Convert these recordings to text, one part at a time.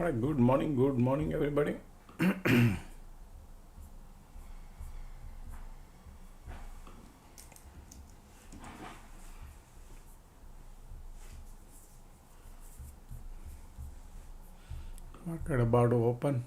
All right, good morning everybody. Market about to open.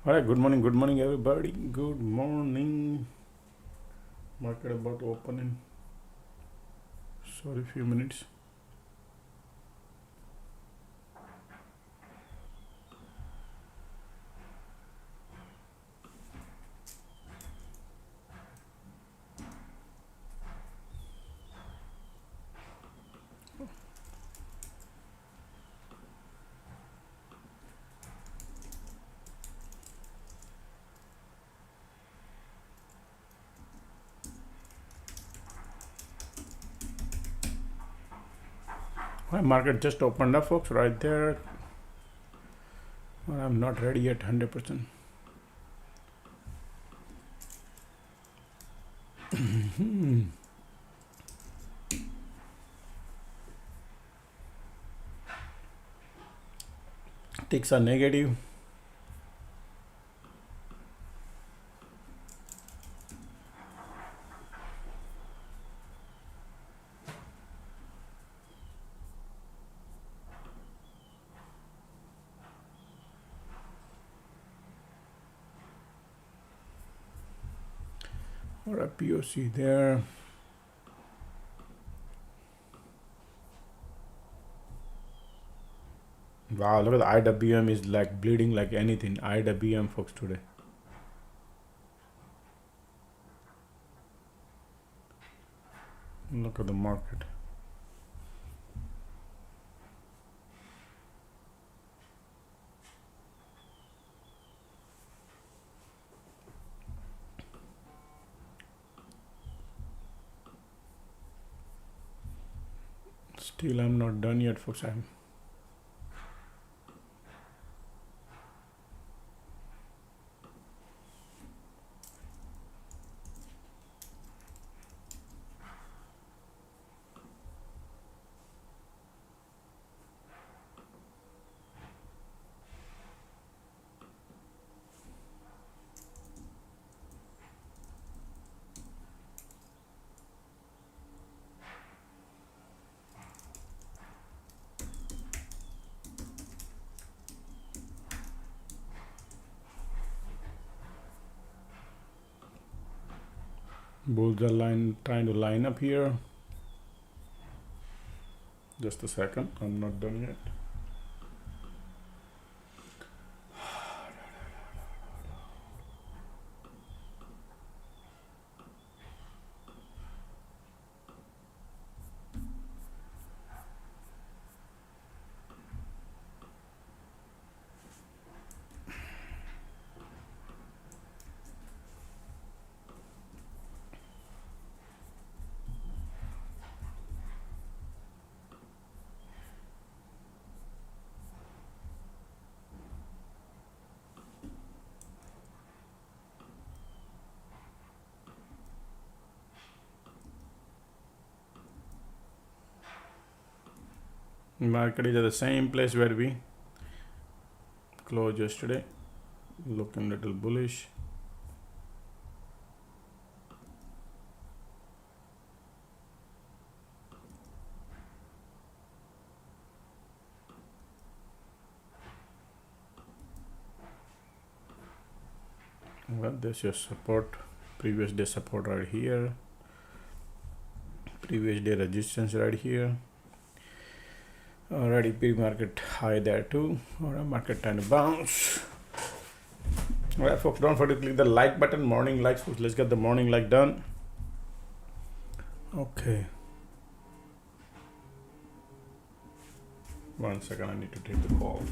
All right, good morning everybody. Good morning. Market about to open in sorry few minutes. All right, market just opened up, folks, right there. I'm not ready yet 100%. Ticks are negative. All right, POC there. Wow, look at the IWM is like bleeding like anything. IWM, folks, today. Look at the market. Still, I'm not done yet, folks. Bulls are trying to line up here. Just a second, I'm not done yet. Market is at the same place where we closed yesterday. looking little bullish. Well, this is your support, previous day support right here, previous day resistance right here. Already pre-market high there too. Alright, market trying to bounce. Alright folks, don't forget to click the like button, morning likes folks. Let's get the morning like done. Okay. 1 second, I need to take the call.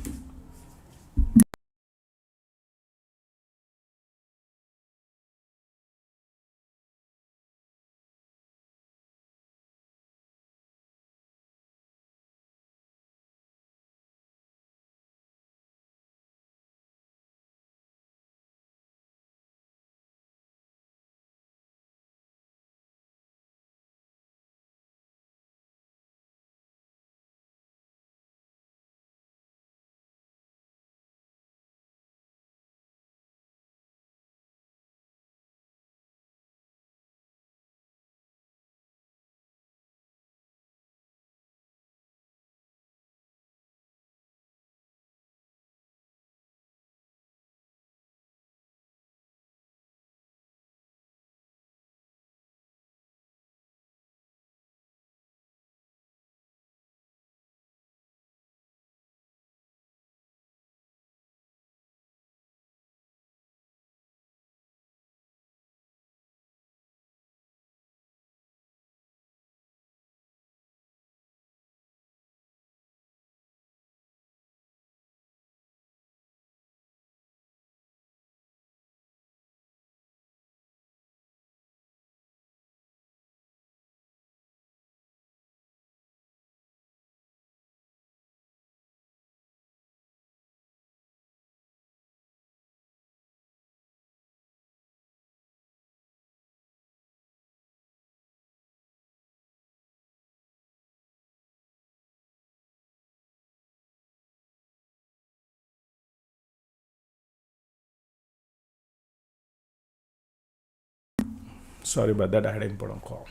Sorry about that, I had an important call.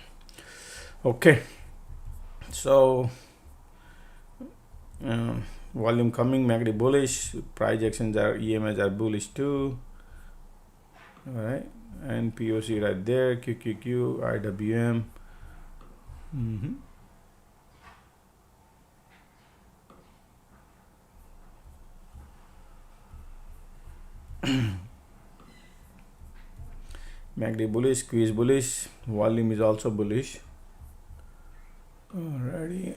Okay, so volume coming, MACD bullish, price actions are EMAs are bullish too. All right, and POC right there, QQQ, IWM. MACD bullish, squeeze bullish, volume is also bullish. Alrighty.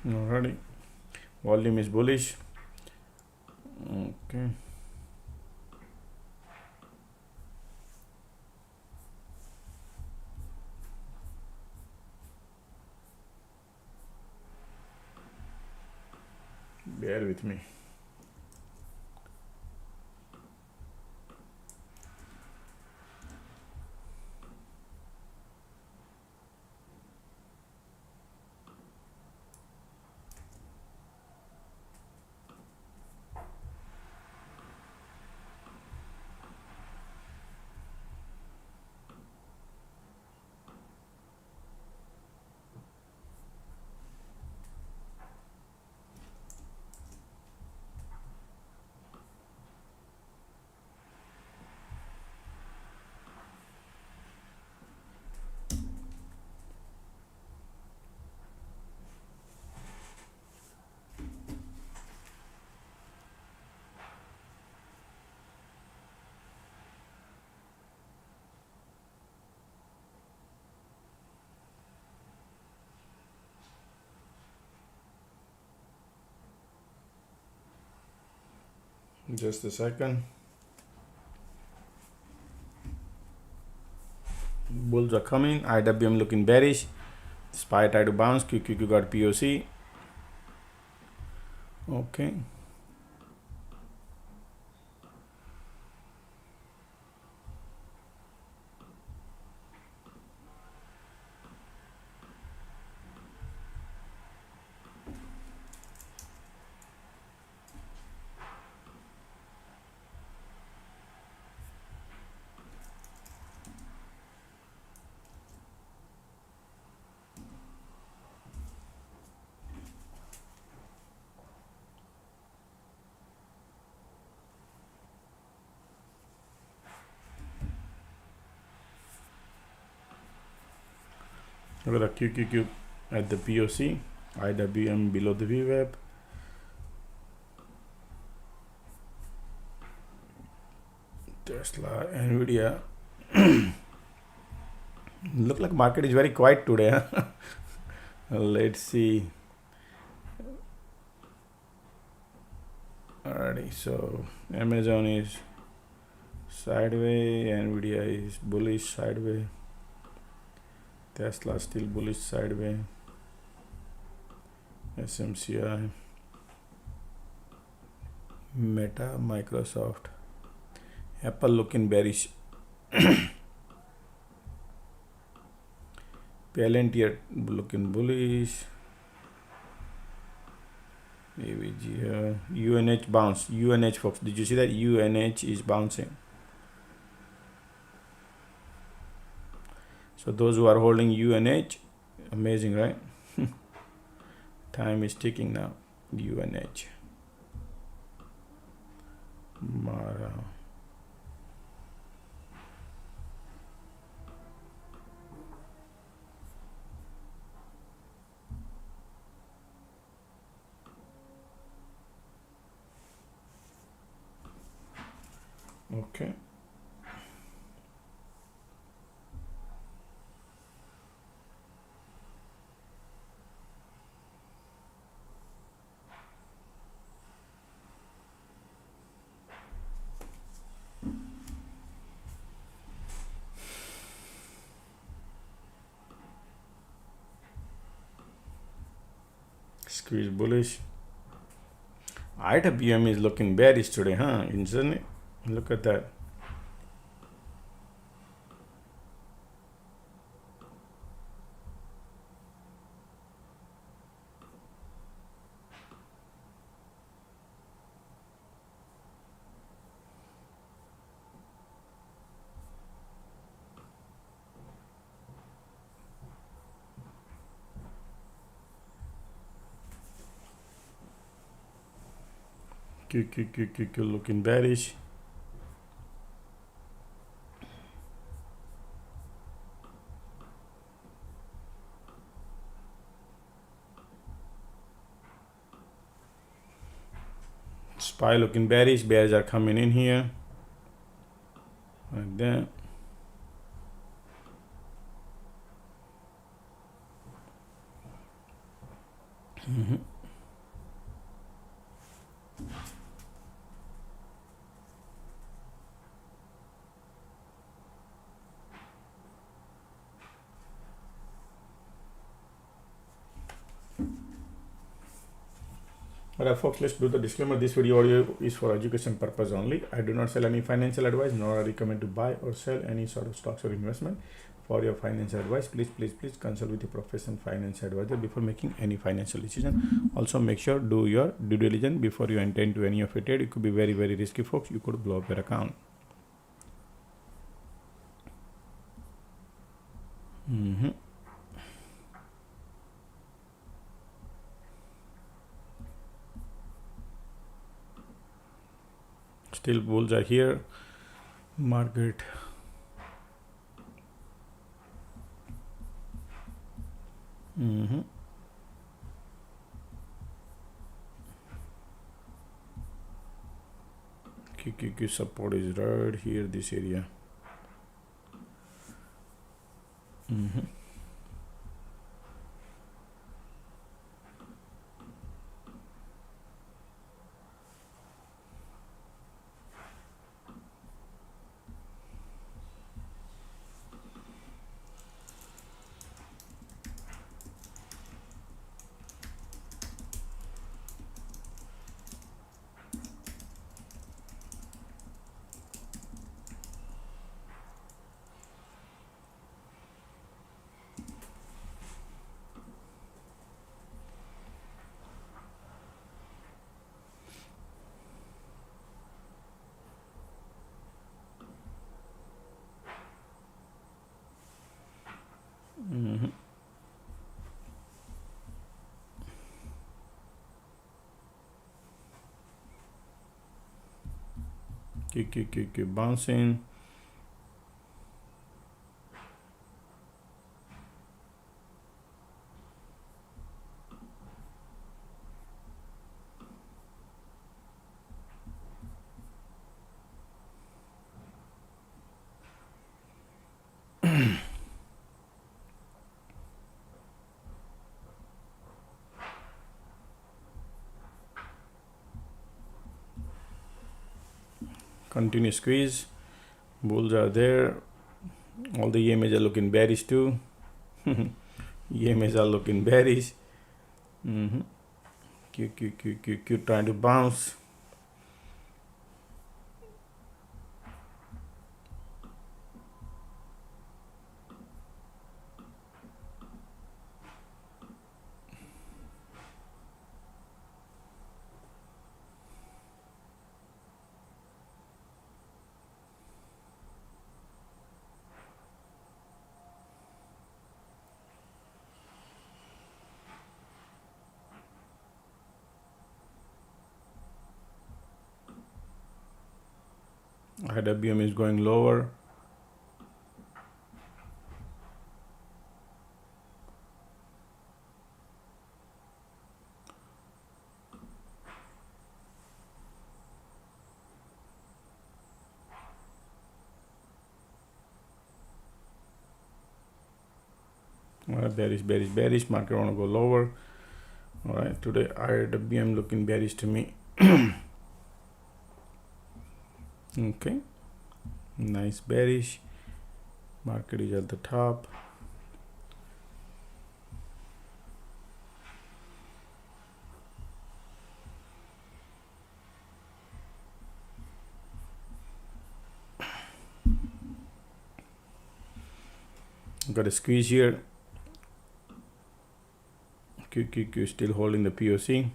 Alrighty, volume is bullish. Okay, bear with me. Just a second. Bulls are coming. IWM looking bearish. SPY tried to bounce. QQQ got POC. Okay. Look at the QQQ at the POC. IWM below the Vwap. Tesla, Nvidia. Look like market is very quiet today. Huh? Let's see. Alrighty, so Amazon is sideways, Nvidia is bullish sideways, Tesla still bullish sideways, SMCI, Meta, Microsoft, Apple looking bearish. Palantir looking bullish. AVG, UNH bounce. UNH, folks, did you see that? UNH is bouncing. So those who are holding UNH, amazing, right? Time is ticking now. UNH. Mara. Okay. Squeeze bullish. IWM is looking bearish today, huh? Isn't it? Look at that. QQQQQ looking bearish. SPY looking bearish. Bears are coming in here. Like that. Alright folks, let's do the disclaimer. This video audio is for education purpose only. I do not sell any financial advice, nor I recommend to buy or sell any sort of stocks or investment. For your financial advice, please consult with a professional financial advisor before making any financial decision. Also make sure do your due diligence before you enter into any of your trade. It could be very, very risky, folks. You could blow up your account. Still bulls are here. Market. QQQ support is right here, this area. Keep bouncing. Continue squeeze. Bulls are there. All the EMAs are looking bearish too. EMAs are looking bearish. Q trying to bounce. IWM is going lower. Bearish. Market want to go lower. All right, today IWM looking bearish to me. Okay, nice bearish. Market is at the top. Got a squeeze here. QQQ still holding the POC.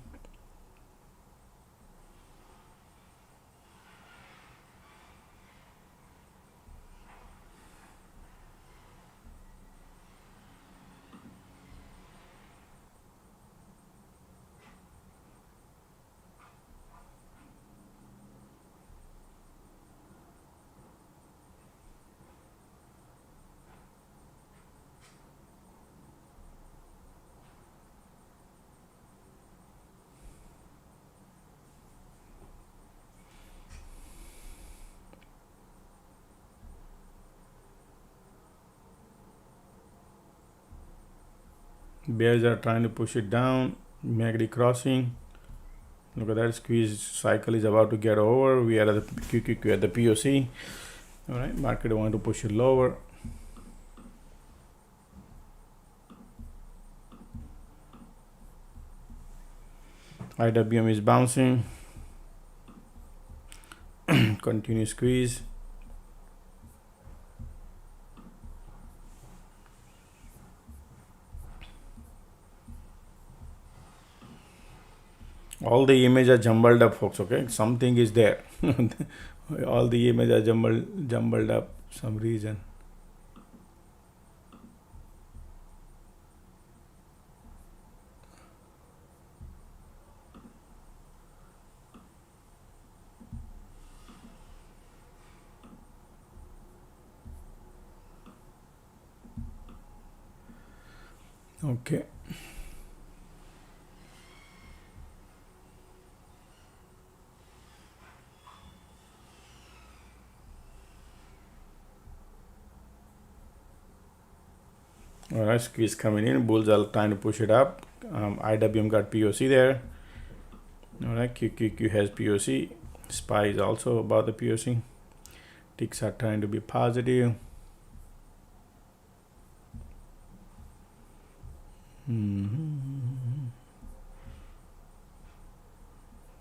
Bears are trying to push it down. MACD crossing. Look at that, squeeze cycle is about to get over. We are at the QQQ at the POC. All right, market want to push it lower. IWM is bouncing. Continue squeeze. All the images are jumbled up, folks. Okay, something is there. All the images are jumbled up some reason. Okay. All right, squeeze coming in. Bulls are trying to push it up. IWM got POC there. All right, QQQ has POC. SPY is also about the POC. Ticks are trying to be positive.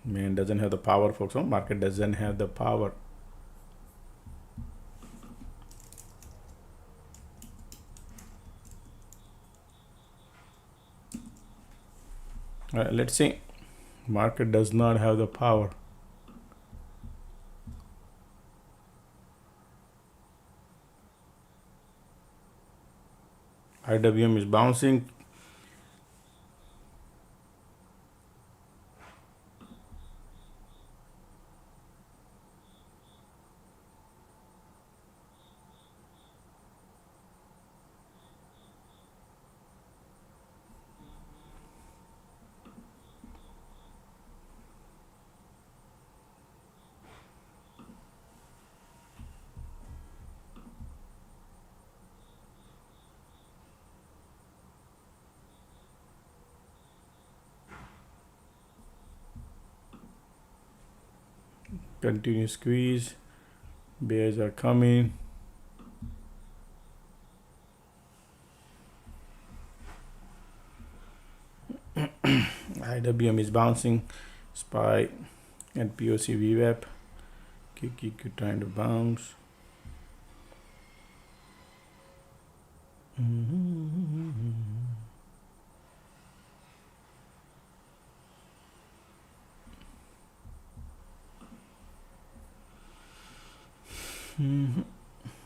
Man doesn't have the power, folks. No? Market doesn't have the power. All right, let's see. Market does not have the power. IWM is bouncing. continue squeeze, bears are coming. IWM is bouncing, SPY and POC VWAP, QQQ trying to bounce.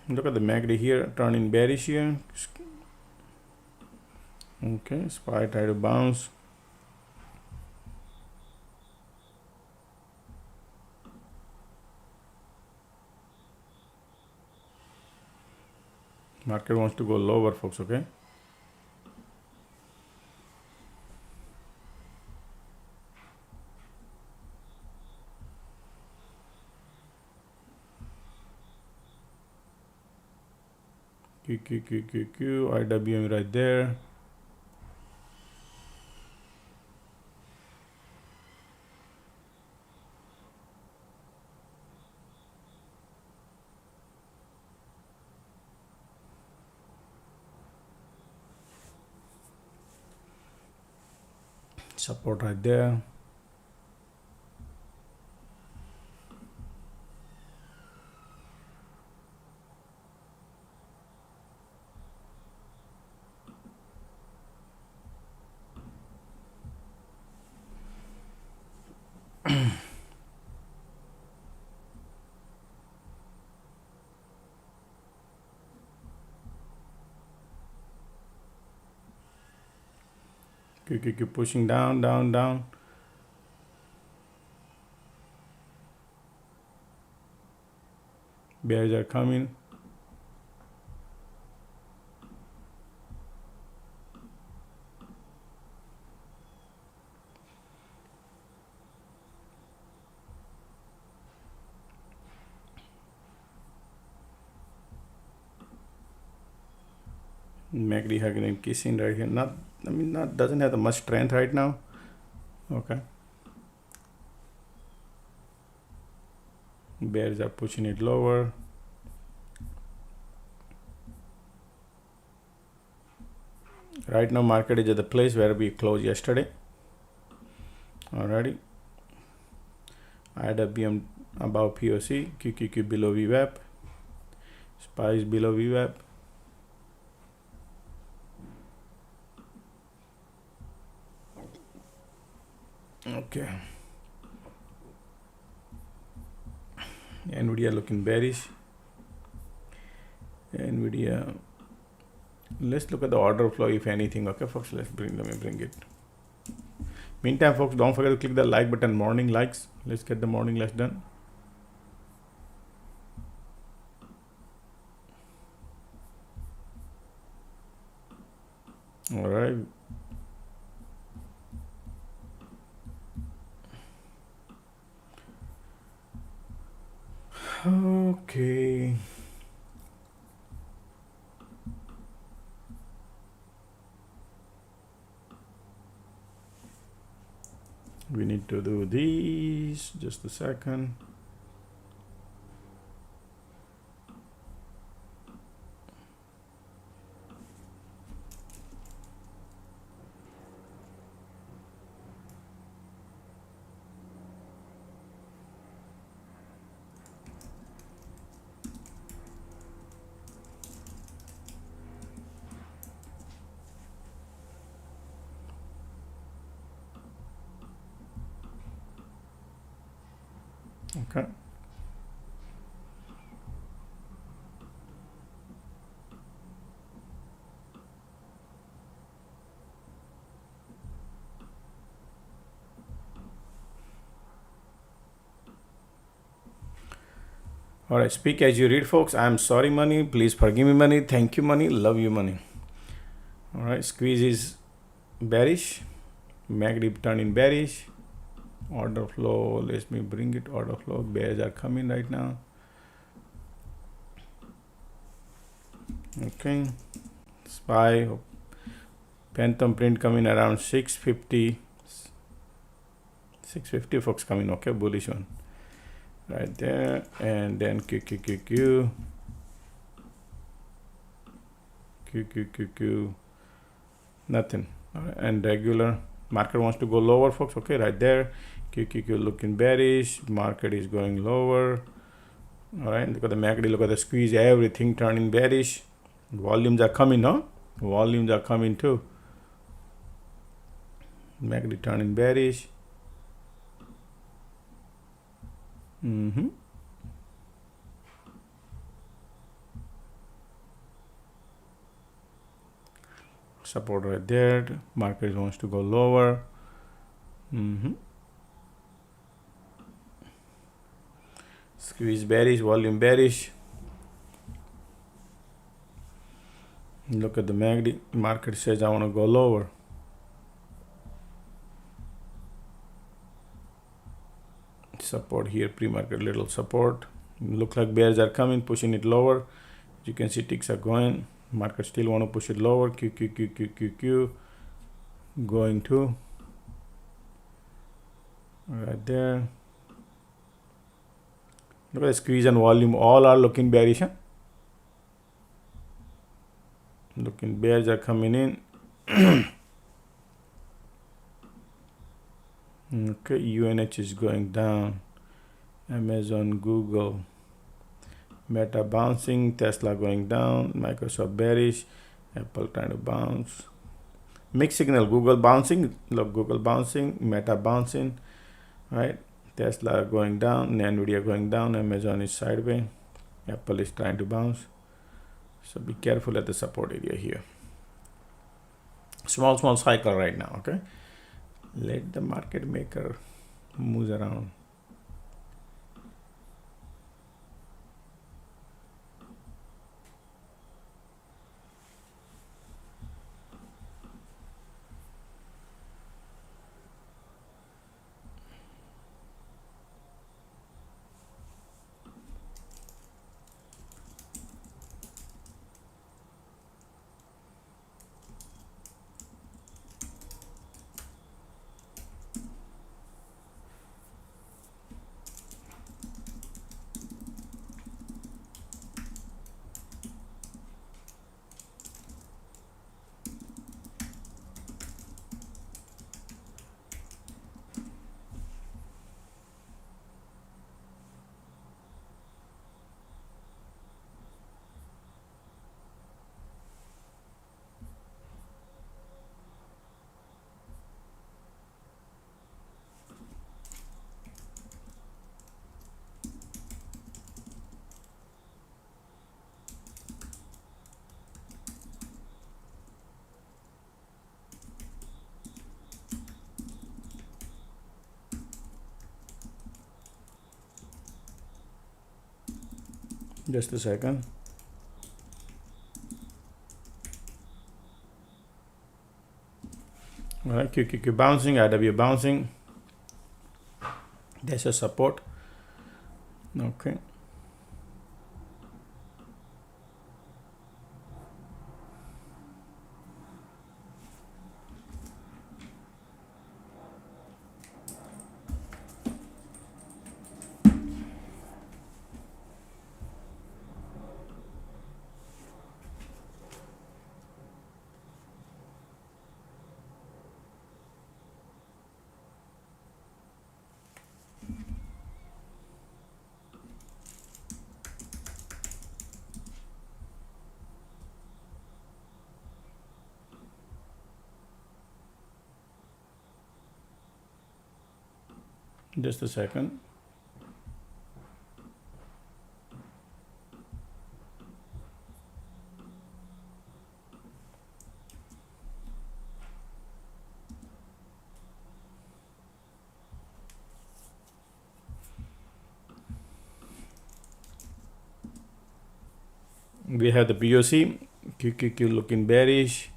Look at the MACD here, turning bearish here. Okay, SPY try to bounce. Market wants to go lower, folks, okay? QQQQQ, IWM right there. Support right there. QQQ pushing down, down, down. Bears are coming. MACD again kissing right here. Not doesn't have the much strength right now. Okay. Bears are pushing it lower. Right now market is at the place where we closed yesterday. Alrighty. IWM above POC, QQQ below VWAP, SPY is below VWAP. Okay. Nvidia looking bearish. Nvidia. Let's look at the order flow, if anything. Okay, folks. Let me bring it. Meantime, folks, don't forget to click the like button. Morning likes. Let's get the morning likes done. All right. Okay. We need to do these. Just a second. Okay. All right, speak as you read, folks. I'm sorry, money. Please forgive me, money. Thank you, money. Love you, money. All right, squeeze is bearish. MACD turning bearish. Order flow, let me bring it. Order flow, bears are coming right now. Okay, SPY, phantom print coming around 650. 650 folks coming. Okay, bullish one. right there, and then Q, nothing. All right, and regular market wants to go lower, folks. Okay, right there, Q looking bearish, market is going lower. All right, look at the MACD, look at the squeeze, everything turning bearish. Volumes are coming, no? Volumes are coming too. MACD turning bearish. Support right there. Market wants to go lower. Squeeze bearish, volume bearish. Look at the MACD. Market says I want to go lower. Support here, pre-market little support. Look like bears are coming, pushing it lower. You can see ticks are going. Market still want to push it lower. Q going to right there. Look at the squeeze and volume, all are looking bearish, huh? Looking bears are coming in. Okay, UNH is going down. Amazon, Google, Meta bouncing, Tesla going down, Microsoft bearish, Apple trying to bounce. Mixed signal, Google bouncing, look, Google bouncing, Meta bouncing, right? Tesla going down, Nvidia going down, Amazon is sideways, Apple is trying to bounce. So be careful at the support area here. Small cycle right now, okay? Let the market maker move around. Just a second. All right, QQQ bouncing, IW bouncing. There's a support. Okay. Just a second. We have the POC, QQQ looking bearish.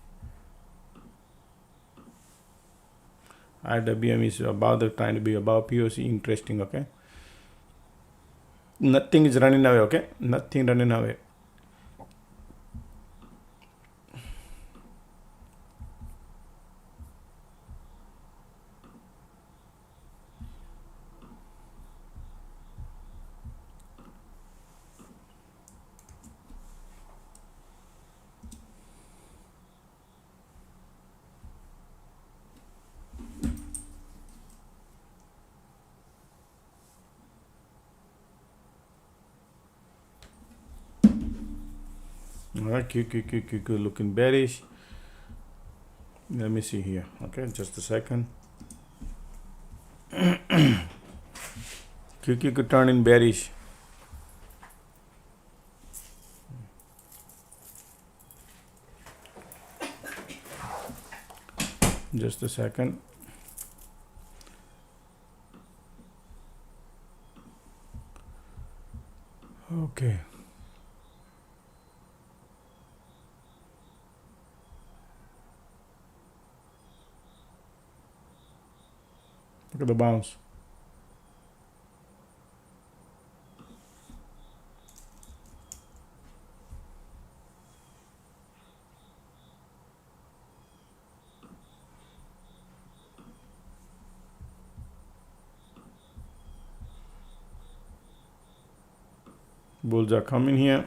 IWM is about the trying to be above POC, interesting, okay? Nothing is running away, okay? Nothing running away. All right, Q looking bearish. Let me see here. Okay, just a second. QQ could turn in bearish. Just a second. Okay. Look at the bounce. Bulls are coming here.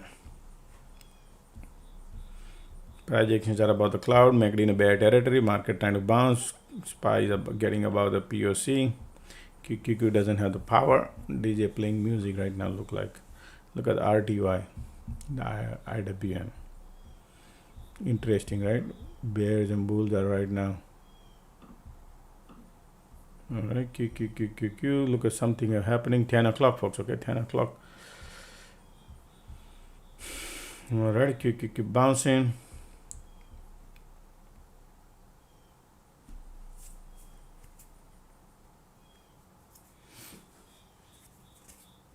Projections are about the cloud, make it in a bear territory. Market trying to bounce. SPY is getting above the POC. QQQ doesn't have the power. DJ playing music right now. Look at the RTY, the IWM. Interesting, right? Bears and bulls are right now. All right, QQQ. Look at something happening. 10 o'clock, folks. Okay, 10 o'clock. All right, QQQ bouncing.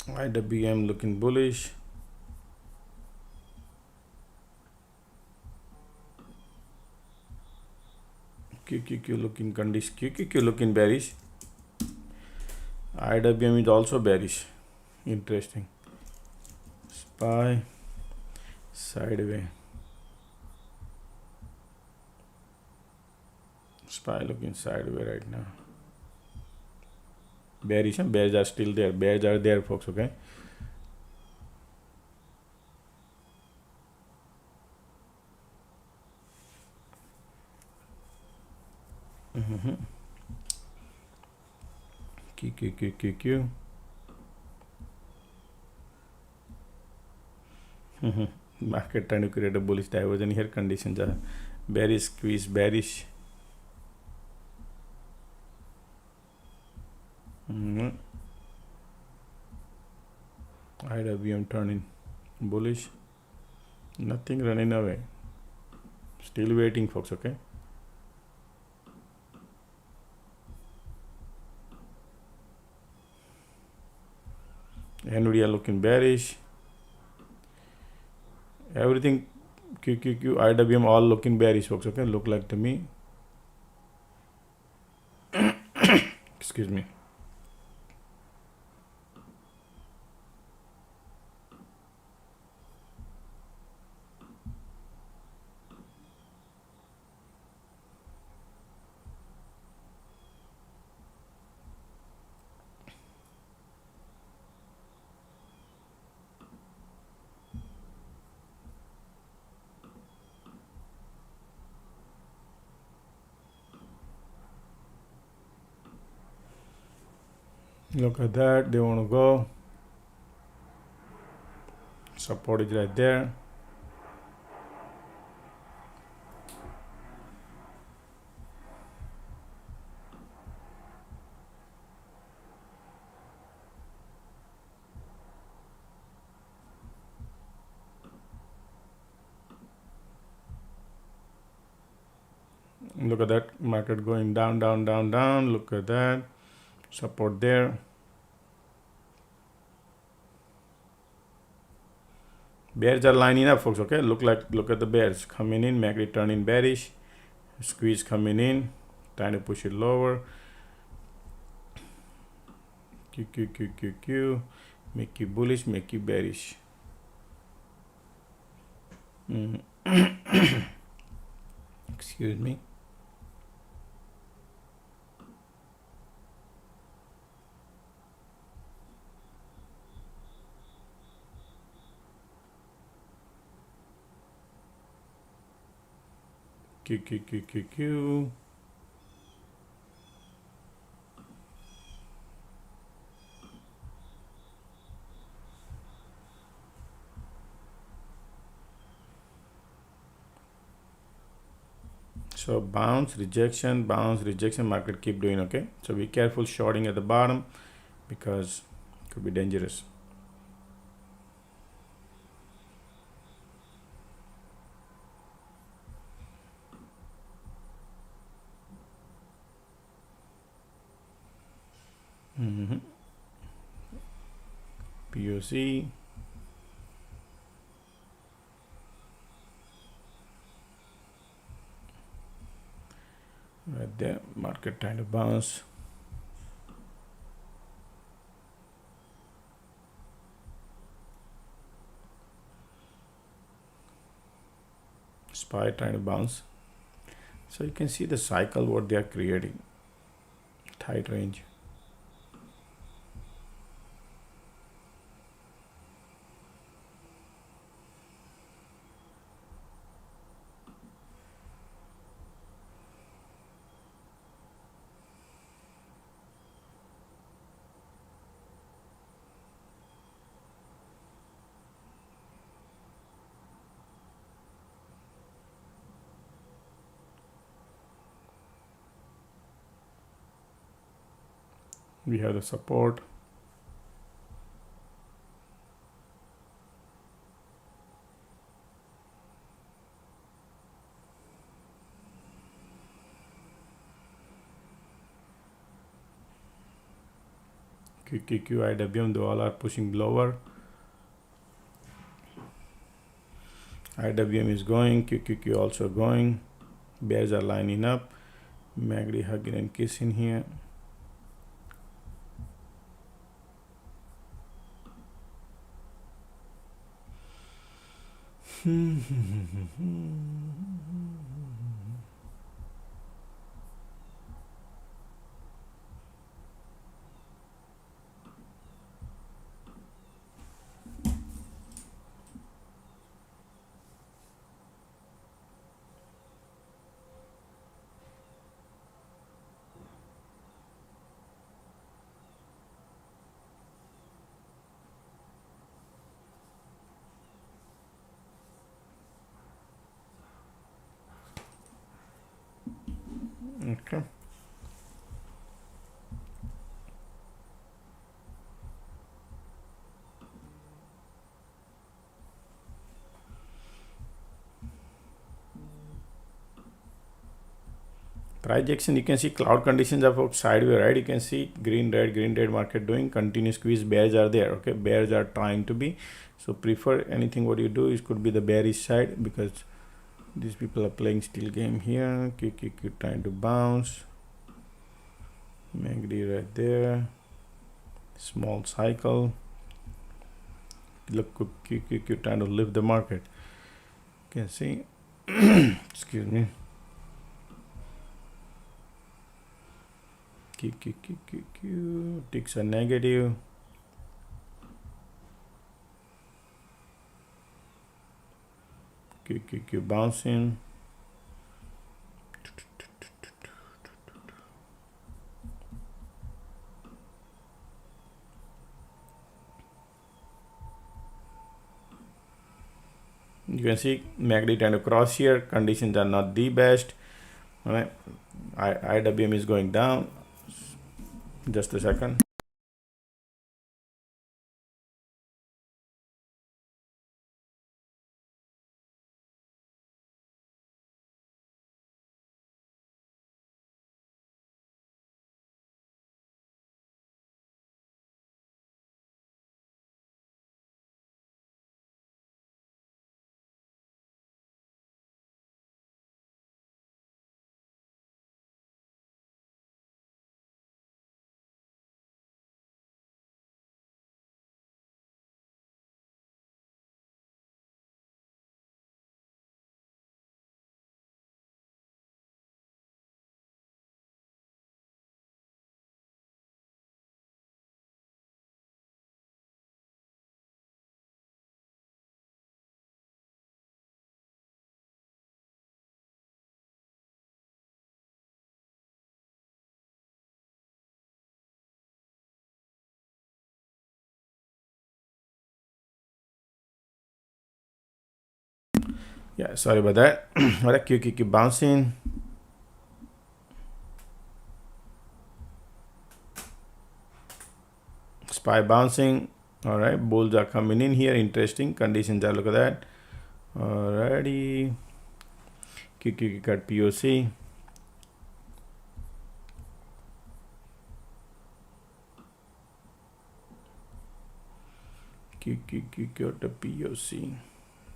IWM looking bullish. QQQ looking condition. QQQ looking bearish. IWM is also bearish. Interesting. SPY sideways. SPY looking sideways right now. Bearish, and bears are still there. Bears are there, folks. Okay. QQQ. Market trying to create a bullish diversion here. Conditions are bearish, squeeze, bearish. IWM turning bullish. Nothing running away. Still waiting, folks. Okay. Nvidia looking bearish. Everything QQQ, IWM all looking bearish, folks. Okay, look like to me. Excuse me. Look at that. They want to go. Support is right there. Look at that. Market going down, down, down, down. Look at that. Support there. Bears are lining up, folks. Okay, look at the bears coming in, make it turn in bearish. Squeeze coming in, trying to push it lower. QQQQQ, make you bullish, make you bearish. Excuse me. QQQQQ. So bounce, rejection, market keep doing okay. So be careful shorting at the bottom because it could be dangerous. POC. Right there, market trying to bounce. SPY trying to bounce. So you can see the cycle what they are creating. Tight range. We have the support. QQQ, IWM, they all are pushing lower. IWM is going, QQQ also going. Bears are lining up. MACD hugging and kissing here. Okay. Price action, you can see cloud conditions are sideways, right? You can see green red market doing continuous squeeze. Bears are there, okay? Bears are trying to be. So prefer anything what you do is could be the bearish side because these people are playing still game here. QQQ trying to bounce. MACD right there. Small cycle. Look, QQQ trying to lift the market. You can see. Excuse me. QQQ ticks are negative. QQQ bouncing. You can see MACD trying to cross here. Conditions are not the best. All right. IWM is going down. Just a second. Yeah, sorry about that. All right, QQQ bouncing. SPY bouncing. All right, bulls are coming in here. Interesting conditions are, look at that. Alrighty, QQQ got POC. QQQ got the POC.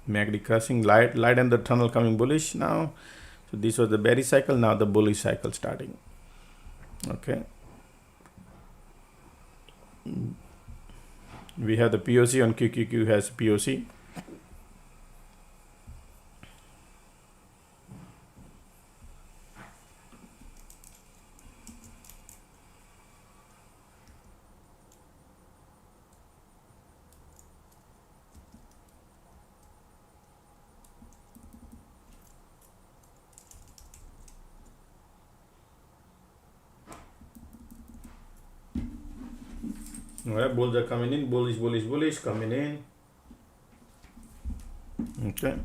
MACD crossing, light and the tunnel coming bullish now. So this was the bearish cycle, now the bullish cycle starting. Okay, we have the POC on QQQ has POC. All right, bulls are coming in, bullish coming in. Okay.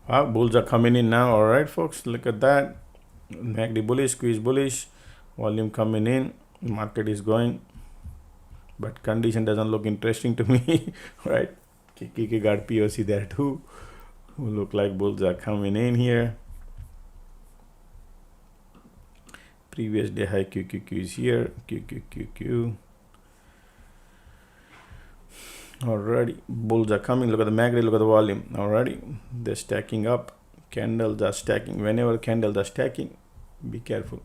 Wow, bulls are coming in now. All right, folks, look at that. MACD bullish, squeeze bullish, volume coming in, market is going, but condition doesn't look interesting to me. Right, QQQ got POC there too, who look like bulls are coming in here. Previous day high QQQ is here, QQQ. Alrighty, bulls are coming. Look at the MACD, look at the volume. Alrighty, they're stacking up. Candles are stacking. Whenever candles are stacking, be careful.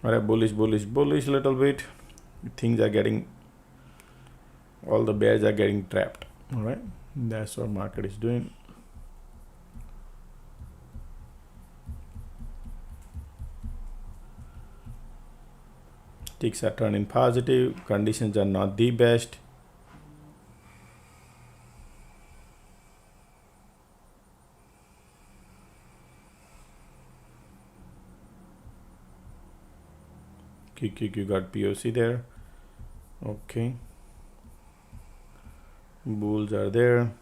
All right, bullish little bit. Things are getting, all the bears are getting trapped. All right, that's what market is doing. Ticks are turning positive. Conditions are not the best. QQQ got POC there. Okay, bulls are there.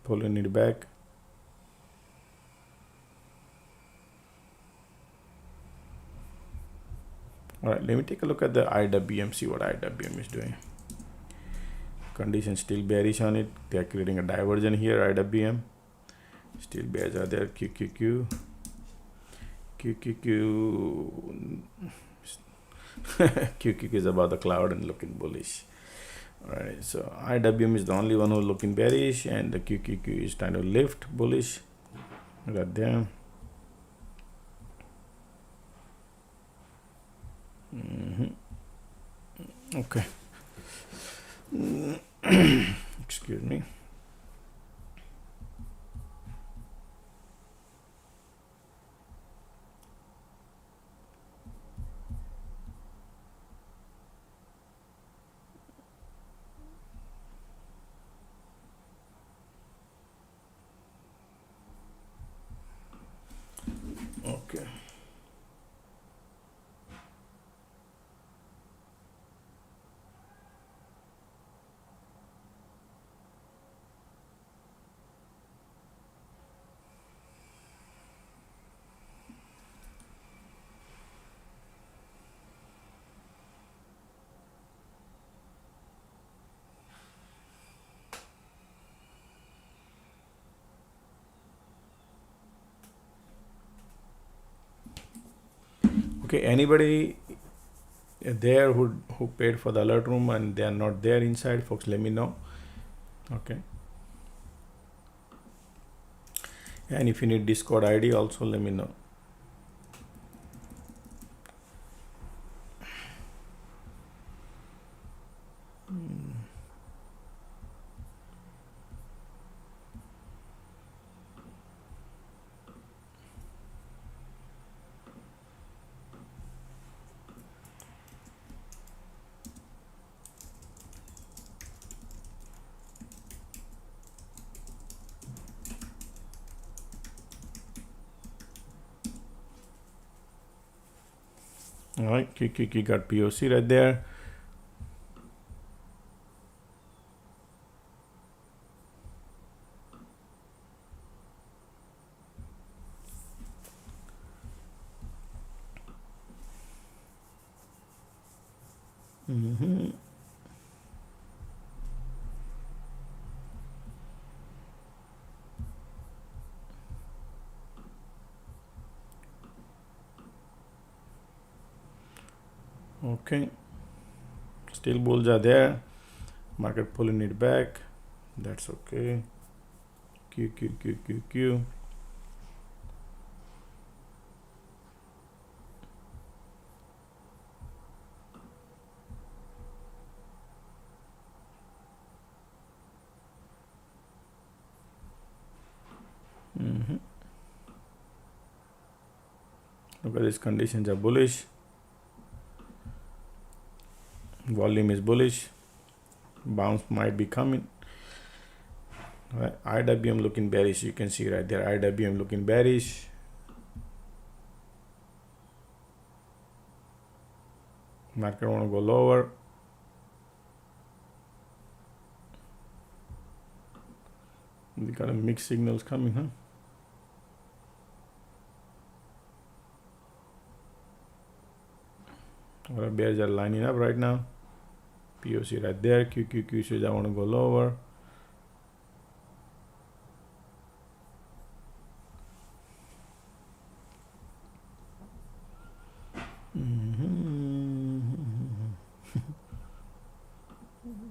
Pulling it back. All right, let me take a look at the IWM, see what IWM is doing. Condition still bearish on it. They are creating a diversion here. IWM still bears are there. QQQ QQQ is above the cloud and looking bullish. All right, so IWM is the only one who's looking bearish, and the QQQ is trying to lift bullish. Look at them. Okay. Excuse me. Okay. Okay, anybody there who paid for the alert room and they are not there inside, folks, let me know. Okay, and if you need Discord ID also, let me know. All right, QQQ got POC right there. Okay, still bulls are there. Market pulling it back. That's okay. QQQQQ. Look at these conditions are bullish. Volume is bullish. Bounce might be coming. Right. IWM looking bearish. You can see right there. IWM looking bearish. Market want to go lower. We got a mixed signals coming, huh? Our bears are lining up right now. POC right there. QQQ says I want to go lower.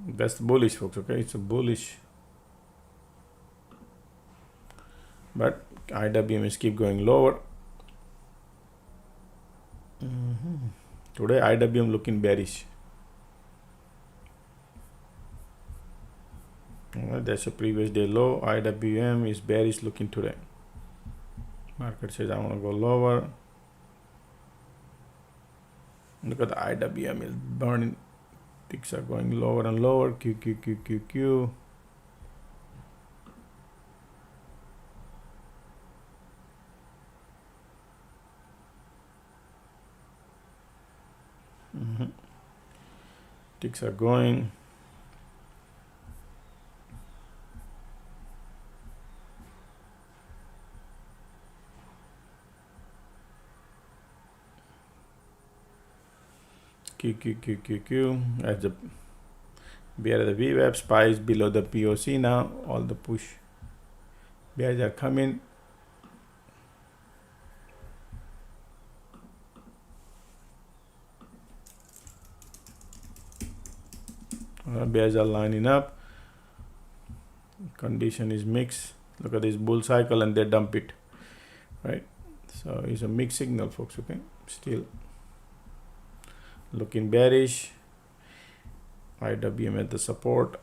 That's the bullish, folks. Okay, it's a bullish, but IWM is keep going lower. Today IWM looking bearish. That's a previous day low. IWM is bearish looking today. Market says I want to go lower. Look at the IWM is burning. Ticks are going lower and lower. QQQQQ. Ticks are going. QQQQQ as the bear of the Vwap spies below the POC now. All the push bears are coming. Bears are lining up. Condition is mixed. Look at this bull cycle and they dump it, right? So it's a mixed signal, folks. Okay, still looking bearish. IWM at the support.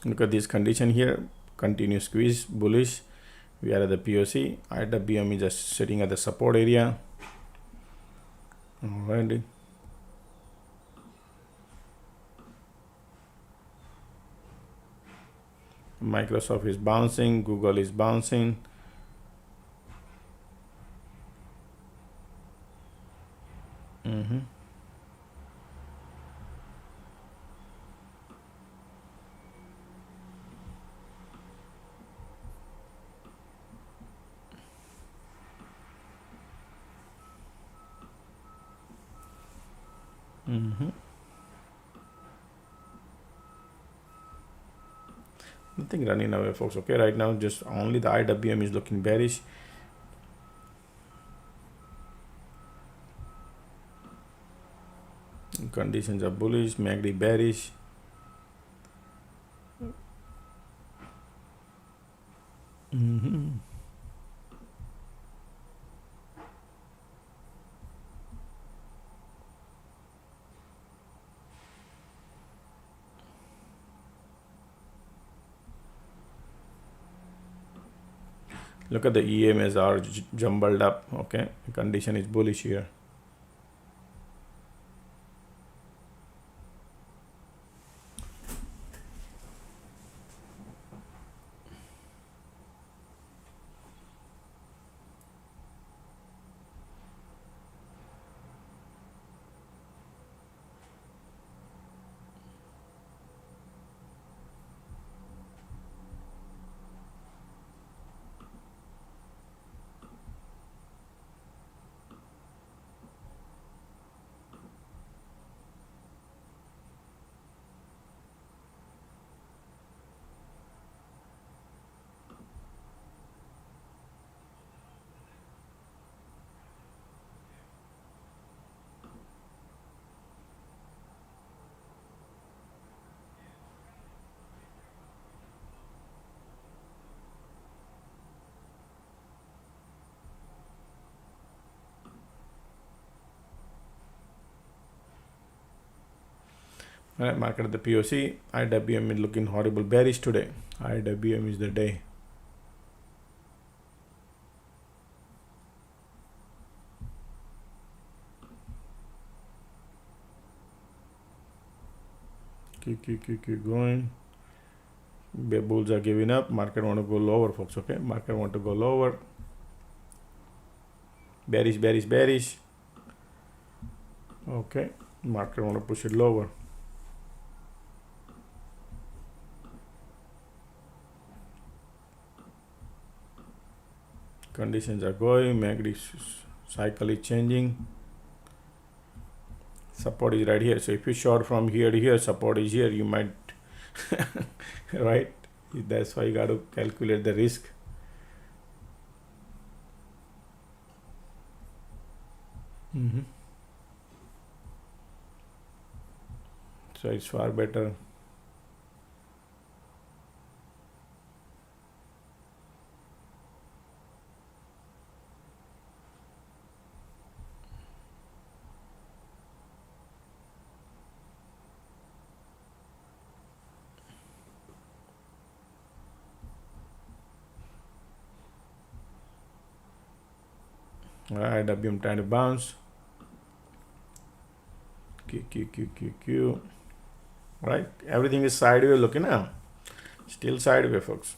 Look at this condition here. Continuous squeeze, bullish. We are at the POC. IWM is just sitting at the support area. Alrighty. Microsoft is bouncing. Google is bouncing. Nothing running away, folks. Okay, right now just only the IWM is looking bearish. Conditions are bullish, MACD bearish. Look at the EMs are jumbled up. Okay, condition is bullish here. Alright, market at the POC. IWM is looking horrible bearish today. IWM is the day. Keep going. Bulls are giving up. Market want to go lower, folks. Okay, market want to go lower. Bearish, bearish, bearish. Okay, market want to push it lower. Conditions are going. MACD cycle is changing. Support is right here. So if you short from here to here, support is here. You might, right? That's why you got to calculate the risk. So it's far better. IWM trying to bounce. Q. Right, everything is sideways looking now. Still sideways, folks.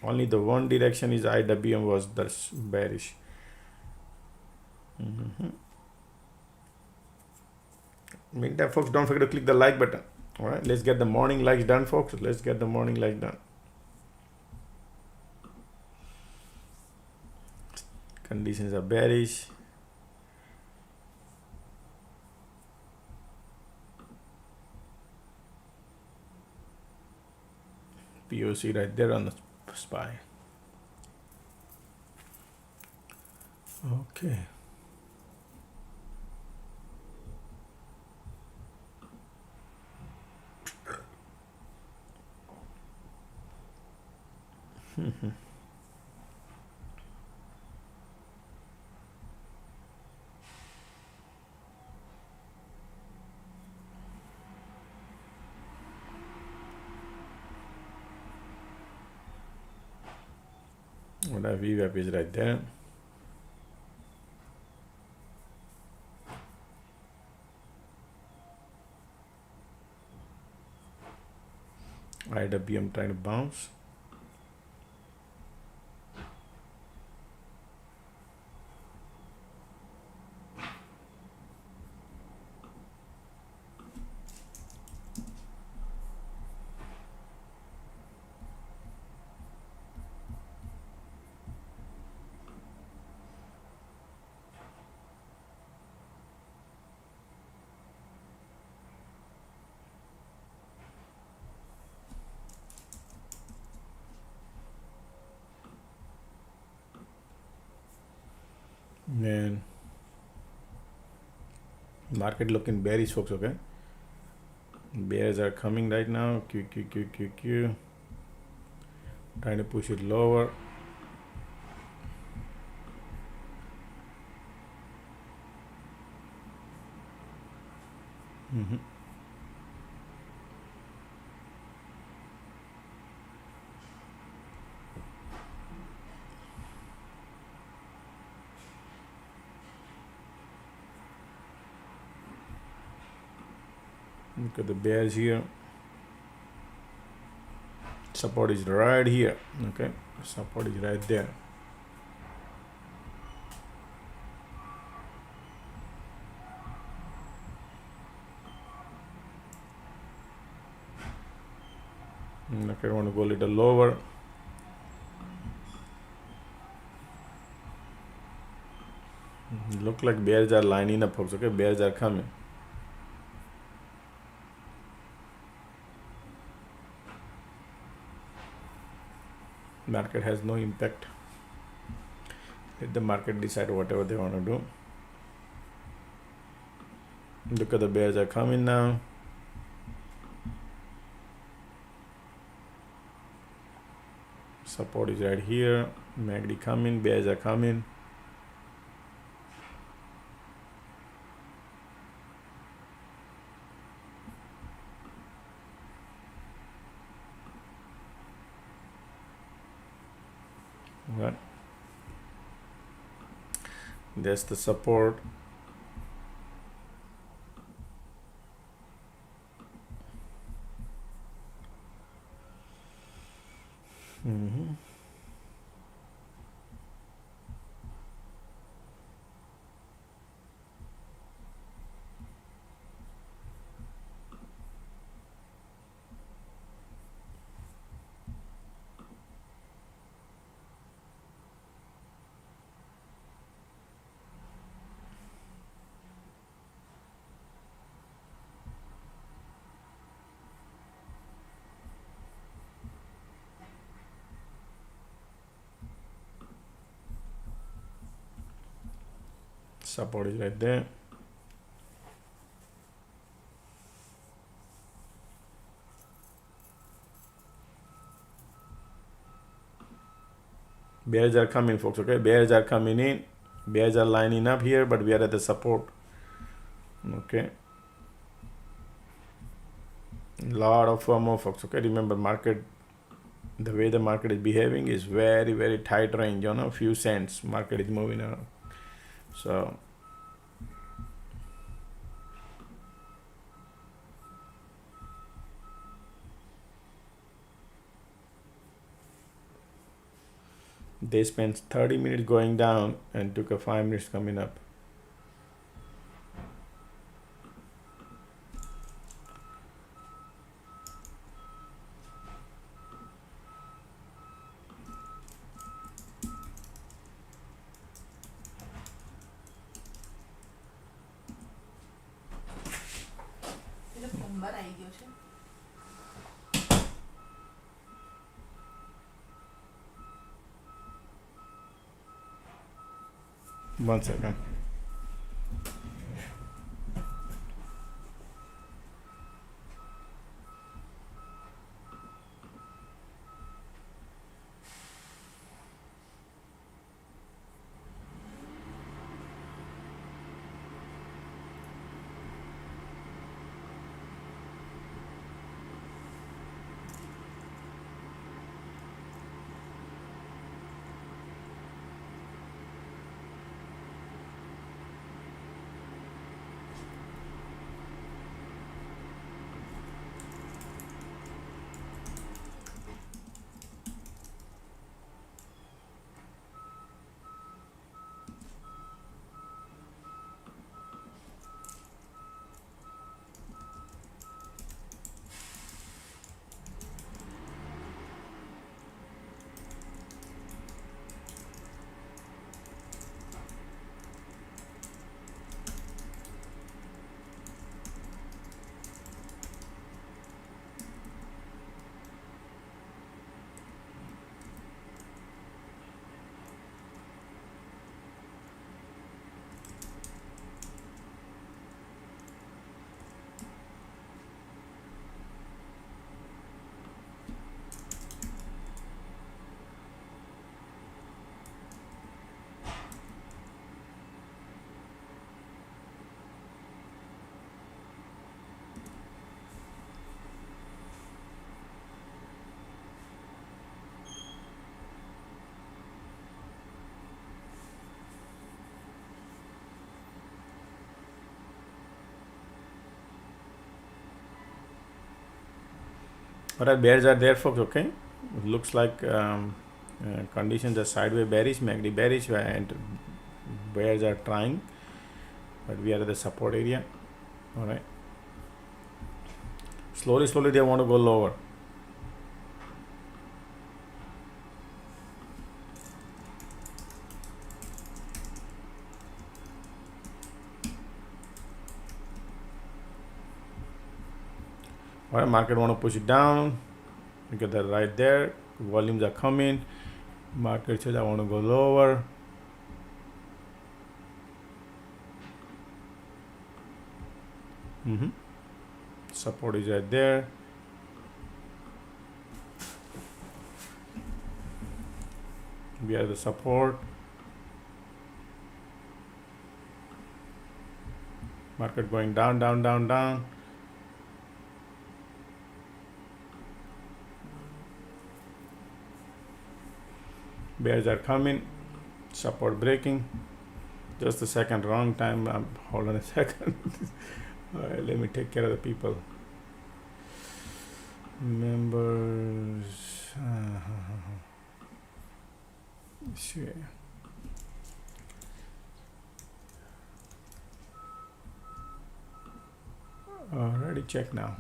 Only the one direction is IWM was the bearish. Meantime, folks, don't forget to click the like button. All right, let's get the morning likes done, folks. Let's get the morning likes done. Conditions are bearish. POC right there on the SPY. Okay. Well, that Vwap is right there. IWM trying to bounce. Market looking bearish, folks. Okay, bears are coming right now. Q. Trying to push it lower. Look at the bears here. Support is right here. Okay, support is right there. Okay, I want to go a little lower. Look like bears are lining up, folks. Okay, bears are coming. Market has no impact. Let the market decide whatever they want to do. Look at the bears are coming now. Support is right here. MACD coming, bears are coming. Right. That's the support. Support is right there. Bears are coming, folks. Okay, bears are coming in. Bears are lining up here, but we are at the support. Okay, a lot of FOMO, folks. Okay, remember, market, the way the market is behaving is very, very tight range. You know, few cents market is moving around. So they spent 30 minutes going down and took a 5 minutes coming up. One second. Alright, bears are there, folks. Okay, it looks like conditions are sideways bearish, MACD bearish, and bears are trying, but we are at the support area. All right, slowly they want to go lower. All right, market want to push it down. Look at that right there. Volumes are coming. Market says I want to go lower. Support is right there. We are the support. Market going down, down, down, down. Bears are coming. Support breaking. Just a second, wrong time. Hold on a second. All right, let me take care of the people. Members. Sure. Already check now.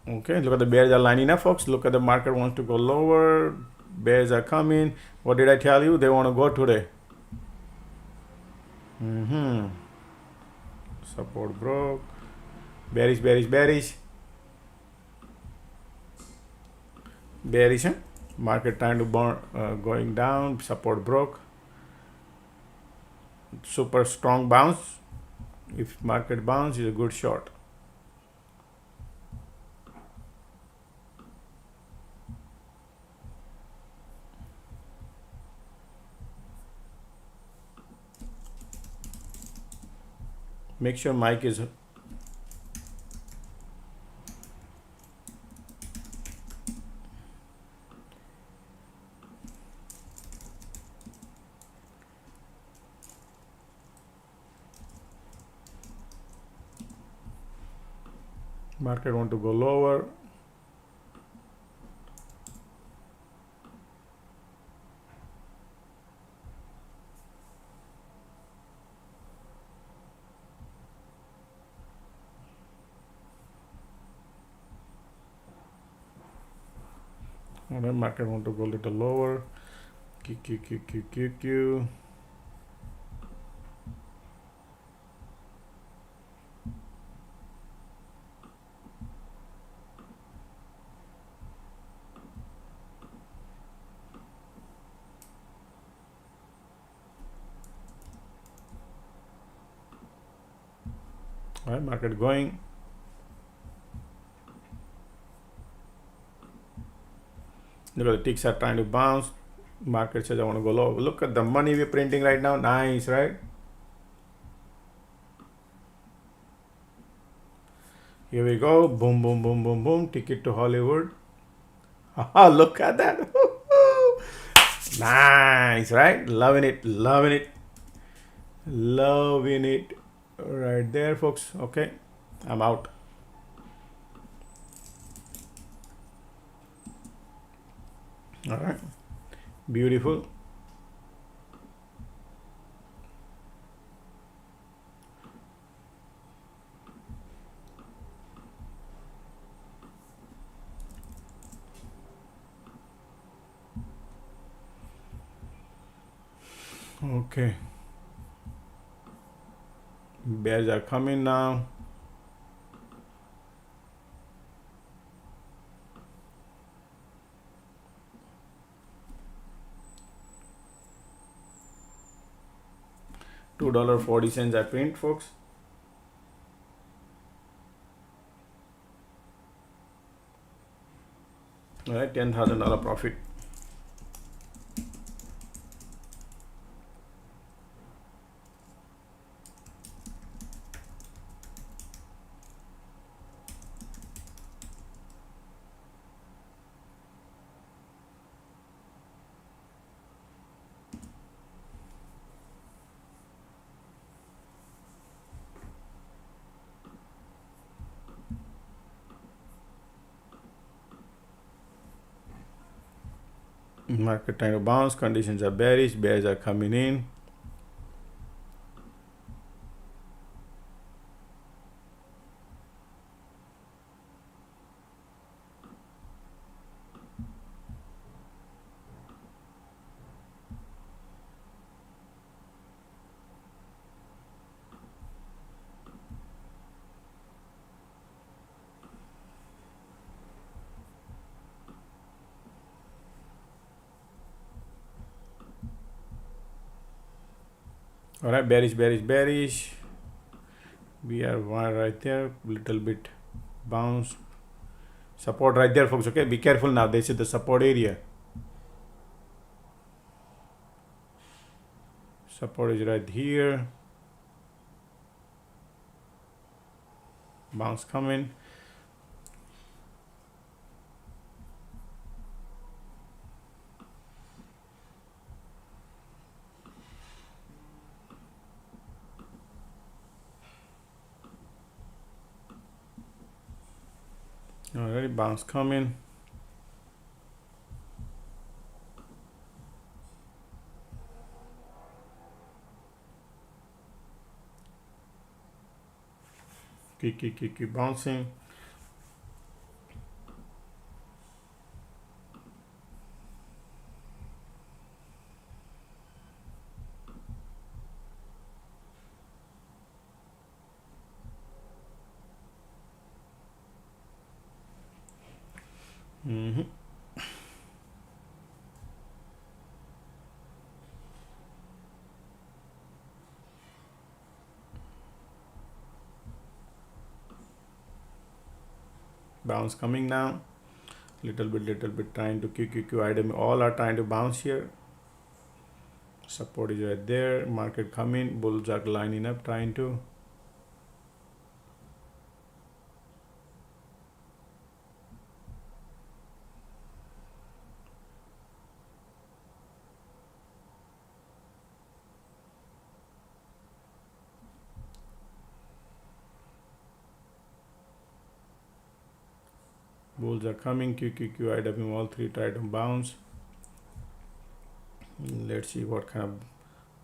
Okay, look at the bears are lining up, folks. Look at the market wants to go lower. Bears are coming. What did I tell you? They want to go today. Support broke. Bearish, bearish, bearish. Bearish, huh? Market trying to burn, going down. Support broke. Super strong bounce. If market bounce is a good short. Make sure mic is market want to go lower. And then market want to go a little lower. Q. All right, market going. Look at the ticks are trying to bounce. Market says I want to go low. Look at the money we're printing right now. Nice, right? Here we go. Boom, boom, boom, boom, boom. Ticket to Hollywood. Look at that. Nice, right? Loving it, loving it, loving it. Right there, folks. Okay, I'm out. All right, beautiful. Okay, bears are coming now. $2.40 I print, folks. All right, $10,000 profit. Market trying to bounce. Conditions are bearish. Bears are coming in. All right, bearish, bearish, bearish. We are one right there, little bit bounce. Support right there, folks. Okay, be careful now. This is the support area. Support is right here. Bounce coming. Already bounce coming. Keep bouncing. Bounce coming now. Little bit trying to QQQ item. All are trying to bounce here. Support is right there. Market coming. Bulls are lining up, trying to. Bulls are coming. QQQ IW, all three try to bounce. Let's see what kind of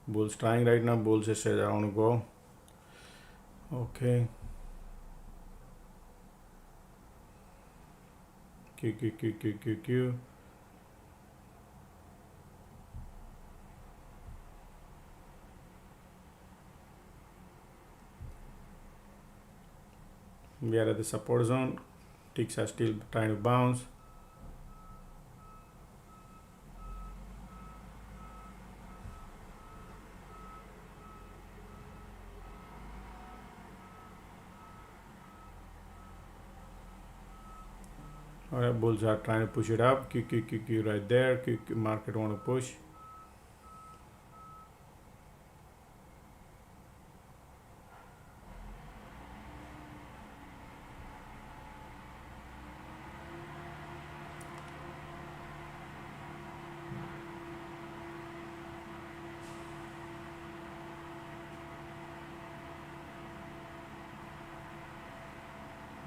bulls trying right now. Bulls just said I want to go. Okay. QQQ. We are at the support zone. Ticks are still trying to bounce. Alright, bulls are trying to push it up. QQQ right there. QQ market want to push.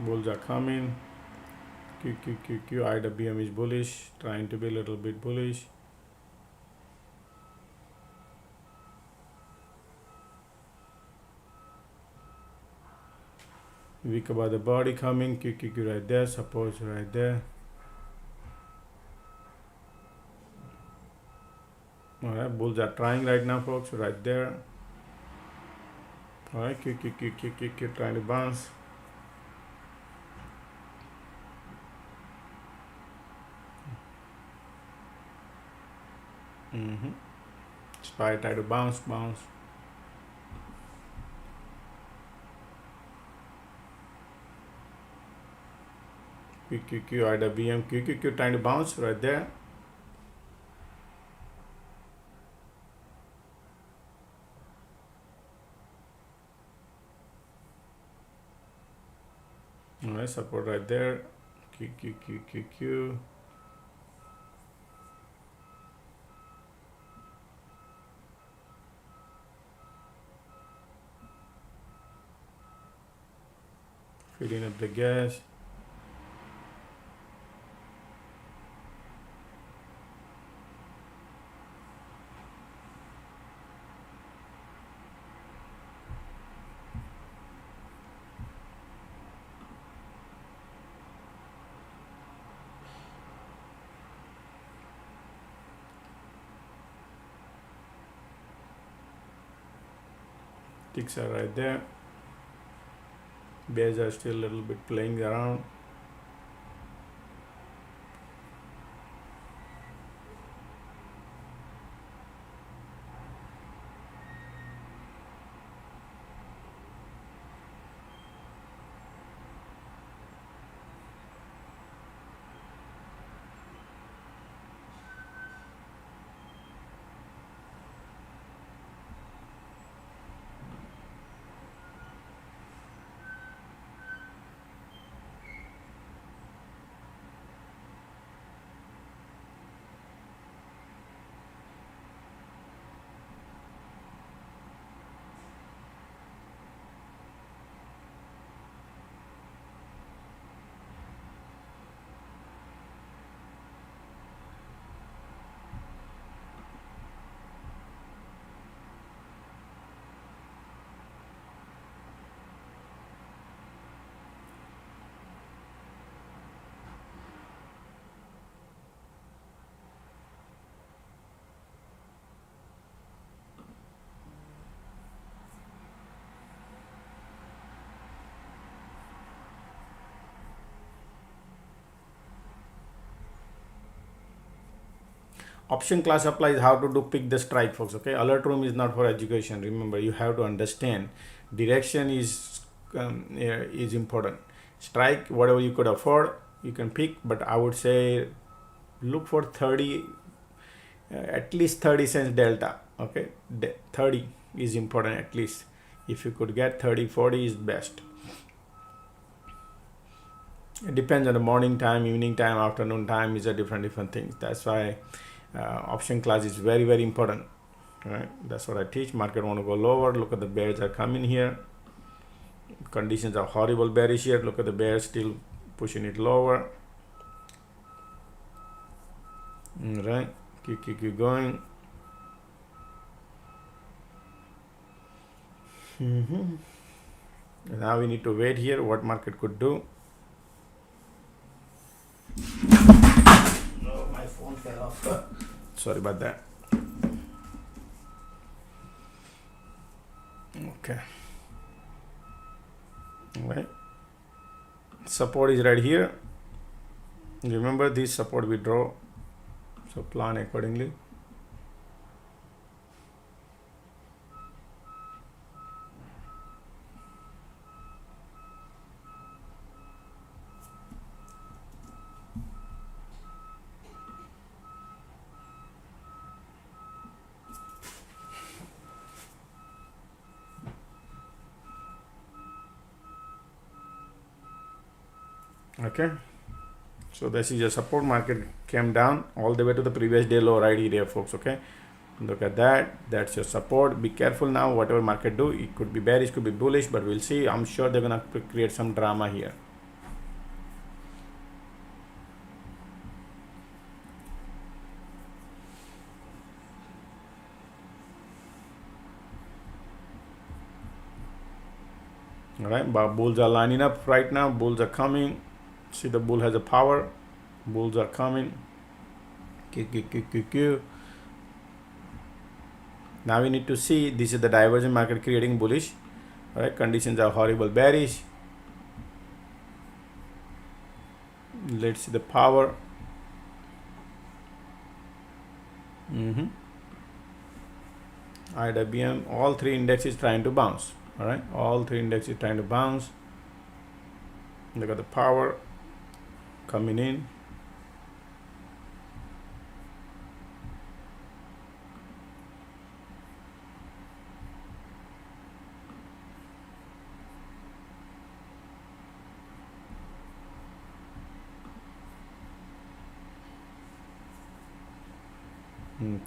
Bulls are coming. QQQ IWM is bullish, trying to be a little bit bullish. Weak about the body coming. QQQ right there. Support right there. Alright, bulls are trying right now, folks. Right there. Alright, QQQ trying to bounce. SPY try to bounce. QQQ IWM. QQQ trying to bounce right there. Alright, support right there. QQQ. Filling up the gas. ticks are right there. Bears are still a little bit playing around. Option class applies how to do pick the strike, folks. Okay, alert room is not for education. Remember, you have to understand direction is important. Strike, whatever you could afford, you can pick, but I would say look for 30, at least 30 cents delta. Okay, 30 is important at least. If you could get 30, 40 is best. It depends on the morning time, evening time, afternoon time is a different things. That's why option class is very important. Right, that's what I teach. Market want to go lower. Look at the bears are coming here. Conditions are horrible bearish here. Look at the bears still pushing it lower. Right, keep going. Now we need to wait here what market could do. No, my phone fell off. Sorry about that. Okay. All right. Support is right here. Remember this support we draw. So plan accordingly. Okay, so this is your support. Market came down all the way to the previous day low right here, folks. Okay, look at that. That's your support. Be careful now. Whatever market do, it could be bearish, could be bullish, but we'll see. I'm sure they're gonna create some drama here. All right, but bulls are lining up right now. Bulls are coming. See, the bull has a power. Bulls are coming. Now we need to see, this is the divergent market creating bullish. All right, conditions are horrible bearish. Let's see the power. IWM, all three indexes trying to bounce. All right, all three indexes trying to bounce. Look at the power coming in.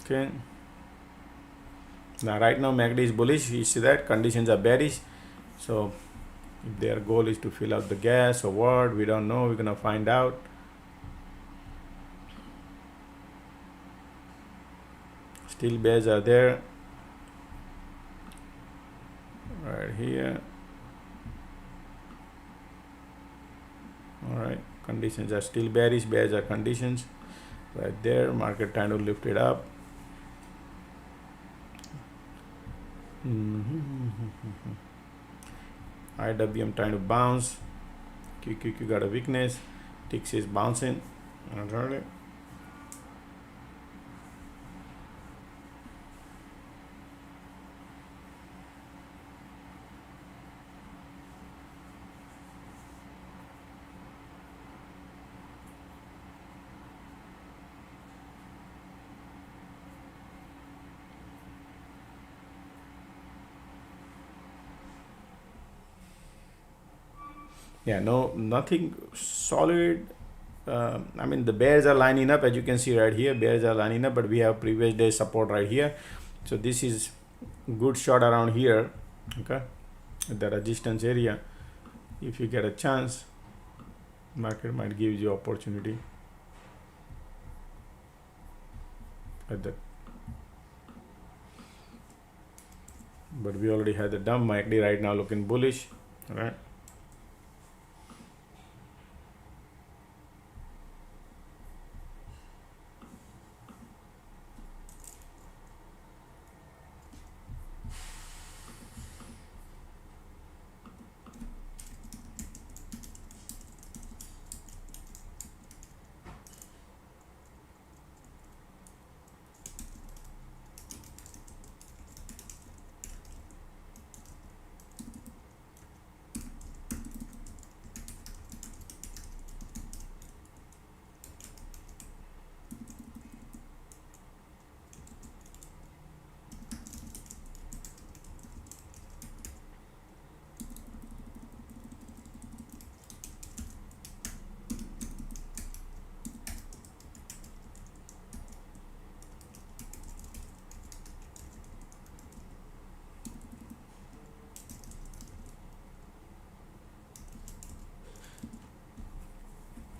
Okay, now right now MACD is bullish. You see that conditions are bearish, so if their goal is to fill out the gas or what, we don't know. We're gonna find out. Still bears are there right here. All right, conditions are still bearish. Bears are conditions right there. Market trying to lift it up. IWM trying to bounce. QQQ got a weakness. TIX is bouncing. Alright. Yeah, no, nothing solid. I mean, the bears are lining up, as you can see right here. Bears are lining up, but we have previous day support right here. So this is good shot around here. Okay, the resistance area. If you get a chance, market might give you opportunity at that. But we already had the dump. MACD right now looking bullish. All right.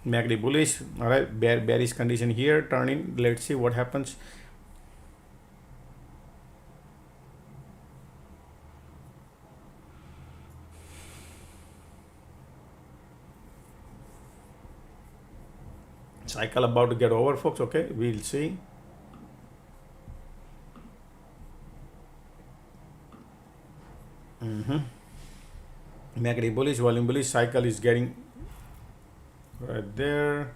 MACD bullish. All right, bearish condition here, turning. Let's see what happens. Cycle about to get over, folks. Okay, we'll see. MACD bullish, volume bullish, cycle is getting right there.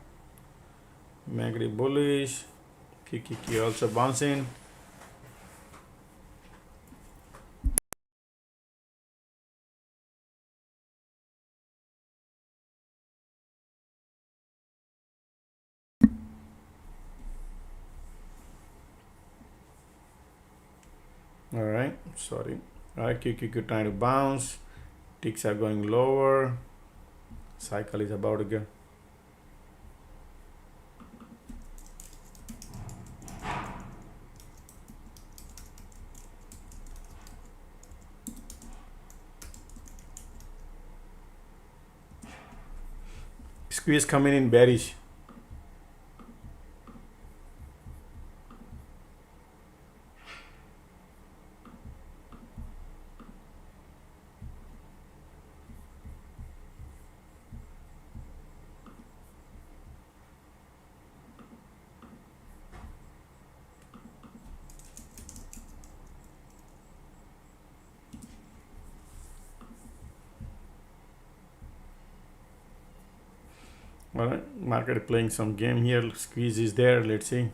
MACD bullish, QQQ also bouncing. All right, sorry. All right, QQQ trying to bounce. Ticks are going lower. Cycle is about to get. Squeeze coming in bearish. All right, market playing some game here. Squeeze is there. Let's see.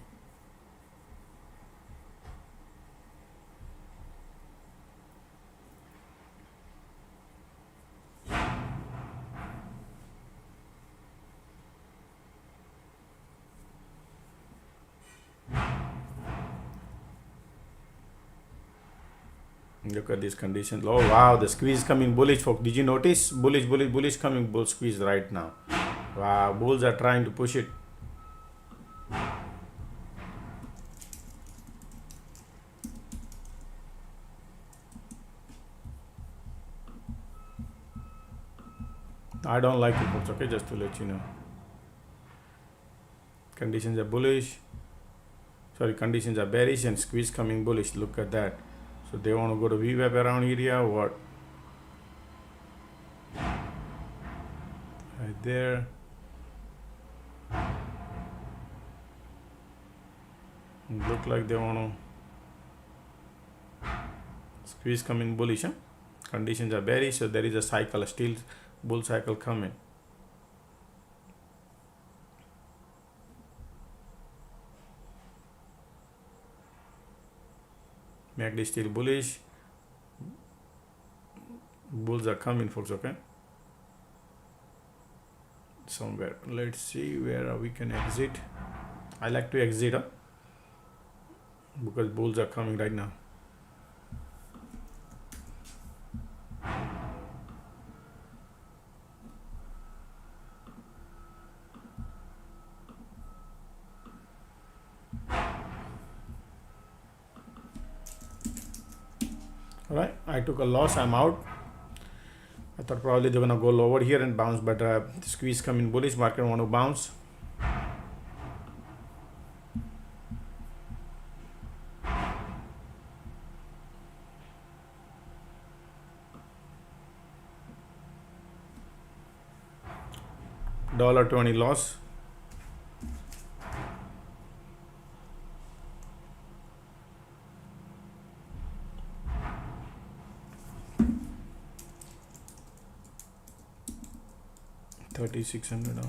Look at this condition. Oh wow, the squeeze coming bullish, folks. Did you notice? Bullish, bullish, bullish coming bull squeeze right now. Wow, bulls are trying to push it. I don't like it, folks. Okay, just to let you know. Conditions are bullish. Sorry, conditions are bearish and squeeze coming bullish. Look at that. So they want to go to Vwap around area or what? Right there. Look like they want to Squeeze coming bullish, huh? Conditions are bearish, so there is a cycle, a still bull cycle coming. MACD still bullish. Bulls are coming, folks. Okay. Somewhere. Let's see where we can exit. I like to exit, huh? Because bulls are coming right now. Alright, I took a loss, I'm out. I thought probably they're gonna go lower here and bounce, but squeeze coming bullish, market want to bounce. $1.20 loss. $3,600.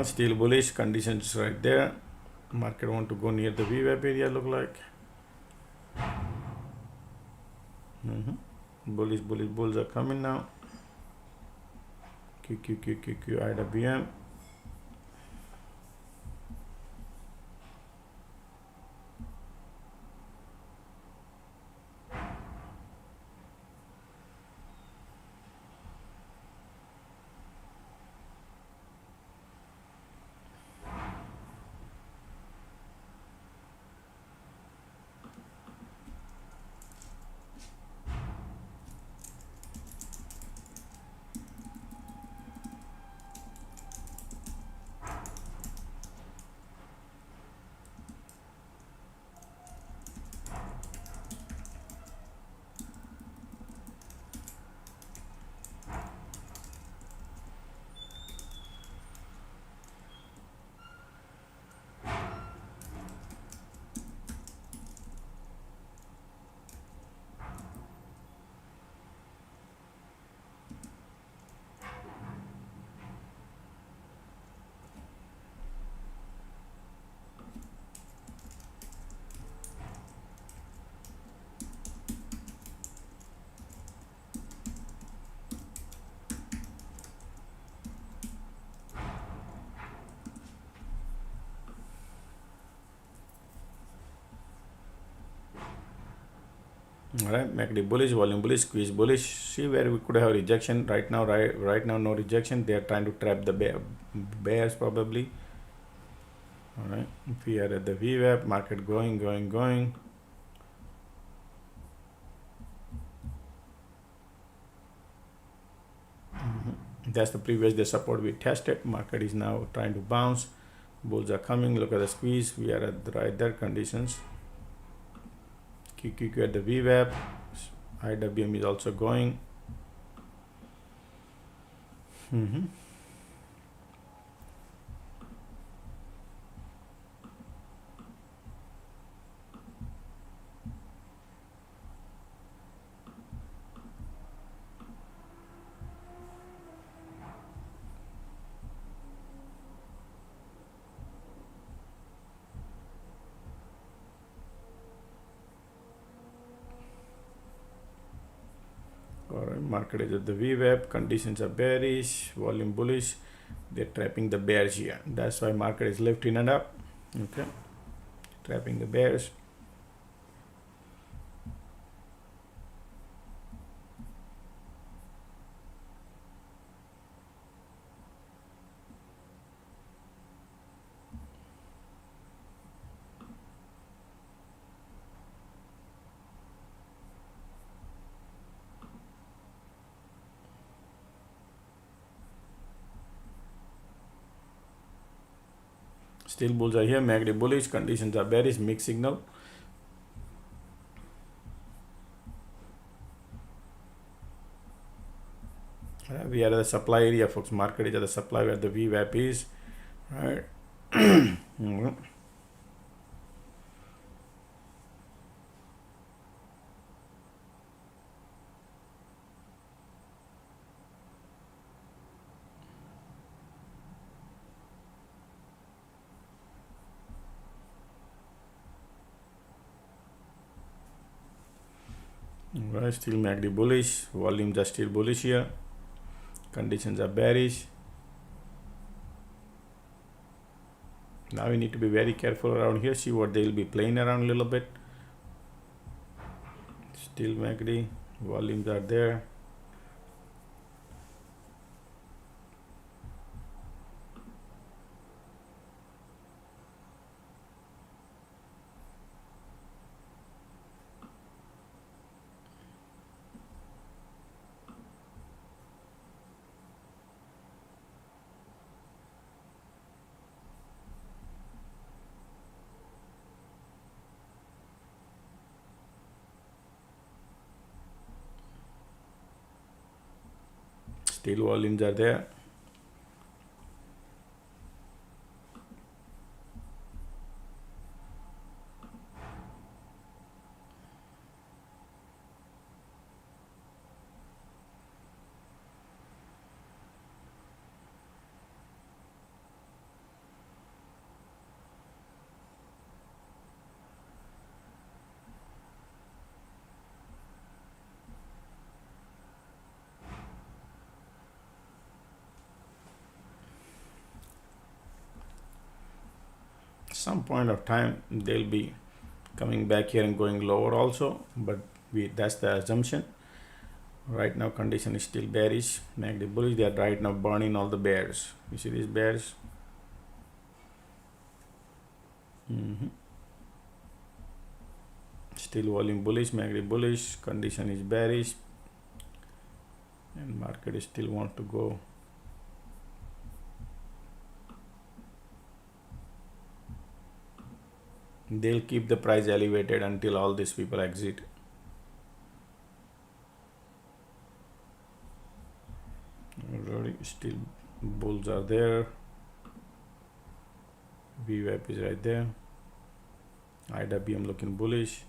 Still bullish, conditions right there. Market want to go near the Vwap area, look like. Bullish, bulls are coming now. QQQQQ, IWM. Alright, MACD bullish, volume bullish, squeeze bullish. See where we could have rejection right now. Right now, no rejection. They are trying to trap the bears probably. Alright, we are at the Vwap, market going. That's the previous day support we tested. Market is now trying to bounce. Bulls are coming. Look at the squeeze. We are at the right there conditions. QQQ at the Vwap. IWM is also going. Alright, market is at the Vwap, conditions are bearish, volume bullish. They're trapping the bears here. That's why market is lifting and up. Okay, trapping the bears. Still bulls are here, MACD bullish, conditions are bearish, mixed signal. We are at the supply area, folks. Market is at the supply where the Vwap is, right? Right, still MACD bullish, volumes are still bullish here, conditions are bearish. Now we need to be very careful around here, see what they will be playing around a little bit. Still MACD, volumes are there. Still volumes are there. Some point of time they'll be coming back here and going lower also, but that's the assumption. Right now condition is still bearish. MACD bullish, they are right now burning all the bears. You see these bears? Still volume bullish, MACD bullish, condition is bearish, and market still want to go. They'll keep the price elevated until all these people exit. Already still bulls are there. Vwap is right there. IWM looking bullish.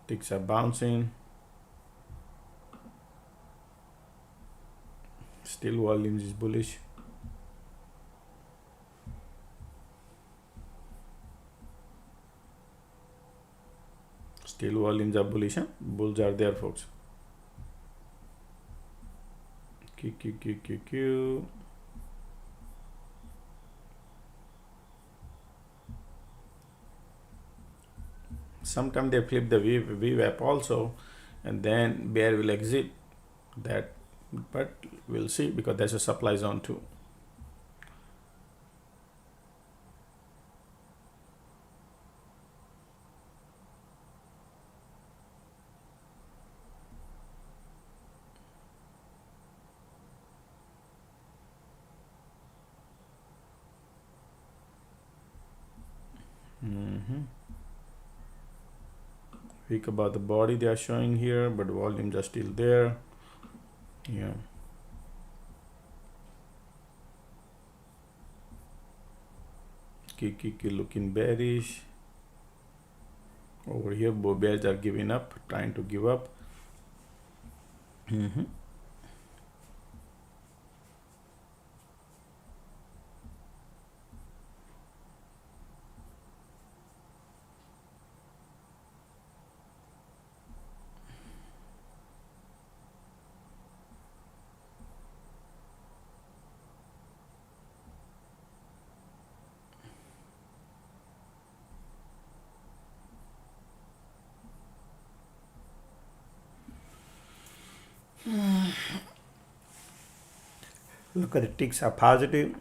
Ticks are bouncing. Still volumes is bullish. Still volumes are bullish, huh? Bulls are there, folks. Q. Sometimes they flip the Vwap also, and then bear will exit that, but we'll see, because there's a supply zone too. Weak about the body they are showing here, but volumes are still there. Yeah. Kiki looking bearish. Over here, bears are giving up, trying to give up. Look at the ticks are positive.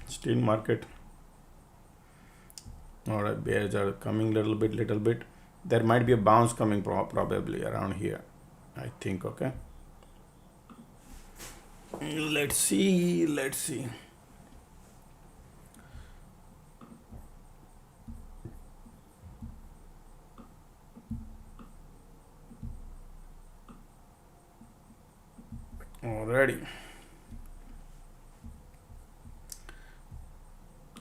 Still market. All right, bears are coming little bit. There might be a bounce coming probably around here, I think. Okay, let's see. Alrighty,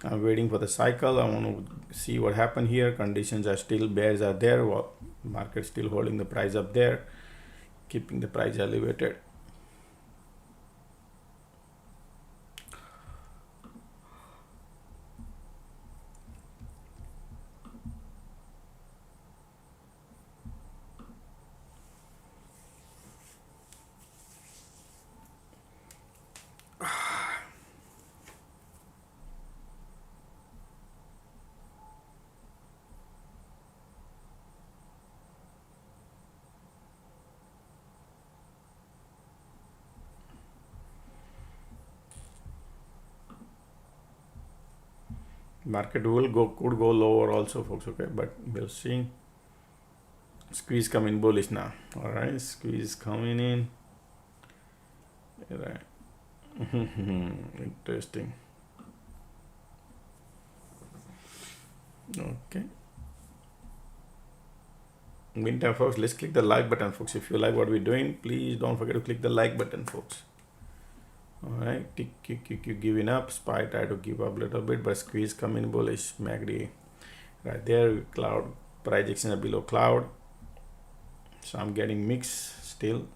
I'm waiting for the cycle. I want to see what happened here. Conditions are still, bears are there. Market still holding the price up there, keeping the price elevated. Market could go lower also, folks. Okay, but we'll see. Squeeze coming bullish now. All right, squeeze coming in. Right. Interesting. Okay. Meantime, folks, let's click the like button, folks. If you like what we're doing, please don't forget to click the like button, folks. All right, keep giving up. SPY try to give up a little bit, but squeeze coming bullish. MACD right there. Cloud price action are below cloud, so I'm getting mixed still.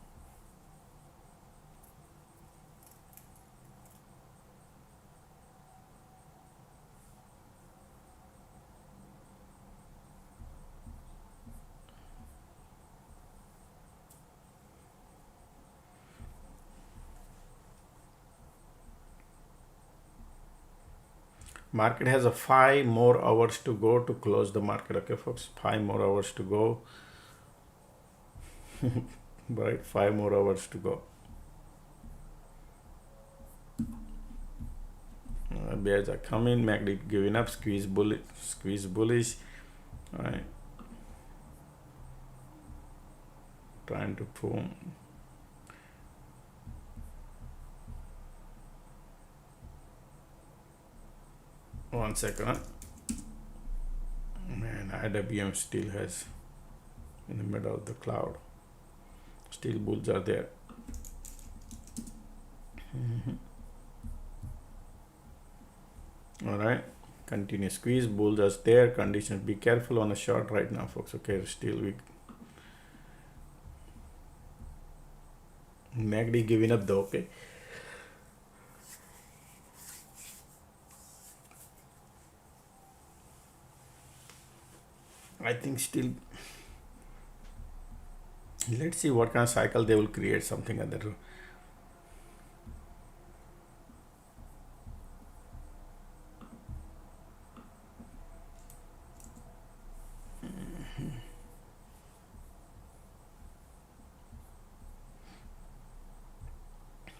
Market has a 5 more hours to go to close the market. Okay, folks, 5 more hours to go. Right, 5 more hours to go. Bears are coming. MACD giving up. Squeeze bullish. All right, trying to boom. One second. Man, IWM still has in the middle of the cloud. Still bulls are there. All right, continue squeeze. Bulls are there. Conditions. Be careful on the short right now, folks. Okay, still weak. MACD giving up though. Okay. I think still, let's see what kind of cycle they will create, something other.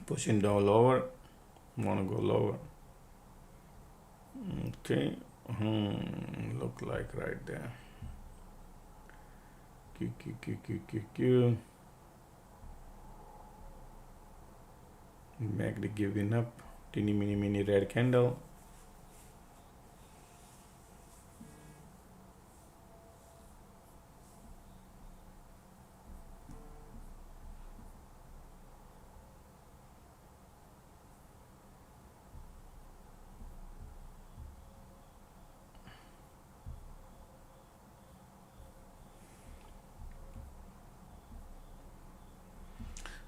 Pushing down lower, want to go lower. Okay, look like right there. Q. MACD giving up. Teeny mini red candle.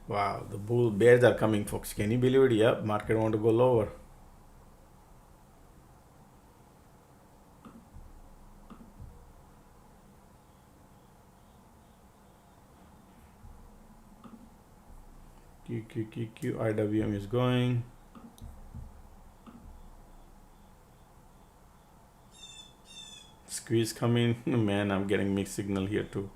Wow, the bears are coming, folks. Can you believe it? Yeah, market want to go lower. IWM is going. Squeeze coming. Man, I'm getting mixed signal here too.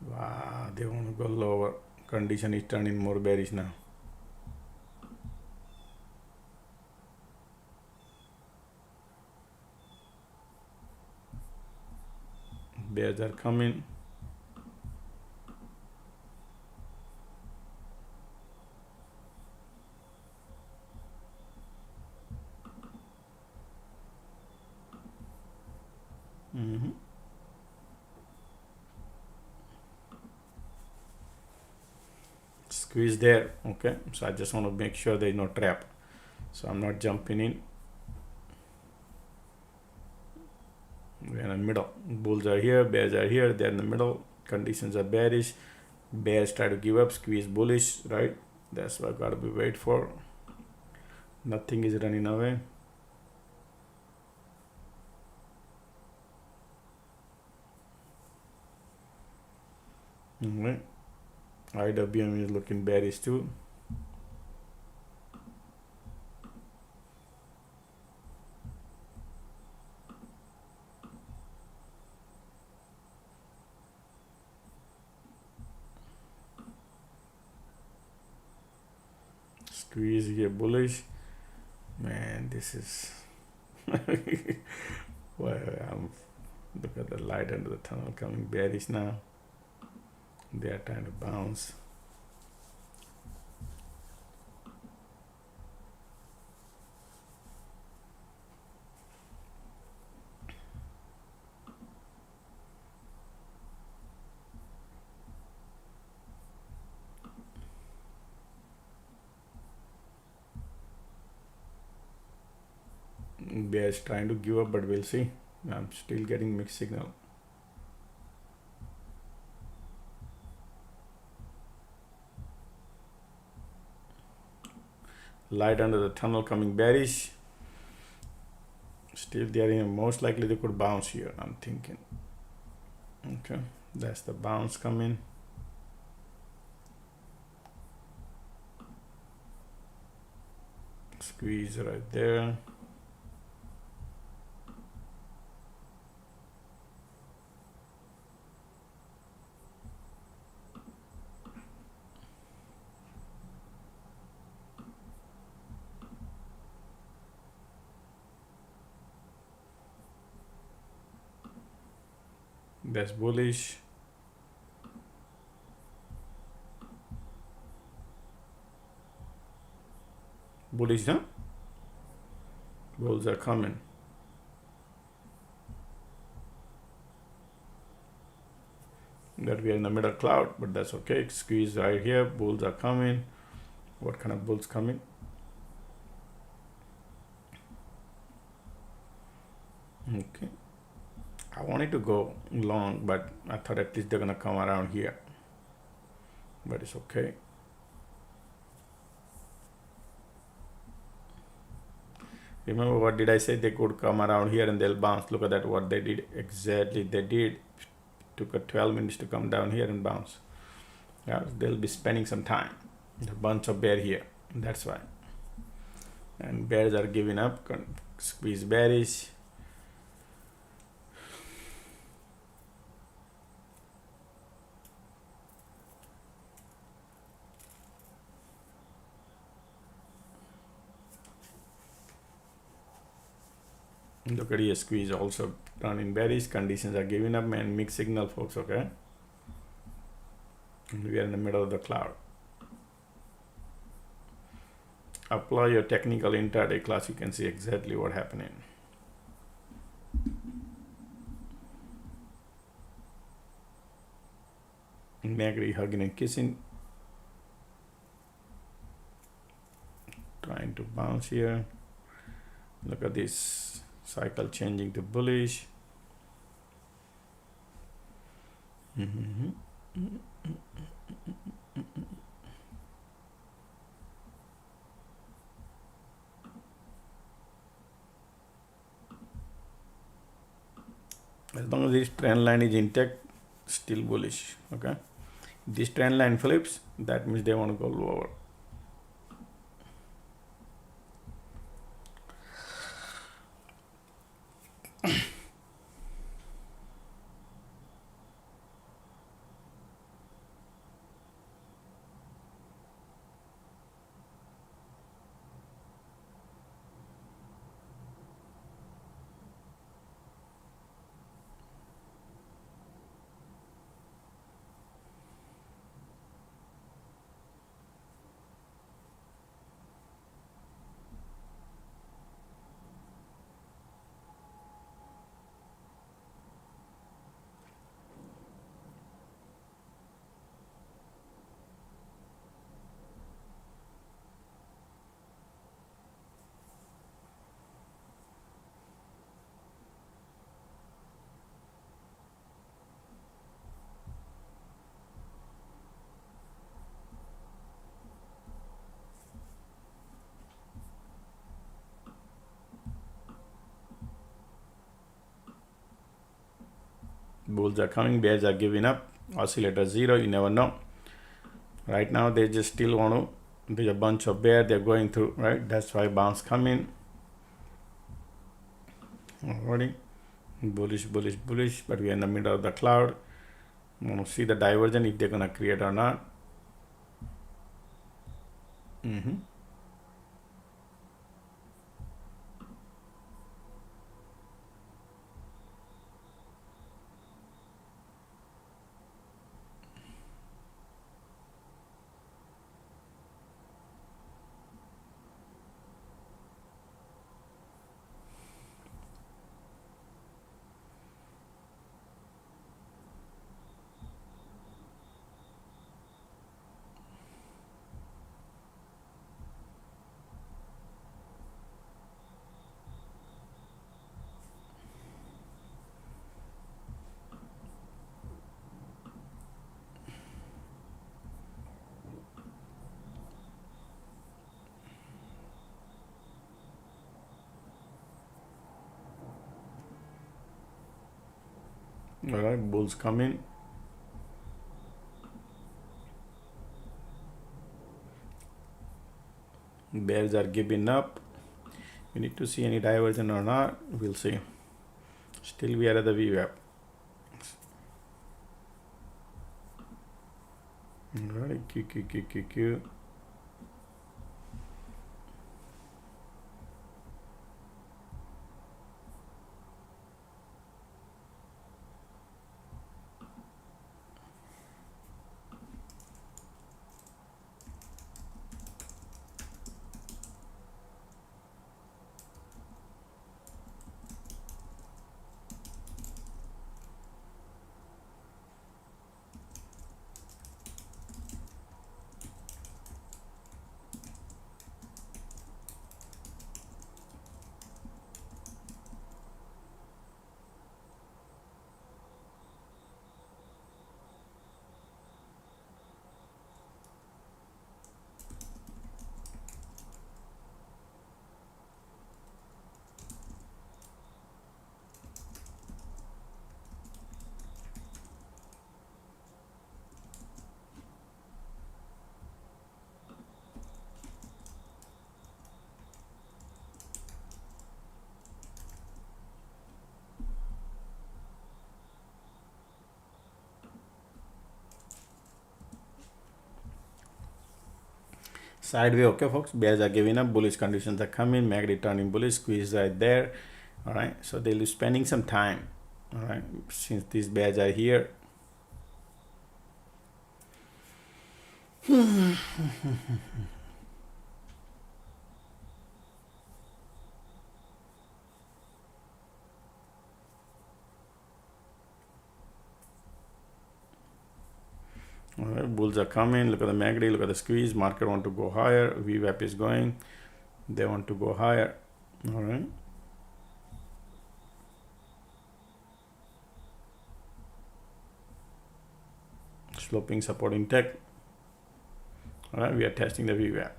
Wow, they want to go lower. Condition is turning more bearish now. Bears are coming. Squeeze there. Okay, so I just want to make sure there is no trap, so I'm not jumping in. We're in the middle. Bulls are here, bears are here, they're in the middle. Conditions are bearish. Bears try to give up, squeeze bullish, right? That's what gotta be wait for. Nothing is running away. Okay. IWM is looking bearish too. Squeeze here bullish. Man, this is well, look at the light under the tunnel coming bearish now. They are trying to bounce. Bears trying to give up, but we'll see. I'm still getting mixed signal. Light under the tunnel coming bearish. Still they are in, most likely they could bounce here, I'm thinking. Okay, that's the bounce coming. Squeeze right there. That's bullish. Bullish, huh? Bulls are coming. That we are in the middle cloud, but that's okay. Squeeze right here. Bulls are coming. What kind of bulls coming? Okay. I wanted to go long, but I thought at least they're gonna come around here. But it's okay. Remember what did I say? They could come around here and they'll bounce. Look at that, what they did. Exactly, they did. Took a 12 minutes to come down here and bounce. Yeah, they'll be spending some time. A bunch of bear here. That's why. And bears are giving up. Squeeze bearish. Look at here, squeeze also turning bearish. Conditions are giving up, man. Mixed signal, folks. Okay, we are in the middle of the cloud. Apply your technical intraday class. You can see exactly what happening. Magri hugging and kissing. Trying to bounce here. Look at this. Cycle changing to bullish. As long as this trend line is intact, still bullish. Okay, this trend line flips, that means they want to go lower. Bulls are coming, bears are giving up. Oscillator 0, you never know. Right now they just still want to, there's a bunch of bear they're going through, right? That's why bounce coming. Already bullish, bullish, bullish, but we're in the middle of the cloud. I want to see the divergence, if they're gonna create or not. All right, bulls coming. Bears are giving up. We need to see any diversion or not. We'll see. Still we are at the Vwap. Alright, Q. Sideway, okay folks, bears are giving up, bullish conditions are coming, MACD turning bullish, squeeze right there. All right, so they'll be spending some time, all right, since these bears are here. All right, bulls are coming. Look at the MACD, look at the squeeze. Market want to go higher. Vwap is going. They want to go higher. All right. Sloping, supporting tech. All right, we are testing the Vwap.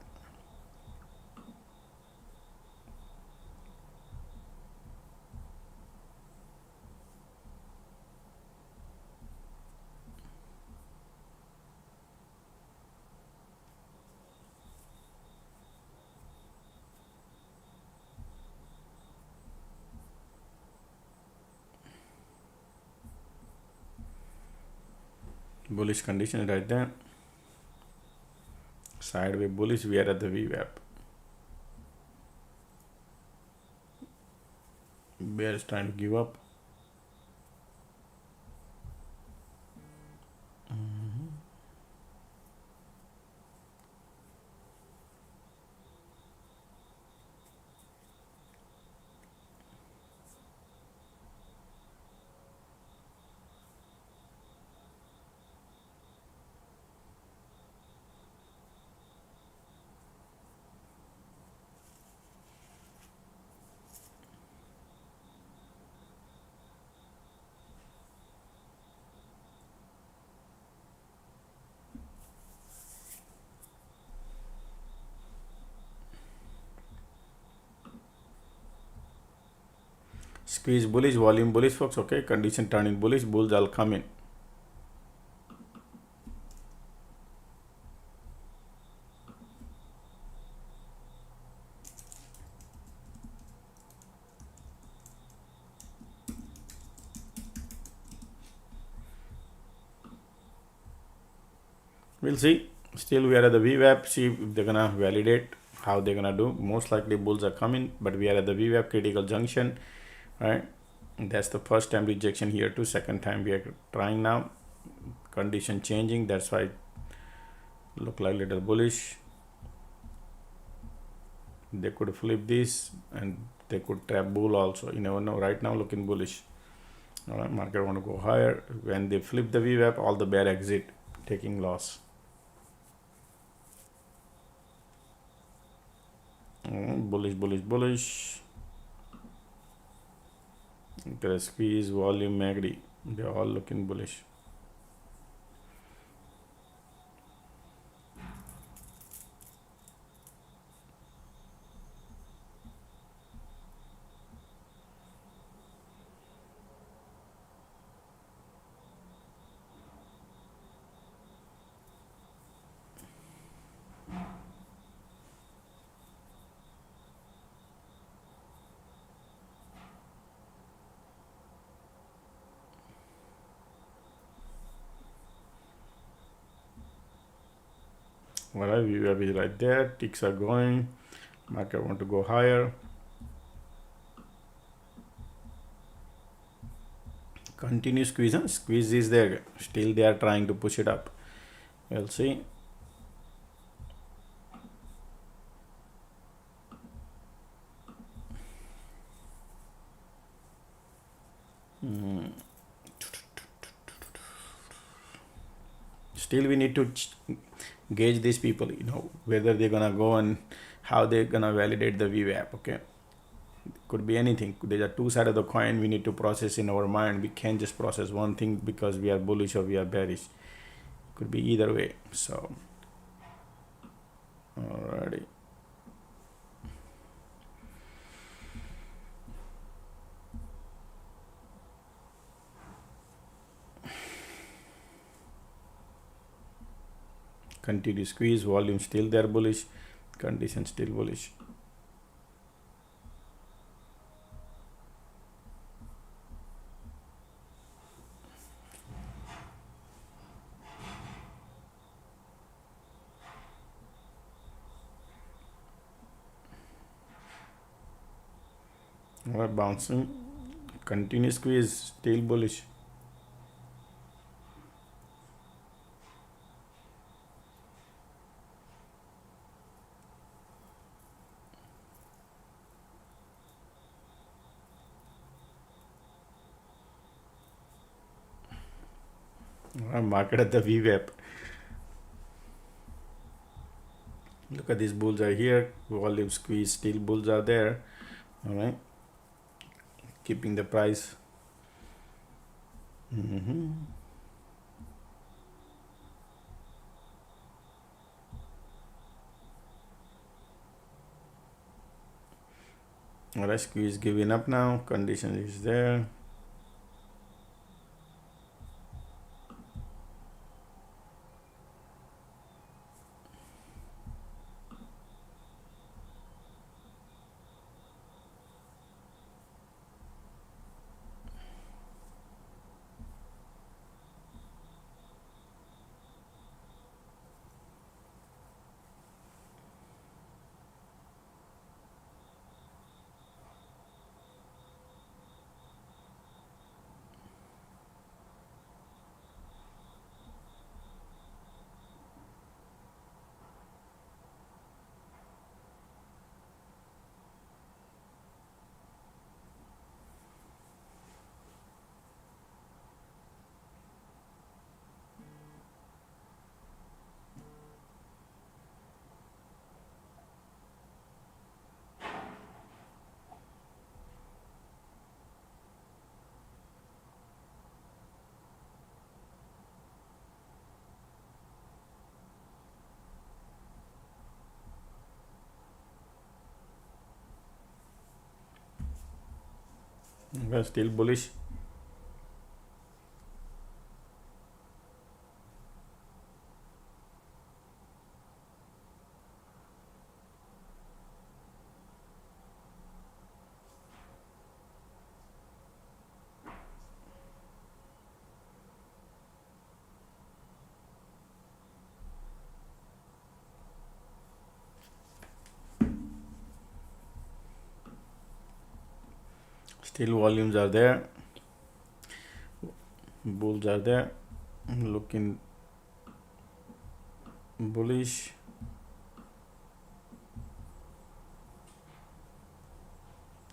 Bullish condition right there. Sideway bullish, we are at the Vwap. Bear is trying to give up. squeeze bullish, volume bullish, folks. Okay, condition turning bullish, bulls all come in. We'll see. Still we are at the Vwap. See if they're gonna validate, how they're gonna do. Most likely bulls are coming, but we are at the Vwap critical junction, right? That's the first time rejection here too. Second time we are trying now. Condition changing, that's why look like little bullish. They could flip this and they could trap bull also. You never know. Right now looking bullish. All right, market want to go higher. When they flip the Vwap, all the bear exit, taking loss. Bullish, bullish, bullish. Squeeze, volume, MACD, they're all looking bullish. Alright, Vwap is right there. Ticks are going. Market want to go higher. Continue squeeze. Huh? Squeeze is there. Still they are trying to push it up. We'll see. Still we need to gauge these people, you know, whether they're gonna go and how they're gonna validate the Vwap. Okay, could be anything. There are two sides of the coin. We need to process in our mind. We can't just process one thing because we are bullish or we are bearish. Could be either way. So alrighty. Continue squeeze, volume still there bullish, condition still bullish. Alright, bouncing, continue squeeze, still bullish. Market at the Vwap. Look at these bulls are here. Volume squeeze, still bulls are there. All right, keeping the price. All right, squeeze giving up now. Condition is there. Well, still bullish. Still volumes are there. Bulls are there. Looking bullish.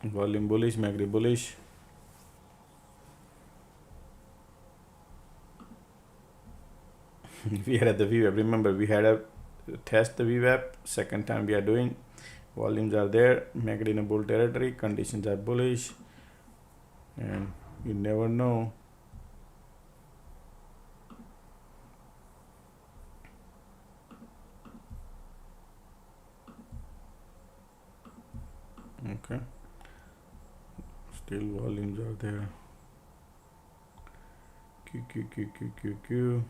Volume bullish, MACD bullish. We had the Vwap. Remember, we had a test the Vwap. Second time we are doing. Volumes are there. MACD in a bull territory. Conditions are bullish. And you never know. Okay. Still volumes are there. Q.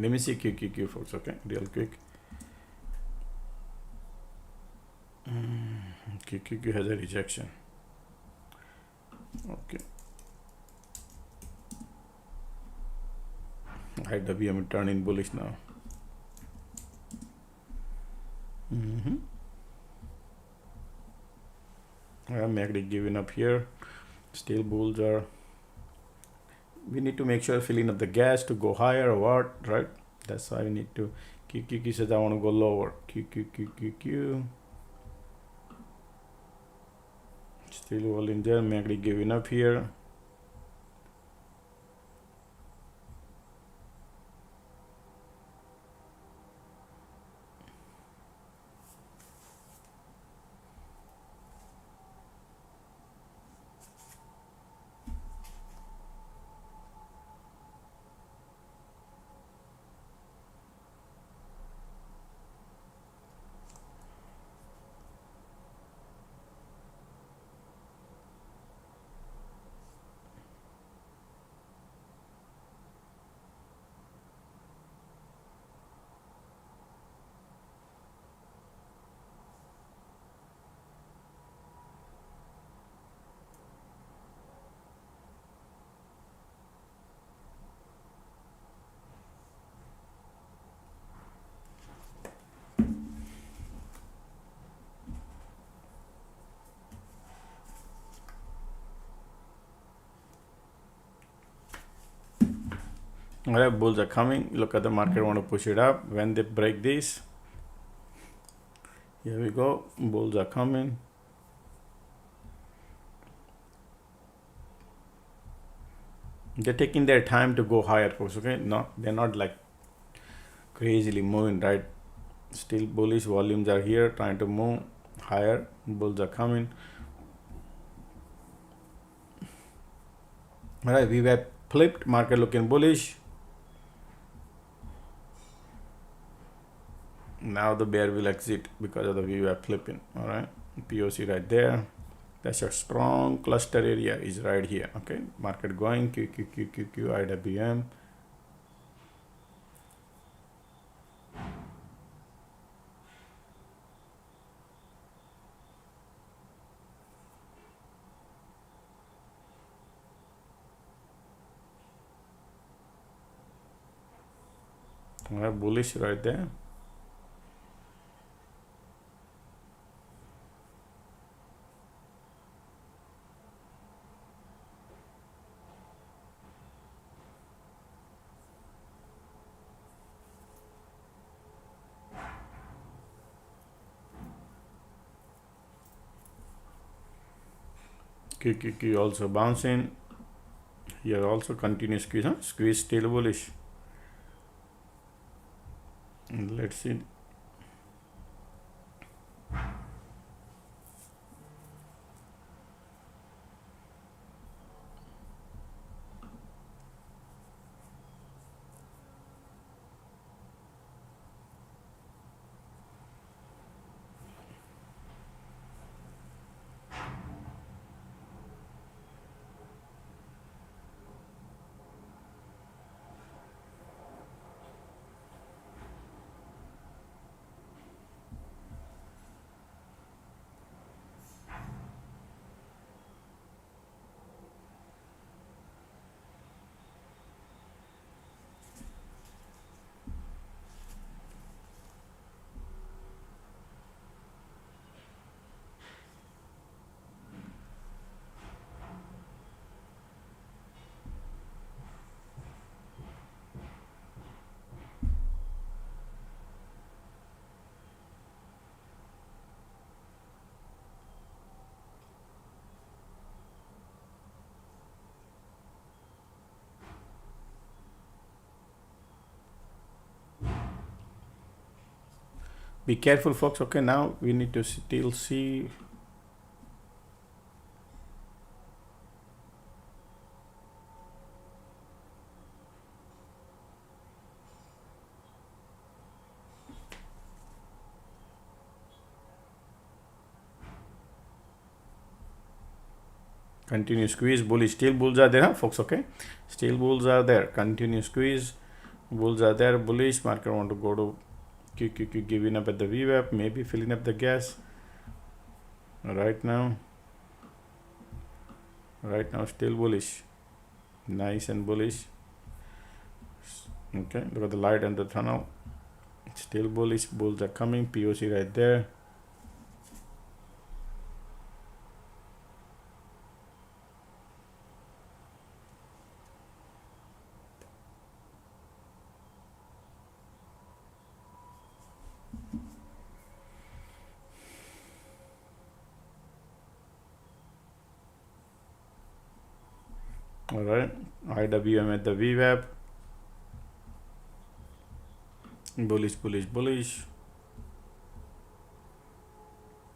Let me see Q, folks. Okay, real quick. Q has a rejection. Okay. IWM turn in bullish now. MACD giving up here. Still bulls are. We need to make sure filling up the gas to go higher or what, right? That's why we need to. Q says I want to go lower. Q. Still volume there. MACD giving up here. Alright, bulls are coming. Look at the market, want to push it up. When they break this, here we go. Bulls are coming. They're taking their time to go higher, folks. Okay, they're not like crazily moving, right? Still bullish. Volumes are here, trying to move higher. Bulls are coming. Alright, we were flipped. Market looking bullish. Now the bear will exit because of the Vwap flipping. All right, POC right there. That's a strong cluster area is right here. Okay, market going Q, IWM. All right, bullish right there. Q also bouncing. Here also continuous squeeze, squeeze still bullish. And let's see. Be careful, folks. Okay, now we need to still see. Continue squeeze, bullish, still bulls are there, huh, folks? Okay, still bulls are there. Continue squeeze, bulls are there, bullish. Market want to go to QQQ, giving up at the Vwap, maybe filling up the gas. Right now still bullish, nice and bullish. Okay, look at the light and the tunnel. Still bullish, bulls are coming. POC right there. All right, IWM at the Vwap, bullish, bullish, bullish.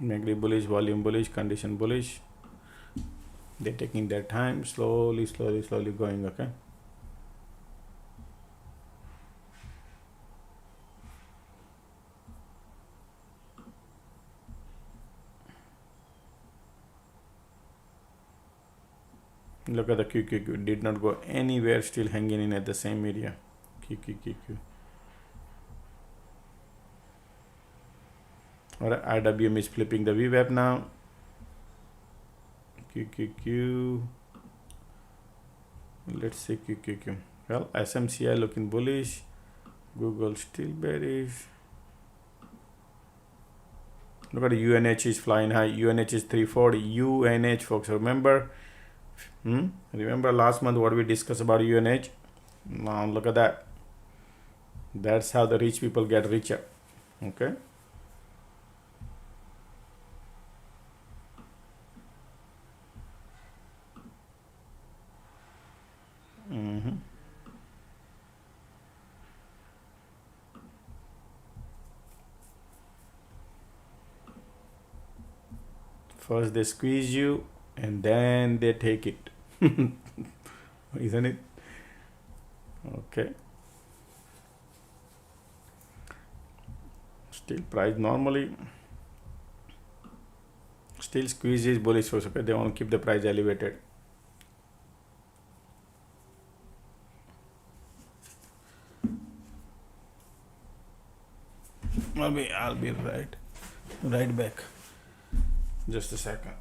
MACD bullish, volume bullish, condition bullish. They're taking their time, slowly going. Okay, look at the QQQ, did not go anywhere, still hanging in at the same area. QQQ. Alright, IWM is flipping the Vwap now. QQQ. Let's see QQQ. Well, SMCI looking bullish. Google still bearish. Look at the UNH is flying high. UNH is 340. UNH, folks, remember? Remember last month what we discussed about UNH? Now look at that. That's how the rich people get richer. Okay. First they squeeze you and then they take it. Isn't it? Okay. Still price normally. Still squeeze is bullish force. Okay, they want to keep the price elevated. I'll be right back. Just a second.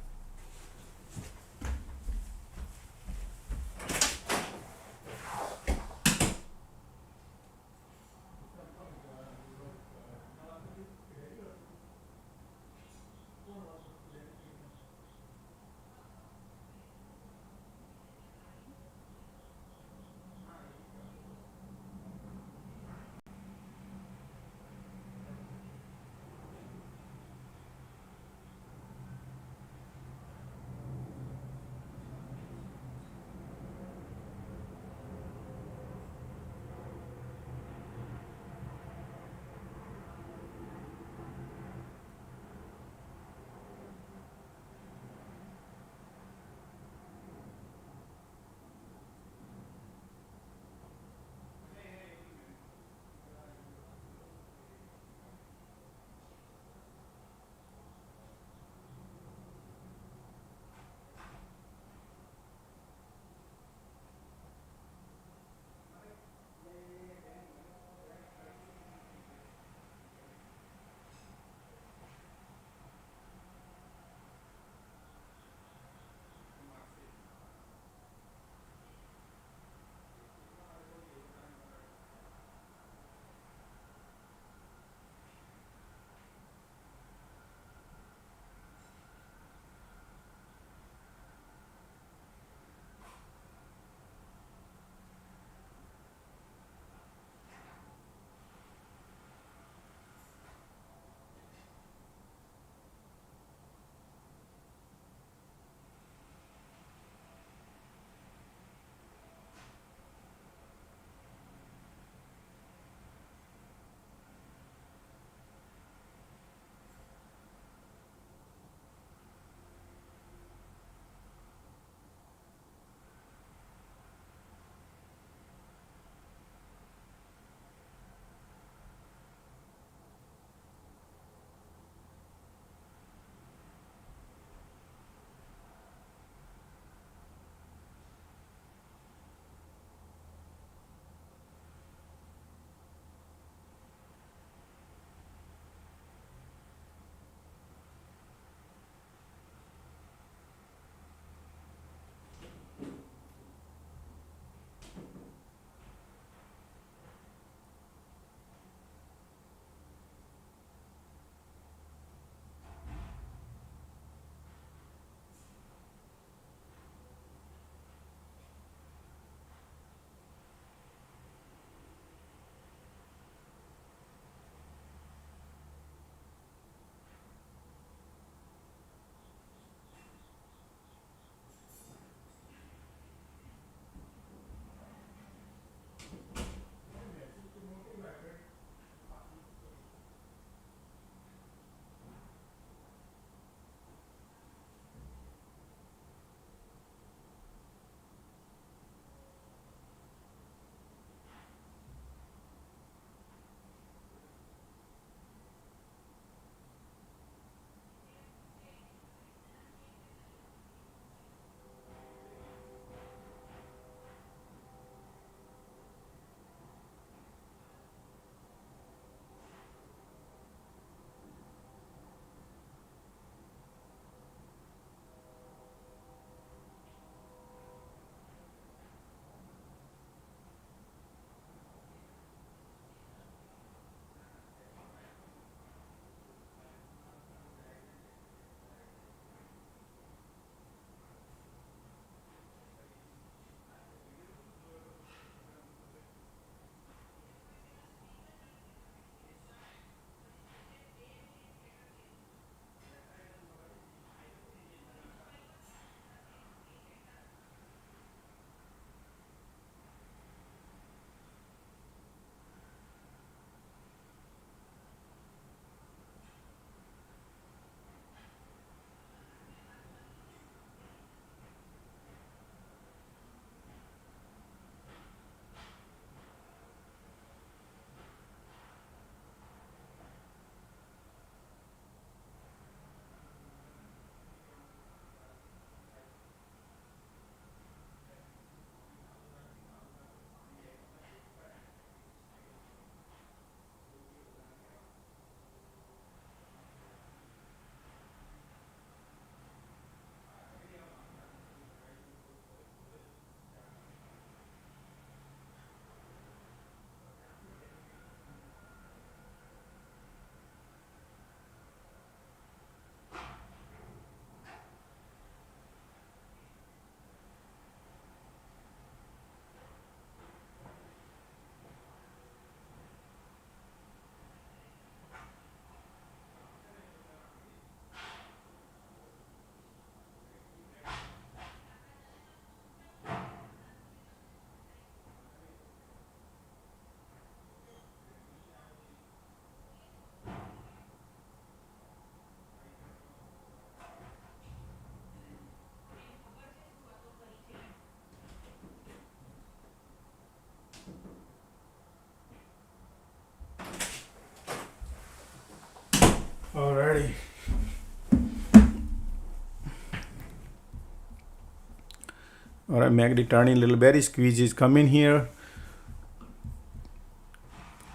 All right, MACD turning, little bearish, squeeze is coming here.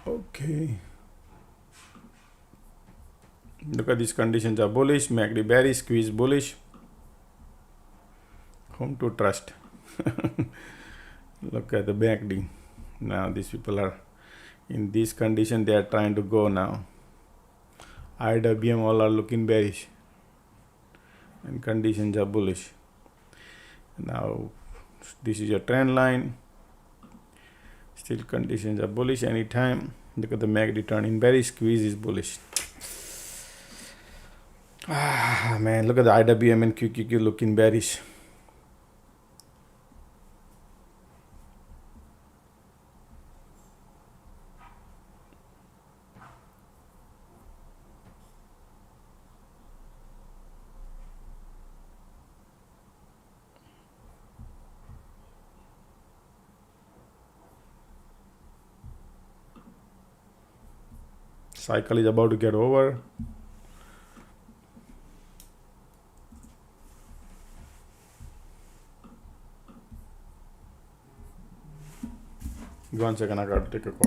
Okay. Look at these conditions are bullish, MACD bearish, squeeze bullish. Whom to trust? Look at the MACD. Now these people are in this condition, they are trying to go now. IWM all are looking bearish and conditions are bullish. Now this is your trend line. Still conditions are bullish anytime. Look at the MACD turning bearish, squeeze is bullish. Man, look at the IWM and QQQ looking bearish. Cycle is about to get over. One second, I got to take a call.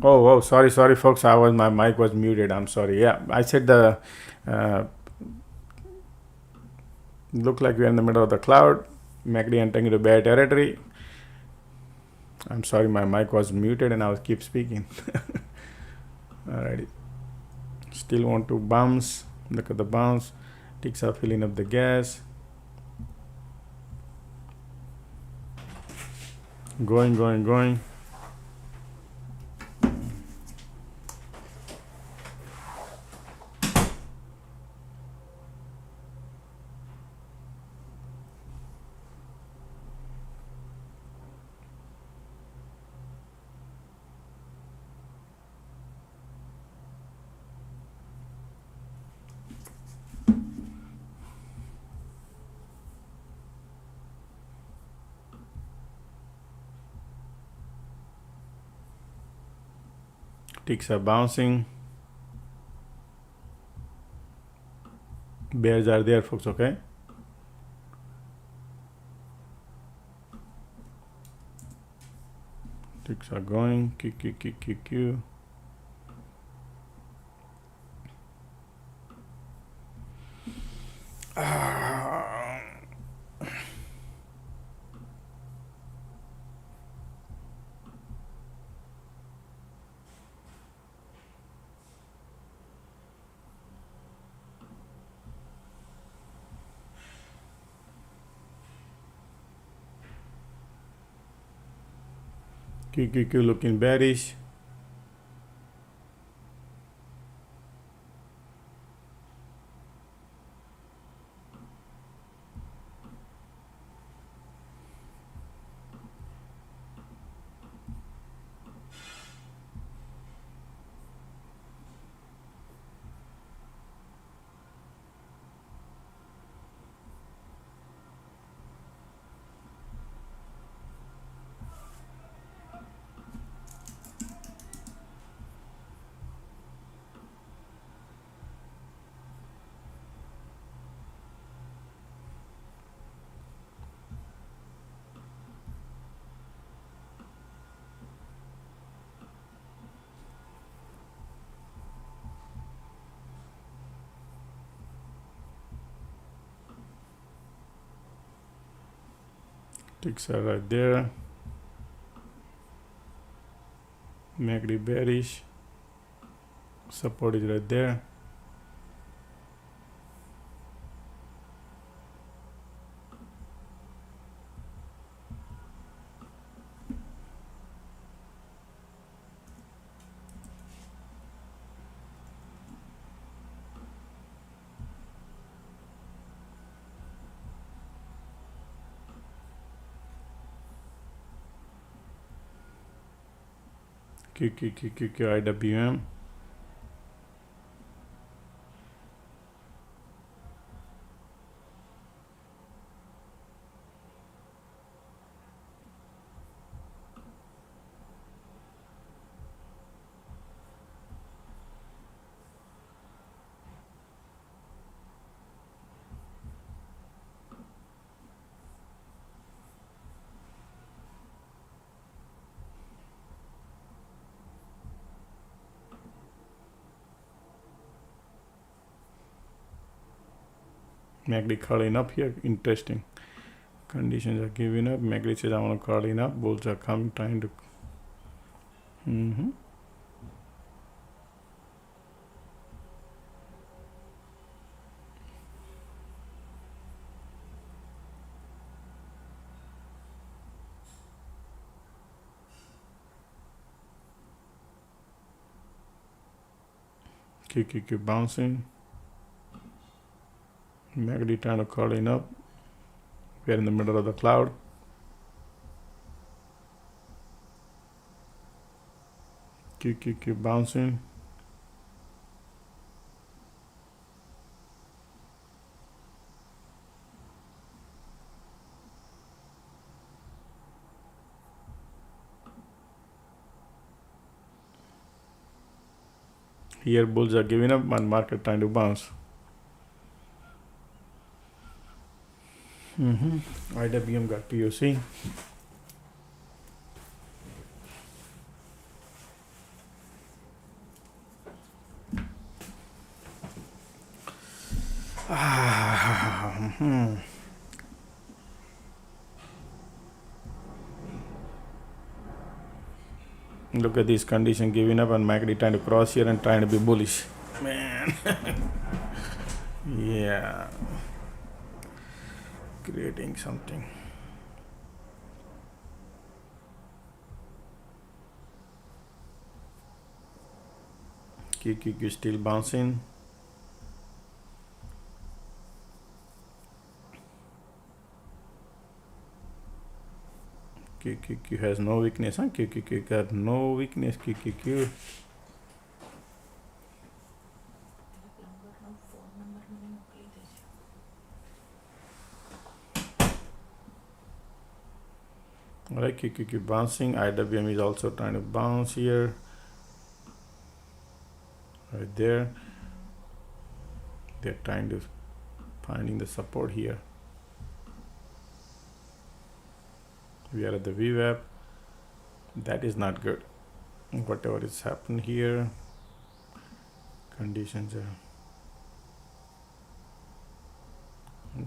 Oh, sorry, folks. My mic was muted. I'm sorry. Yeah, I said the look like we're in the middle of the cloud. MACD entering into bear territory. I'm sorry, my mic was muted and I was keep speaking. Alrighty. Still want to bounce. Look at the bounce. Ticks are filling up the gas. Going. Ticks are bouncing. Bears are there, folks. Okay. Ticks are going. Q. Q looking bearish. Ticks are right there. MACD bearish. Support is right there. Q IWM. MACD curling up here. Interesting. Conditions are giving up. MACD says I want to curling up. Bulls are coming, trying to. Q bouncing. MACD trying to curling up. We're in the middle of the cloud. Q bouncing. Here bulls are giving up and market trying to bounce. IWM got POC. Look at this condition, giving up and MACD trying to cross here and trying to be bullish. Man. Yeah. Creating something. QQQ still bouncing. QQQ has no weakness, huh? QQQ got no weakness, QQQ. Alright, QQQ bouncing. IWM is also trying to bounce here. Right there. They're trying to finding the support here. We are at the Vwap. That is not good. Whatever is happened here, conditions are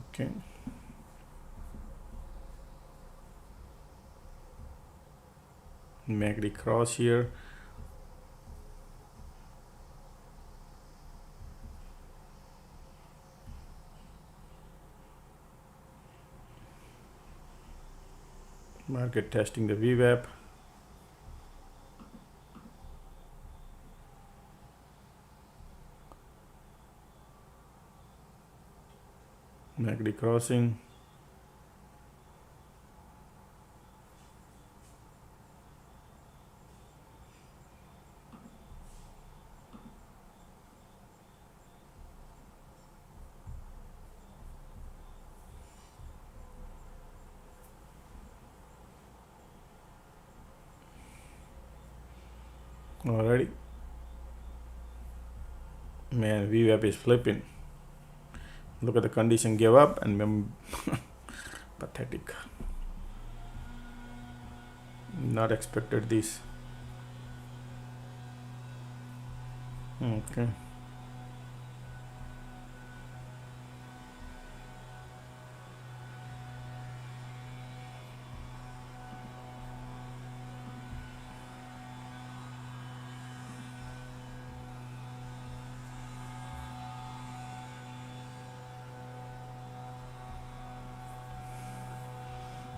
okay. MACD cross here. Market testing the Vwap. MACD crossing. Alrighty. Man, Vwap is flipping. Look at the condition, give up and pathetic. Not expected this. Okay.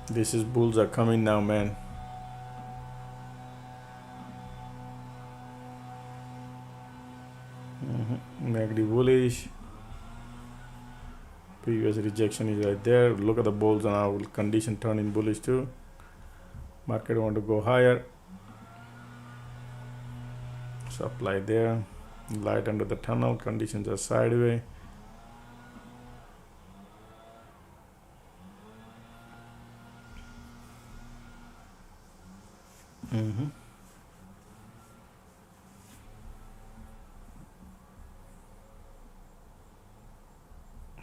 This is bulls are coming now, man. MACD bullish. Previous rejection is right there. Look at the bulls now. Condition turning bullish too. Market want to go higher. Supply there. Light under the tunnel. Conditions are sideways.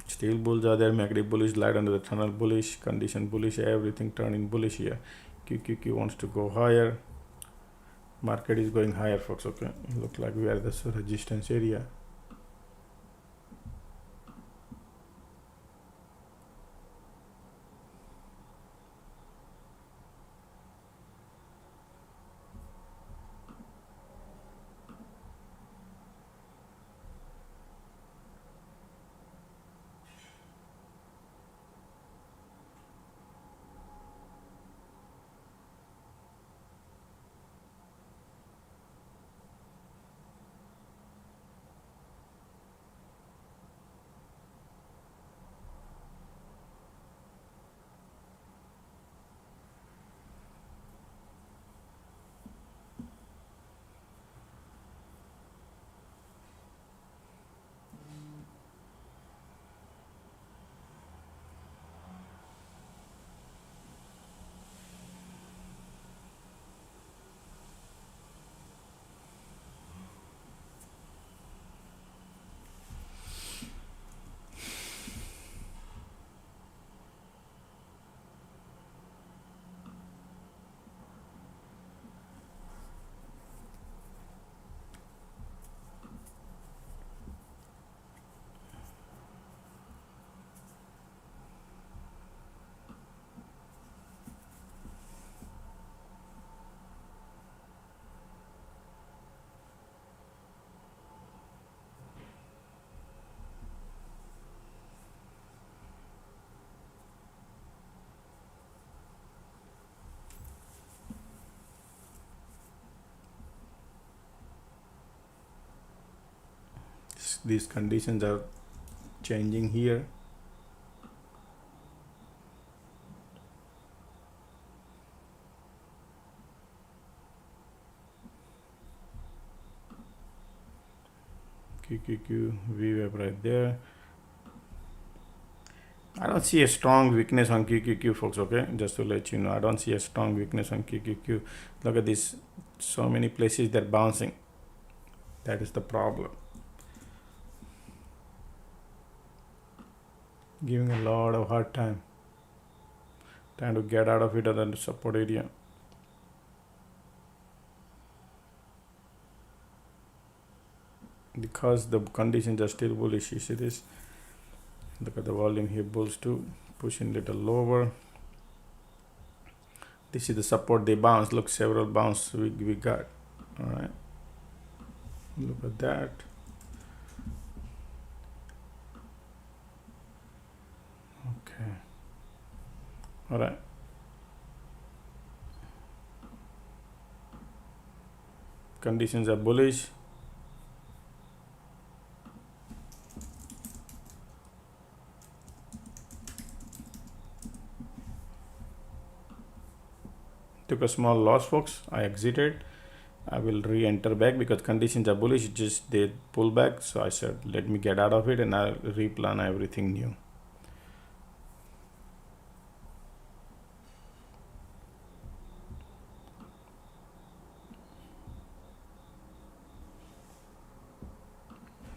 Still bulls are there. MACD bullish, light under the tunnel bullish, condition bullish, everything turning bullish here. QQQ wants to go higher. Market is going higher, folks. Okay, look like we are at the resistance area. these conditions are changing here. QQQ, Vwap right there. I don't see a strong weakness on QQQ, folks. Okay, just to let you know, I don't see a strong weakness on QQQ. Look at this, so many places they're bouncing. That is the problem. Giving a lot of hard time, trying to get out of it at the support area. Because the conditions are still bullish. You see this? Look at the volume here, bulls too, pushing little lower. This is the support they bounce. Look, several bounce we got. All right, look at that. Okay, all right. Conditions are bullish. Took a small loss, folks. I exited. I will re-enter back because conditions are bullish. Just they pull back, so I said let me get out of it and I'll replan everything new.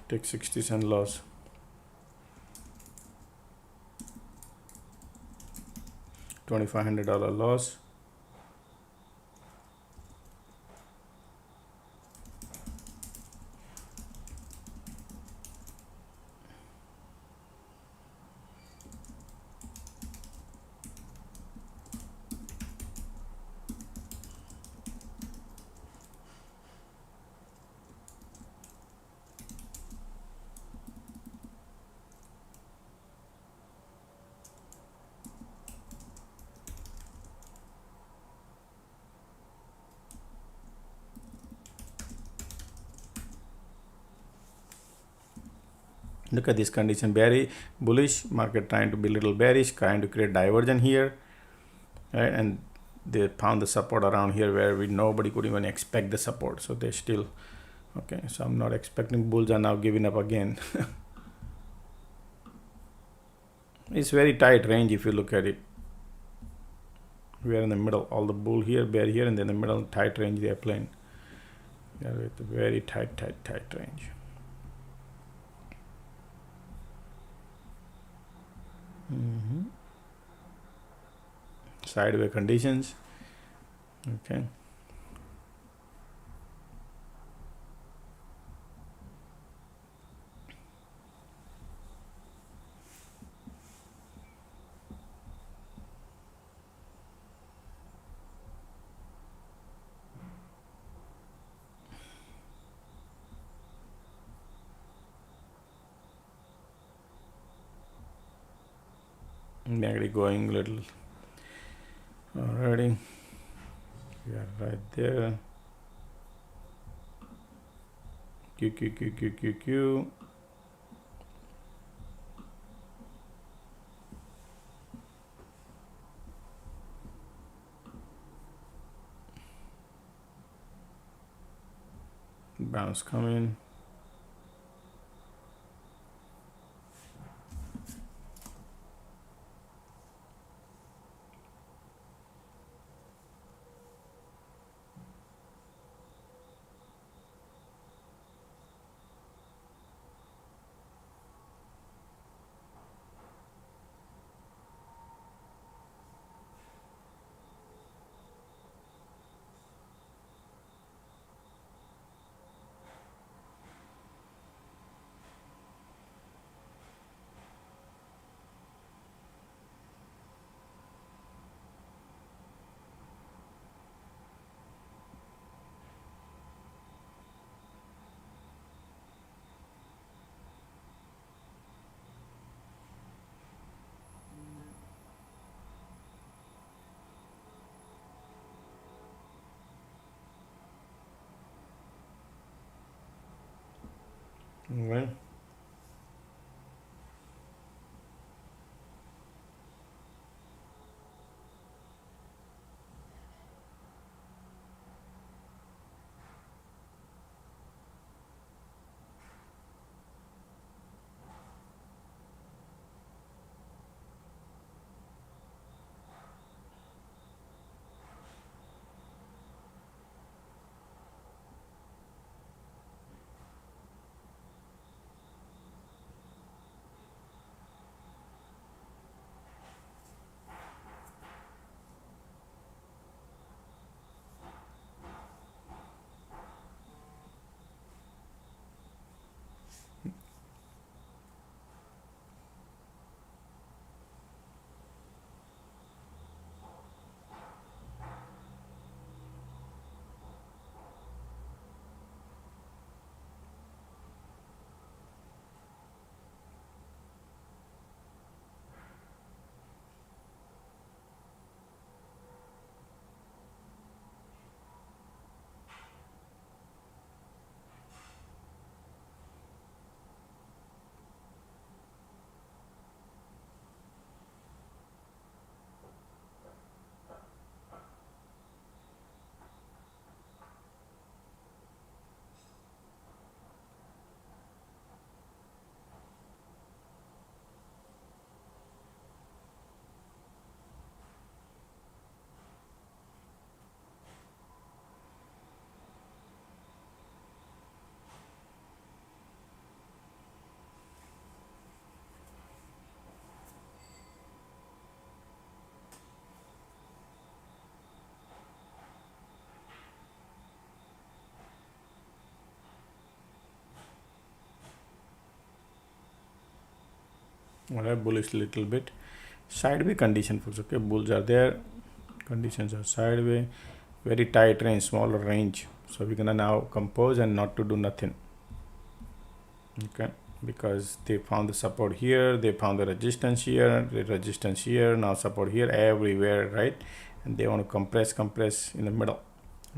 Take 60 cent loss. $2,500 loss. Look at this condition, bearish, bullish, market trying to be a little bearish, trying to create diversion here, right? And they found the support around here where nobody could even expect the support. So they still, okay, so I'm not expecting. Bulls are now giving up again. It's very tight range if you look at it. We are in the middle, all the bull here, bear here, and then the middle tight range they are playing. We are with a very tight range. Sideways conditions. Okay. Maybe going a little. Alrighty, we are right there. Q. Bounce coming. Well, All right, bullish little bit. Sideways condition folks. Okay, bulls are there, conditions are sideways, very tight range, smaller range. So we're gonna now compose and not to do nothing. Okay, because they found the support here, they found the resistance here, now support here, everywhere, right? And they want to compress in the middle.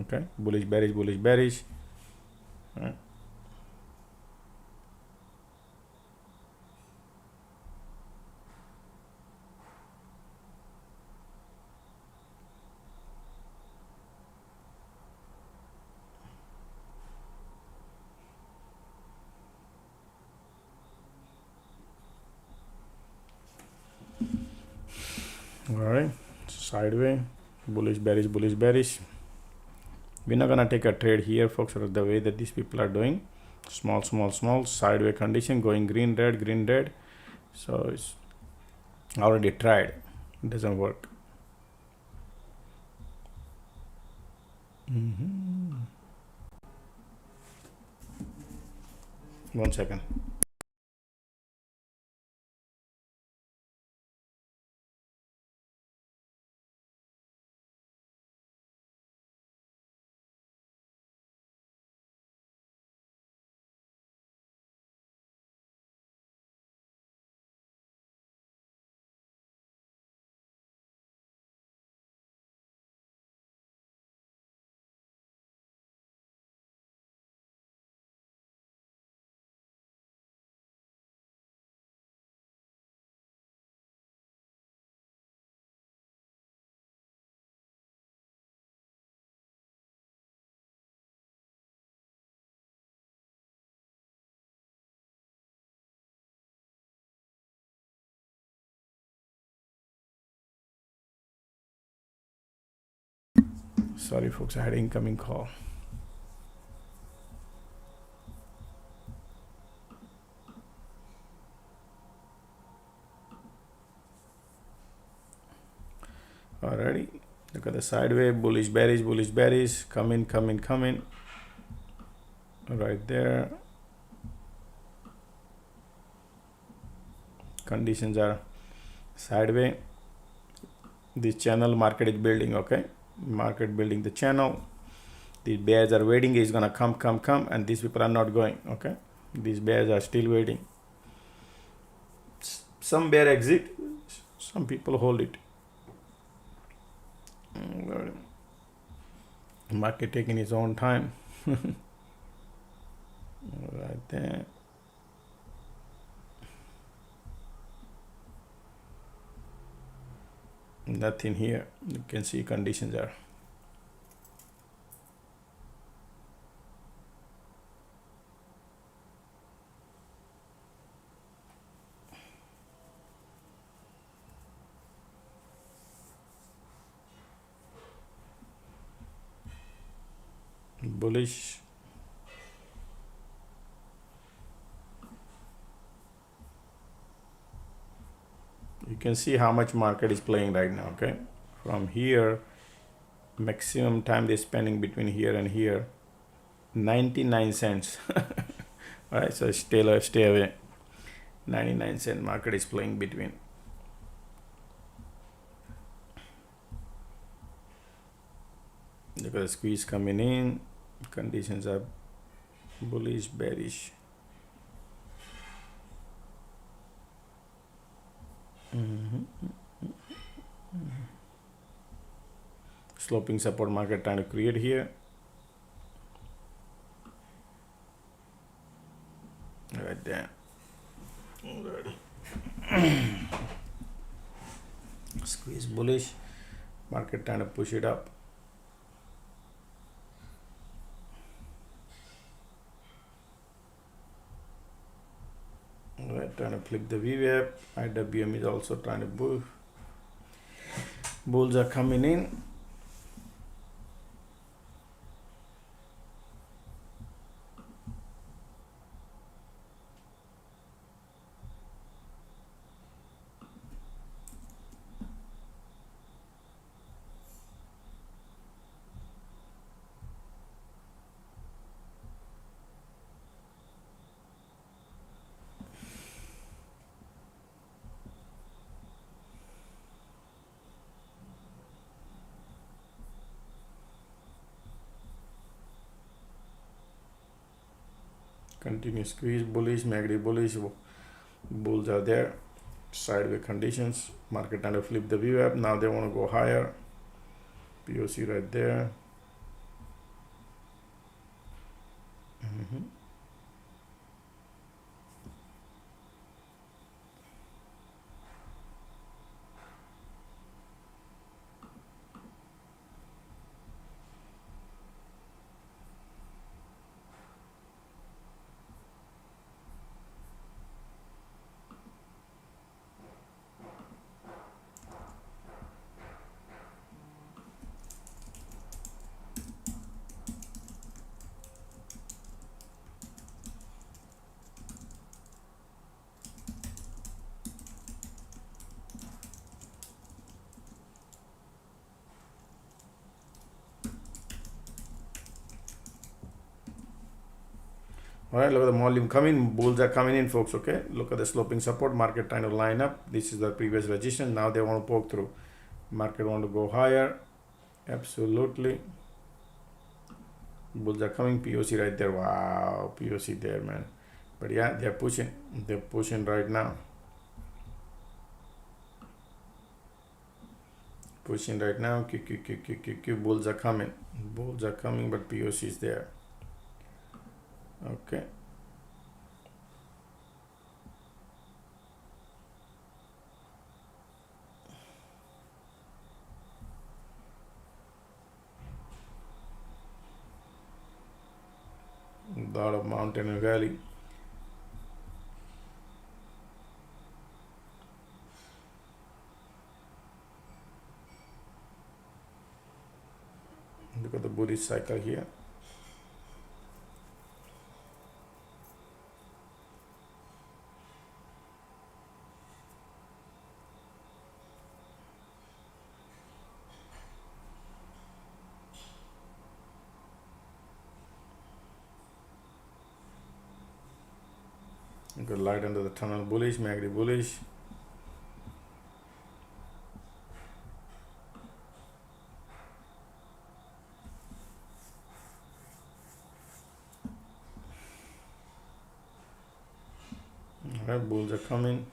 Okay, bullish bearish. All right. All right, sideways, bullish bearish. We're not gonna take a trade here folks, or the way that these people are doing. Small sideways condition, going green red. So it's already tried, it doesn't work. One second. Sorry folks, I had an incoming call. Alrighty, look at the sideways, bullish bearish, come in, right there. Conditions are sideways. This channel market is building. Okay, market building the channel. These bears are waiting, is gonna come, and these people are not going. Okay, these bears are still waiting. Some bear exit, some people hold it. Market taking its own time. Right there. Nothing here. You can see conditions are bullish. You can see how much market is playing right now. Okay, from here, maximum time they're spending between here and here, 99 cents. All right, so stay away. 99-cent market is playing between. Look at the squeeze coming in. Conditions are bullish bearish. Sloping support market trying to create here. Right there. Squeeze bullish. Market trying to push it up. Right, trying to flip the Vwap. IWM is also trying to move. Bulls are coming in. Continue squeeze, bullish, MACD bullish, bulls are there, sideways conditions, market trying to flip the Vwap. Now they want to go higher, POC right there. All right, look at the volume coming. Bulls are coming in, folks. Okay, look at the sloping support. Market trying to line up. This is the previous resistance. Now they want to poke through. Market want to go higher. Absolutely. Bulls are coming. POC right there. Wow, POC there, man. But yeah, they're pushing. They're pushing right now. Pushing right now. Bulls are coming. Bulls are coming, but POC is there. Okay. A lot of mountain and valley. Look at the bullish cycle here. Good light under the tunnel, bullish, MACD bullish. All right, bulls are coming.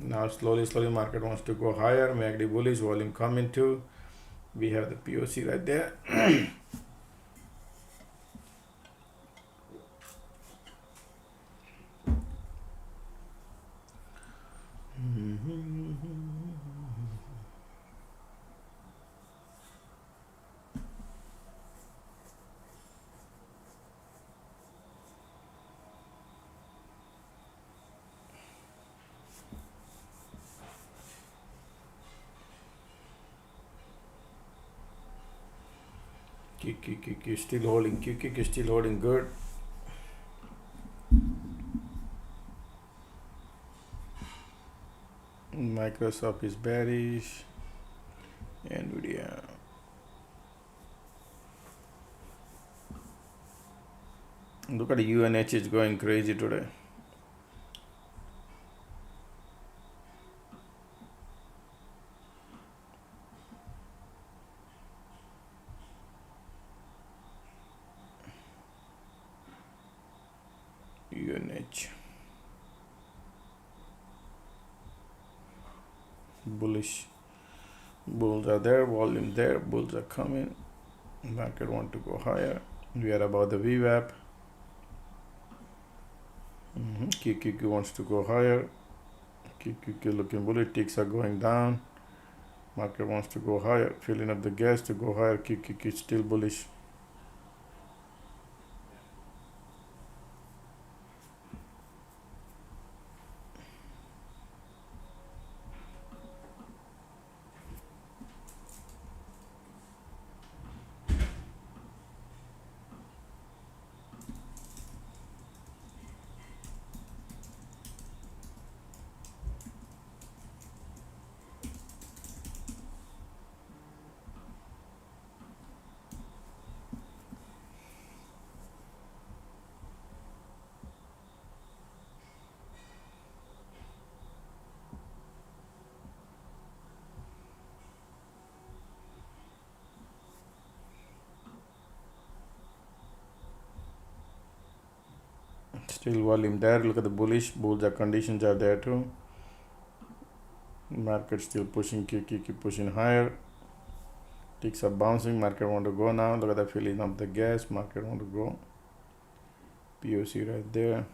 Now slowly market wants to go higher. MACD bullish, volume coming too. We have the POC right there. QQ still holding. QQ is still holding good. Microsoft is bearish. Nvidia. Look at the UNH is going crazy today. UNH. Bullish. Bulls are there, volume there, bulls are coming. Market want to go higher. We are above the Vwap. QQQ wants to go higher. QQQ looking bullish. Ticks are going down. Market wants to go higher, filling up the gas to go higher. QQQ still bullish. Still volume there. Look at the bullish. Bullseye conditions are there too. Market still pushing, keep pushing higher. Ticks are bouncing. Market want to go now. Look at the filling of the gas. Market want to go. POC right there.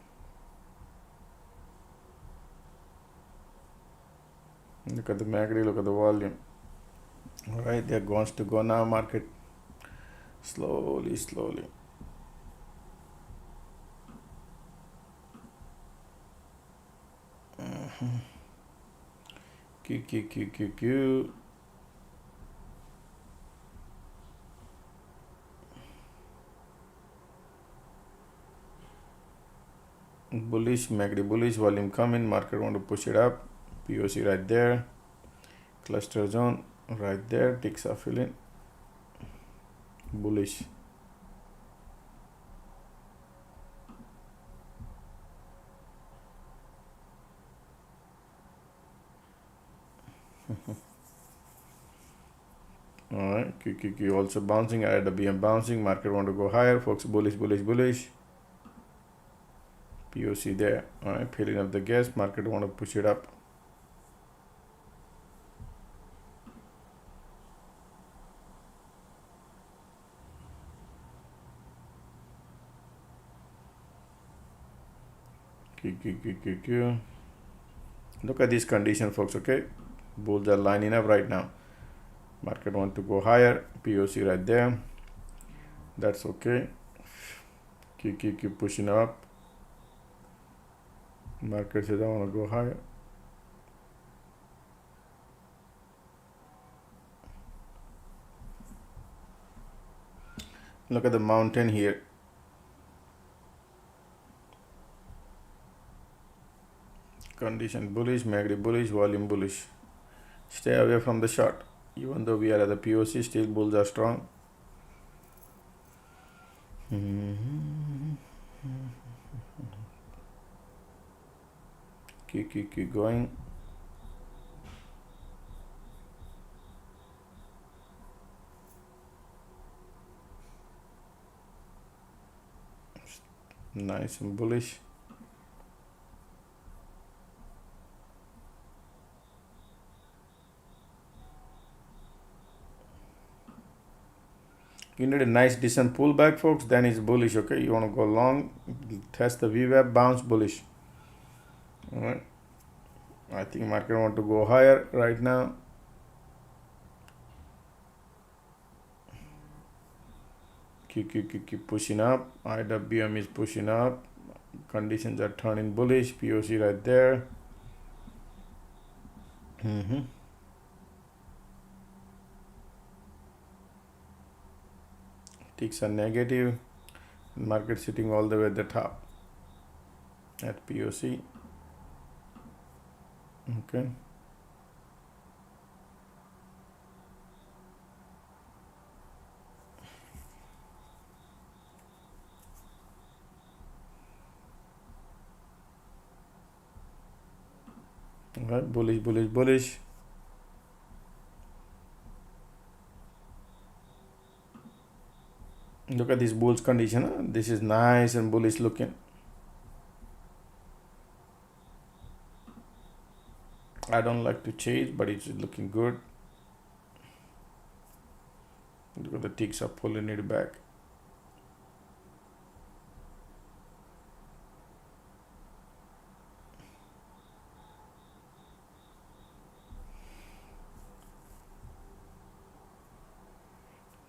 Look at the MACD. Look at the volume. All right, they're going to go now. Market slowly. Q. Bullish, MACD bullish, volume coming. Market want to push it up. POC right there. Cluster zone right there. Ticks are filling. Bullish. All right, QQQ also bouncing. IWM bouncing. Market want to go higher, folks. Bullish. POC there. All right, filling up the gas. Market want to push it up. QQQ. Look at this condition, folks. Okay, bulls are lining up right now. Market want to go higher. POC right there. That's okay. QQQ pushing up. Market says I want to go higher. Look at the mountain here. Condition bullish, MACD bullish, volume bullish. Stay away from the short. Even though we are at the POC, still bulls are strong. Keep going. Nice and bullish. You need a nice decent pullback, folks, then it's bullish. Okay, you want to go long, test the Vwap, bounce, bullish. All right, I think market want to go higher right now. Keep pushing up. IWM is pushing up. Conditions are turning bullish. POC right there. Ticks are negative. Market sitting all the way at the top at POC. Okay. All right, bullish. Look at this bulls condition. Huh? This is nice and bullish looking. I don't like to chase, but it's looking good. Look at the ticks are pulling it back.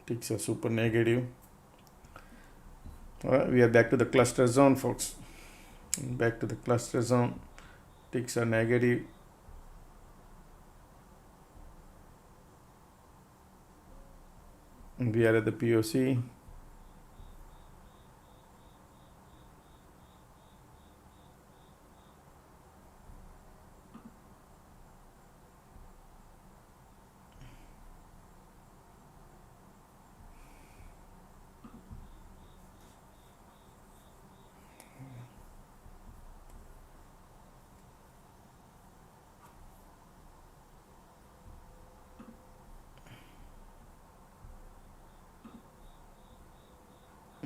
Ticks are super negative. All right, we are back to the cluster zone, folks. Back to the cluster zone. Ticks are negative. We are at the POC.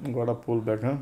Got a pullback, huh?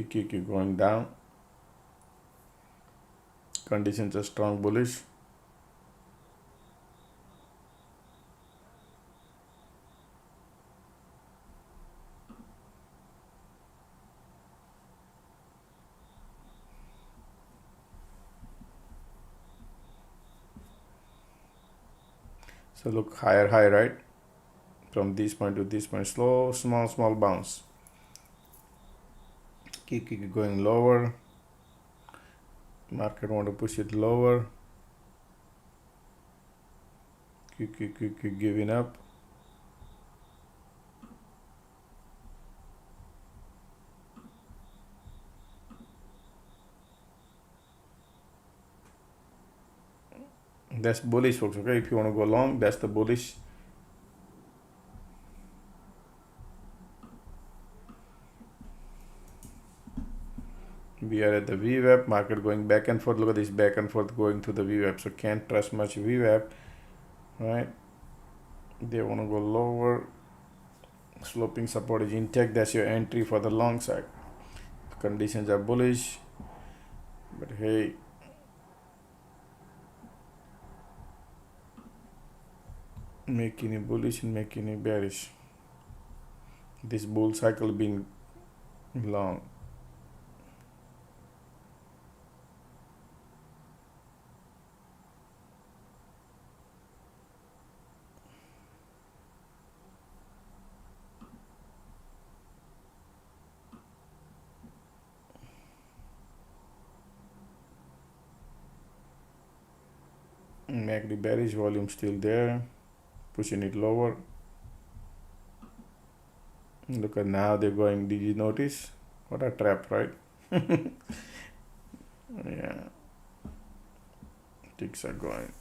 keep going down. Conditions are strong bullish. So look, higher high, right? From this point to this point, slow, small bounce. Keep going lower. Market want to push it lower. Keep giving up. That's bullish, folks. Okay, if you want to go long, that's the bullish. We are at the Vwap, market going back and forth. Look at this back and forth going to the Vwap. So can't trust much Vwap, right? They want to go lower. Sloping support is intact. That's your entry for the long side. Conditions are bullish, but hey, making it bullish and making it bearish. This bull cycle being long. MACD bearish, volume still there, pushing it lower. Look at now they're going. Did you notice? What a trap, right? Yeah, ticks are going.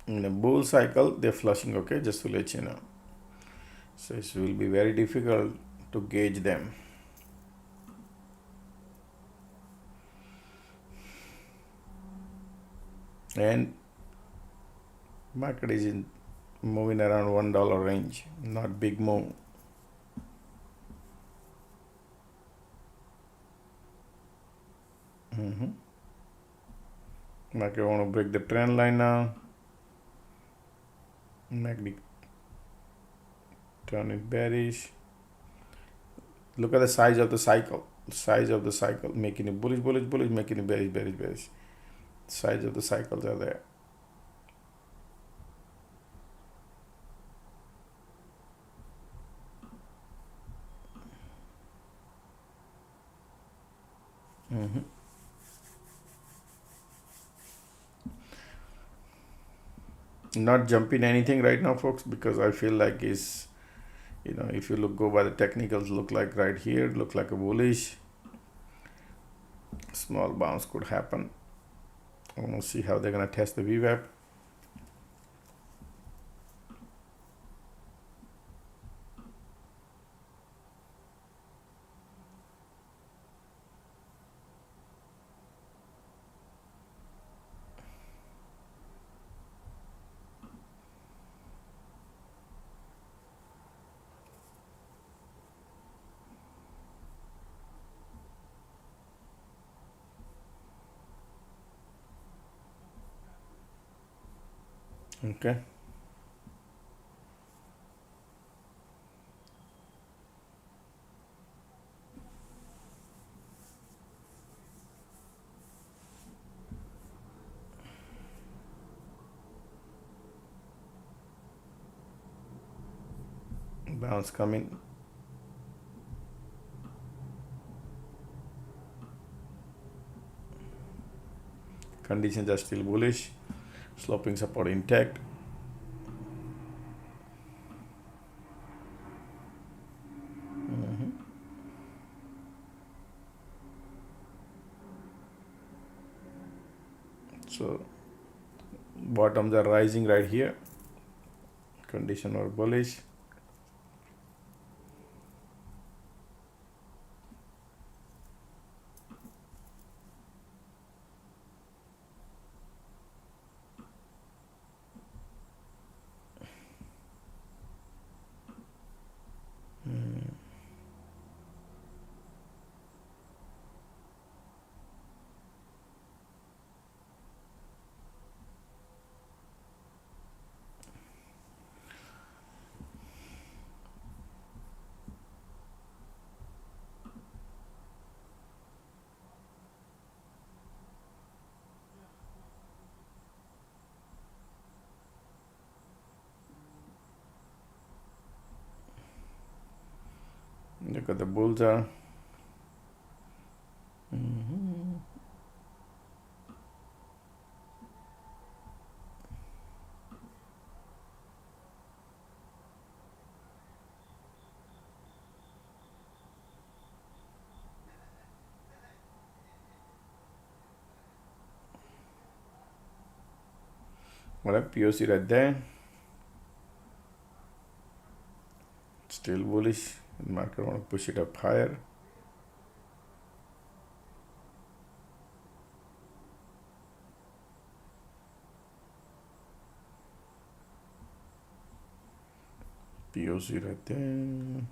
In a bull cycle, they're flushing, okay, just to let you know. So it will be very difficult to gauge them. And market is moving around $1 range, not big move. Market want to break the trend line now. MACD turn it bearish. Look at the size of the cycle. Making it bullish, making it bearish. Size of the cycles are there. Not jumping anything right now, folks, because I feel like is, if you go by the technicals, look like right here, look like a bullish. Small bounce could happen. I want to see how they're going to test the Vwap. Okay. Bounce coming. Conditions are still bullish. Sloping support intact. So bottoms are rising right here. Condition are bullish. Look at the bulls are. What a POC right there. Still bullish. The market want to push it up higher. POC right there.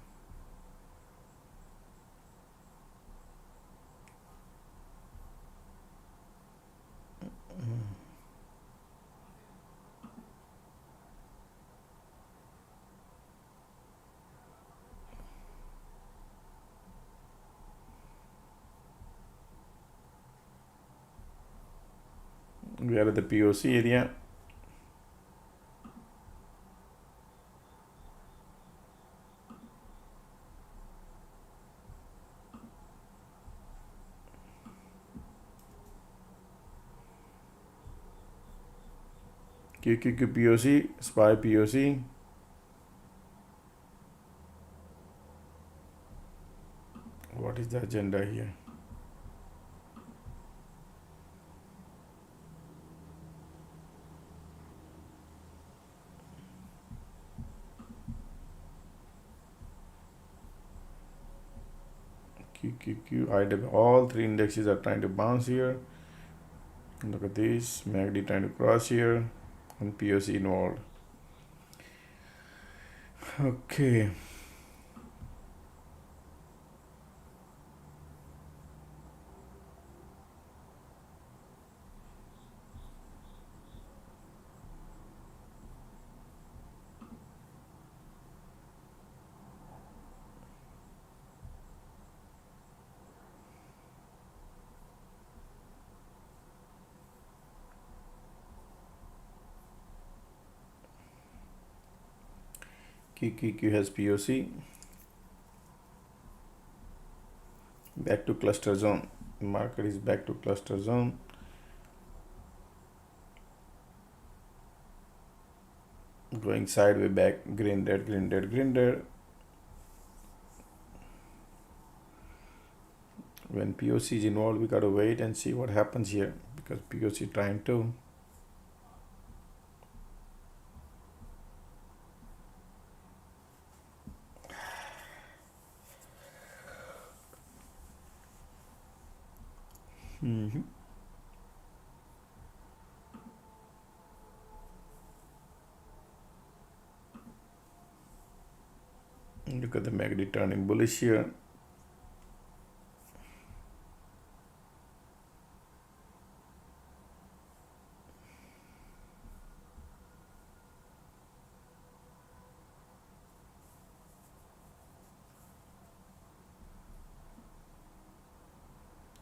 We are at the POC area. QQQ POC, SPY POC. What is the agenda here? QQQ, IW, all three indexes are trying to bounce here. Look at this, MACD trying to cross here, and POC involved. Okay. QQQ has POC. Back to cluster zone. The market is back to cluster zone. Going sideways back, green, red, green, red, green, red. When POC is involved, we got to wait and see what happens here, because POC trying to. Look at the MACD turning bullish here.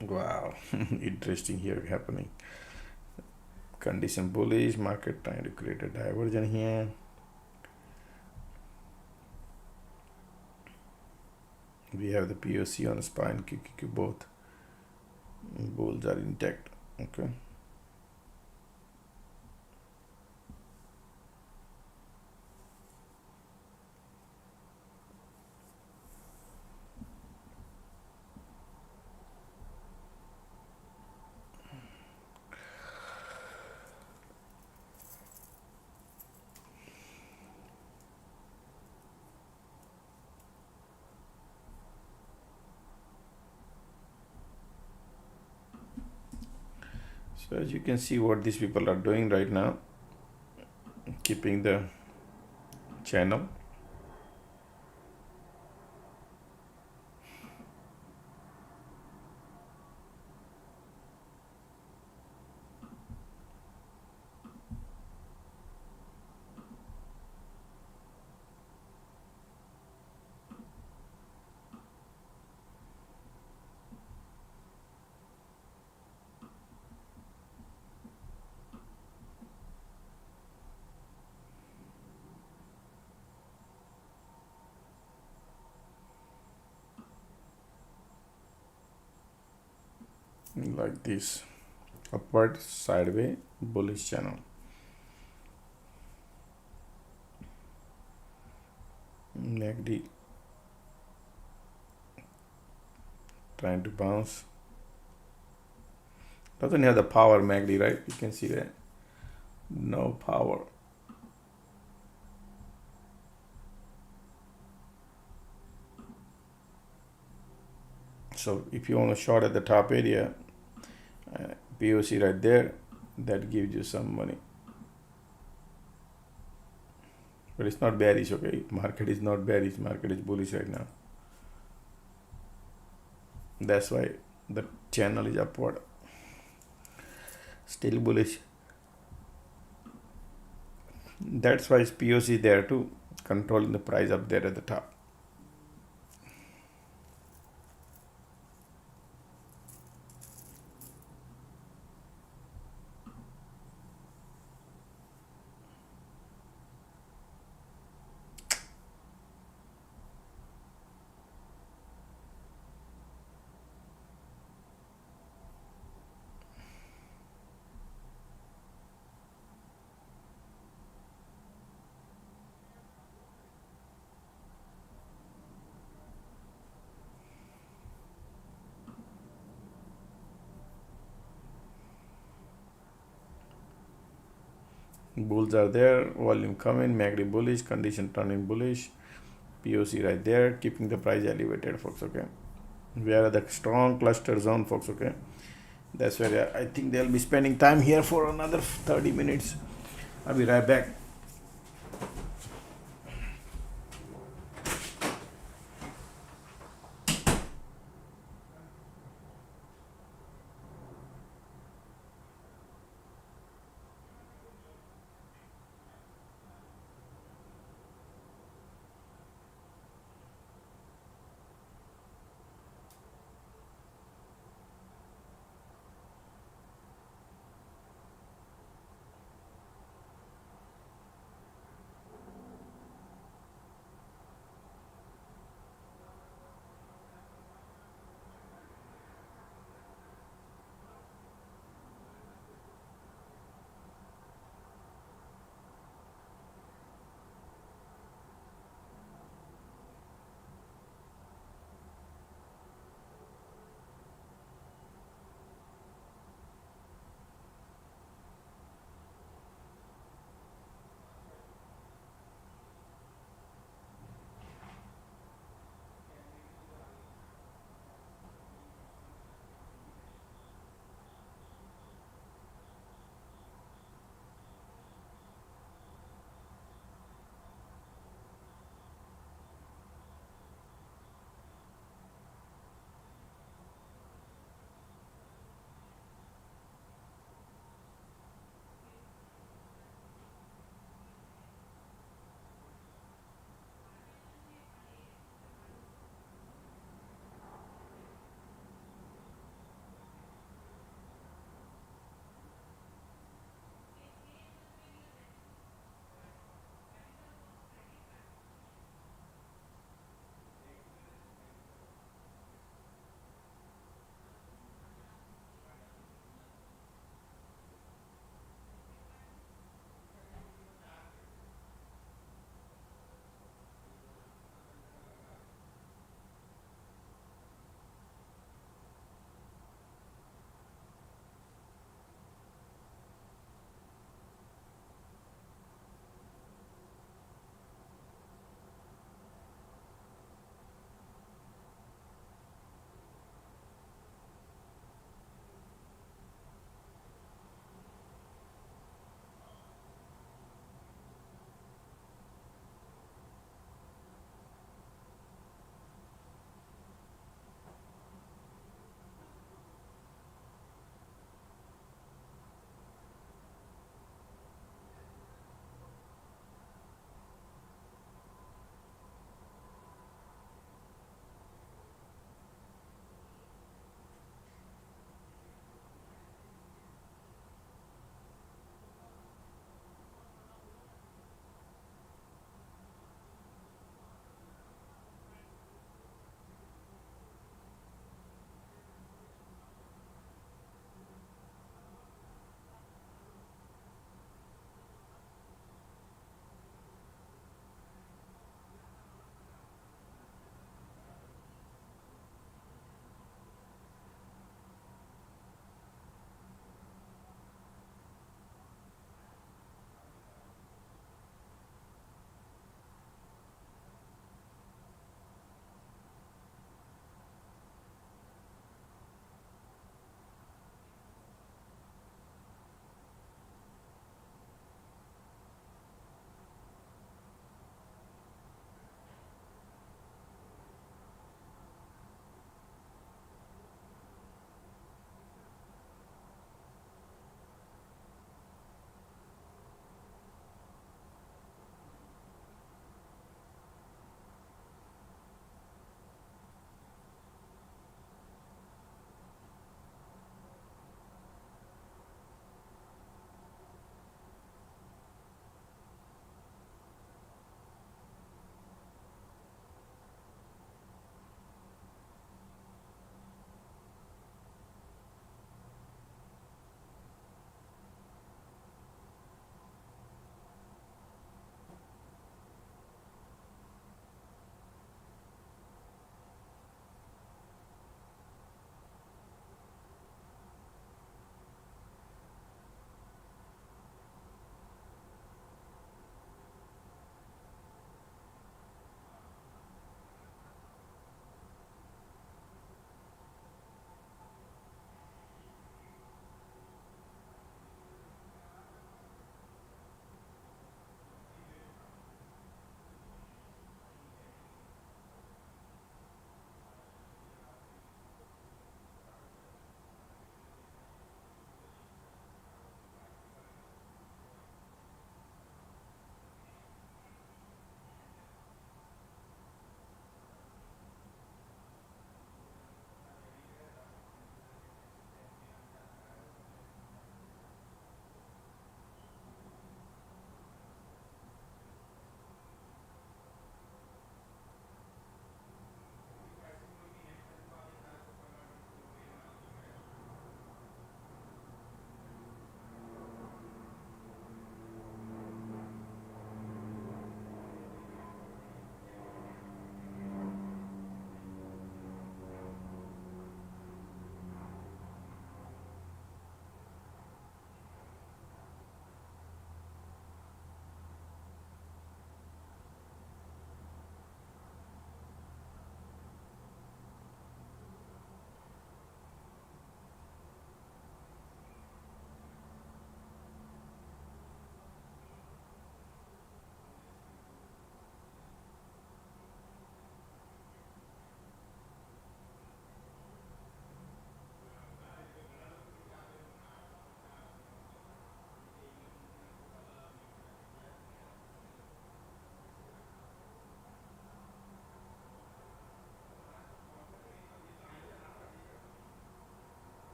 Wow, interesting here happening. Condition bullish, market trying to create a diversion here. We have the POC on SPY and QQQ both. Bulls are intact. Okay. So as you can see what these people are doing right now, keeping the channel. like this, upward sideways bullish channel. MACD trying to bounce. Doesn't have the power, MACD, right? You can see that. No power. So if you want to short at the top area, POC right there, that gives you some money. But it's not bearish, okay? Market is not bearish, market is bullish right now. That's why the channel is upward. Still bullish. That's why it's POC there too, controlling the price up there at the top. Bulls are there, volume coming, MACD bullish, condition turning bullish, POC right there, keeping the price elevated, folks, okay? We are at the strong cluster zone, folks, okay? That's where I think they'll be spending time here for another 30 minutes. I'll be right back.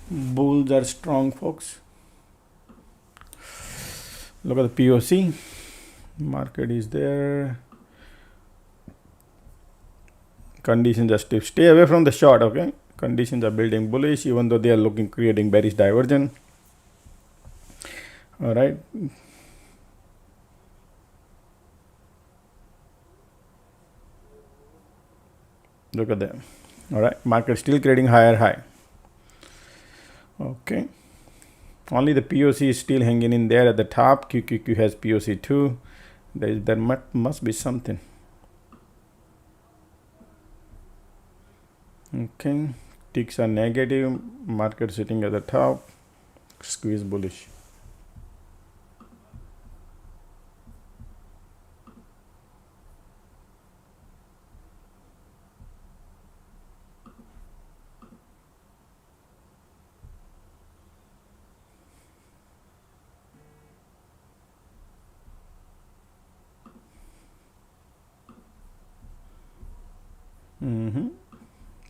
Bulls are strong, folks. Look at the POC. Market is there. Conditions are stiff. Stay away from the short, okay? Conditions are building bullish, even though they are creating bearish divergence. All right. Look at that. All right. Market still creating higher high. Okay. Only the POC is still hanging in there at the top. QQQ has POC too. There must be something. Okay. Ticks are negative. Market sitting at the top. Squeeze bullish.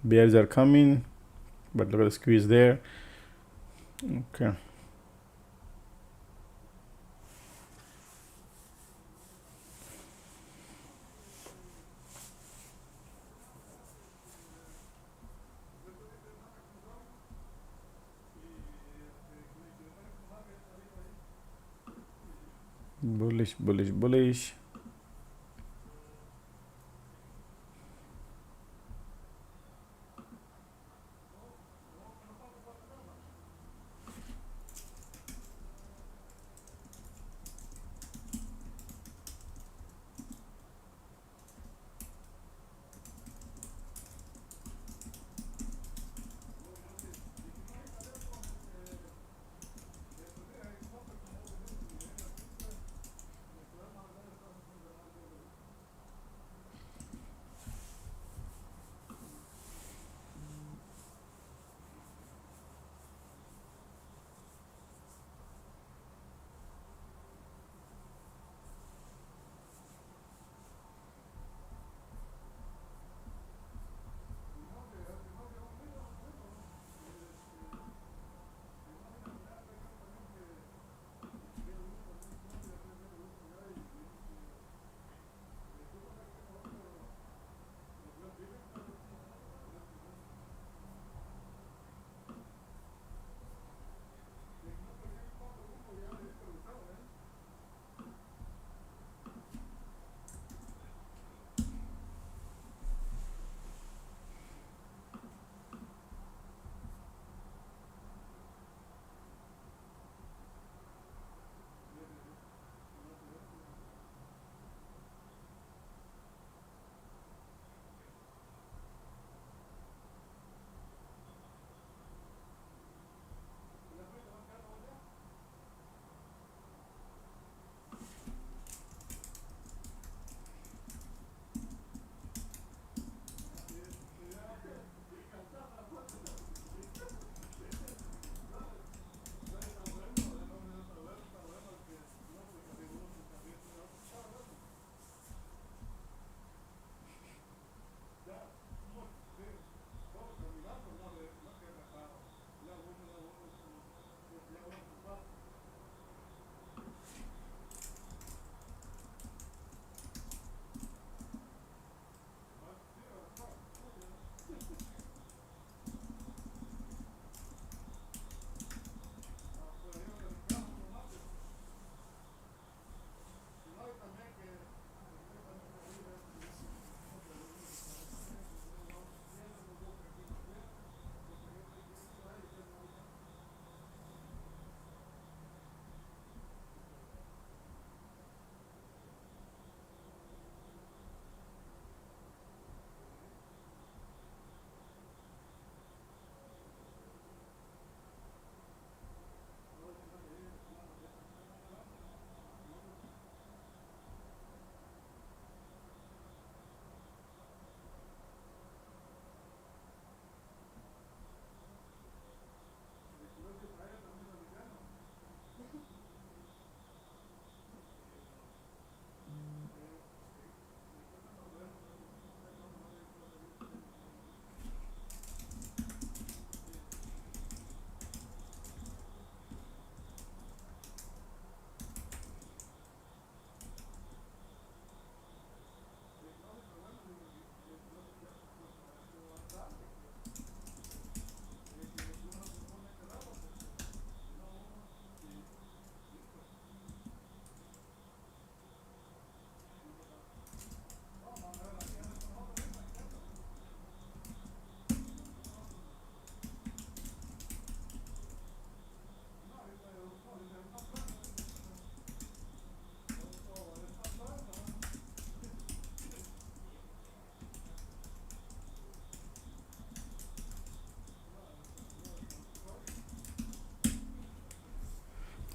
Bears are coming, but look at the squeeze there. Okay. Bullish, bullish, bullish.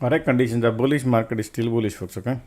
Alright, conditions are bullish, market is still bullish, folks, okay?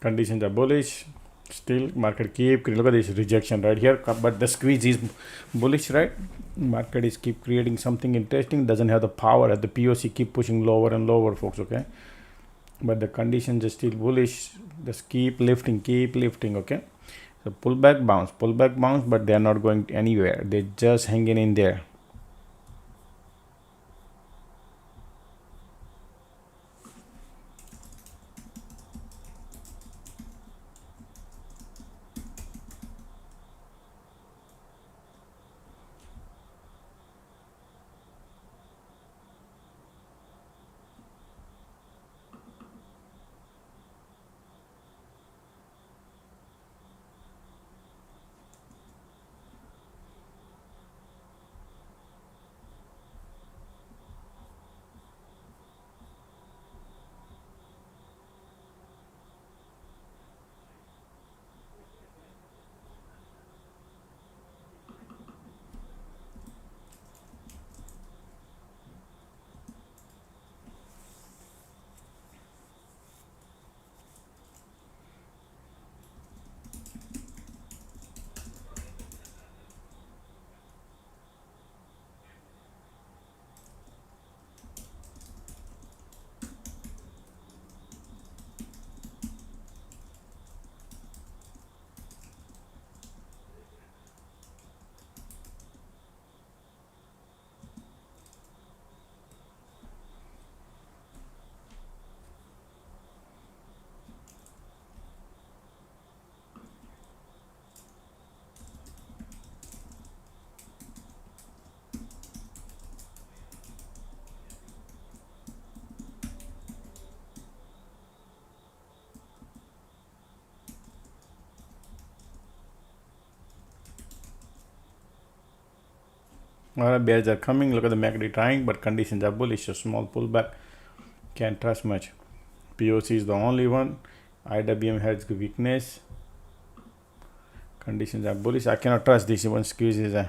Conditions are bullish. Still, market keep, look at this rejection right here, but the squeeze is bullish, right? Market is keep creating something interesting, doesn't have the power at the POC, keep pushing lower and lower, folks, okay? But the conditions are still bullish, just keep lifting, okay? So pullback bounce, but they're not going anywhere, they're just hanging in there. Alright, bears are coming. Look at the MACD trying, but conditions are bullish. A small pullback. Can't trust much. POC is the only one. IWM has weakness. Conditions are bullish. I cannot trust this one. Squeezes.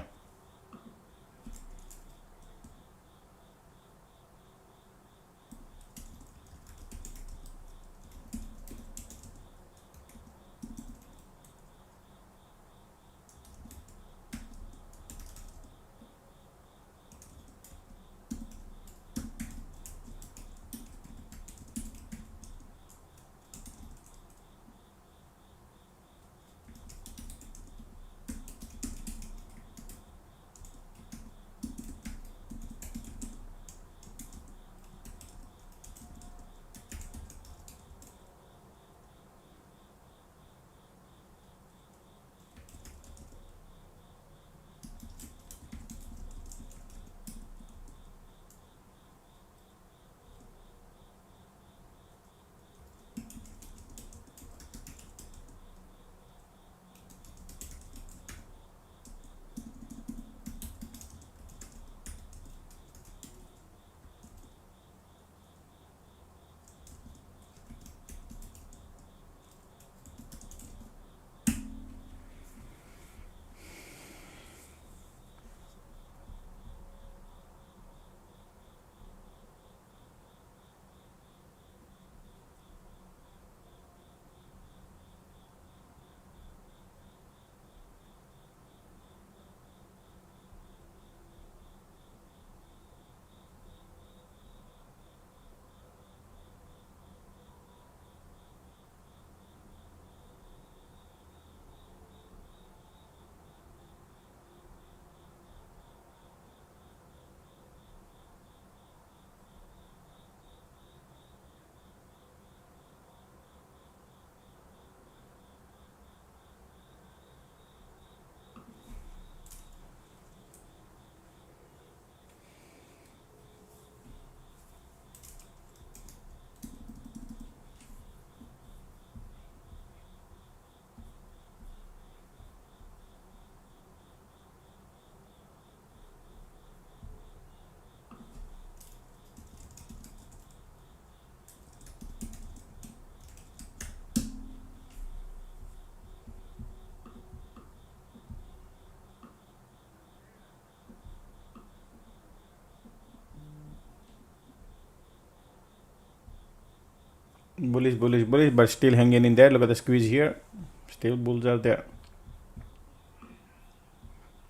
Bullish, bullish, bullish, but still hanging in there. Look at the squeeze here. Still bulls are there.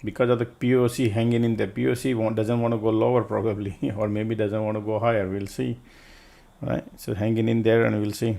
Because of the POC hanging in there. POC doesn't want to go lower probably, or maybe doesn't want to go higher. We'll see. Right? So hanging in there and we'll see.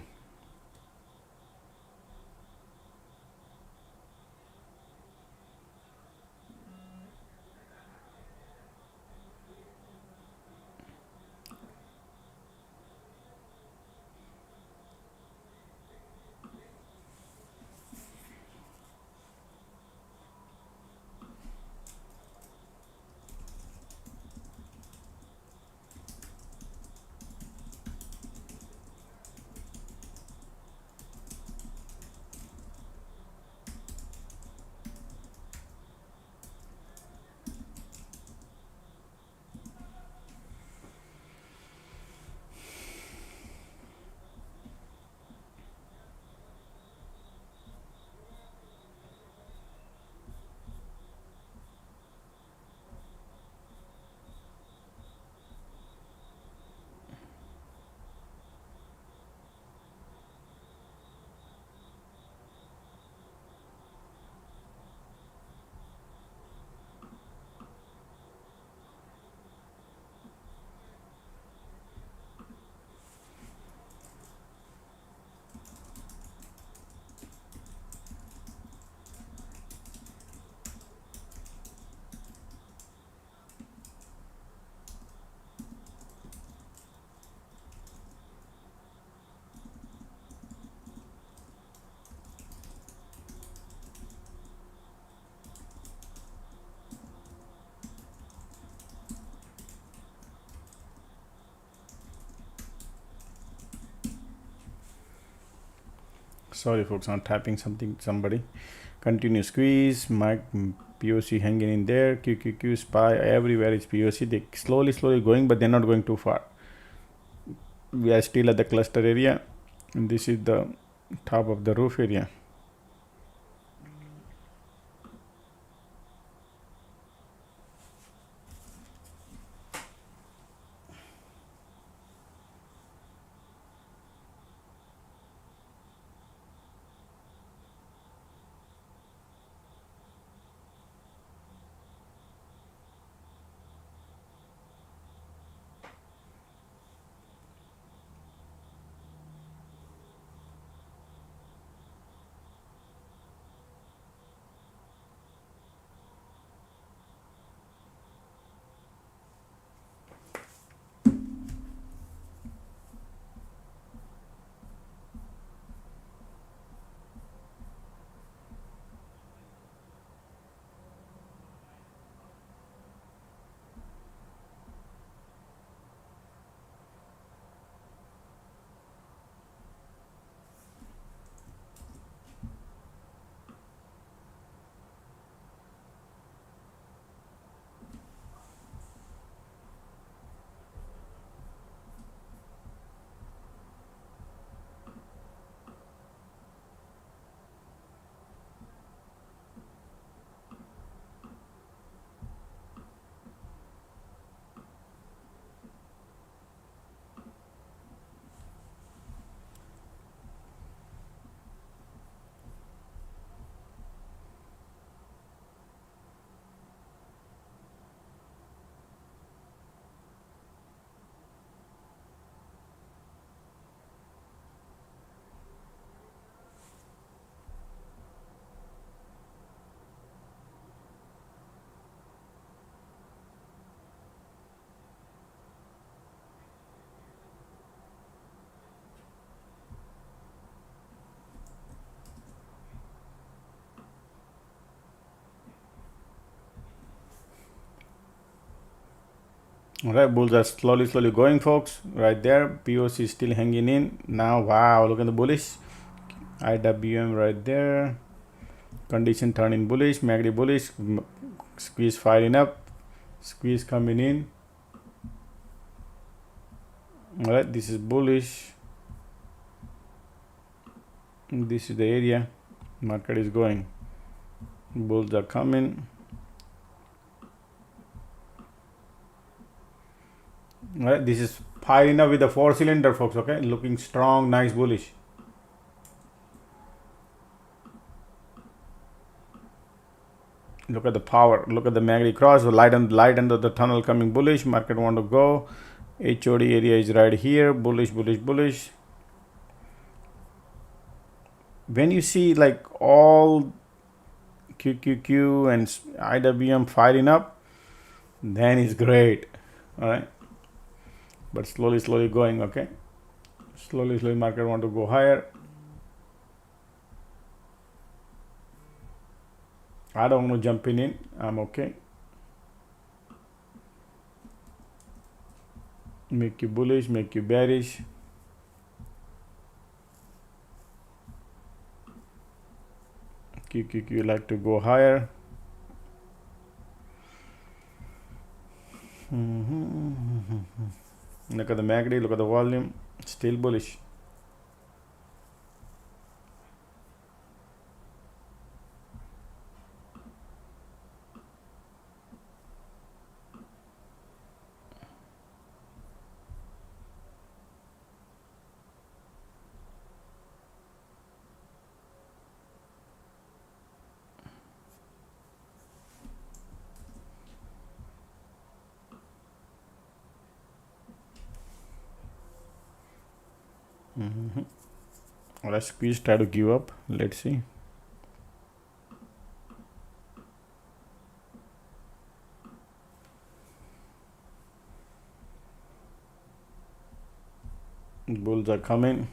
Sorry folks, I'm tapping somebody. Continue squeeze. POC hanging in there. QQQ, SPY, everywhere is POC. They slowly going, but they're not going too far. We are still at the cluster area, and this is the top of the roof area. All right, bulls are slowly going, folks. Right there, POC is still hanging in. Now, wow, look at the bullish. IWM right there. Condition turning bullish. MACD bullish. Squeeze firing up. Squeeze coming in. All right, this is bullish. This is the area market is going. Bulls are coming. All right, this is firing up with a 4-cylinder, folks. Okay, looking strong, nice, bullish. Look at the power. Look at the MACD cross. The light under the tunnel coming bullish. Market want to go. HOD area is right here. Bullish. When you see like all QQQ and IWM firing up, then it's great. All right, but slowly going. Okay, slowly market want to go higher. I don't want to jump in. I'm okay. Make you bullish, make you bearish. QQQ like to go higher. Look at the MACD, look at the volume, still bullish. Let's squeeze, try to give up. Let's see. Bulls are coming.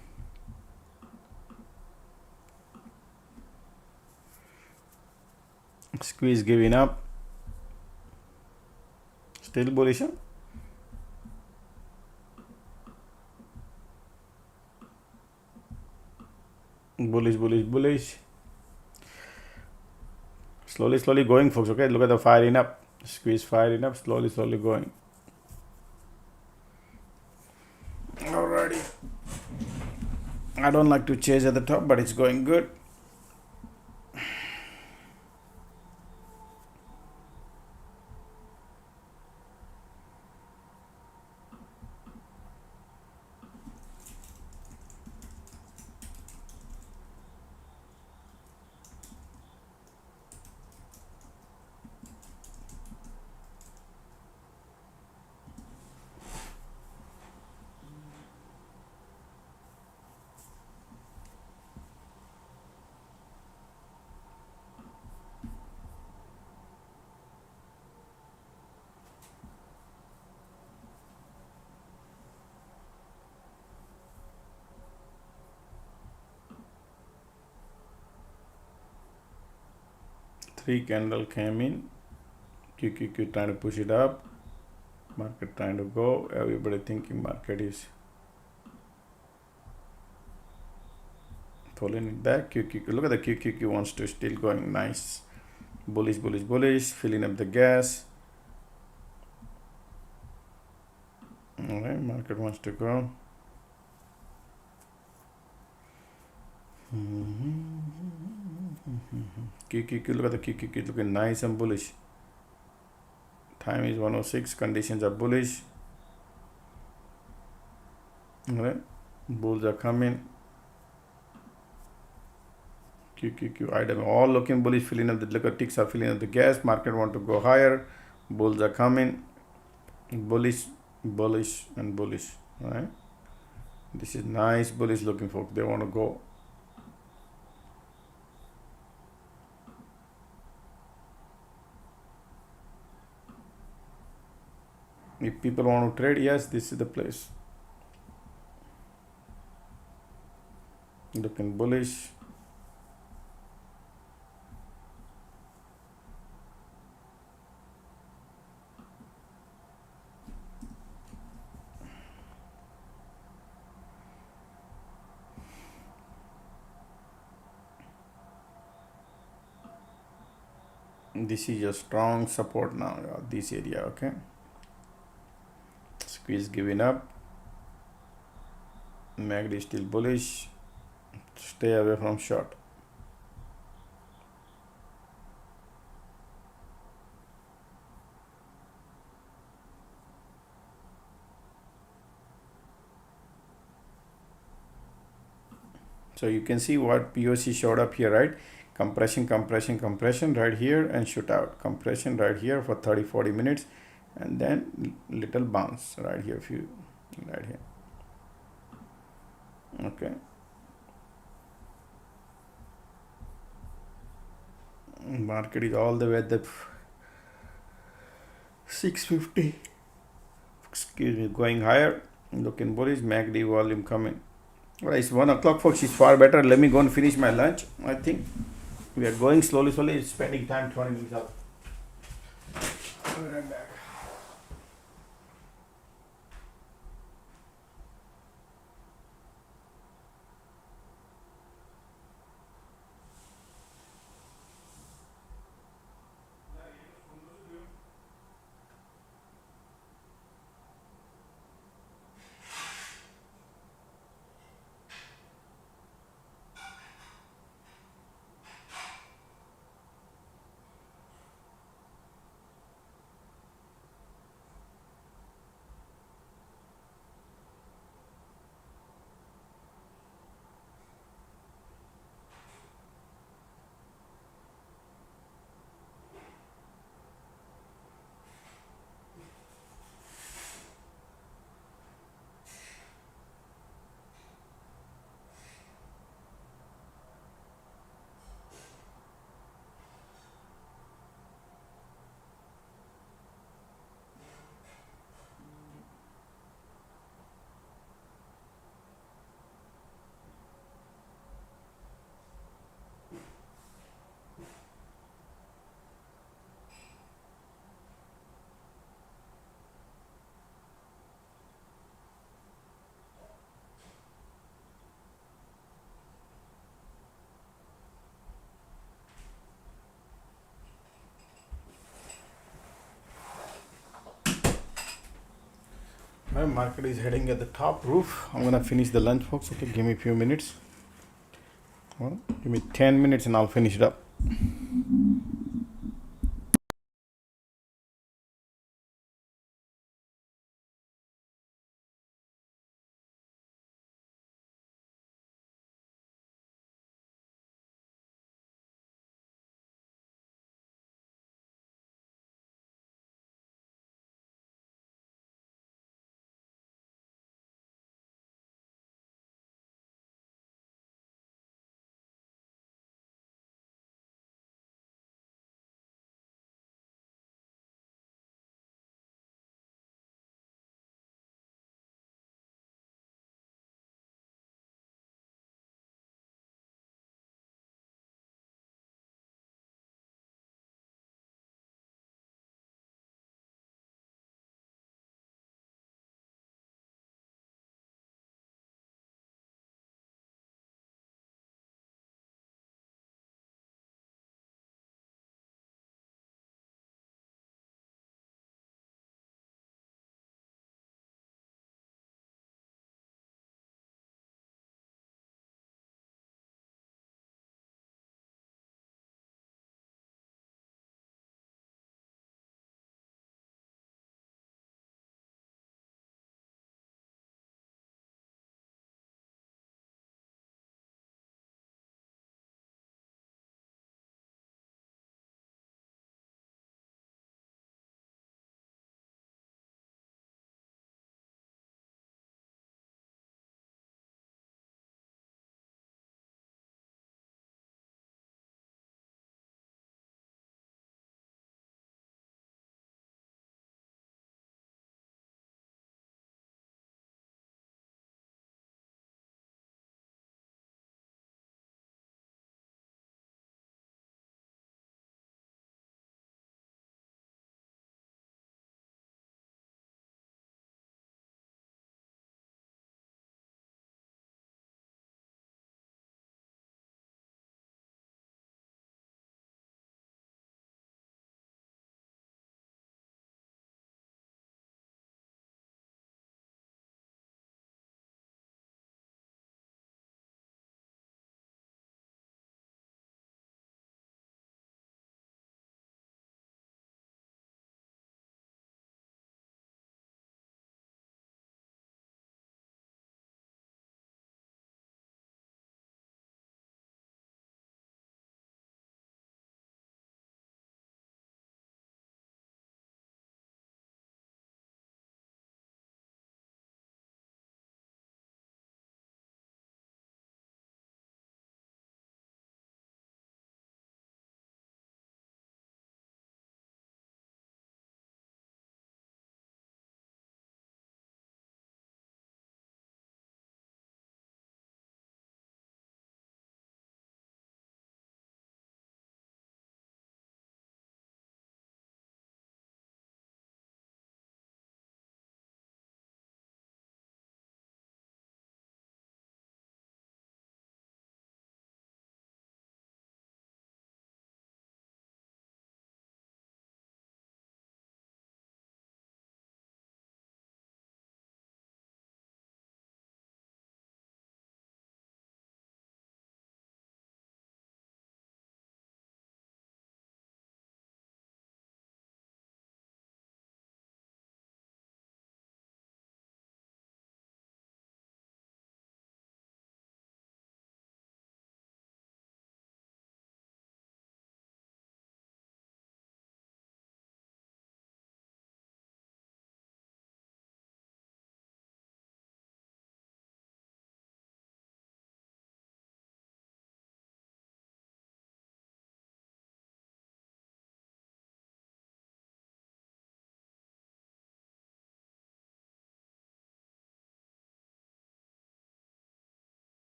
Squeeze giving up. Still bullish. Huh? Bullish. Slowly going, folks. Okay, look at the firing up. Squeeze firing up. Slowly going. Alrighty. I don't like to chase at the top, but it's going good. Three candle came in. QQQ trying to push it up. Market trying to go. Everybody thinking market is pulling it back. QQQ. Look at the QQQ wants to still going nice. Bullish. Filling up the gas. Alright, market wants to go. QQQ, look at the QQQ looking nice and bullish. Time is 106. Conditions are bullish. Alright, bulls are coming. QQQ item all looking bullish, filling up the liquor ticks are filling up the gas. Market want to go higher. Bulls are coming. Bullish, and bullish. Alright, this is nice bullish looking, folks. They want to go. If people want to trade, yes, this is the place. Looking bullish. This is a strong support now, this area, okay? Squeeze giving up. MACD is still bullish. Stay away from short. So you can see what POC showed up here, right? Compression right here and shoot out. Compression right here for 30-40 minutes and then little bounce right here, right here. Okay. Market is all the way at the 650. Excuse me, going higher. Looking bullish. MACD volume coming. Well, it's 1 o'clock, folks. It's far better. Let me go and finish my lunch. I think we are going slowly. It's spending time 20 minutes up. I'll be right back. Market is heading at the top roof. I'm gonna finish the lunch, folks. Okay, give me a few minutes. Well, give me 10 minutes and I'll finish it up.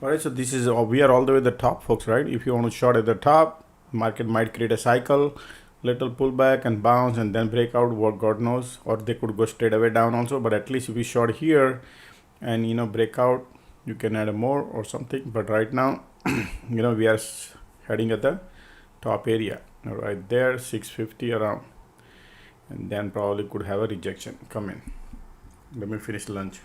All right, so this is we are all the way at the top, folks, right? If you want to short at the top, market might create a cycle, little pullback and bounce and then break out, what God knows, or they could go straight away down also. But at least if we short here and break out, you can add a more or something. But right now we are heading at the top area right there, 650 around, and then probably could have a rejection come in. Let me finish lunch.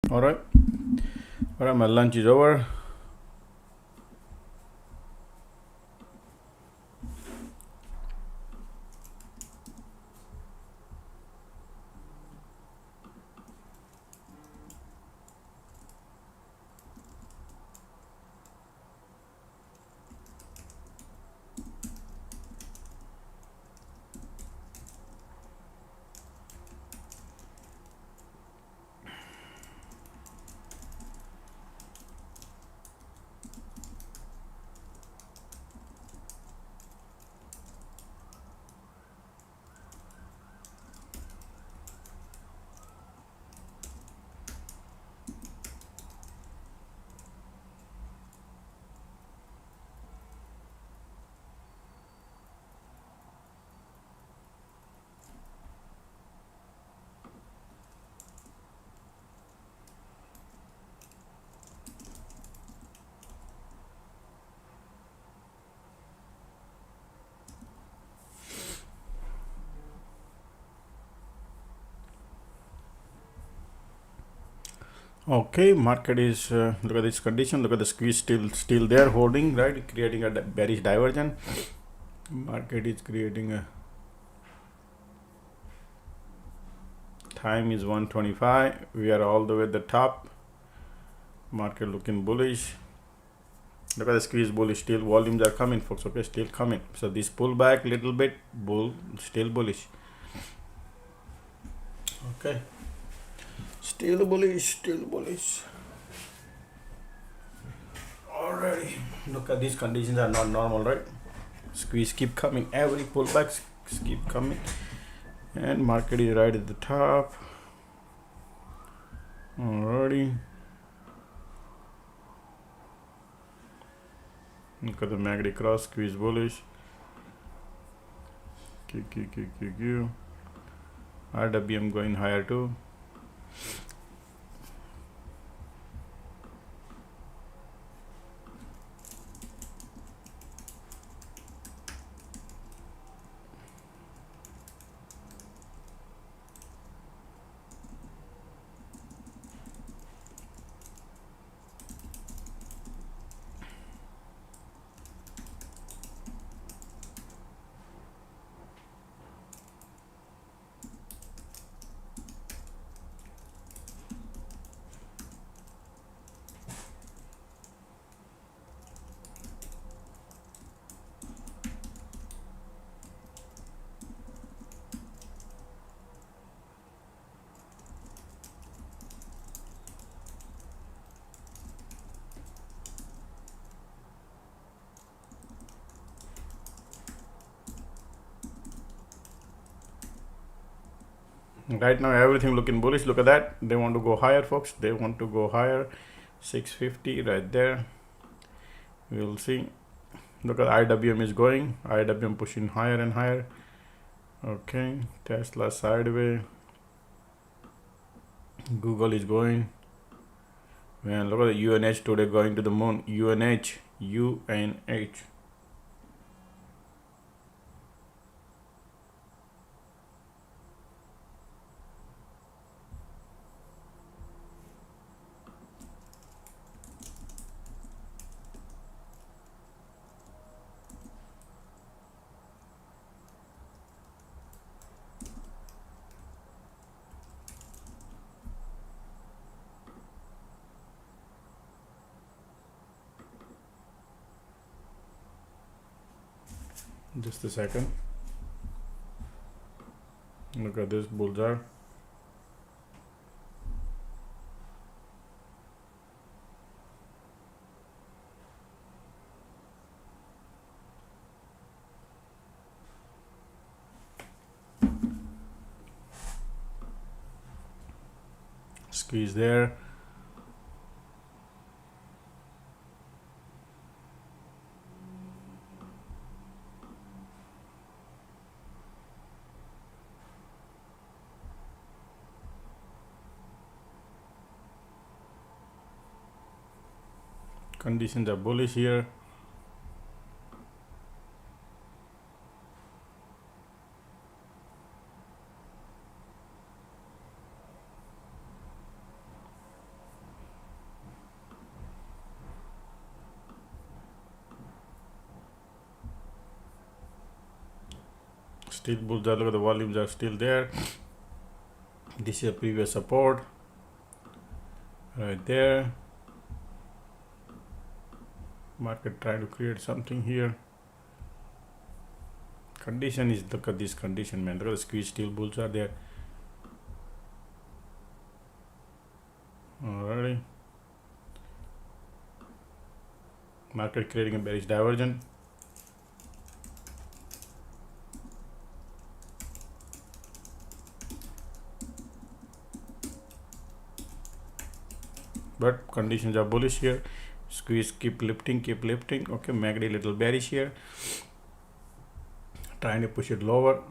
All right, my lunch is over. Okay, market is look at this condition. Look at the squeeze still there, holding, right, creating a bearish divergence. Market is creating a time is 125. We are all the way at the top. Market looking bullish. Look at the squeeze bullish. Still volumes are coming, folks. Okay, still coming. So this pullback little bit, still bullish. Okay, still bullish. Already, look at these conditions are not normal, right? Squeeze keep coming. Every pullback keep coming, and market is right at the top. Alrighty. Look at the MACD cross, squeeze bullish. Q. RWM going higher too. Right now everything looking bullish. Look at that. They want to go higher, folks. They want to go higher. 650 right there. We'll see. Look at IWM is going. IWM pushing higher and higher. Okay, Tesla sideways. Google is going. Man, look at the UNH today going to the moon. UNH. Just a second. Look at this bullseye. Squeeze there. Conditions are bullish here. Still bulls are, look at the volumes are still there. This is a previous support right there. Market trying to create something here. Condition is, look at this condition, man. Look at the squeeze, still bulls are there. Alrighty. Market creating a bearish divergence. But conditions are bullish here. Squeeze, keep lifting. Okay, MACD little bearish here. Trying to push it lower.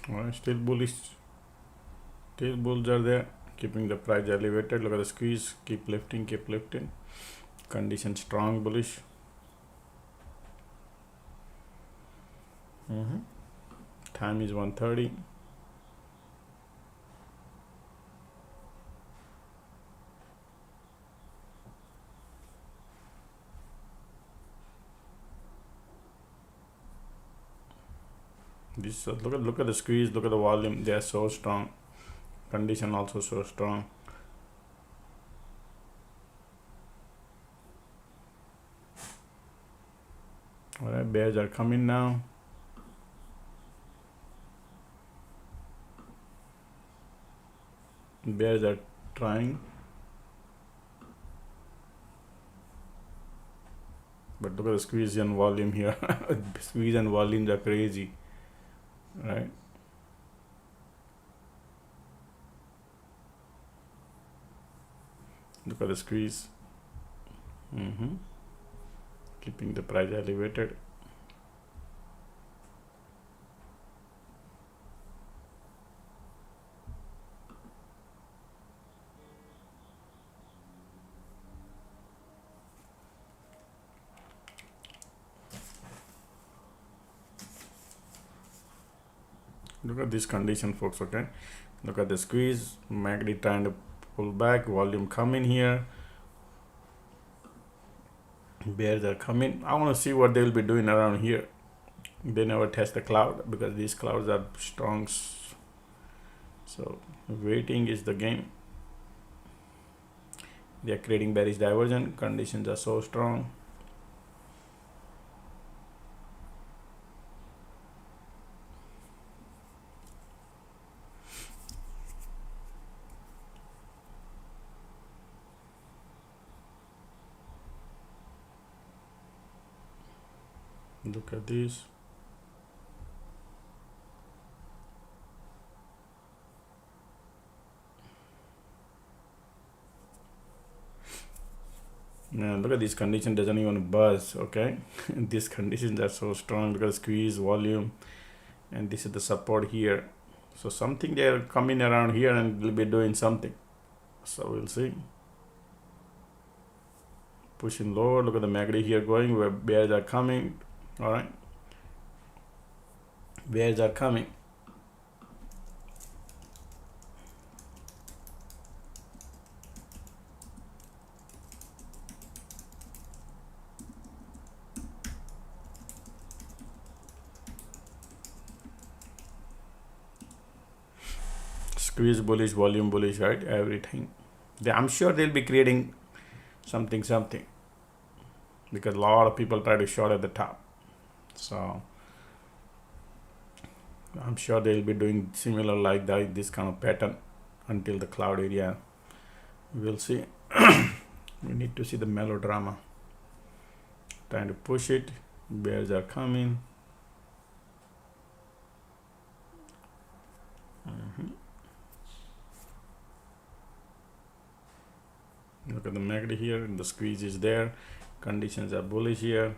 Alright, still bullish. Still bulls are there, keeping the price elevated. Look at the squeeze, keep lifting. Condition strong bullish. Time is 1:30. This look at the squeeze, look at the volume. They are so strong. Condition also so strong. All right, bears are coming now. Bears are trying, but look at the squeeze and volume here. Squeeze and volumes are crazy, right? Look at the squeeze. Keeping the price elevated. Look at this condition, folks. Okay, look at the squeeze. MACD trying to pull back, volume coming here. Bears are coming. I want to see what they will be doing around here. They never test the cloud because these clouds are strong. So waiting is the game. They are creating bearish divergence. Conditions are so strong. Look at this. Now look at this condition, doesn't even buzz. Okay, these conditions are so strong because squeeze, volume, and this is the support here. So something they are coming around here and will be doing something. So we'll see. Pushing lower. Look at the MACD here going where bears are coming. All right, bears are coming. Squeeze bullish, volume bullish, right? Everything. I'm sure they'll be creating something because a lot of people try to short at the top. So I'm sure they'll be doing similar like that, this kind of pattern until the cloud area. We'll see. We need to see the melodrama. Trying to push it. Bears are coming. Look at the MACD here, and the squeeze is there. Conditions are bullish here.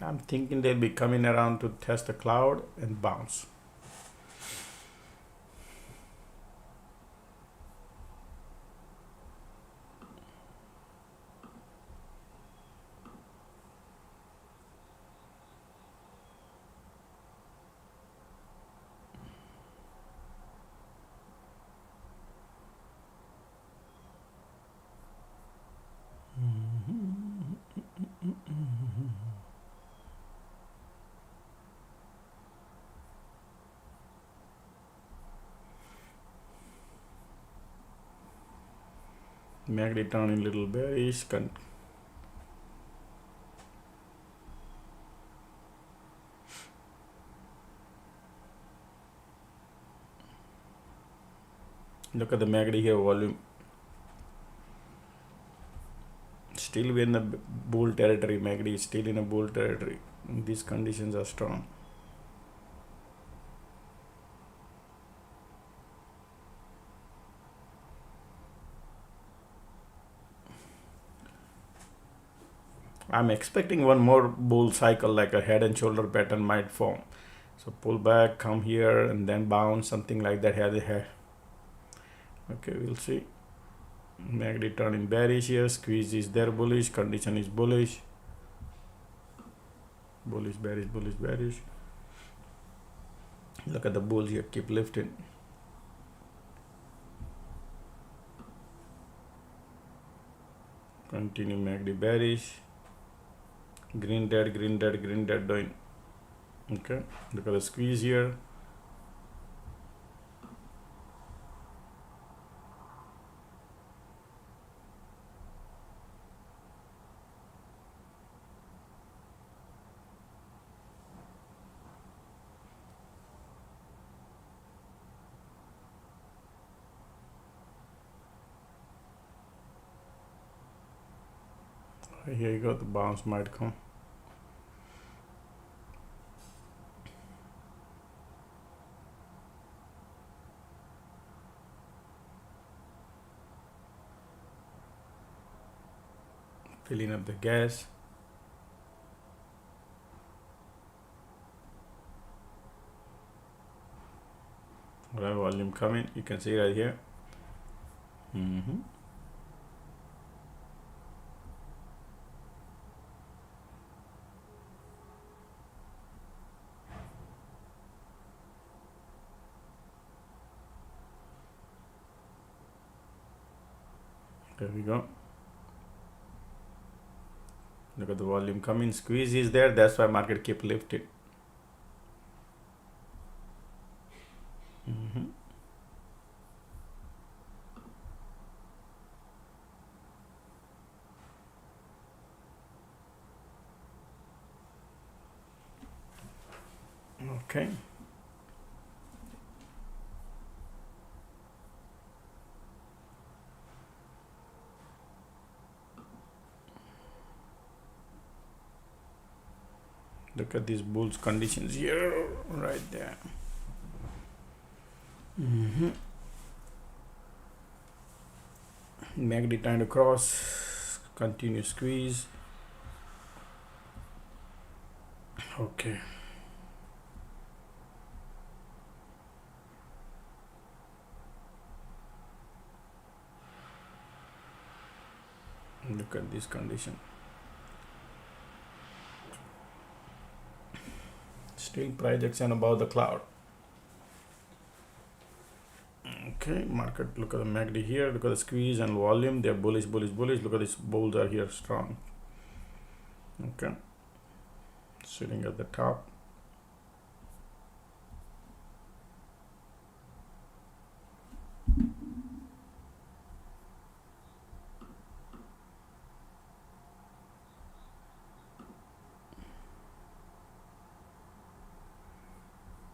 I'm thinking they'll be coming around to test the cloud and bounce. MACD turning little bearish. Look at the MACD here, volume. Still we're in the bull territory. MACD is still in a bull territory. These conditions are strong. I'm expecting one more bull cycle, like a head and shoulder pattern might form. So pull back, come here, and then bounce, something like that. Here. Okay, we'll see. MACD turning bearish here. Squeeze is there, bullish. Condition is bullish. Bullish, bearish, bullish, bearish. Look at the bulls here, keep lifting. Continue MACD bearish. Green dead, green dead, green dead doing. Okay, look at the squeeze here. Here you go, the bounce might come. Filling up the gas. Right, volume coming, you can see right here. There we go. Look at the volume coming. Squeeze is there. That's why market keep lifting. Okay. Look at these bulls conditions here, right there. MACD trying to cross, continue squeeze. Okay. Look at this condition. Still projection above the cloud. Okay, market, look at the MACD here, look at the squeeze and volume. They're bullish, bullish, bullish. Look at these bulls are here strong. Okay, sitting at the top.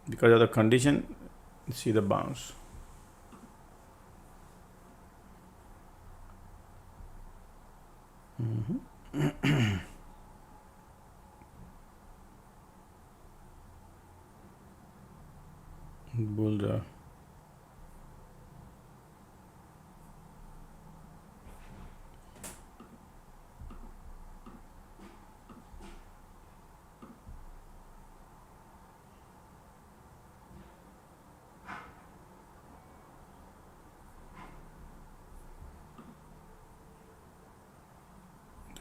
Because of the condition, see the bounce. Bulls are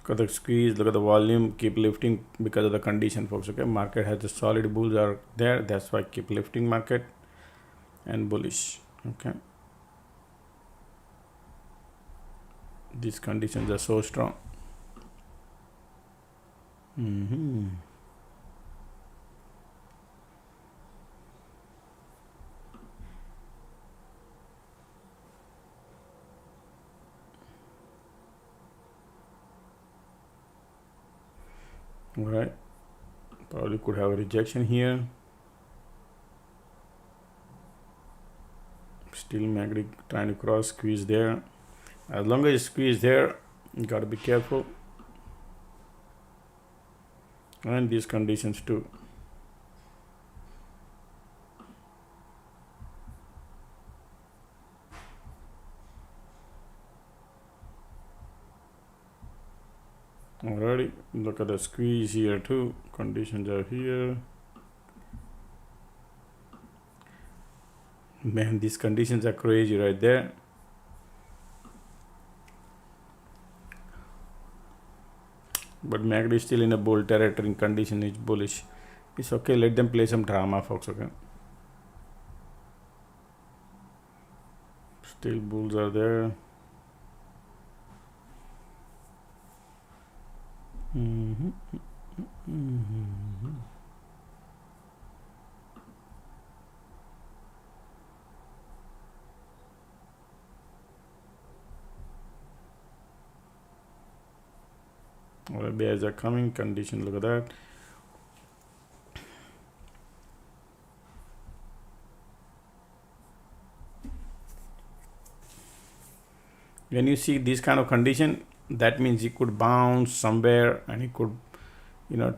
look at the squeeze, look at the volume, keep lifting because of the condition, folks. Okay, market has the solid bulls are there, that's why keep lifting market and bullish. Okay, these conditions are so strong. All right, probably could have a rejection here. Still MACD trying to cross, squeeze there. As long as you squeeze there, you got to be careful. And these conditions too. Alrighty, look at the squeeze here too. Conditions are here. Man, these conditions are crazy right there. But MACD is still in a bull territory. Condition is bullish. It's okay. Let them play some drama, folks. Okay. Still bulls are there. All the bears are coming. Condition, look at that. When you see this kind of condition, that means it could bounce somewhere and it could,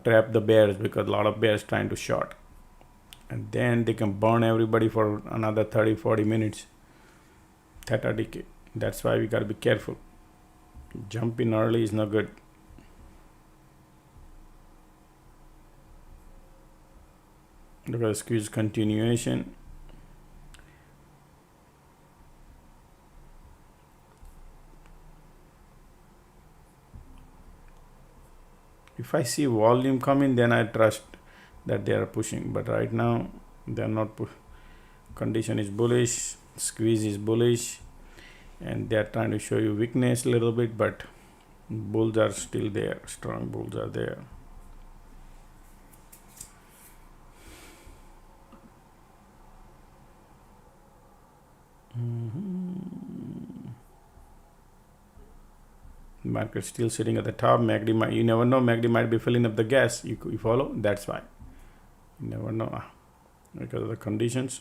trap the bears, because a lot of bears trying to short. And then they can burn everybody for another 30-40 minutes. Theta decay. That's why we got to be careful. Jump in early is not good. Look at the squeeze continuation. If I see volume coming, then I trust that they are pushing. But right now, they are not pushing. Condition is bullish. Squeeze is bullish. And they are trying to show you weakness a little bit. But bulls are still there. Strong bulls are there. Market still sitting at the top. MACD might, you never know, MACD might be filling up the gas. You follow? That's why. You never know because of the conditions.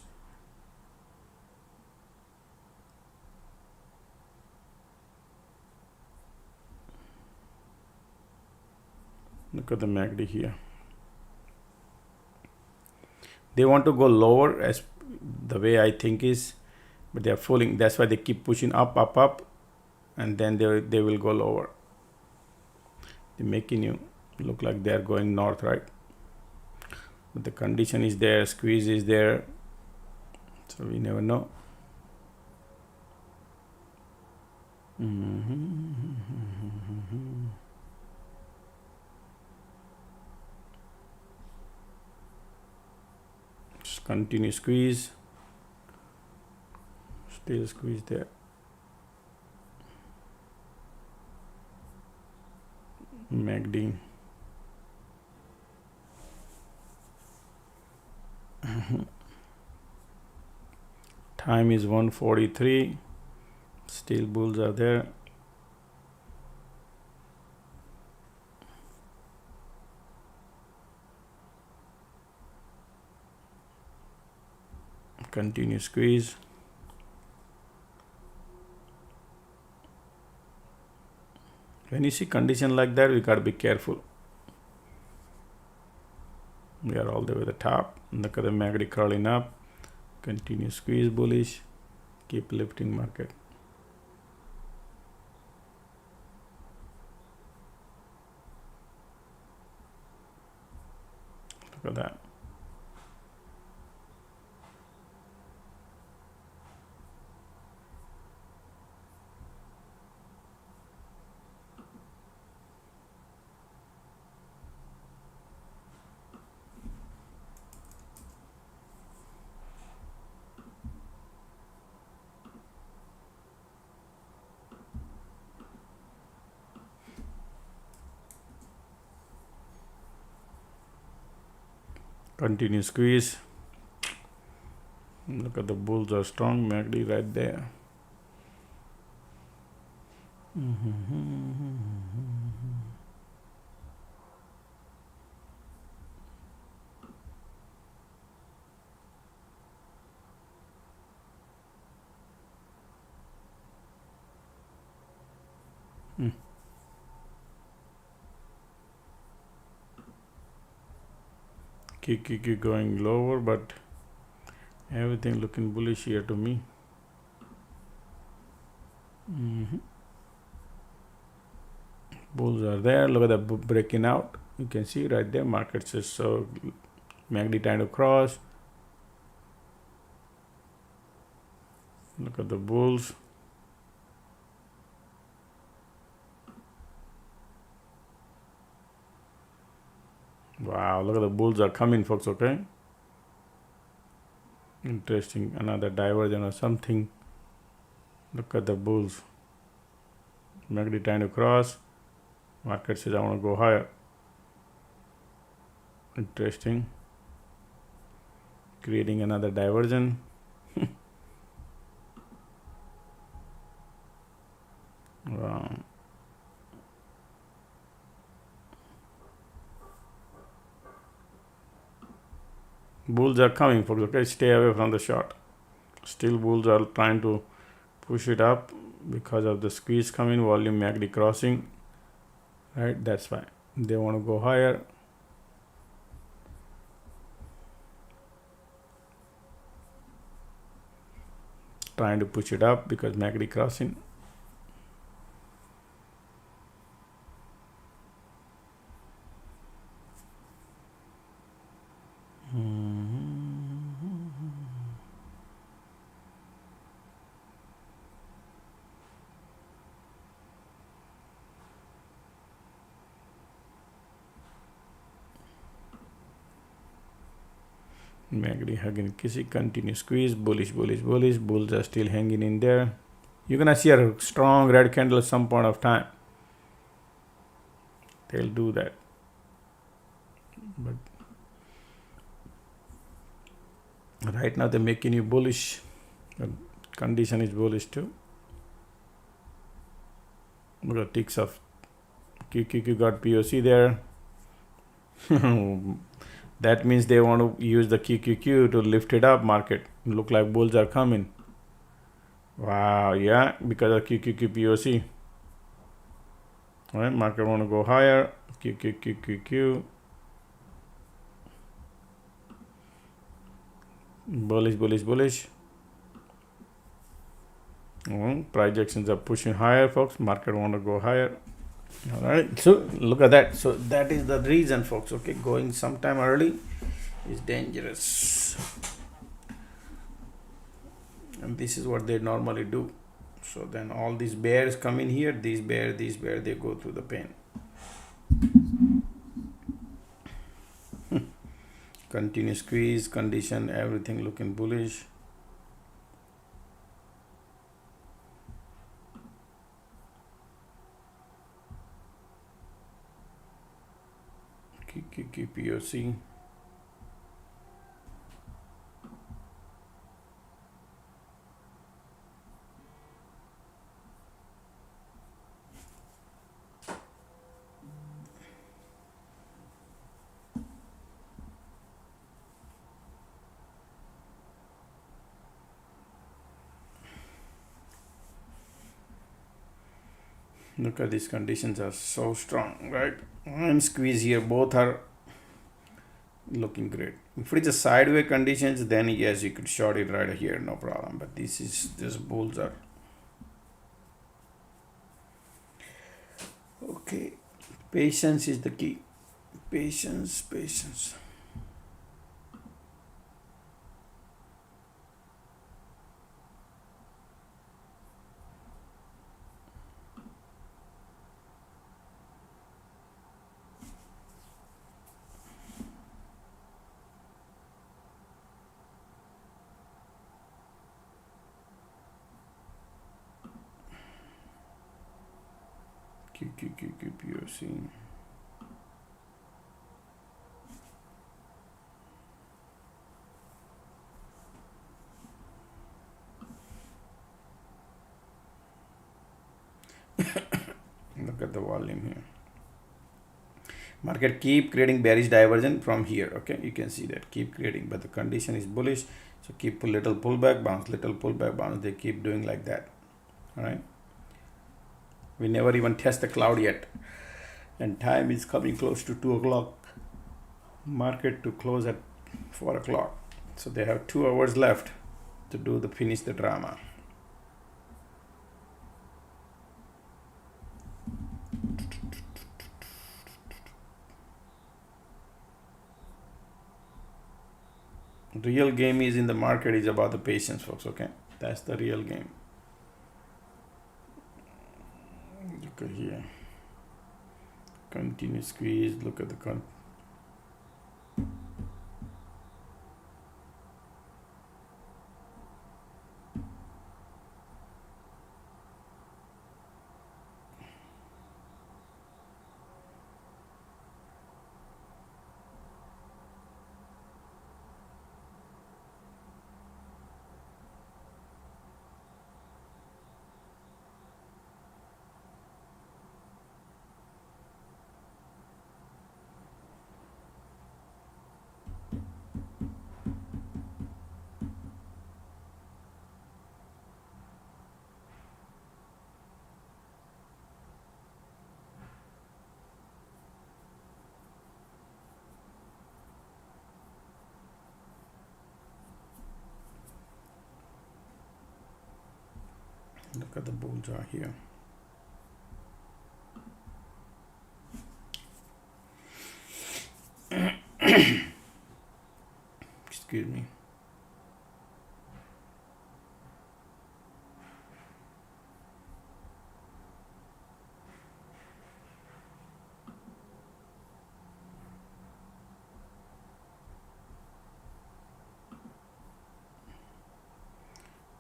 Look at the MACD here. They want to go lower, as the way I think is, but they are falling. That's why they keep pushing up, up, up, and then they will go lower. They're making you look like they are going north, right? But the condition is there, squeeze is there, so we never know. Just continue squeeze. Still squeeze there. MACD. Time is 1:43. Still bulls are there. Continue squeeze. When you see condition like that, we got to be careful. We are all the way to the top. Look at the MACD curling up. Continue squeeze bullish. Keep lifting market. Look at that. Continue squeeze. Look at the bulls are strong. MACD right there. QQQ going lower, but everything looking bullish here to me. Bulls are there. Look at the breaking out. You can see right there. Markets is so MACD trying to cross. Look at the bulls. Wow, look at the bulls are coming, folks. Okay, interesting. Another divergence or something. Look at the bulls. MACD trying to cross. Market says I want to go higher. Interesting. Creating another divergence. Wow. Bulls are coming, folks. Okay, stay away from the short. Still bulls are trying to push it up because of the squeeze coming, volume MACD crossing. Right, that's why they want to go higher. Trying to push it up because MACD crossing. MACD hugging kissy, continue squeeze, bullish, bullish, bullish. Bulls are still hanging in there. You're gonna see a strong red candle at some point of time. They'll do that. But right now they're making you bullish. The condition is bullish too. Look at ticks of QQQ got POC there. That means they want to use the QQQ to lift it up market. Look like bulls are coming. Wow, yeah, because of QQQ POC. All right, market want to go higher. QQQ. Bullish, bullish, bullish. Projections are pushing higher, folks. Market want to go higher. All right, so look at that. So that is the reason, folks. Okay, going sometime early is dangerous, and this is what they normally do. So then all these bears come in here, these bear, they go through the pain. Continue squeeze, condition, everything looking bullish. POC. Look at these conditions are so strong, right? And squeeze here, both are looking great. If it is a sideways conditions, then yes, you could short it right here, no problem. But this bulls are okay. Patience is the key. Patience. QQPOC. Look at the volume here. Market keep creating bearish divergence from here. Okay, you can see that keep creating, but the condition is bullish. So keep a little pullback, bounce, little pullback, bounce. They keep doing like that. All right. We never even test the cloud yet. And time is coming close to 2 o'clock. Market to close at 4 o'clock. So they have 2 hours left to finish the drama. Real game is in the market is about the patience, folks. Okay, that's the real game. Look at here, continue squeeze. Look at the bull jaw here. Excuse me.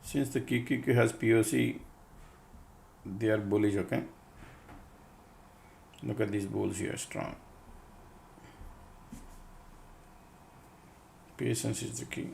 Since the QQQ has POC, they are bullish. Okay, look at these bulls here, strong. Patience is the key.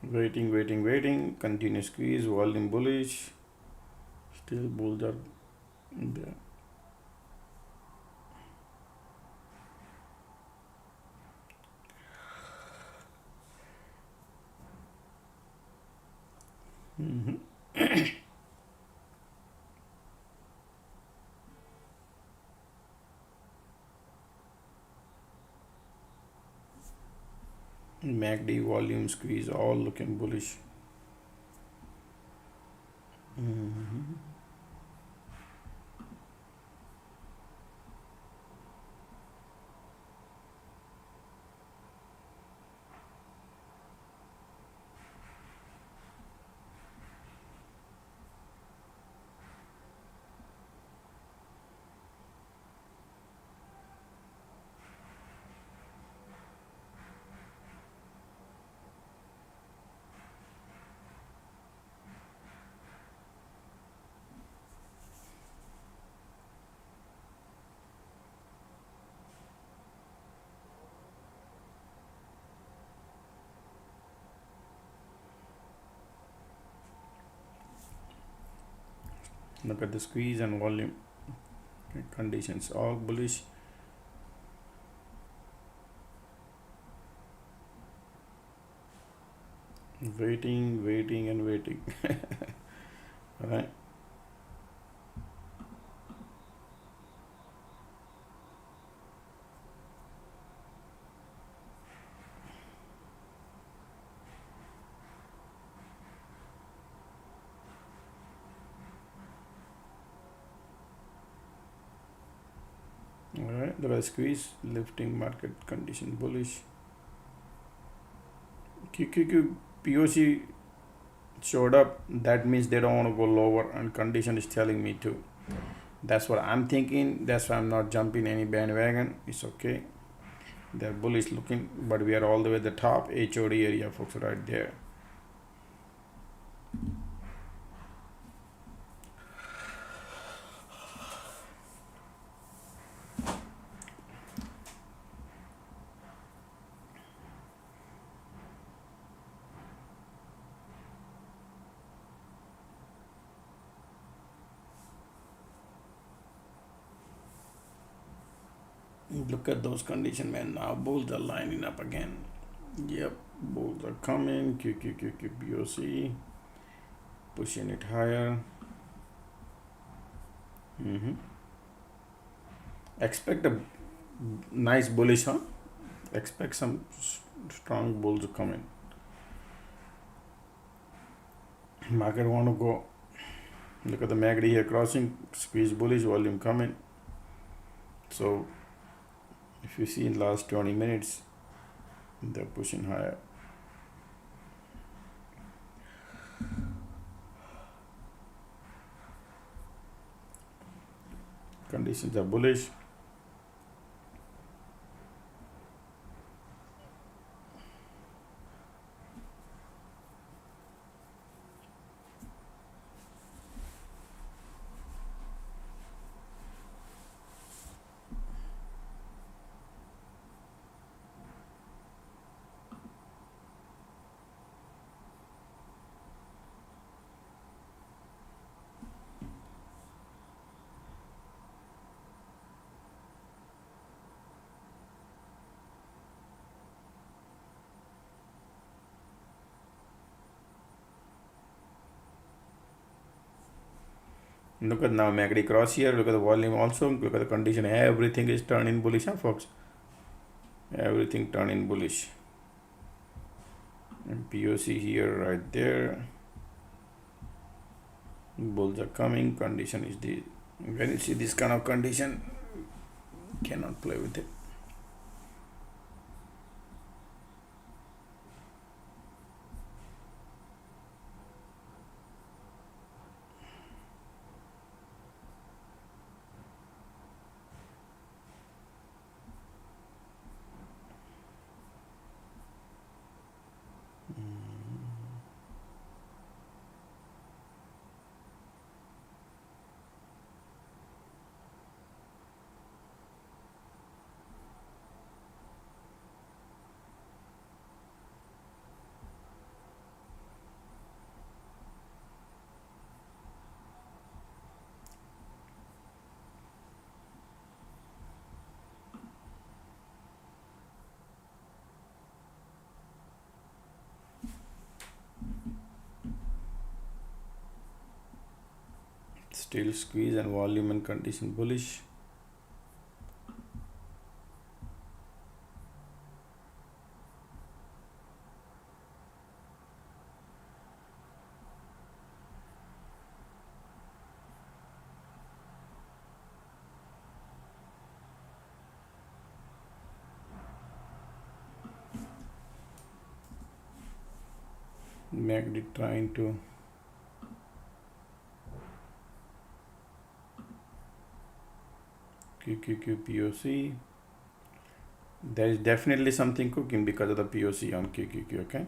Waiting. Continue squeeze. Volume bullish. Still bulls are there. MACD volume squeeze, all looking bullish. Look at the squeeze and volume conditions, all bullish. Waiting. All right. Look at the squeeze, lifting market condition bullish. QQQ POC showed up, that means they don't want to go lower, and condition is telling me to. That's what I'm thinking. That's why I'm not jumping any bandwagon. It's okay. They're bullish looking, but we are all the way at the top HOD area, folks, right there. Look at those conditions, man. Now bulls are lining up again. Yep, bulls are coming. QQQQBOC pushing it higher. Expect a nice bullish, huh? Expect some strong bulls to come in. Market want to go. Look at the MACD here crossing, squeeze bullish, volume coming. So if you see in last 20 minutes, they're pushing higher. Conditions are bullish. Look at now MACD cross here. Look at the volume also. Look at the condition. Everything is turning bullish, huh, folks? Everything turning bullish. And POC here, right there. Bulls are coming. Condition is the. When you see this kind of condition, cannot play with it. Still squeeze and volume and condition bullish. MACD trying to QQQ POC. There is definitely something cooking because of the POC on QQQ, okay?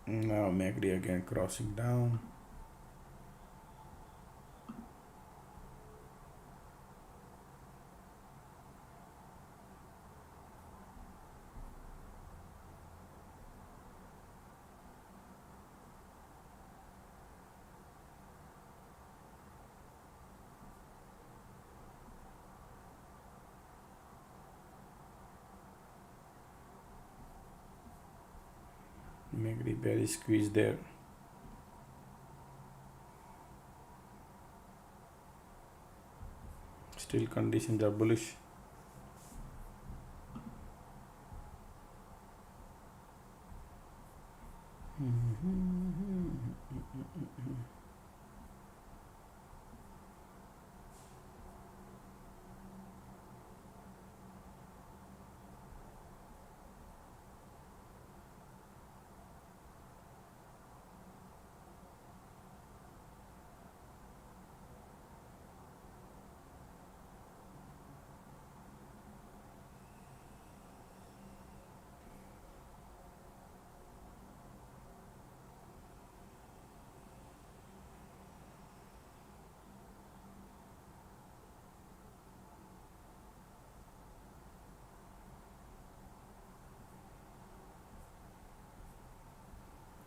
Now MACD again crossing down. MACD bearish squeeze there. Still conditions are bullish.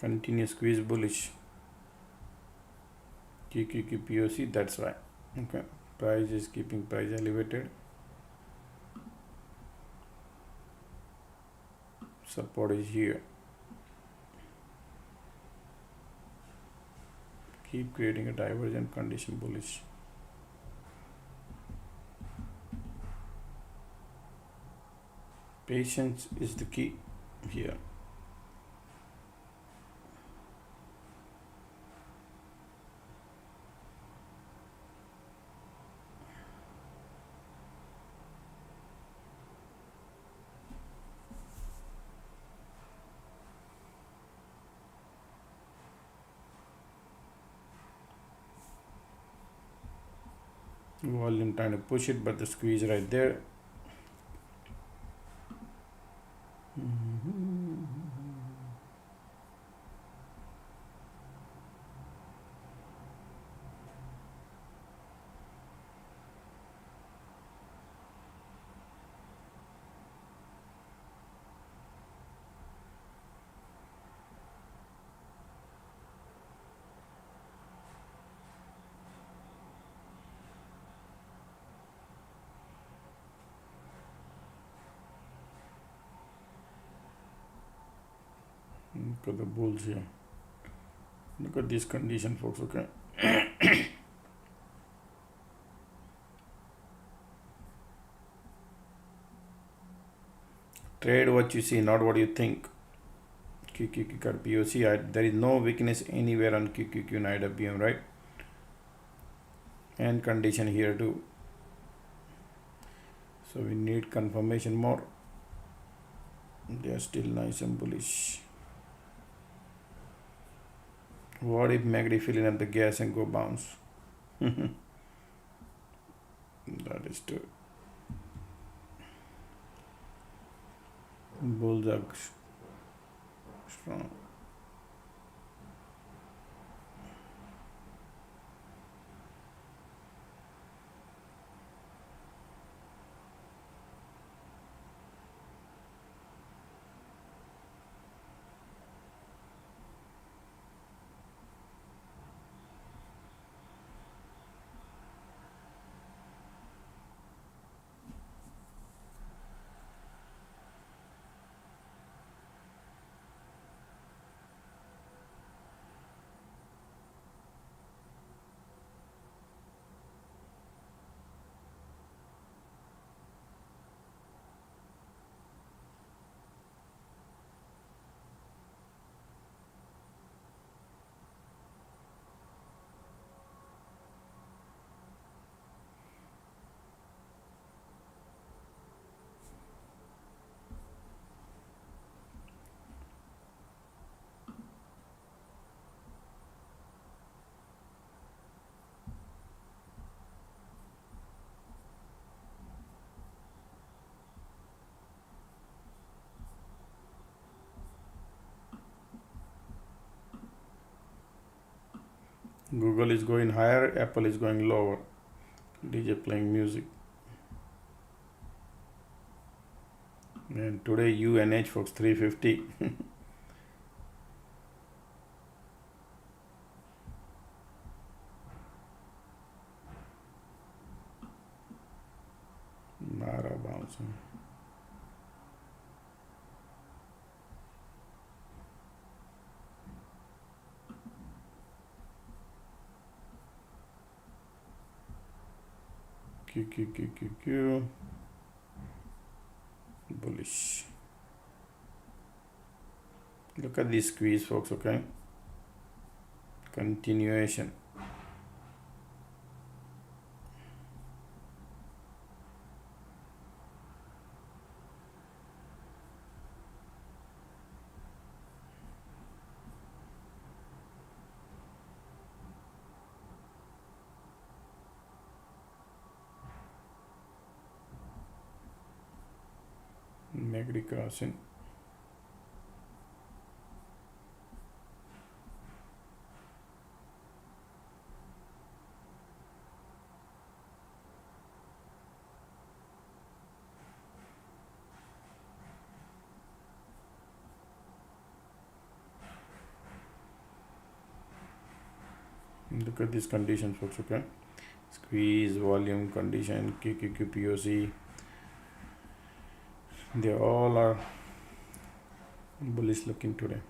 Continue squeeze bullish. QQQ POC, that's why. Okay, price is keeping price elevated. Support is here. Keep creating a divergent condition bullish. Patience is the key here. Volume trying to push it, but the squeeze right there. Look at the bulls here. Look at this condition, folks. Okay. Trade what you see, not what you think. QQQ got POC. There is no weakness anywhere on QQQ and IWM, right? And condition here too. So we need confirmation more. They are still nice and bullish. What if MACD filling up the gas and go bounce? That is true. Bulls are strong. Google is going higher, Apple is going lower. DJ playing music. And today UNH folks 350. Mara bouncing. QQQQQ. Bullish. Look at this squeeze, folks, okay? Continuation. MACD crossing. Look at these conditions, folks. Okay, squeeze, volume, condition, QQQ, POC, they all are bullish looking today.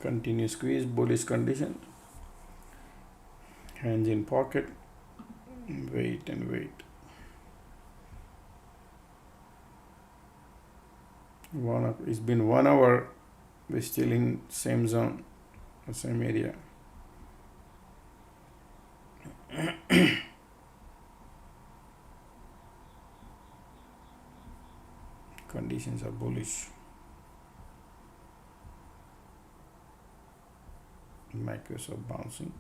Continue squeeze, bullish condition, hands in pocket, wait and wait. It's been 1 hour, we're still in same zone, the same area. Conditions are bullish. Microsoft bouncing.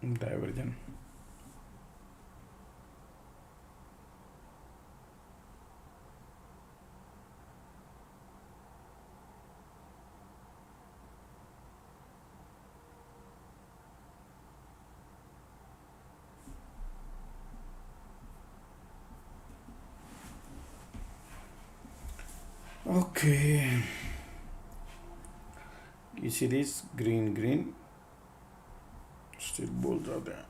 Divergent. Okay, you see this green, still bulls are there.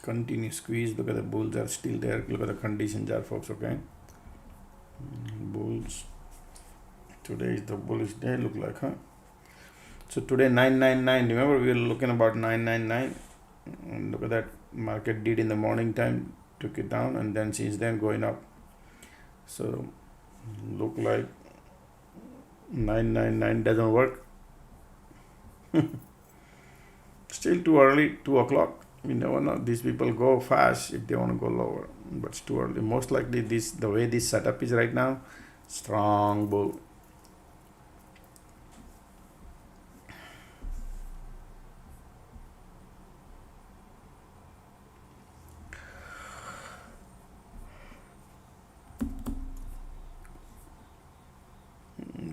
Continue squeeze. Look at the bulls are still there. Look at the conditions are, folks. Okay, bulls. Today is the bullish day. Look like, huh? So today 999. Remember we were looking about 999. And look at that. Market did in the morning time, took it down, and then since then going up. So look like 999 doesn't work. Still too early. 2 o'clock. You never know. These people go fast if they want to go lower, but it's too early. Most likely the way this setup is right now, strong bull.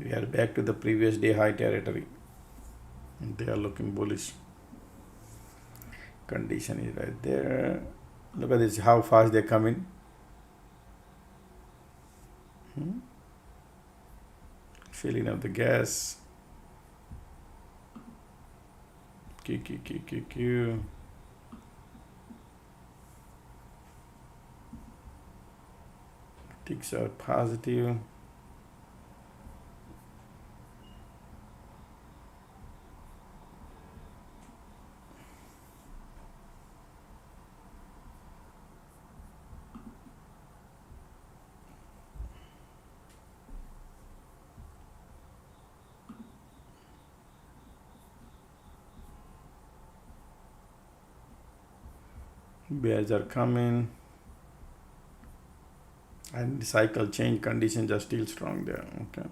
We are back to the previous day high territory. They are looking bullish. Condition is right there. Look at this, how fast they come in. Filling up the gas. Q. Ticks out positive. Bears are coming, and the cycle change conditions are still strong there. Okay,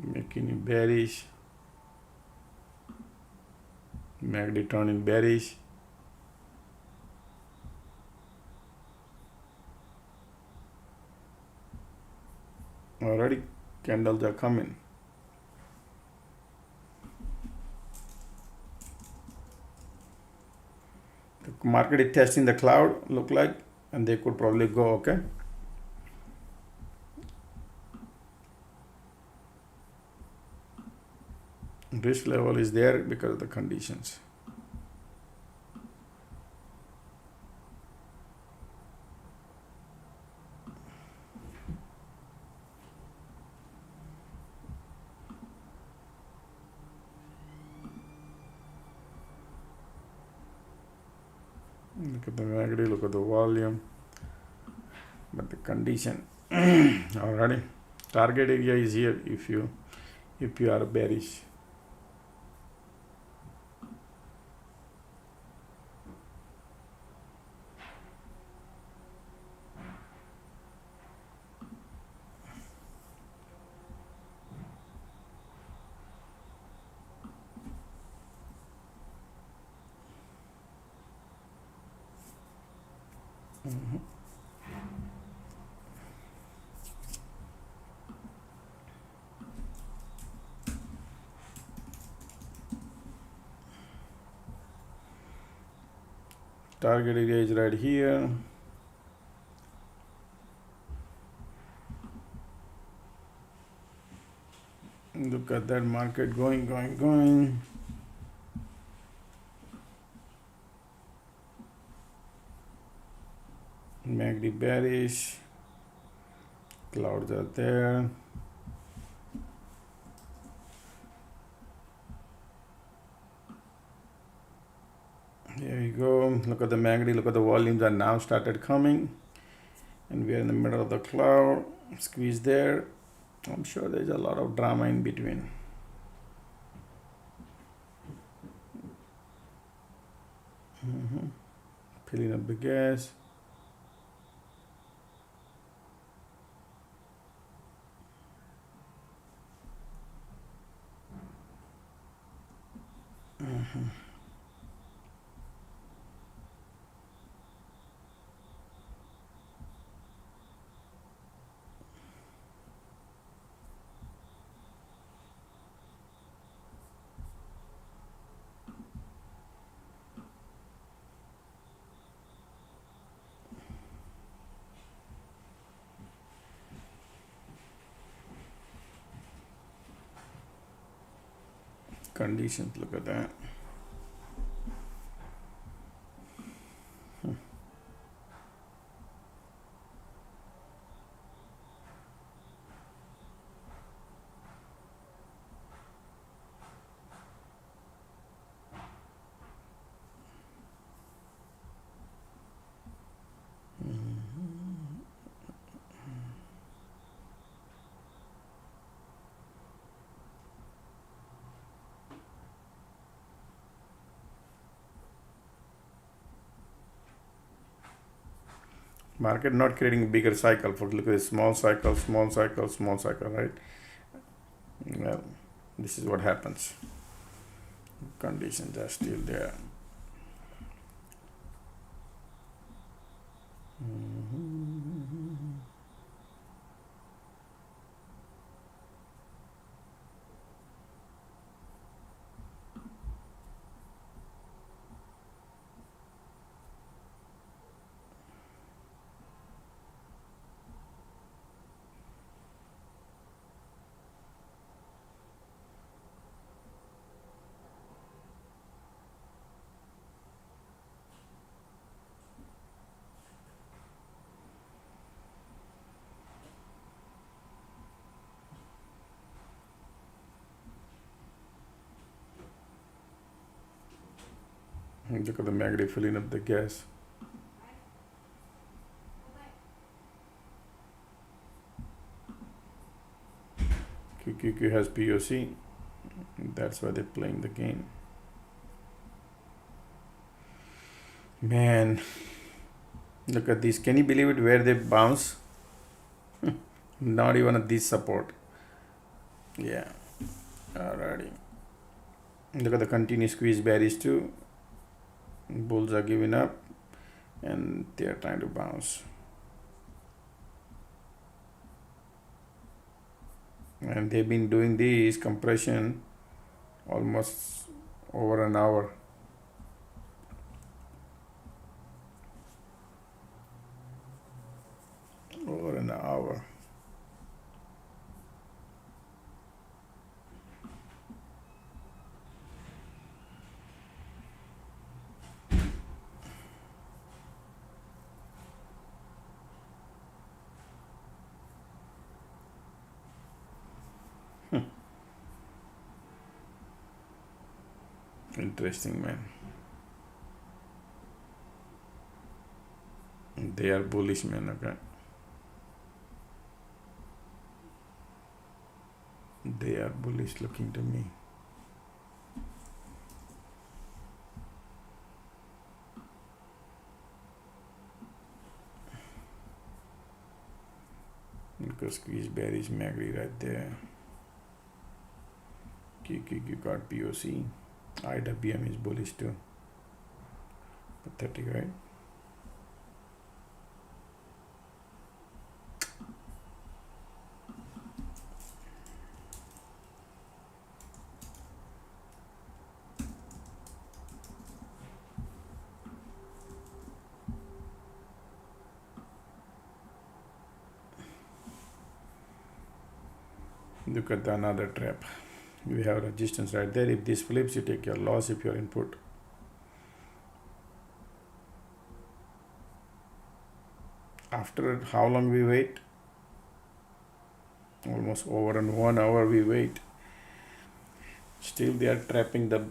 making it bearish. MACD turn in bearish. Already candles are coming. The market is testing the cloud, look like, and they could probably go, okay. Risk level is there because of the conditions. Look at the MACD, look at the volume, but the condition already. Target area is here if you are bearish. Target area is right here. Look at that market going. MACD bearish. Clouds are there. Here you go. Look at the MACD. Look at the volumes are now started coming. And we are in the middle of the cloud. Squeeze there. I'm sure there's a lot of drama in between. Filling up the gas. Conditions, look at that. Market not creating bigger cycle. For look at this small cycle, right? Well, this is what happens. Conditions are still there. Look at the MACD filling up the gas. QQQ has POC. That's why they're playing the game. Man, look at this. Can you believe it? Where they bounce? Not even at this support. Yeah. Alrighty. Look at the continuous squeeze bearish too. Bulls are giving up and they are trying to bounce. And they've been doing this compression almost over an hour. Over an hour. Interesting, man. They are bullish, man. Okay, they are bullish looking to me. Because squeeze bearish MACD right there. QQQ got POC. IWM is bullish too. Pathetic, right? Look at another trap. You have resistance right there. If this flips, you take your loss if your input. After how long we wait? Almost over 1 hour we wait. Still they are trapping the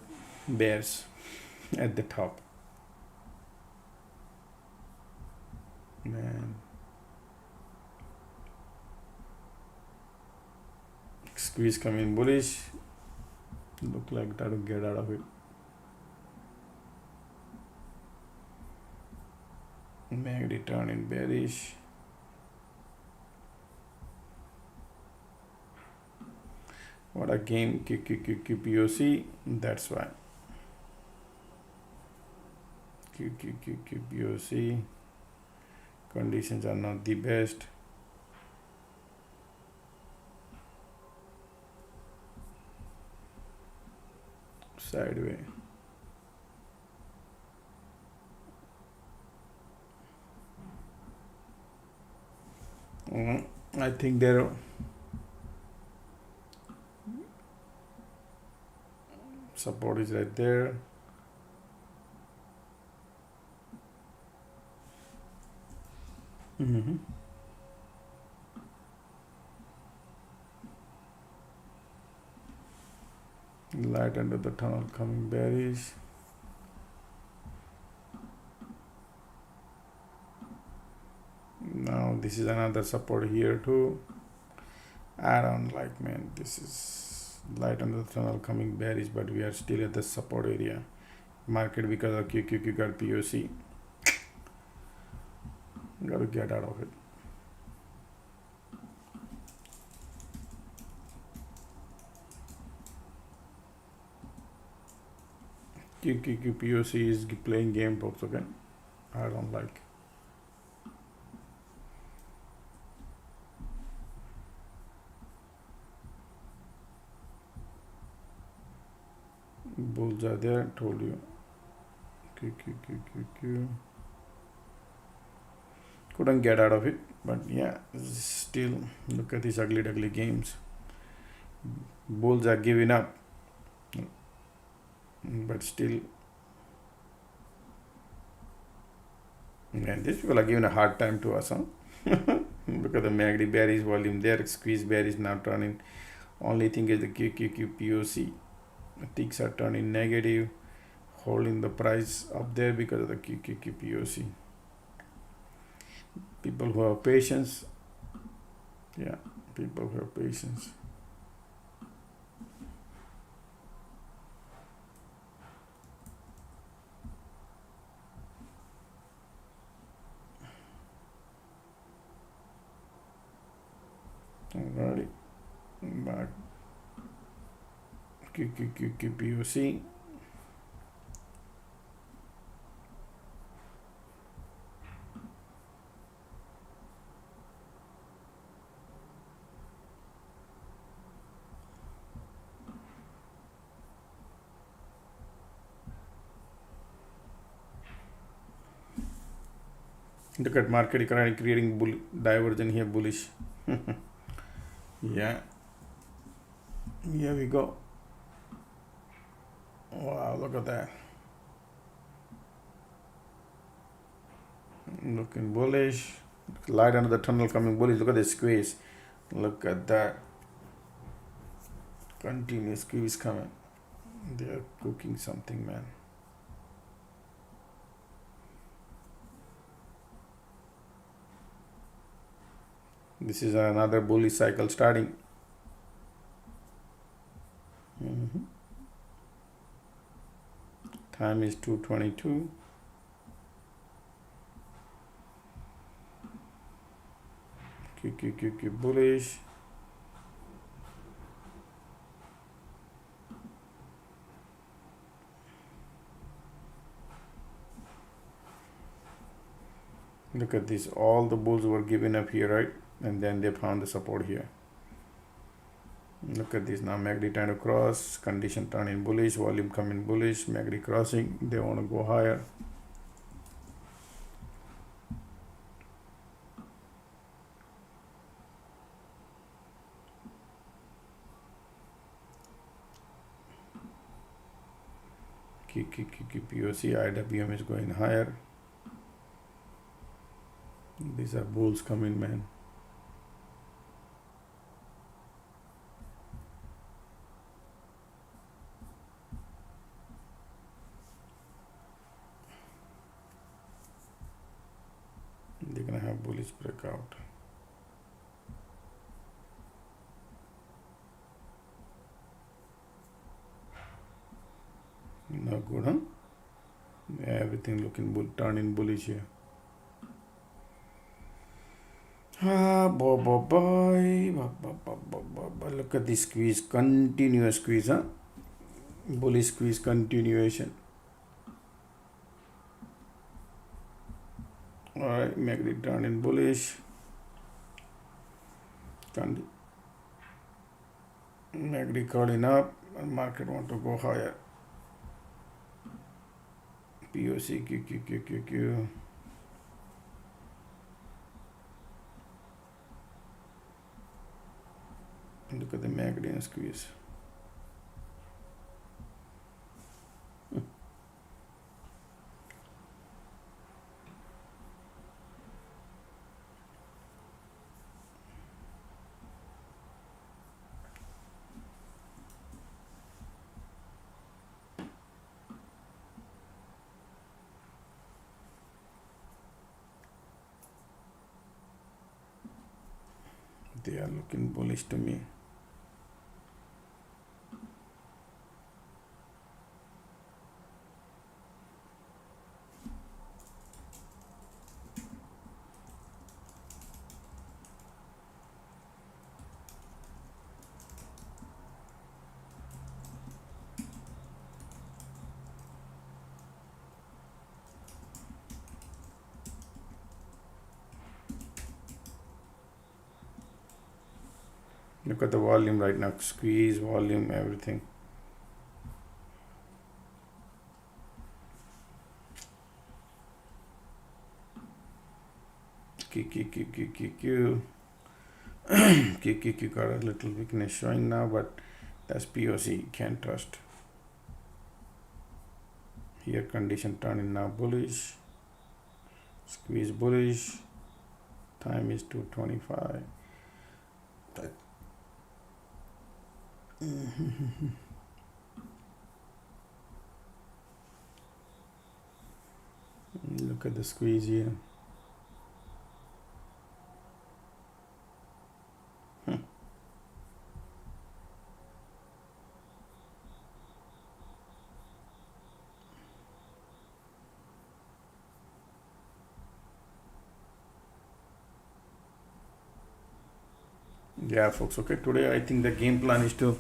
bears at the top. Man. Squeeze coming bullish. Look like that to get out of it. MACD turn in bearish. What a game. QQQQPOC. That's why. QQQQPOC. Conditions are not the best. Sideways. I think their support is right there. Light under the tunnel coming bearish. Now this is another support here too. I don't like, man, this is light under the tunnel coming bearish, but we are still at the support area. Market because of QQQ got POC. Got to get out of it. QQQ POC is playing game box again. I don't like. Bulls are there, told you. QQQQQ. Couldn't get out of it, but yeah, still look at these ugly games. Bulls are giving up, but still, man, these people are giving a hard time to us, huh? Look at the MACD bearish volume there, squeeze bearish now turning. Only thing is the QQQ POC. The ticks are turning negative, holding the price up there because of the QQQ POC. People who have patience, yeah, people who have patience. Alrighty, back POC. Look at market creating divergence here, bullish. Yeah, here we go. Wow, look at that. Looking bullish. Light under the tunnel coming bullish. Look at the squeeze. Look at that. Continuous squeeze coming. They are cooking something, man. This is another bullish cycle starting. Time is 2:22. Bullish. Look at this. All the bulls were giving up here, right? And then they found the support here. Look at this. Now MACD trying to cross. Condition turning bullish. Volume coming bullish. MACD crossing. They want to go higher. POC. IWM is going higher. These are bulls coming, man. They're gonna have bullish breakout. Not good, huh? Everything looking turning bullish here. Boy. Look at this squeeze, continuous squeeze, huh? Bullish squeeze continuation. Alright, MACD turning bullish. MACD calling up, and market want to go higher. POC, QQQQQ. Look at the MACD and squeeze. They are looking bullish to me. Look at the volume right now, squeeze, volume, everything. QQQ got a little weakness showing now, but that's POC, can't trust. Here condition turning now bullish, squeeze bullish, time is 2:25. Look at the squeeze here. Yeah, folks. Okay, today I think the game plan is to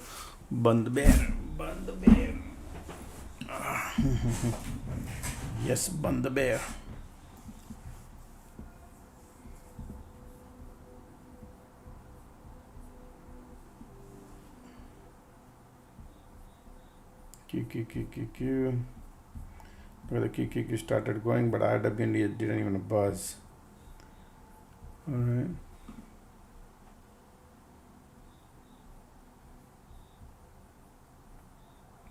burn the bear. Yes, bun the bear. QQQQQ. Look at the QQQ started going, but IWN didn't even buzz. All right.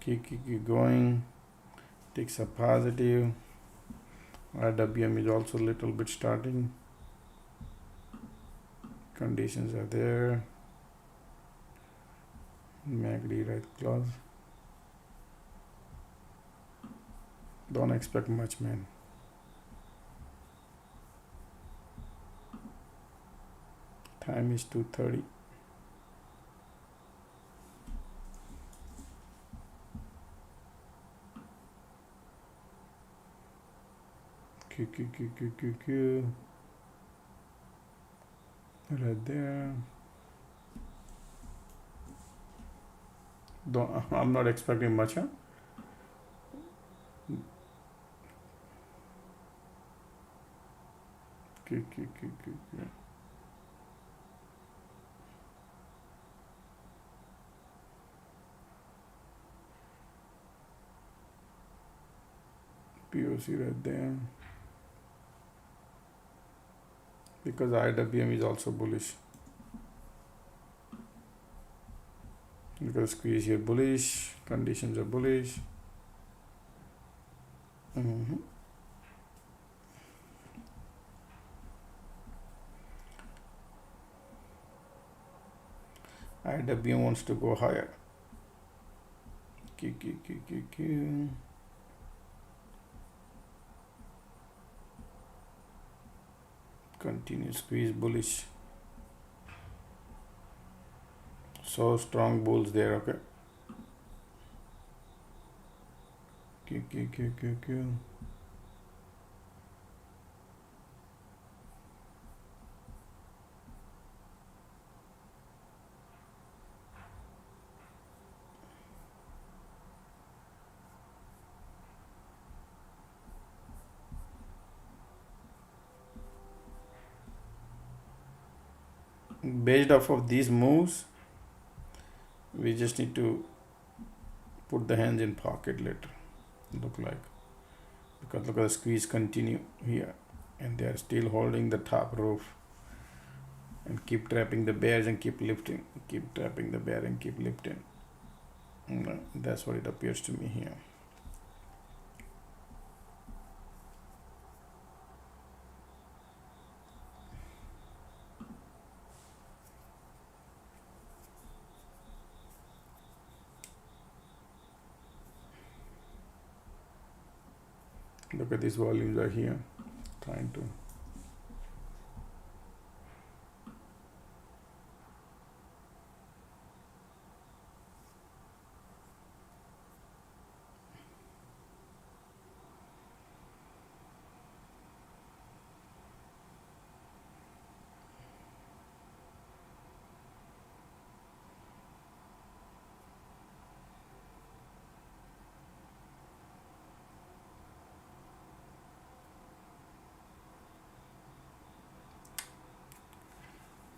QQQ going. Takes a positive. IWM is also a little bit starting. Conditions are there. MACD right close. Don't expect much, man. Time is 2:30. QQQQQQ. Right there. I'm not expecting much, huh? QQQQQ. POC right there. Because IWM is also bullish. Because squeeze here bullish, conditions are bullish. IWM wants to go higher. QQQQQ. Continue squeeze bullish. So strong bulls there, okay. QQQQQ. Based off of these moves, we just need to put the hands in pocket later. Look like, because look at the squeeze continue here, and they are still holding the top roof and keep trapping the bears and keep lifting, keep trapping the bear and keep lifting. That's what it appears to me here. Look at these volumes are here, trying to.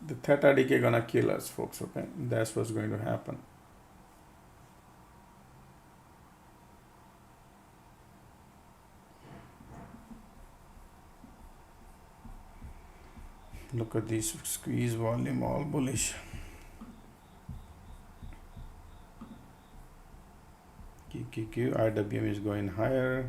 The theta decay gonna kill us, folks, okay? That's what's going to happen. Look at this squeeze volume, all bullish. QQQ, IWM is going higher.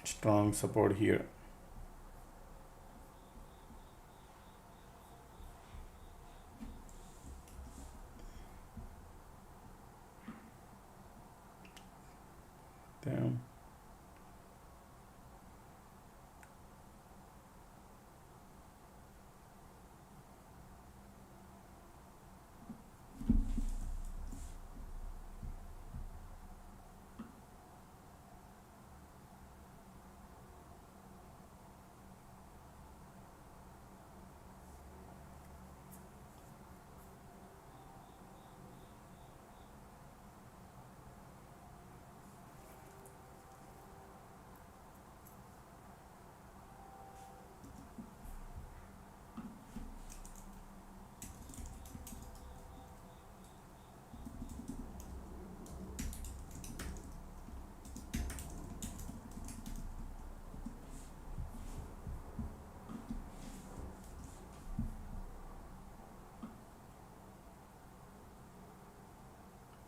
Strong support here. there.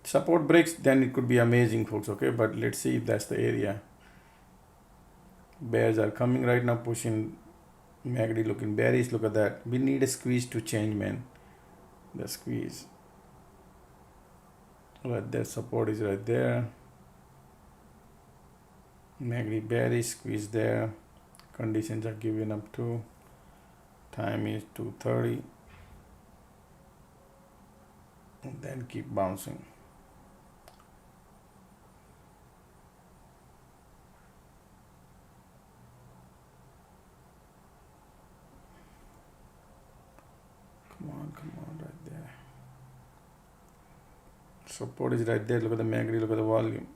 Support breaks, then it could be amazing, folks. Okay, but let's see if that's the area. Bears are coming right now, pushing. MACD looking bearish. Look at that. We need a squeeze to change, man. The squeeze. Right there, support is right there. MACD bearish, squeeze there. Conditions are giving up too. Time is 2:30. And then keep bouncing. Come on, right there. Support is right there. Look at the MACD, look at the volume.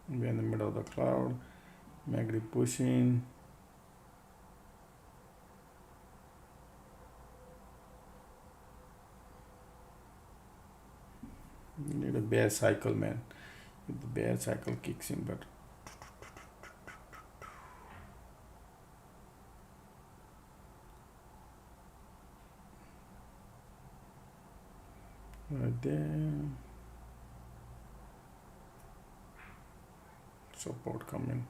We're in the middle of the cloud. MACD pushing. You need a bear cycle, man. If the bear cycle kicks in, but right there. Support coming.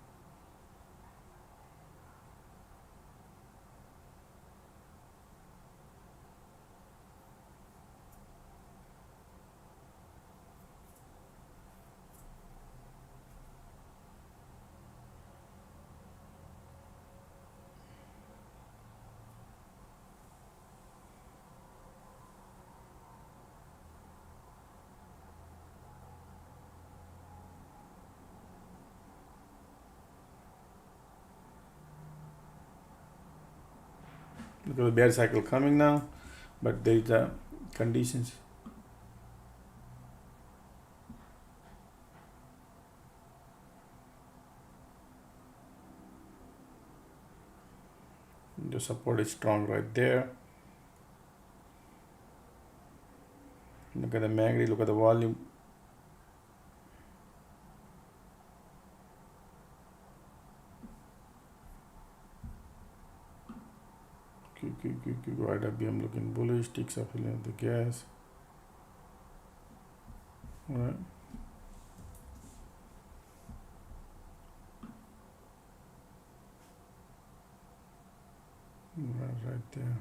Look at the bear cycle coming now, but there is a conditions. The support is strong right there. Look at the MACD, look at the volume. Right up, I'm looking bullish, ticks up the gas. All right. Right there.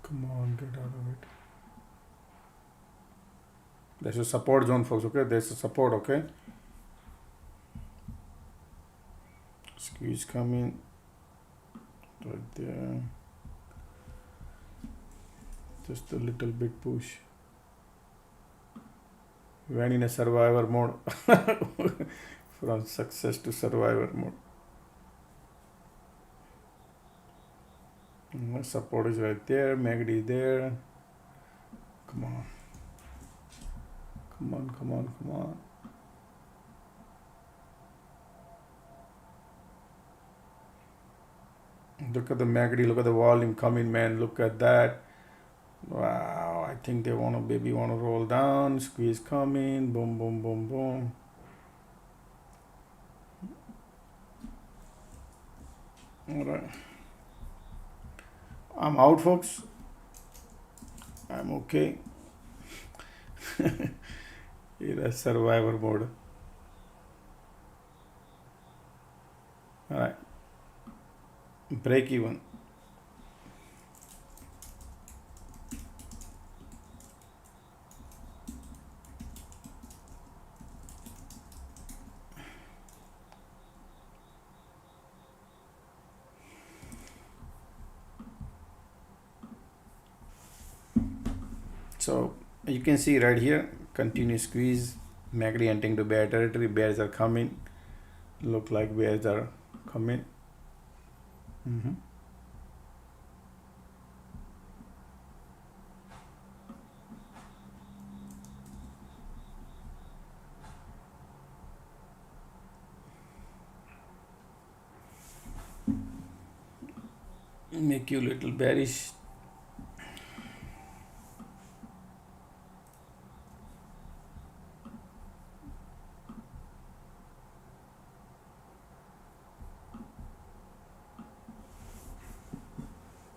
Come on, get out of it. There's a support zone, folks. Okay, there's a support. Okay, squeeze coming right there. Just a little bit push. Went in a survivor mode. From success to survivor mode. Support is right there. MACD is there. Come on. Come on, come on, come on. Look at the MACD, look at the volume coming, man. Look at that. Wow, I think they want to maybe roll down. Squeeze coming. Boom, boom, boom, boom. All right. I'm out, folks. I'm okay. In a survivor mode. All right, break even. So you can see right here, continue squeeze, MACD entering to bear territory, bears are coming, look like bears are coming. Make you little bearish.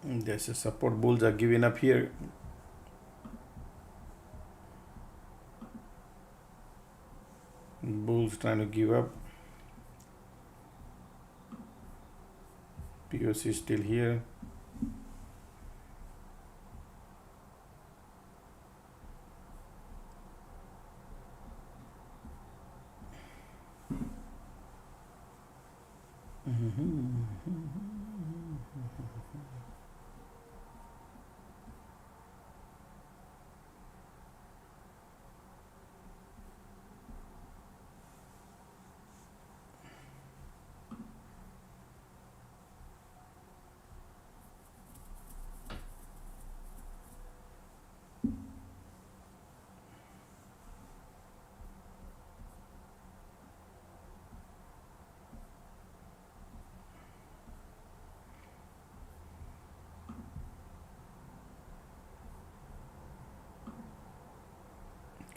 There's a support, bulls are giving up here. Bulls trying to give up. POC is still here.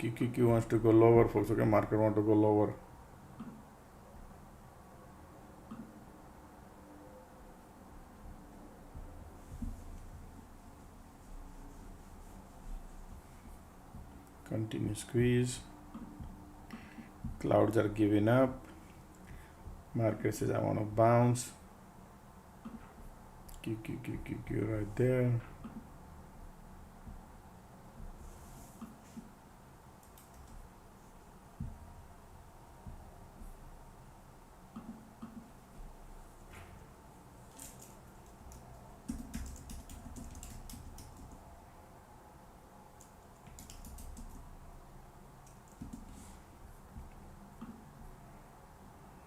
QQQ wants to go lower, folks. Okay, market want to go lower. Continue squeeze. Clouds are giving up. Market says I want to bounce. QQQ right there.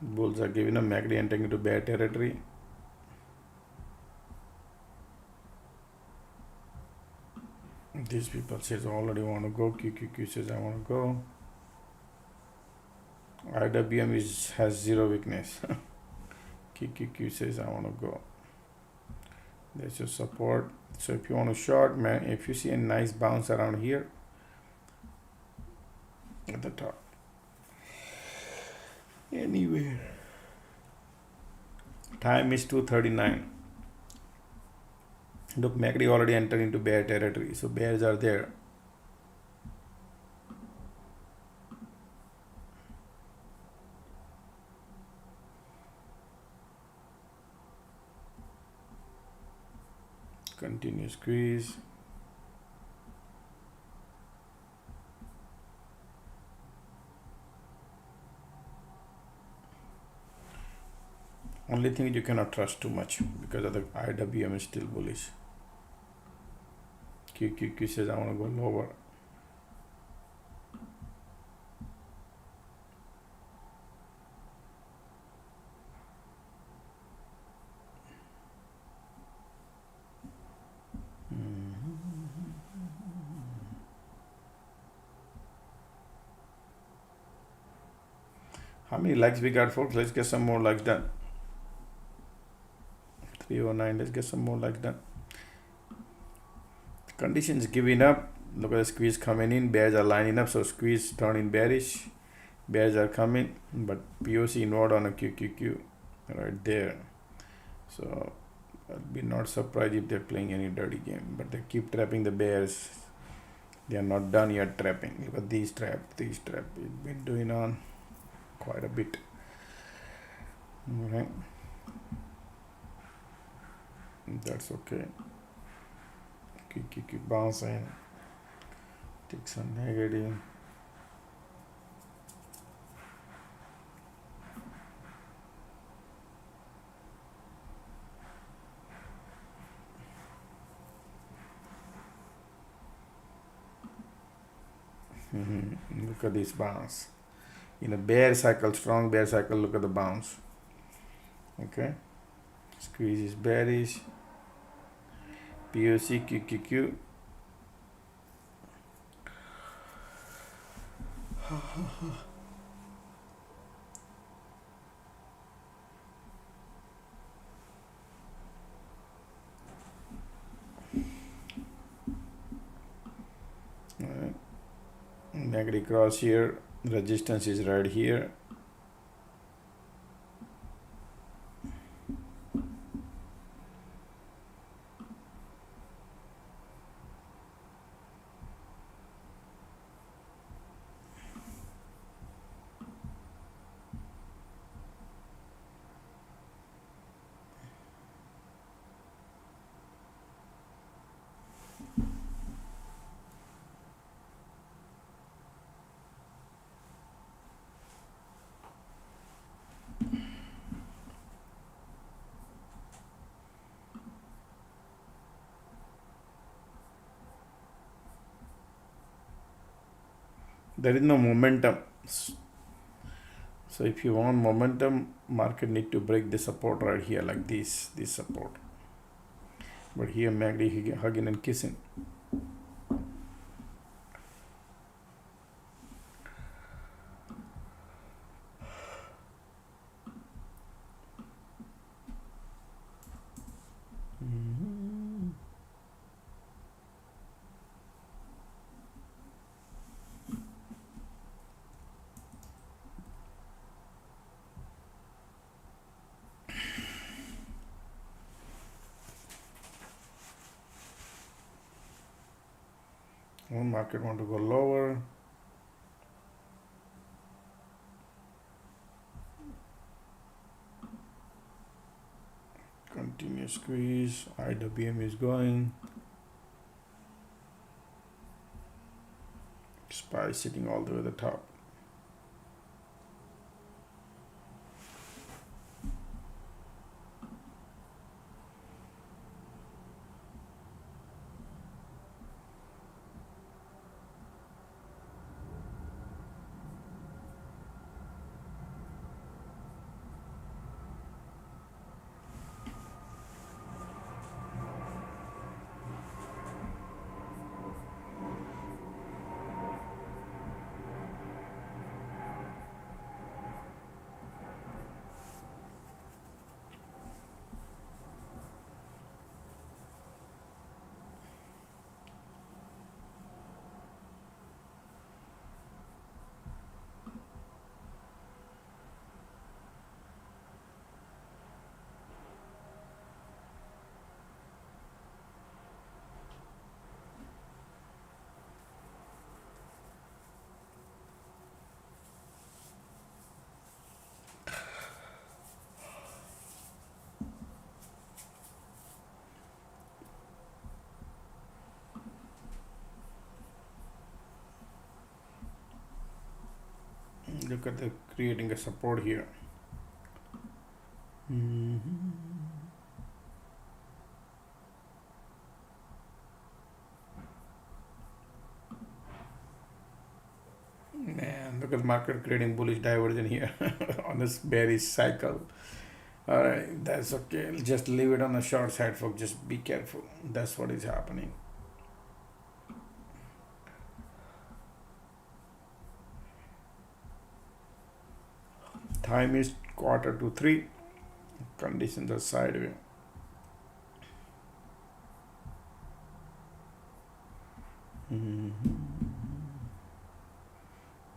Bulls are giving up, MACD entering into bear territory. These people says already want to go. QQQ says I want to go. IWM has zero weakness. QQQ says I want to go. That's your support. So if you want to short, man, if you see a nice bounce around here at the top, anywhere. Time is 2:39. Look, MACD already entered into bear territory, so bears are there. Continue squeeze. Only thing you cannot trust too much because of the IWM is still bullish. QQQ says I want to go lower. How many likes we got, folks? Let's get some more likes done. 309. Let's get some more likes done. Conditions giving up. Look at the squeeze coming in. Bears are lining up, so squeeze turning bearish. Bears are coming, but POC inward on a QQQ right there. So I'll be not surprised if they're playing any dirty game, but they keep trapping the bears. They are not done yet trapping. Look at these trap. It's been doing on quite a bit. Okay. That's okay. Keep bouncing. Take some negative. Look at this bounce. In a bear cycle, strong bear cycle, look at the bounce. Okay. Squeeze is bearish. POC, QQQ. Alright. Negative cross here. Resistance is right here. There is no momentum. So if you want momentum, market need to break the support right here, like this support. But here MACD hugging and kissing. One market want to go lower. Continue squeeze. IWM is going. SPY sitting all the way at the top. Look at the creating a support here. Man, look at the market creating bullish divergence here on this bearish cycle. Alright, that's okay. Just leave it on the short side, folks. Just be careful. That's what is happening. Time is 2:45. Conditions are sideways.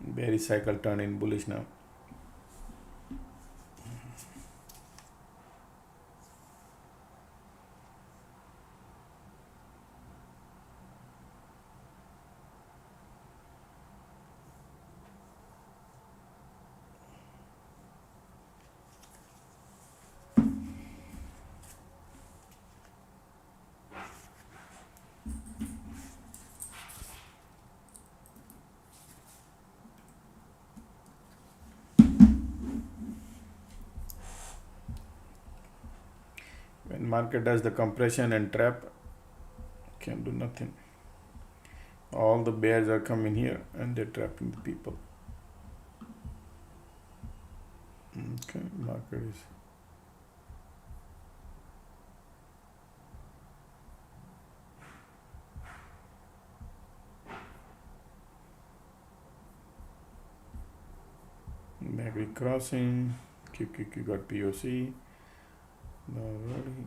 Bearish cycle turn in bullish now. When market does the compression and trap, can do nothing. All the bears are coming here and they're trapping the people. Okay, market is maybe crossing. QQQ got POC. Already.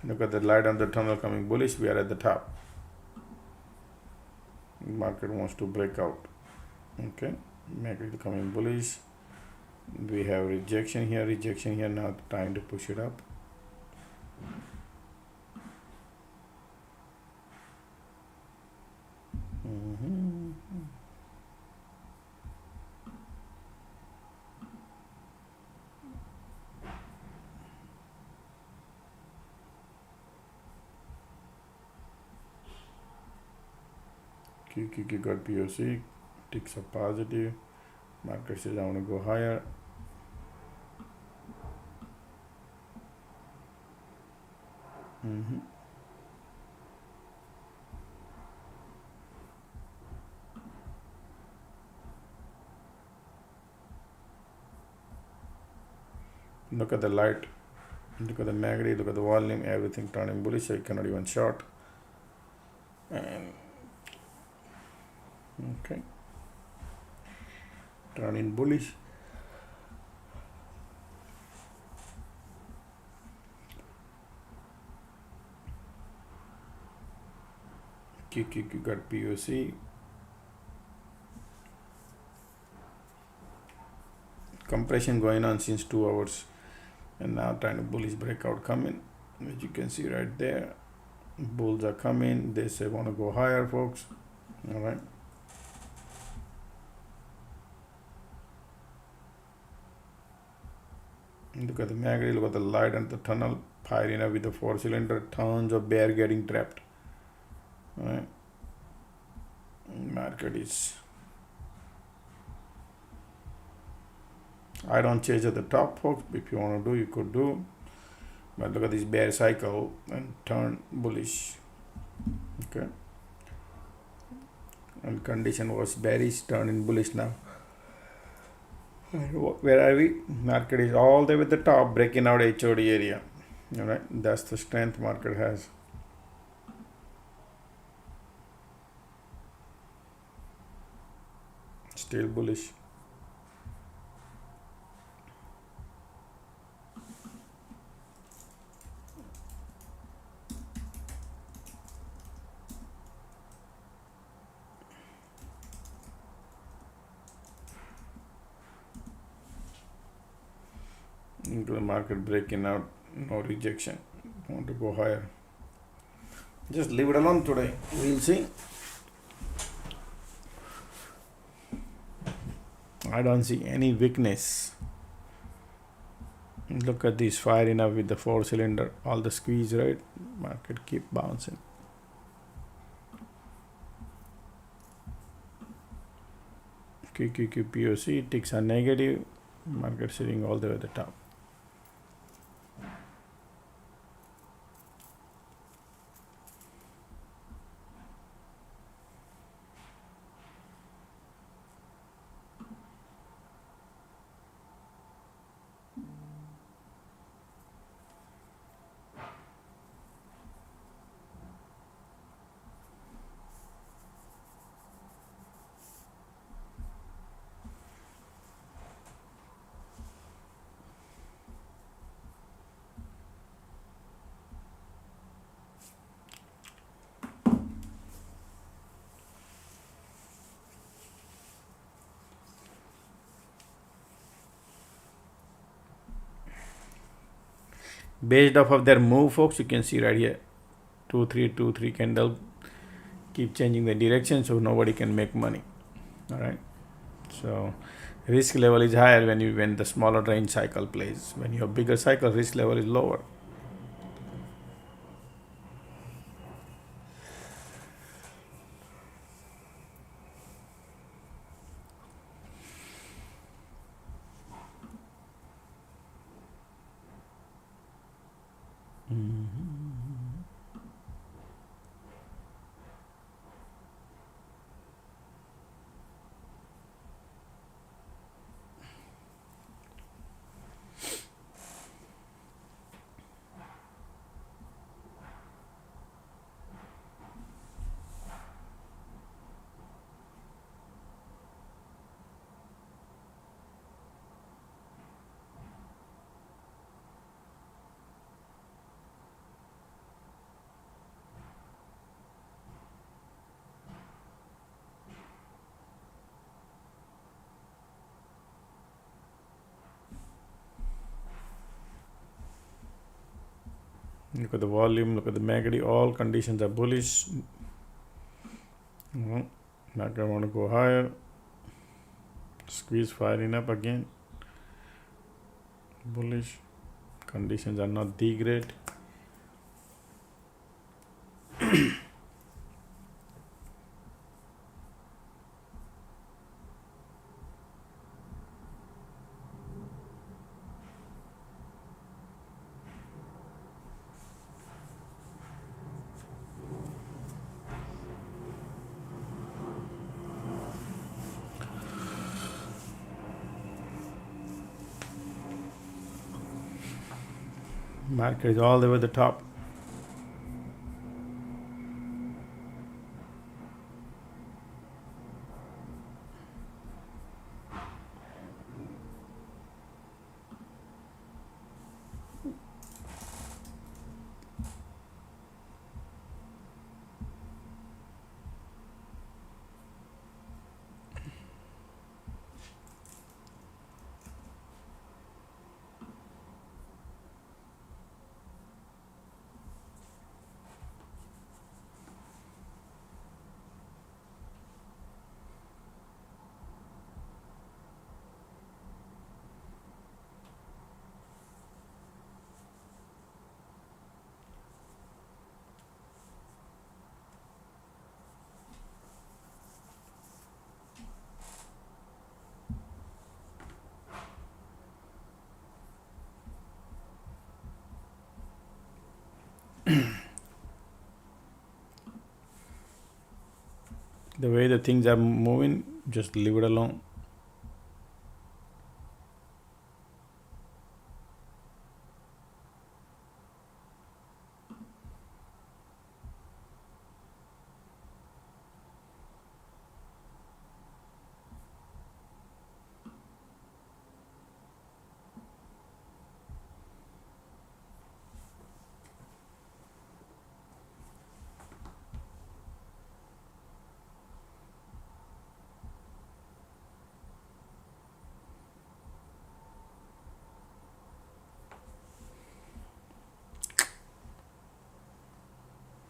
Look at the light on the tunnel coming bullish. We are at the top. Market wants to break out. Okay, market coming bullish. We have rejection here. Now time to push it up. QQQ got POC, ticks are positive. Market says I want to go higher. Look at the light, look at the MACD, look at the volume, everything turning bullish. I cannot even short. And okay, turning bullish. QQQ got POC. Compression going on since 2 hours, and now trying to bullish breakout coming, as you can see right there. Bulls are coming. They say want to go higher, folks. All right. Look at the MACD, look at the light and the tunnel, firing up with the 4-cylinder, tons of bear getting trapped. All right. Market is, I don't chase at the top, folks. If you want to do, you could do. But look at this bear cycle and turn bullish. Okay. And condition was bearish, turning bullish now. Where are we? Market is all the way at the top, breaking out HOD area. All right. That's the strength market has. Still bullish. Into the market breaking out, no rejection. Want to go higher. Just leave it alone today. We'll see. I don't see any weakness. Look at this firing up with the 4-cylinder, all the squeeze, right? Market keep bouncing. QQQ POC, ticks are negative. Market sitting all the way at the top. Based off of their move, folks, you can see right here 2-3-2-3 candle keep changing the direction, so nobody can make money. All right, so risk level is higher when the smaller range cycle plays. When you have bigger cycle, risk level is lower. Look at the volume, look at the MACD, all conditions are bullish. Not gonna want to go higher. Squeeze firing up again. Bullish. Conditions are not the great. Market is all the way at the top. The way the things are moving, just leave it alone.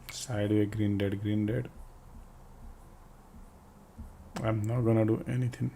Sideways, green dead, green dead. I'm not gonna do anything.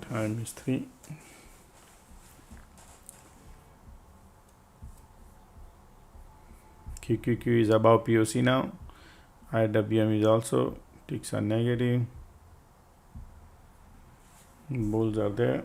Time is 3. QQQ is above POC now. IWM is also, ticks are negative. Bulls are there.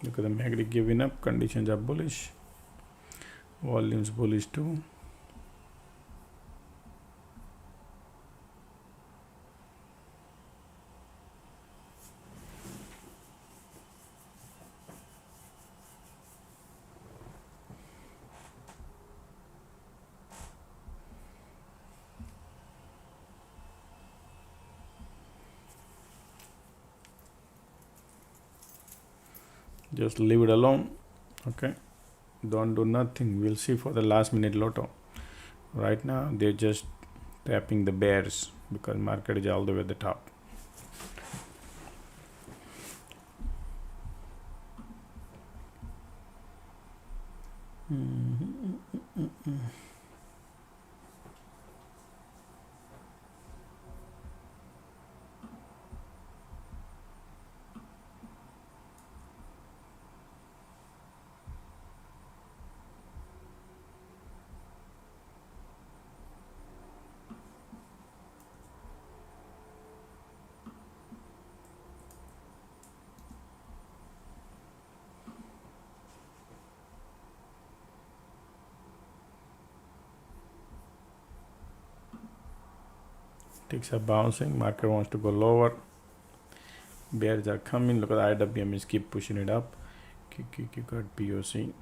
Look at the MACD giving up. Conditions are bullish. Volumes bullish too. Just leave it alone. Okay, don't do nothing. We'll see for the last minute lotto. Right now they're just tapping the bears because market is all the way at the top. Ticks are bouncing. Market wants to go lower. Bears are coming. Look at the IWM is keep pushing it up. You got POC.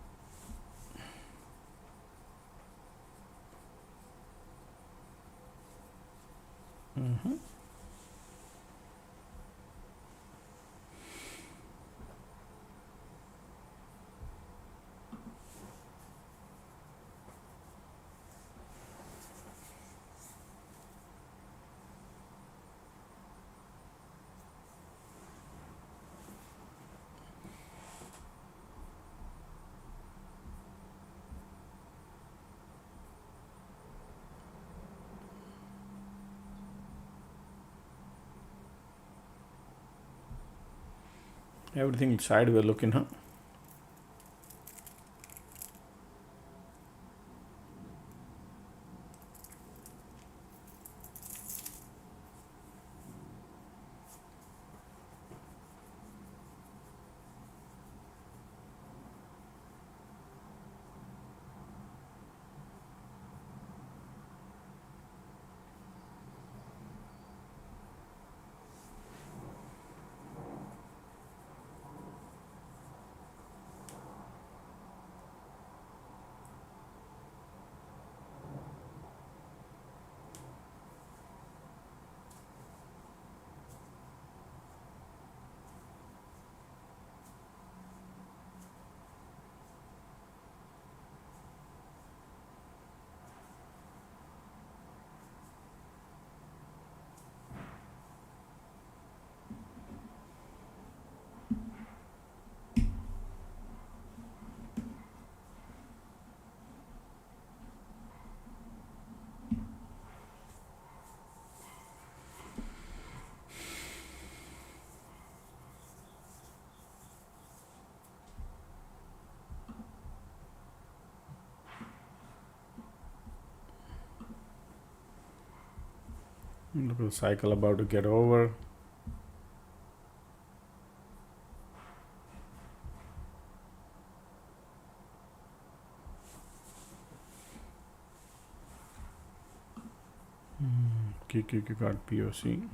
Everything sideways looking, huh? Look at the cycle about to get over. QQ got POC.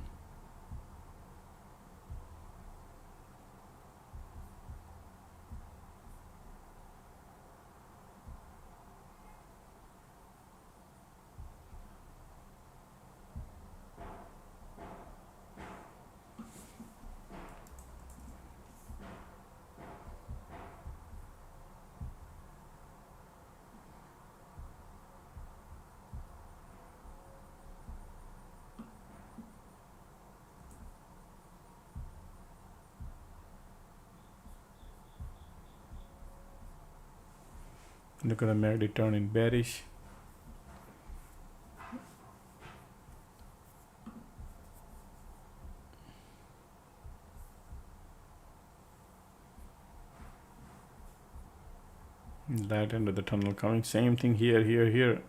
Look at the MACD turn in bearish. That end of the tunnel coming. Same thing here.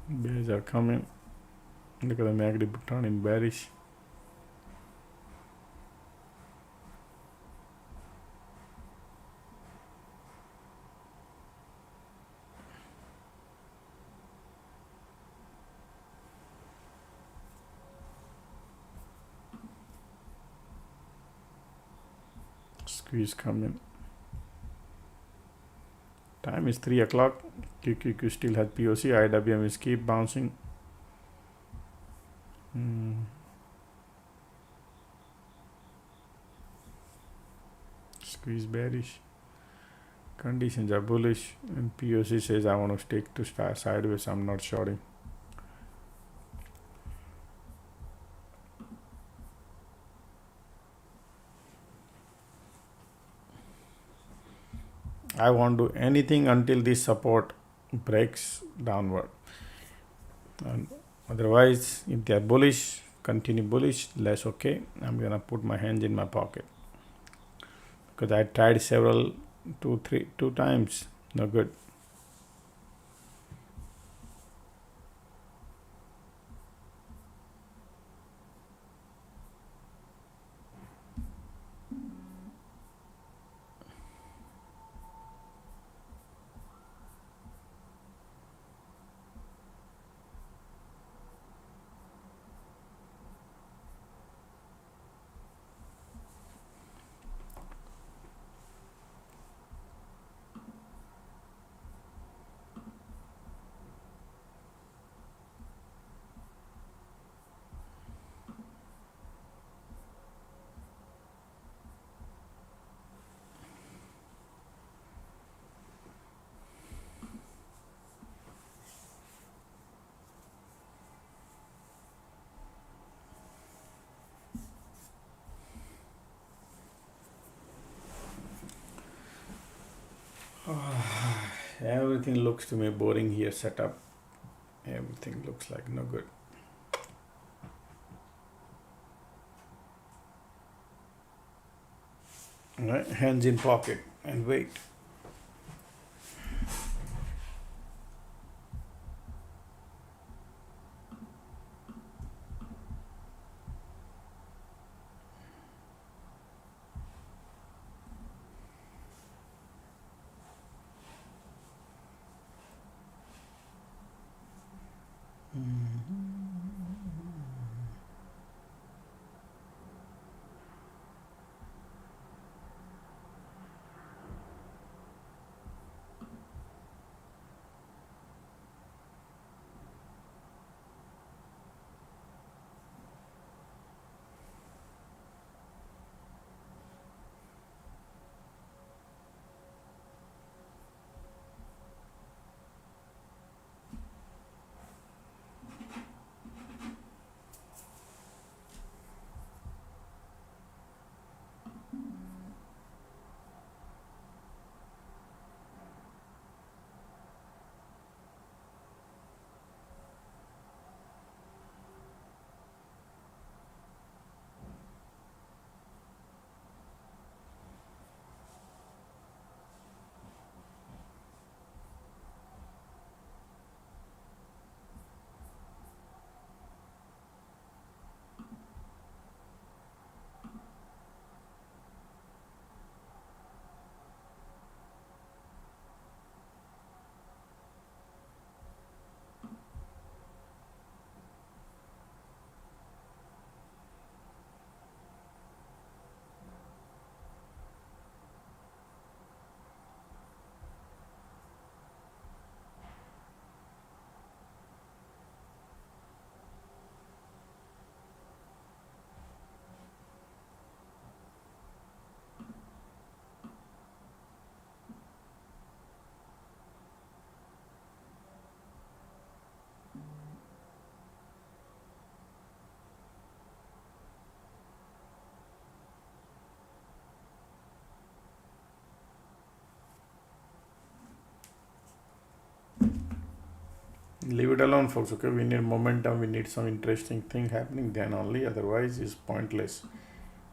Bears are coming. Look at the MACD turn in bearish. Squeeze coming. Time is 3 o'clock. QQQ still has POC. IWM is keep bouncing. Squeeze bearish. Conditions are bullish, and POC says I want to stick to sideways. I'm not shorting. I won't do anything until this support breaks downward. And otherwise, if they are bullish, continue bullish, less okay. I'm gonna put my hands in my pocket because I tried two times, no good. Everything looks to me boring here. Setup. Everything looks like no good. All right, hands in pocket and wait. Leave it alone, folks. Okay, we need momentum, we need some interesting thing happening, then only. Otherwise it's pointless,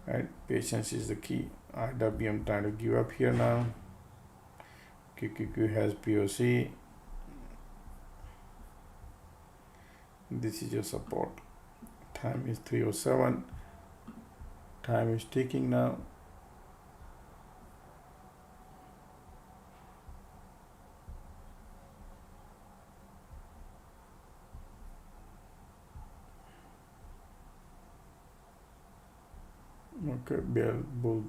right? Patience is the key. IWM trying to give up here now. QQQ has POC. This is your support. Time is 3:07. Time is ticking now. Okay, bull.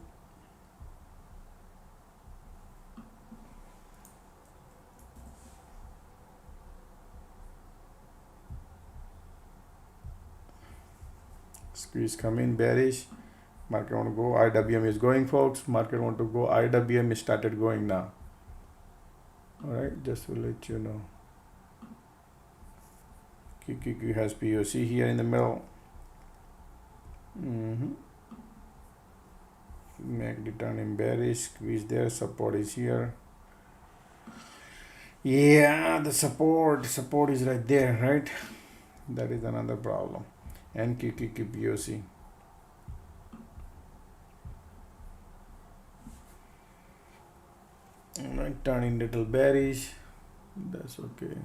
Squeeze come in, bearish. Market want to go. IWM is going, folks. Market want to go. IWM is started going now. All right, just to let you know. QQQ has POC here in the middle. MACD turning bearish. Squeeze there. Support is here. Yeah, the support is right there, right? That is another problem. And QQQ POC. Alright, turning little bearish. That's okay.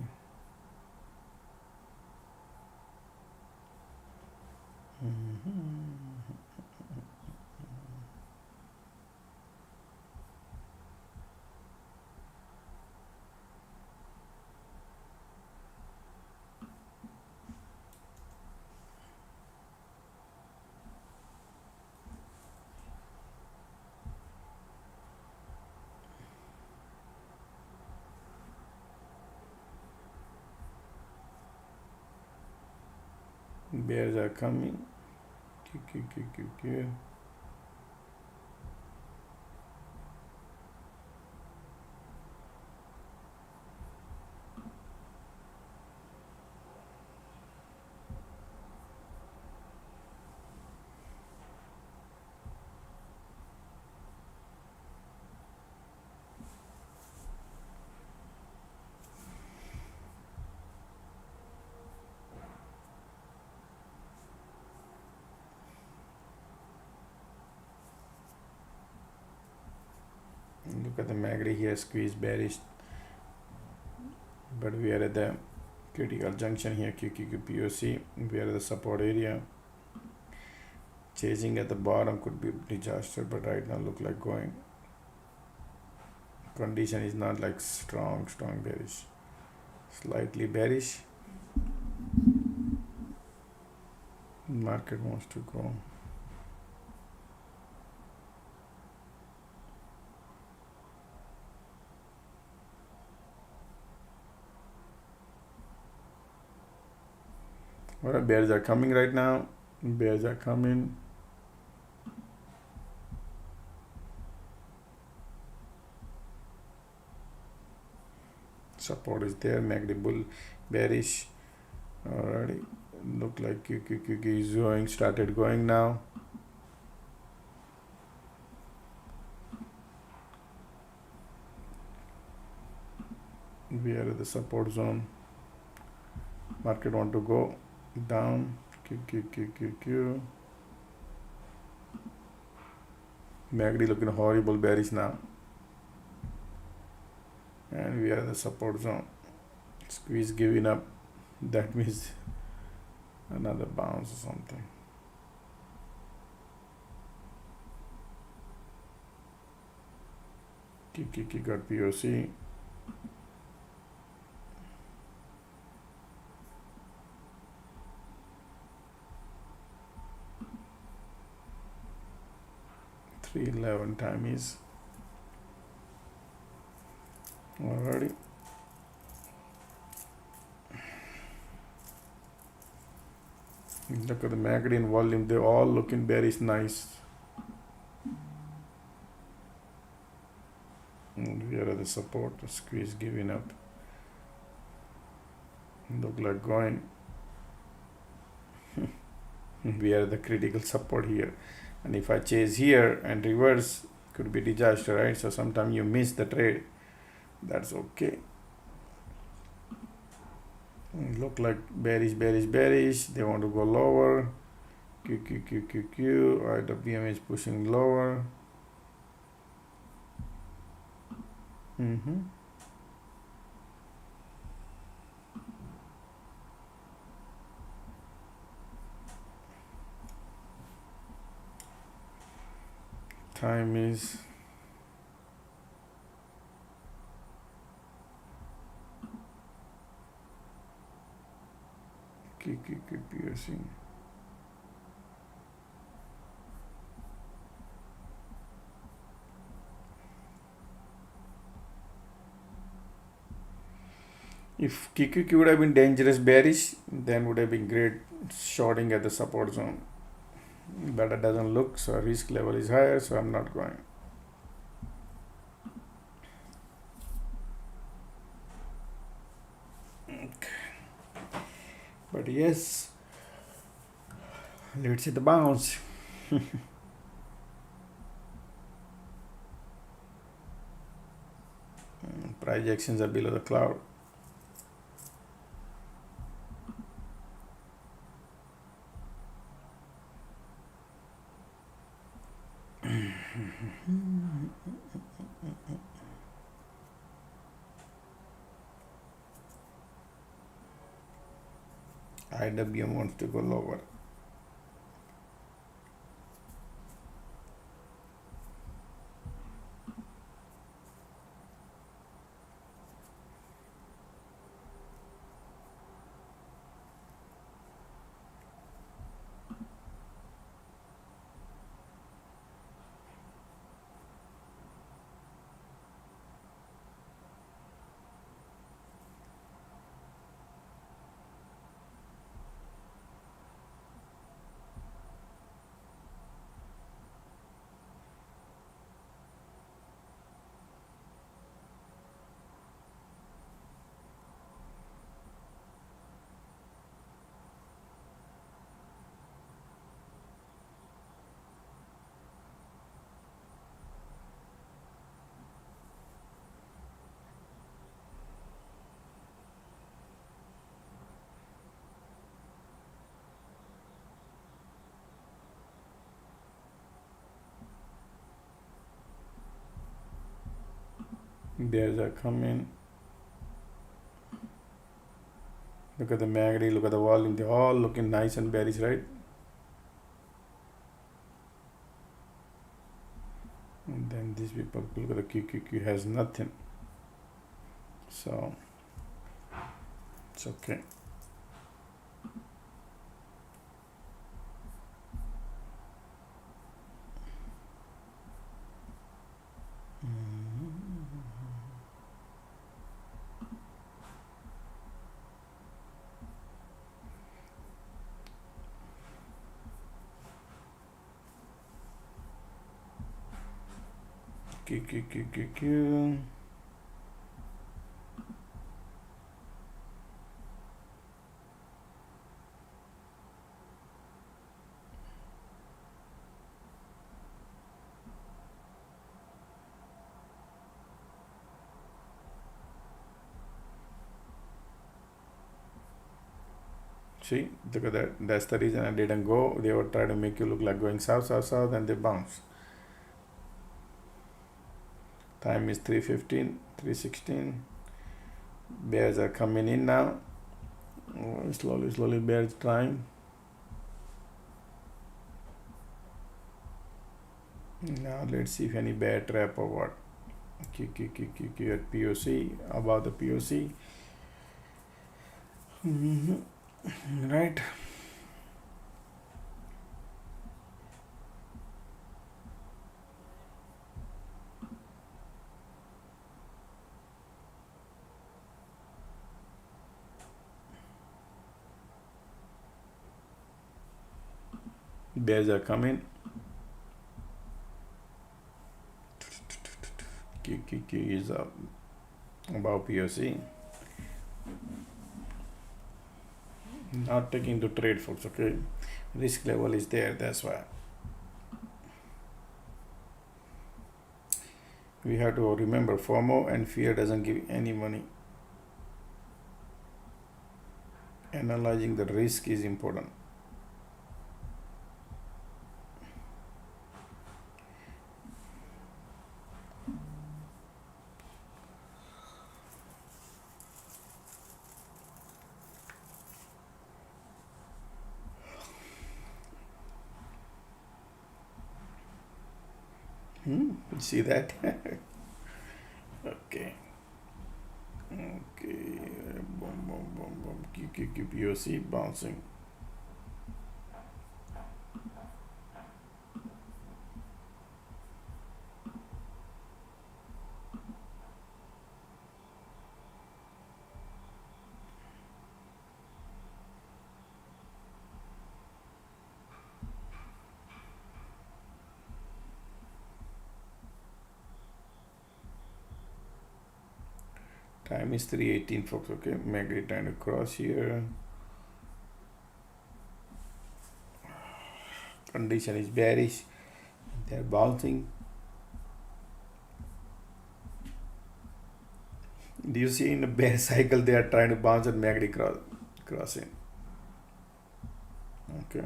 Bears are coming. QQQ. Look at the MACD here, squeeze bearish, but we are at the critical junction here. QQQ POC, we are at the support area. Chasing at the bottom could be disaster, but right now look like going. Condition is not like strong bearish, slightly bearish. Market wants to go. Alright, bears are coming right now. Bears are coming. Support is there. MACD bull bearish. Alrighty. Look like QQQ is going. Started going now. We are at the support zone. Market want to go down. QQQ. MACD looking horrible bearish now. And we are at the support zone. Squeeze giving up. That means another bounce or something. QQQ got POC. $3.11 time is already. Look at the MACD and volume, they're all looking bearish nice. And we are at the support, squeeze giving up. Look like going. We are at the critical support here. And if I chase here and reverse, could be disaster, right? So sometimes you miss the trade. That's okay. Look like bearish. They want to go lower. QQQ. Alright, the PM is pushing lower. Time is PSC. If QQQ would have been dangerous bearish, then would have been great shorting at the support zone. But it doesn't look, so risk level is higher, so I'm not going. Okay. But yes, let's see the bounce. Price actions are below the cloud. IWM wants to go lower. Bears are coming. Look at the MACD, look at the volume. They're all looking nice and bearish, right? And then these people, look at the QQQ has nothing. So it's okay. QQQQQ. See, look at that. That's the reason I didn't go. They were trying to make you look like going south, south, south, and they bounce. Time is 3:15, 3:16. Bears are coming in now. Slowly, bears trying. Now let's see if any bear trap or what. QQQQ at POC, above the POC. Right. Bears are coming. QQQ is up above POC. Not taking to trade, folks. Okay, risk level is there. That's why we have to remember FOMO and fear doesn't give any money. Analyzing the risk is important. See that? Okay. Okay. Boom, boom, boom, boom. QQQPOC bouncing. Time is 3:18, folks. Okay, MACD trying to cross here. Condition is bearish. They're bouncing. Do you see in the bear cycle they are trying to bounce and MACD crossing? Okay.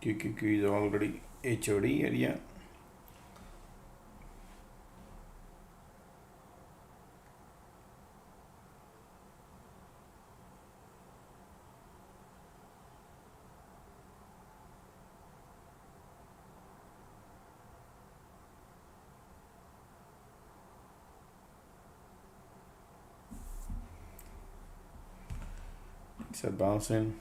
QQQ is already HOD area. It's a bouncing.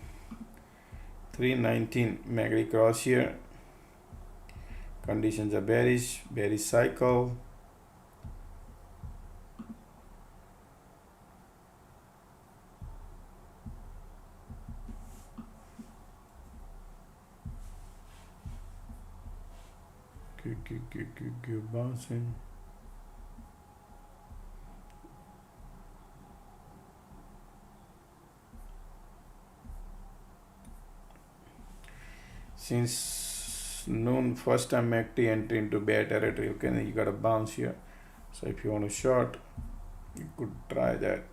319 MACD cross here. Conditions are bearish cycle. Bouncing. Since noon, first time MACD entry into bear territory, okay, you got a bounce here. So if you want to short, you could try that.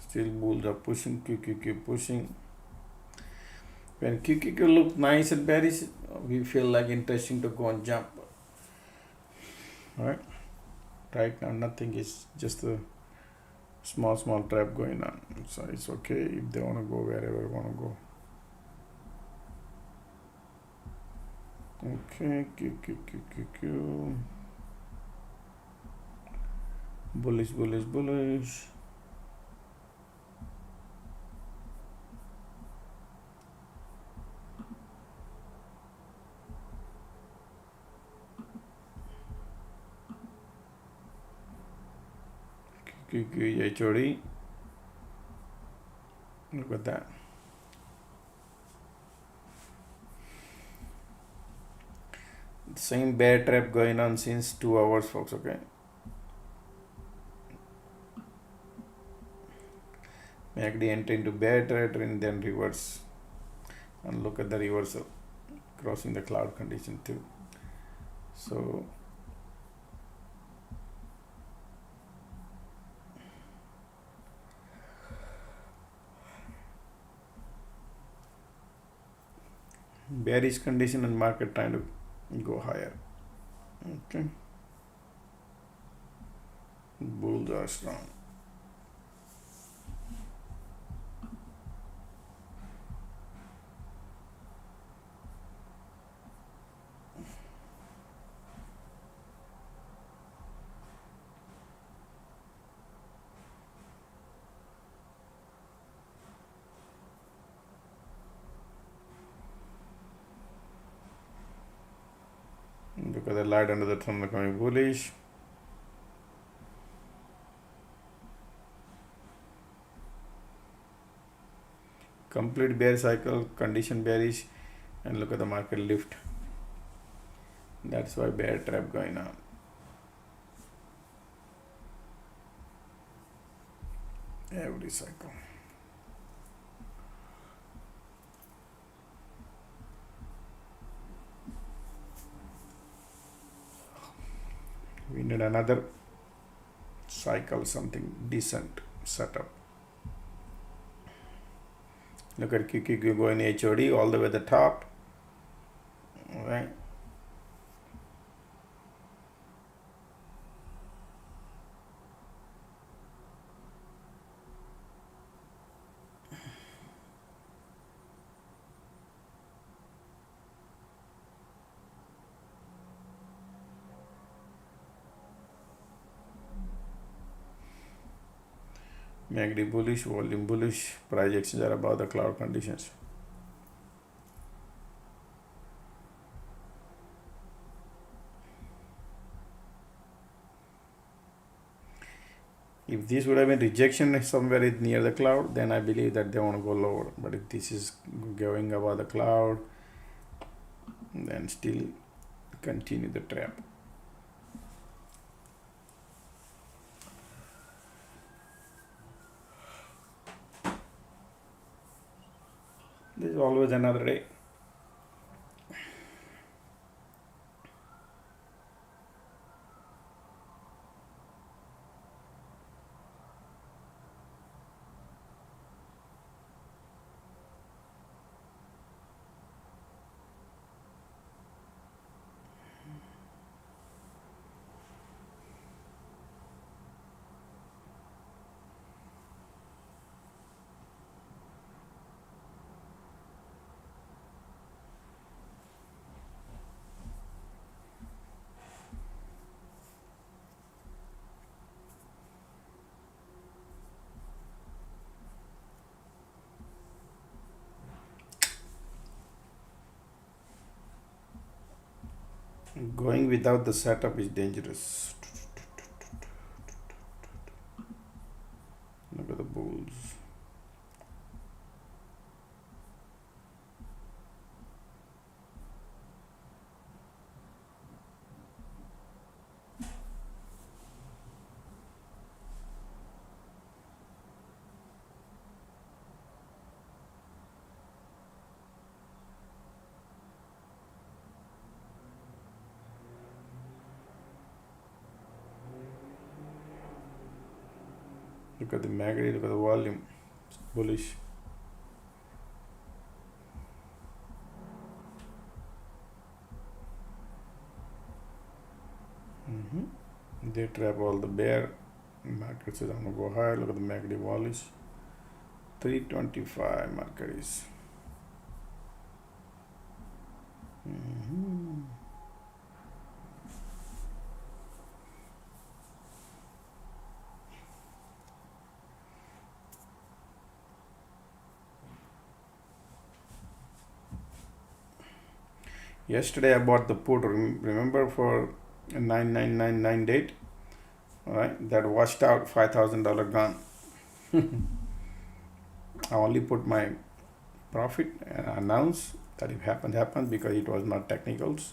Still bulls are pushing, QQQ pushing. When QQQ look nice and bearish, we feel like interesting to go and jump. Alright. Right now nothing, is just a small trap going on. So it's okay if they want to go wherever they want to go. Okay, QQQQQ. Bullish. QQ HOD. Look at that. Same bear trap going on since 2 hours, folks. Okay. MACD enter into bear territory and then reverse. And look at the reversal, crossing the cloud condition too. So bearish condition and market trying to go higher. Okay. Bulls are strong. Because the light under the tunnel coming bullish. Complete bear cycle, condition bearish, and look at the market lift. That's why bear trap going on. every cycle. We need another cycle, something decent setup. Look at QQQ going HOD all the way to the top. All right. MACD bullish, volume bullish, price actions are above the cloud conditions. If this would have been rejection somewhere near the cloud, then I believe that they want to go lower. But if this is going above the cloud, then still continue the trap. This is always another day. Going without the setup is dangerous. Look at the bulls. Look at the MACD, look at the volume. It's bullish. They trap all the bear. Market says I'm gonna go higher. Look at the MACD bullish. 325 market is. Yesterday I bought the put, remember, for a 9999 date. All right, that washed out, $5,000 gone. I only put my profit and announce that if happens because it was not technicals.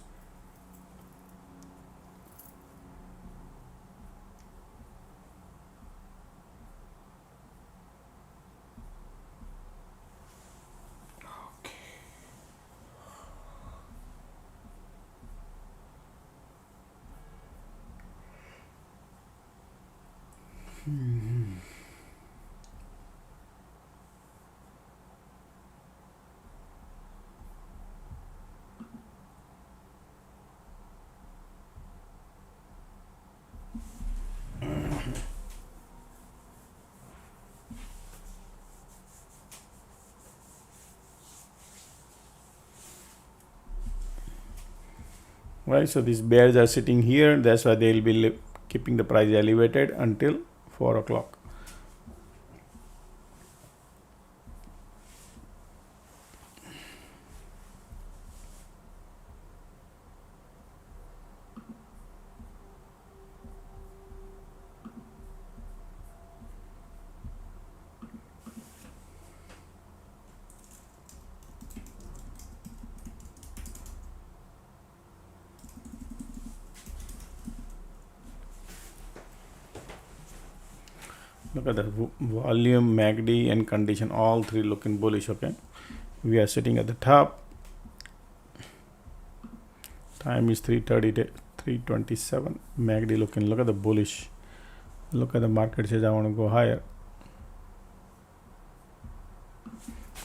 Right, so these bears are sitting here. That's why they'll be keeping the price elevated until 4 o'clock. Look at the volume, MACD and condition, all three looking bullish. Okay, we are sitting at the top. Time is 3:30, 3:27. MACD looking, look at the bullish. Look at the market says I want to go higher.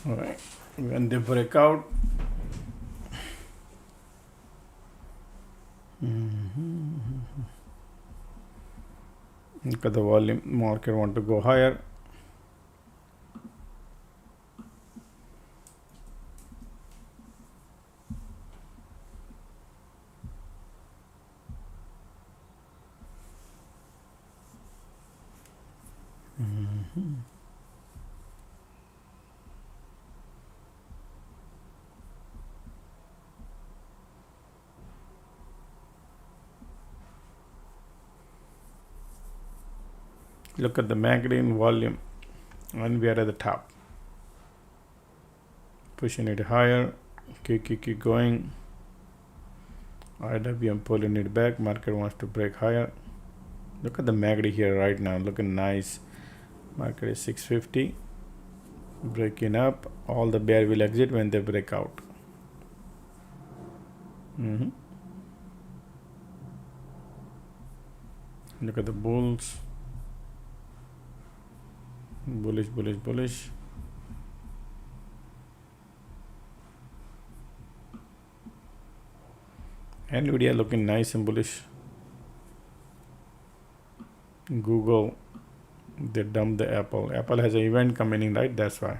All right, when they break out, look at the volume, market want to go higher. Look at the MACD in volume, and we are at the top, pushing it higher. Keep going. IWM pulling it back. Market wants to break higher. Look at the MACD here right now, looking nice. Market is 650, breaking up. All the bear will exit when they break out. Look at the bulls. Bullish, bullish, bullish. Nvidia looking nice and bullish. Google, they dumped the Apple. Apple has an event coming in, right? That's why.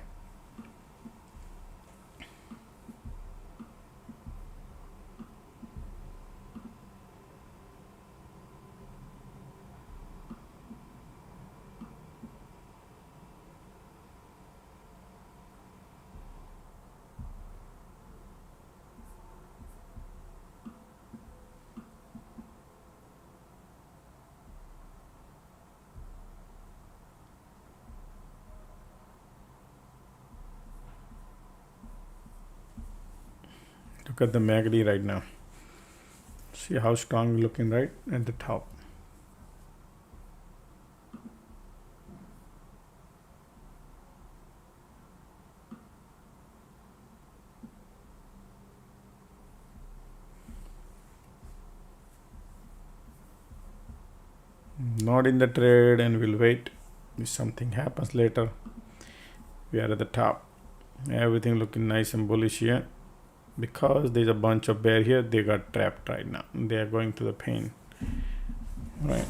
Look at the MACD right now. See how strong looking, right at the top. Not in the trade, and we'll wait if something happens later. We are at the top. Everything looking nice and bullish here. Because there's a bunch of bear here, they got trapped right now. They are going to the pain. Right.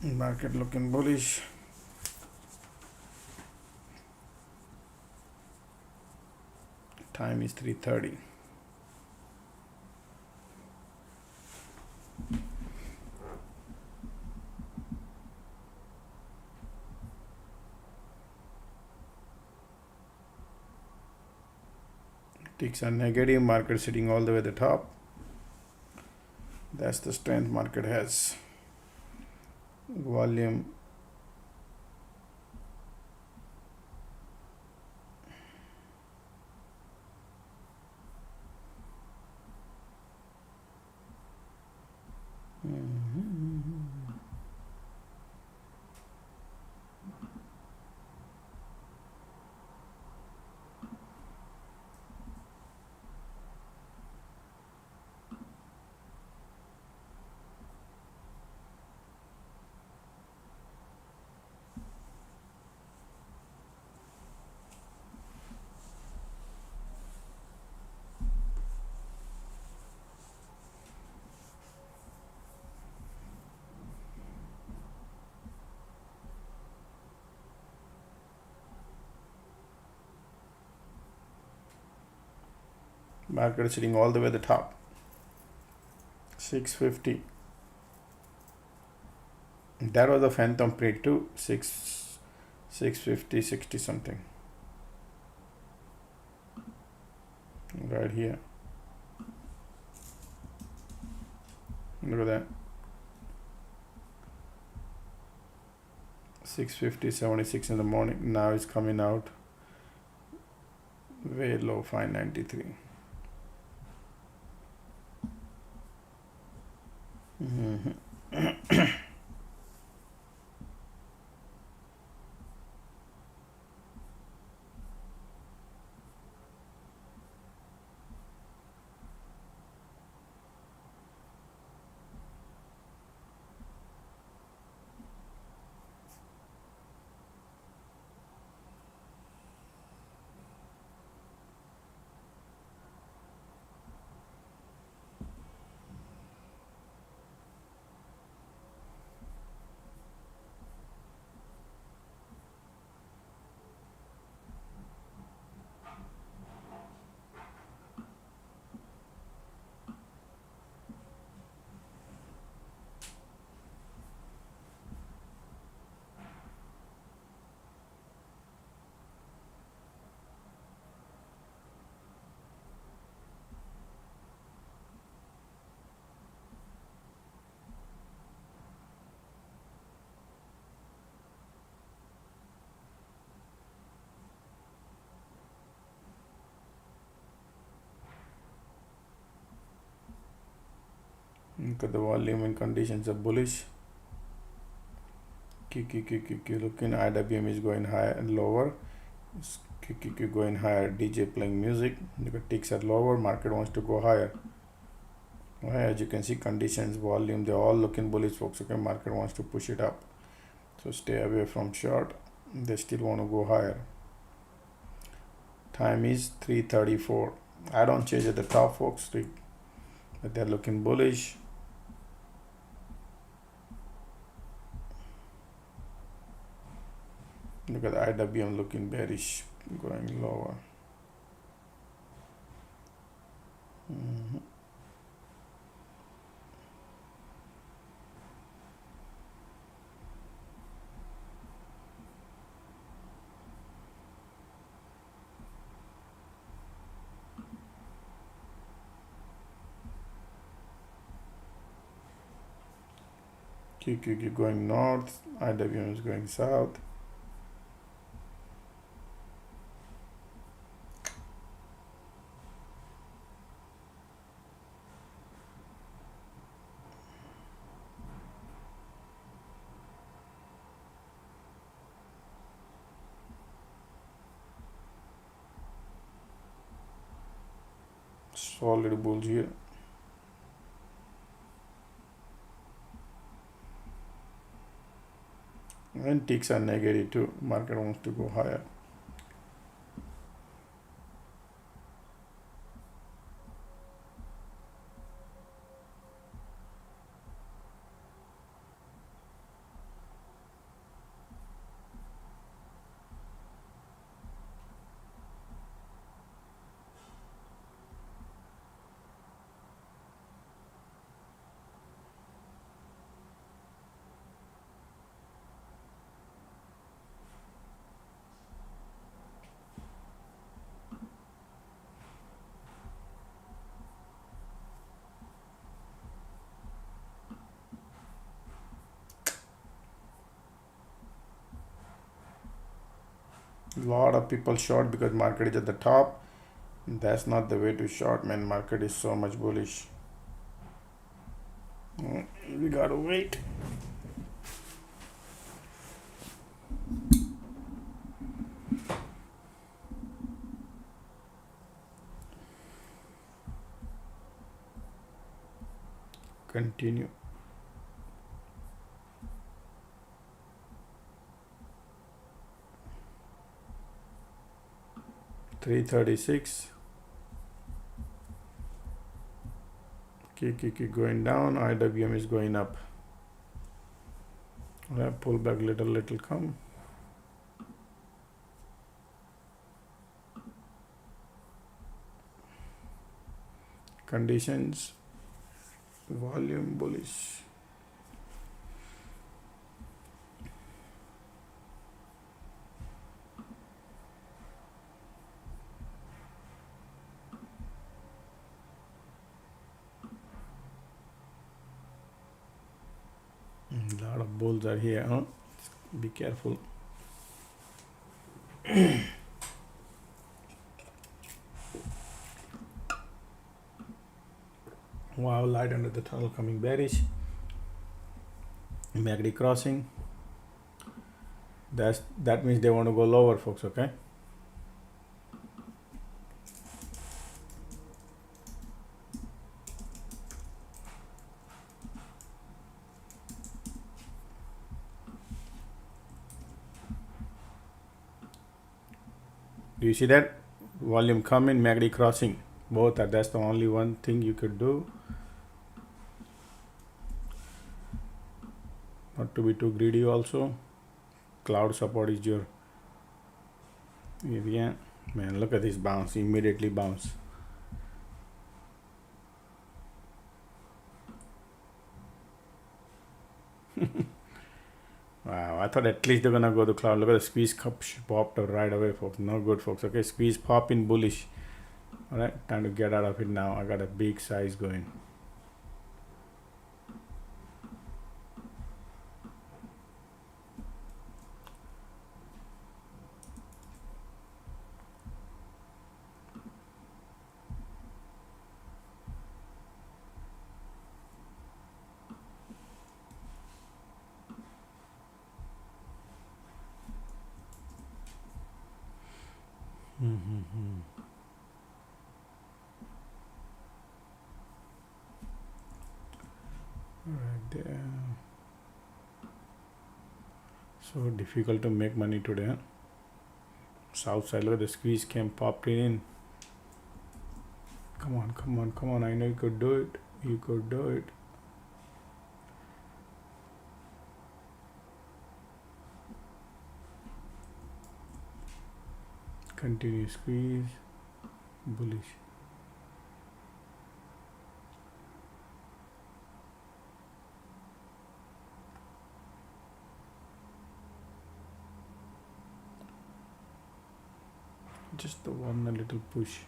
Market looking bullish. Time is 3:30. Ticks are negative, market sitting all the way at the top. That's the strength market has. Volume. Market is sitting all the way at the top. 650. That was a phantom print too. 650, 60 something. Right here. Look at that. 650, 76 in the morning. Now it's coming out way low, 593. Look at the volume and conditions are bullish. Looking, IWM is going higher and lower. QQQ going higher. DJ playing music. Look at ticks are lower. Market wants to go higher. As you can see, conditions, volume, they're all looking bullish, folks. Okay, market wants to push it up, so stay away from short. They still want to go higher. Time is 3:34. I don't change at the top, folks, but they're looking bullish. Look at the IWM looking bearish, going lower. QQQ going north, IWM is going south. Solid bulls here. And ticks are negative too. Market wants to go higher. A lot of people short because market is at the top. That's not the way to short, man. Market is so much bullish. We gotta wait. Continue. $336. QQQ going down. IWM is going up. Pull back little come. Conditions, volume bullish. A lot of bulls are here, huh? Be careful. Wow, light under the tunnel coming bearish. MACD crossing. That means they want to go lower, folks, okay? Do you see that? Volume coming, MACD crossing. Both are, that's the only one thing you could do. Not to be too greedy also. Cloud support is your area. Man, look at this bounce, immediately bounce. Wow, I thought at least they're gonna go to cloud. Look at the squeeze cup popped right away, folks. No good, folks. Okay, squeeze pop in bullish. All right, time to get out of it now. I got a big size going. Right there. So difficult to make money today, huh? South side, look at the squeeze came popped in. Come on, come on, come on. I know you could do it. You could do it. Continue squeeze. Bullish. Just the one a little push.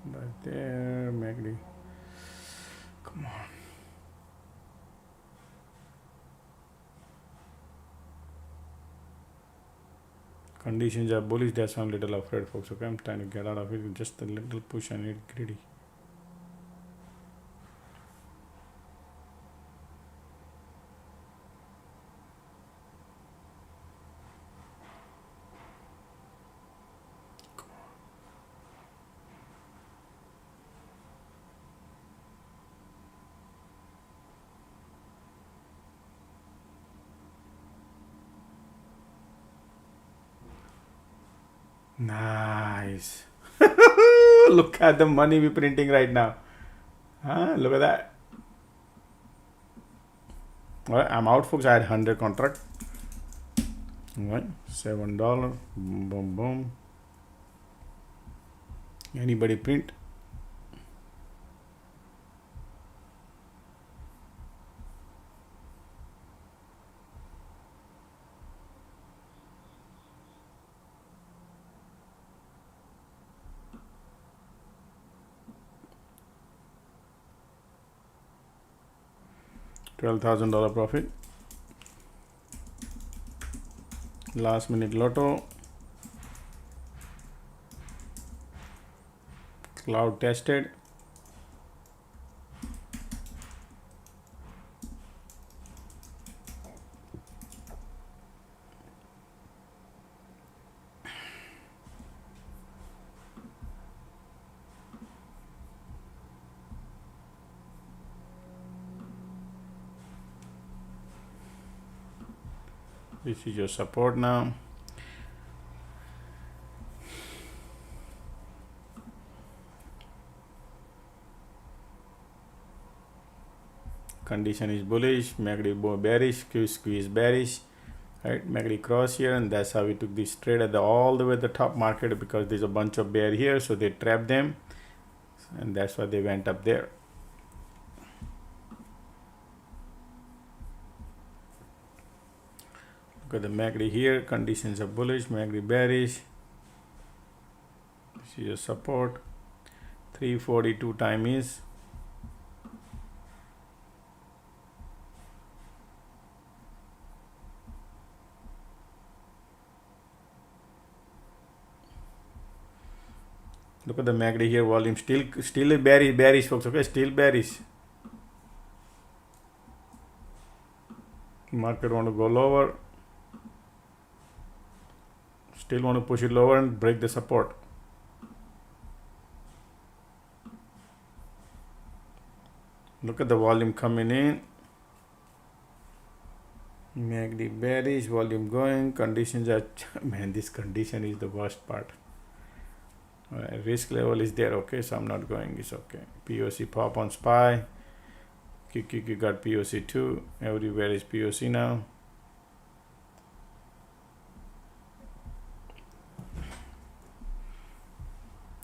Right there, Magdi. Come on. Conditions are bullish, that's why I'm a little afraid, folks. Okay, I'm trying to get out of it. Just a little push, I need greedy. Nice. Look at the money we're printing right now. Huh? Look at that. Well, I'm out, folks. I had 100 contract. All right, $7. Boom, boom, boom. Anybody print? $12,000 profit. Last minute lotto. Cloud tested. This is your support now. Condition is bullish, MACD bearish, squeeze bearish, right? MACD cross here, and that's how we took this trade at the all the way at the top market, because there's a bunch of bear here, so they trapped them, and that's why they went up there. Look at the MACD here, conditions are bullish, MACD bearish. This is your support. 342 time is. Look at the MACD here, volume still bearish, folks. Okay, still bearish. Market want to go lower. Still want to push it lower and break the support. Look at the volume coming in. MACD bearish, volume going. Conditions are man, this condition is the worst part. Risk level is there, okay, so I'm not going. It's okay. POC pop on SPY. QQQ got POC too. Everywhere is POC now.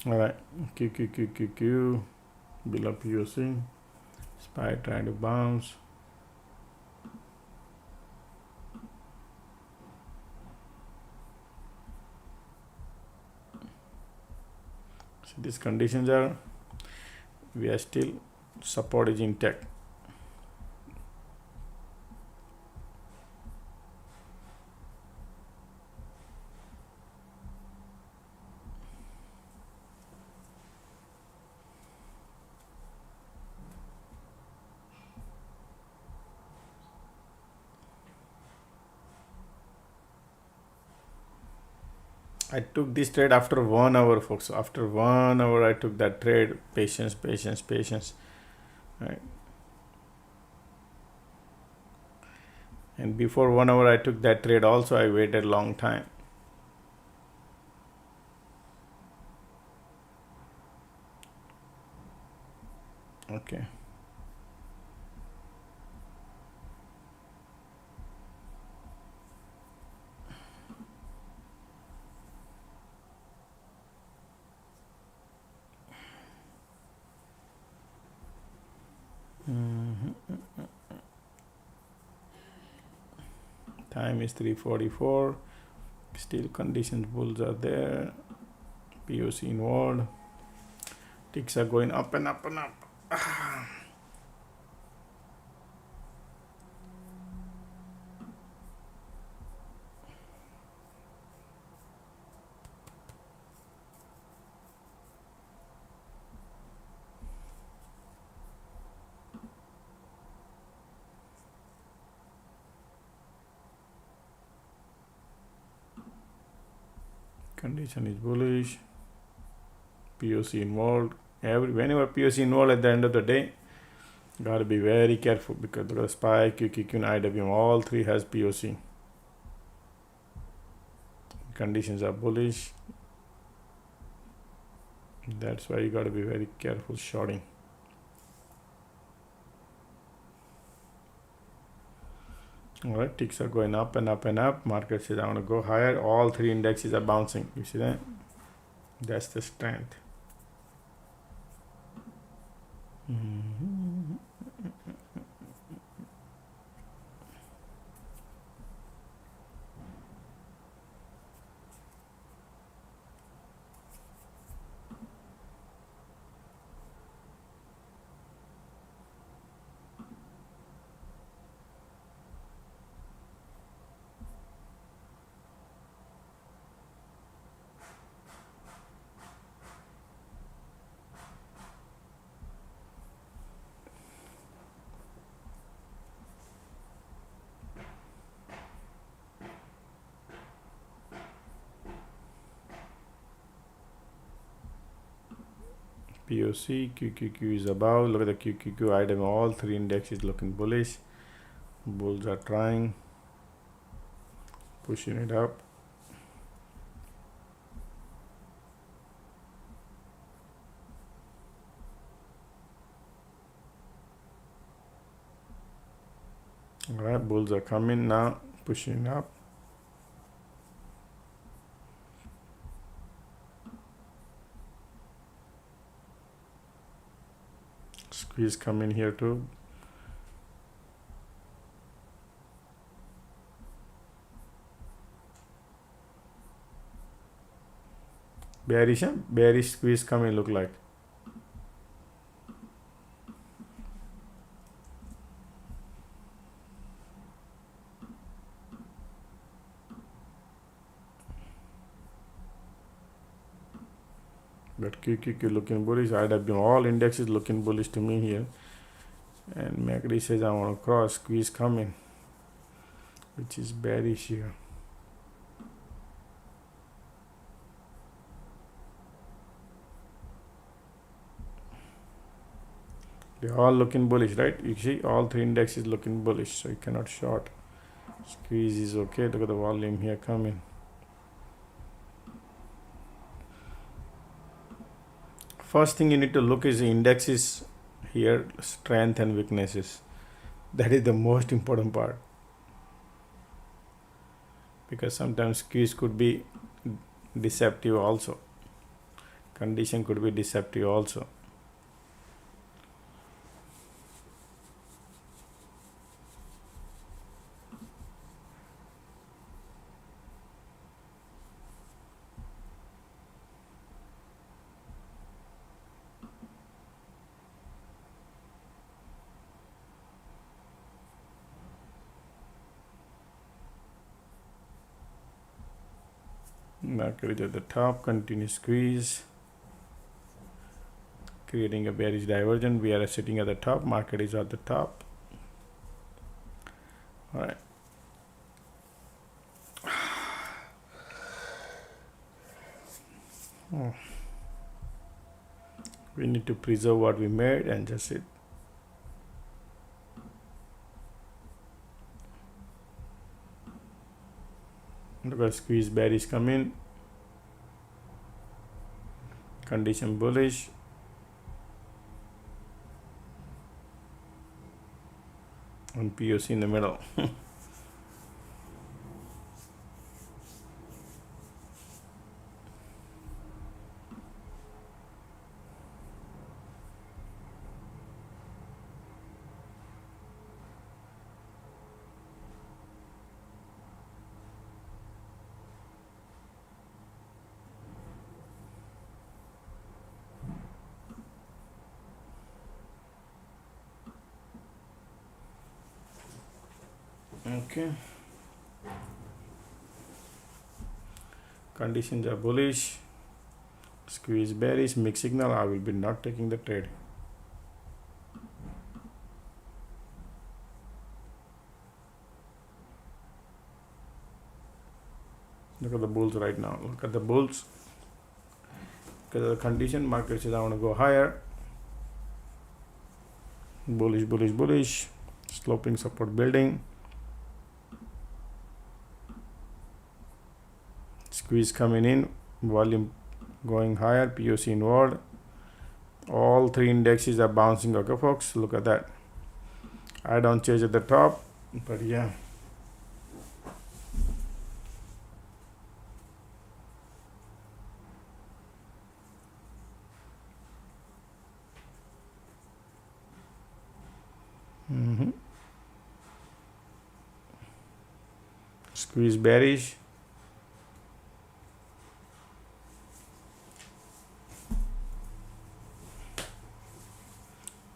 All right, QQQQQ below POC. SPY trying to bounce. So these conditions are, we are still, support is intact. I took this trade after 1 hour, folks. After 1 hour, I took that trade. Patience, patience, patience. Right. And before 1 hour, I took that trade also. I waited a long time. Okay. Time is 3:44. Still conditions, bulls are there. POC inward. Ticks are going up and up and up. Condition is bullish. POC involved. Whenever POC involved at the end of the day, gotta be very careful because the SPY, QQQ, and IWM, all three has POC. Conditions are bullish. That's why you gotta be very careful shorting. All right, ticks are going up and up and up. Market says I want to go higher. All three indexes are bouncing. You see that? That's the strength. POC, QQQ is above. Look at the QQQ item. All three indexes looking bullish. Bulls are trying, pushing it up. All right, bulls are coming now, pushing up. Squeeze coming here too. Bearish, huh? Bearish squeeze coming look like. But QQQ looking bullish. IWM, all indexes looking bullish to me here. And MACD says I want to cross, squeeze coming, which is bearish here. They're all looking bullish, right? You see all three indexes looking bullish, so you cannot short. Squeeze is okay. Look at the volume here coming. First thing you need to look is the indexes here, strength and weaknesses. That is the most important part, because sometimes squeeze could be deceptive also. Condition could be deceptive also. Market is at the top, continuous squeeze, creating a bearish divergence. We are sitting at the top, market is at the top. All right. We need to preserve what we made and just it. Look at squeeze bearish come in. Condition bullish. And POC in the middle. Okay. Conditions are bullish. Squeeze bearish, mixed signal. I will be not taking the trade. Look at the bulls right now. Look at the bulls. Because of the condition, market says I want to go higher. Bullish, bullish, bullish. Sloping support building. Squeeze coming in. Volume going higher. POC inward. All three indexes are bouncing. Okay, folks. Look at that. I don't change at the top, but yeah. Squeeze bearish.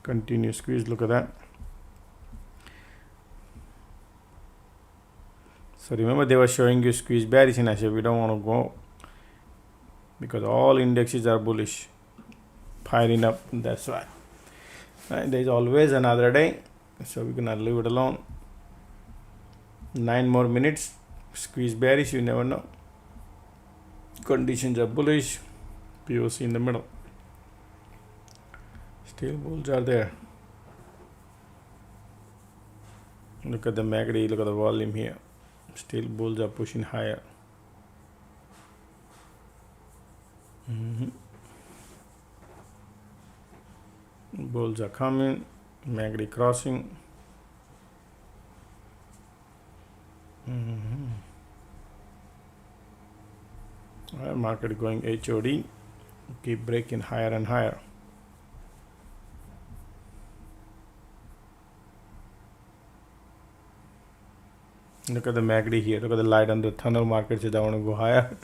Continue squeeze. Look at that. So remember they were showing you squeeze bearish and I said we don't want to go because all indexes are bullish, firing up. That's why. Right, there is always another day, so we're gonna leave it alone. 9 more minutes. Squeeze bearish, you never know. Conditions are bullish. POC in the middle. Still bulls are there. Look at the MACD, look at the volume here. Still bulls are pushing higher. Bulls are coming. MACD crossing. Market going HOD. Keep breaking higher and higher. Look at the MACD here. Look at the light on the tunnel. Market says I want to go higher.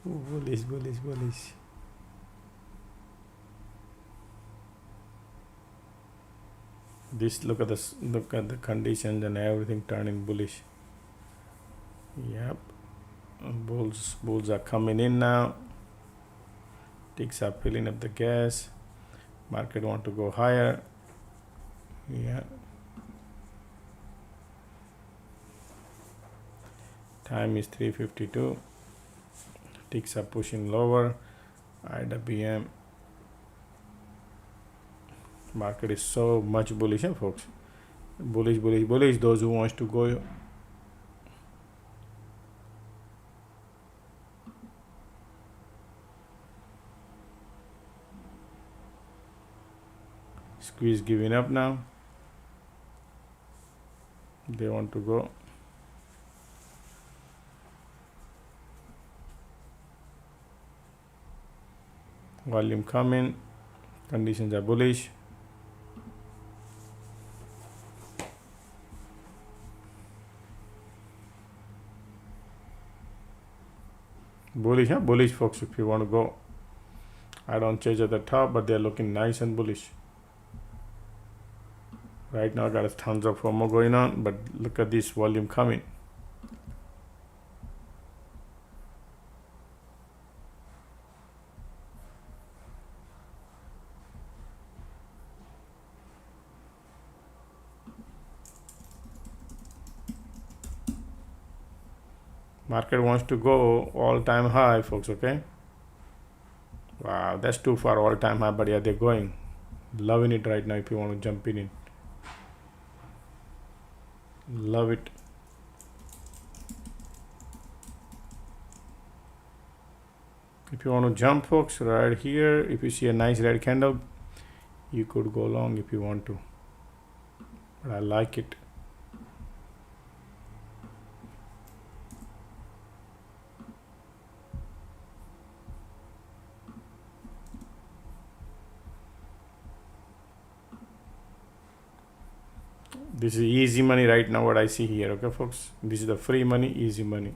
Bullish, bullish, bullish. This look at the conditions and everything turning bullish. Yep. Bulls are coming in now. Ticks are filling up the gas. Market want to go higher. Yeah. Time is 3:52. Ticks are pushing lower. IWM. Market is so much bullish, folks. Bullish, bullish, bullish. Those who wants to go. Squeeze giving up now. They want to go. Volume coming. Conditions are bullish. Bullish, bullish, folks. If you want to go, I don't change at the top, but they're looking nice and bullish. Right now, got tons of FOMO going on, but look at this volume coming. Market wants to go all-time high, folks. Okay. Wow, that's too far, all-time high, but yeah, they're going. Loving it right now. If you want to jump in it, love it. If you want to jump, folks, right here, if you see a nice red candle, you could go long if you want to, but I like it. This is easy money right now, what I see here. Okay, folks, this is the free money, easy money.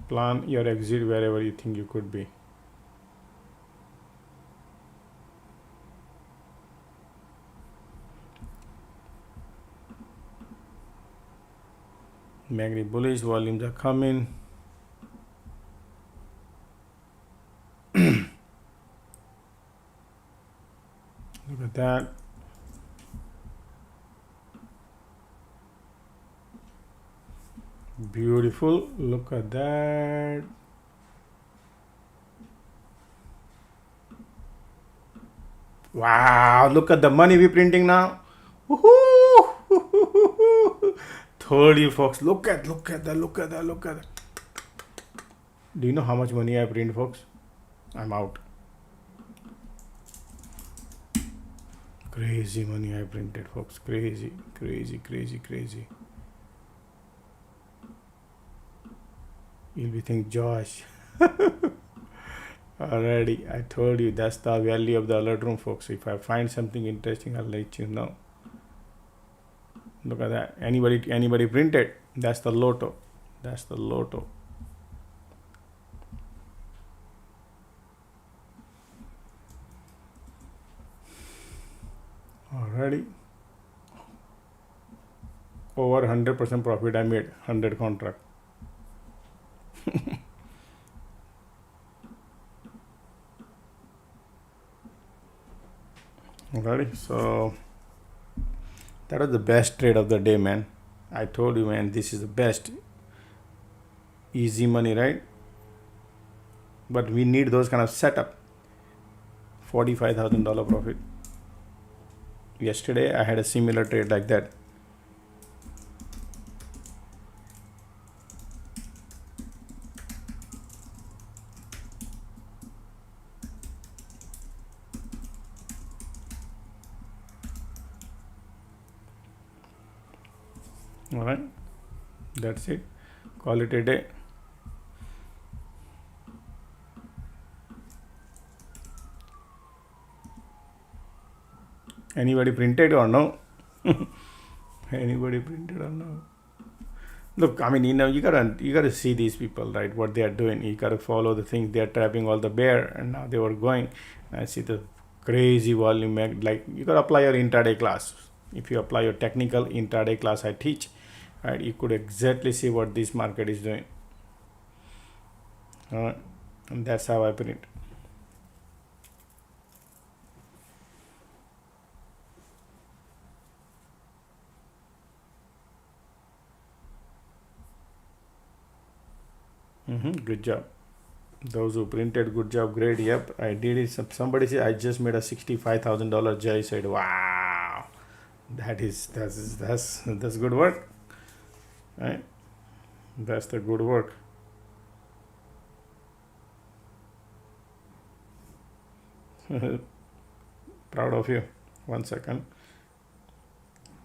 Plan your exit wherever you think you could be. Magni bullish, volumes are coming. Look at that. Beautiful. Look at that. Wow, look at the money we're printing now. Woohoo! Told you, folks. Look at that. Do you know how much money I print, folks? I'm out. Crazy money I printed, folks. Crazy. You'll be thinking, Josh. Already, I told you that's the value of the alert room, folks. If I find something interesting, I'll let you know. Look at that. Anybody printed? That's the lotto. Already. Over 100% profit I made. 100 contract. Alrighty, so that was the best trade of the day, man. I told you, man, this is the best. Easy money, right? But we need those kind of setup. $45,000 profit. Yesterday I had a similar trade like that. All right, that's it. Call it a day. Anybody printed or no? Anybody printed or no? Look, I mean, you gotta see these people, right? What they are doing. You gotta follow the things. They are trapping all the bear, and now they were going. I see the crazy volume. Like, you gotta apply your intraday class. If you apply your technical intraday class I teach, right, you could exactly see what this market is doing. All right, and that's how I print. Good job. Those who printed, good job, great. Yep, I did it. Somebody said I just made a $65,000. Jay said, "Wow, that's good work, right? That's the good work." Proud of you. 1 second.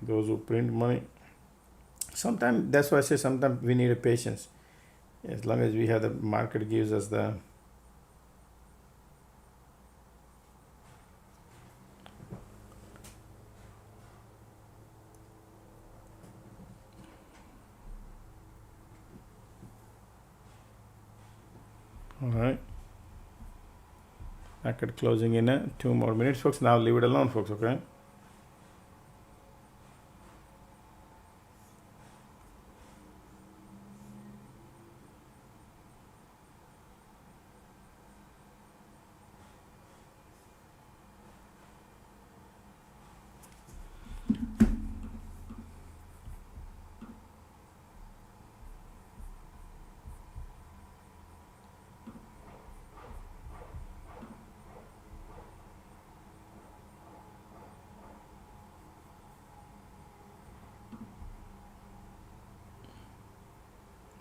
Those who print money. Sometimes that's why I say sometimes we need a patience. As long as we have the market gives us the all right. Market closing in 2 more minutes, folks. Now leave it alone, folks. Okay.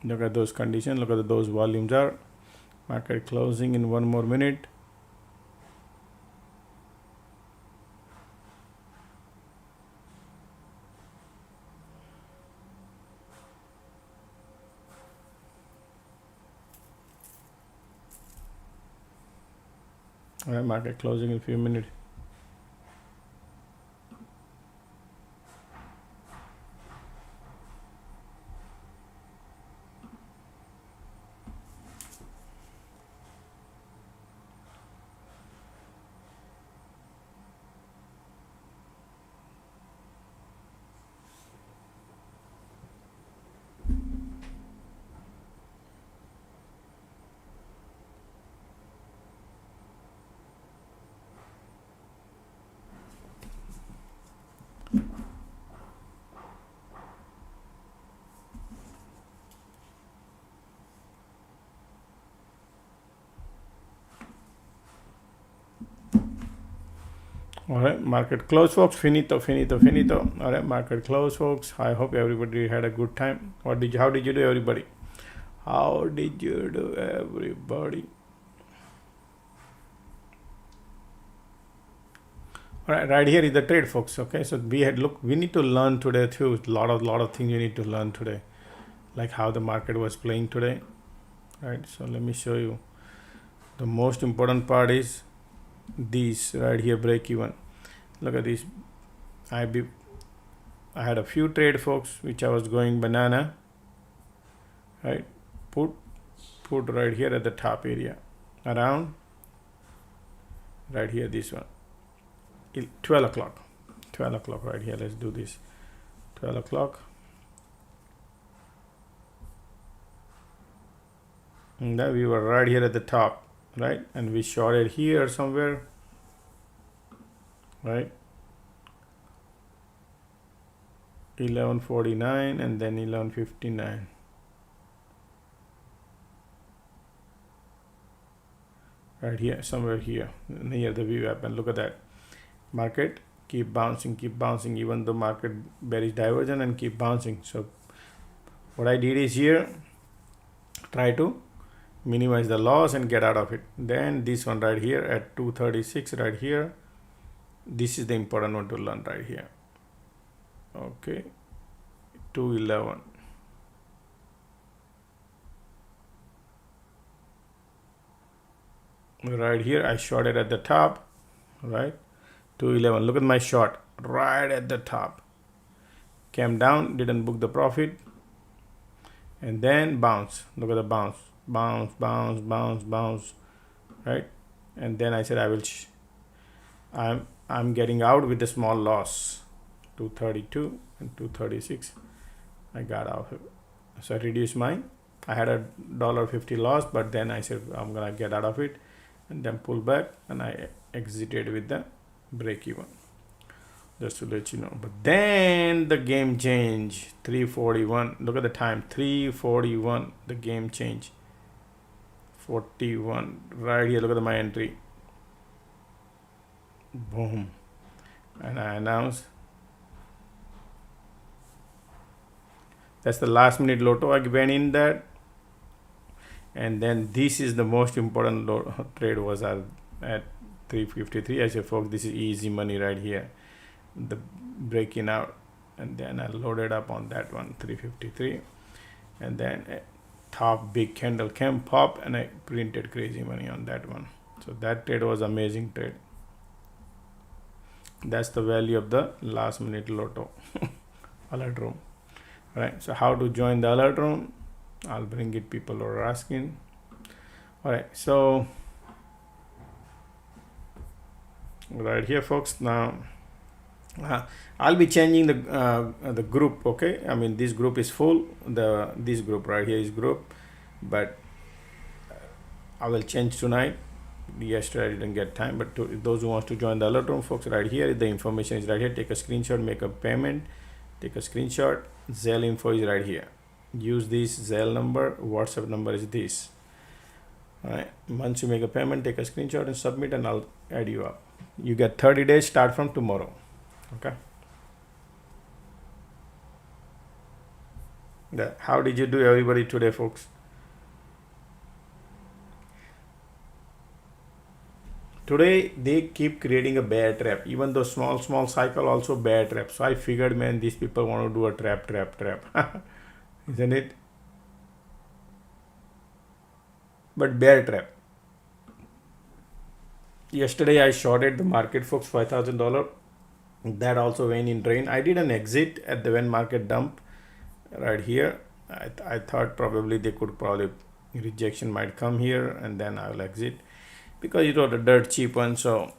Look at those conditions, look at those volumes are. Market closing in 1 more minute. All right, market closing in a few minutes. All right, market close, folks. Finito. All right, market close, folks. I hope everybody had a good time. How did you do, everybody? How did you do, everybody? All right, right here is the trade, folks. Okay, so we need to learn today too. Lot of things you need to learn today, like how the market was playing today. All right, so let me show you. The most important part is these right here, break even. Look at this. I had a few trade, folks, which I was going banana. Right, put right here at the top area, around right here, this one, 12 o'clock right here. Let's do this. 12 o'clock, and then we were right here at the top, right, and we shorted here somewhere, right, 11:49 and then 11:59. Right here, somewhere here near the Vwap, and look at that. Market keep bouncing, even though market bearish divergence, and keep bouncing. So what I did is here, try to minimize the loss and get out of it. Then this one right here at 236 right here, this is the important one to learn right here. Okay, 211. Right here I shorted at the top, right, 211. Look at my short right at the top, came down, didn't book the profit, and then bounce. Look at the bounce, right, and then I said I'm getting out with a small loss, 232 and 236. I got out, so I reduced mine. I had a $1.50 loss, but then I said I'm gonna get out of it, and then pull back, and I exited with the break even, just to let you know. But then the game changed. 341. Look at the time, 341. The game changed. 41 right here. Look at my entry. Boom, and I announced. That's the last minute lotto. I went in that, and then this is the most important trade was at 353. I said, folks, this is easy money right here, the breaking out, and then I loaded up on that one, 353, and then a top big candle came pop, and I printed crazy money on that one. So that trade was amazing trade. That's the value of the last minute lotto alert room. Right, so how to join the alert room? I'll bring it. People are asking. All right, so right here, folks. Now I'll be changing the group. Okay, I mean this group is full. This group right here is group, but I will change tonight. Yesterday I didn't get time, but to those who want to join the alert room, folks, right here the information is right here. Take a screenshot, make a payment, take a screenshot. Zelle info is right here. Use this Zelle number. WhatsApp number is this. All right, once you make a payment, take a screenshot and submit, and I'll add you up. You get 30 days, start from tomorrow. Okay, How did you do, everybody, today, folks? Today they keep creating a bear trap, even though small cycle also bear trap. So I figured, man, these people want to do a trap. Isn't it? But bear trap. Yesterday I shorted the market, folks, $5,000. That also went in drain. I did an exit at the when market dump right here. I thought probably they could rejection might come here, and then I will exit because it was a dirt cheap one, so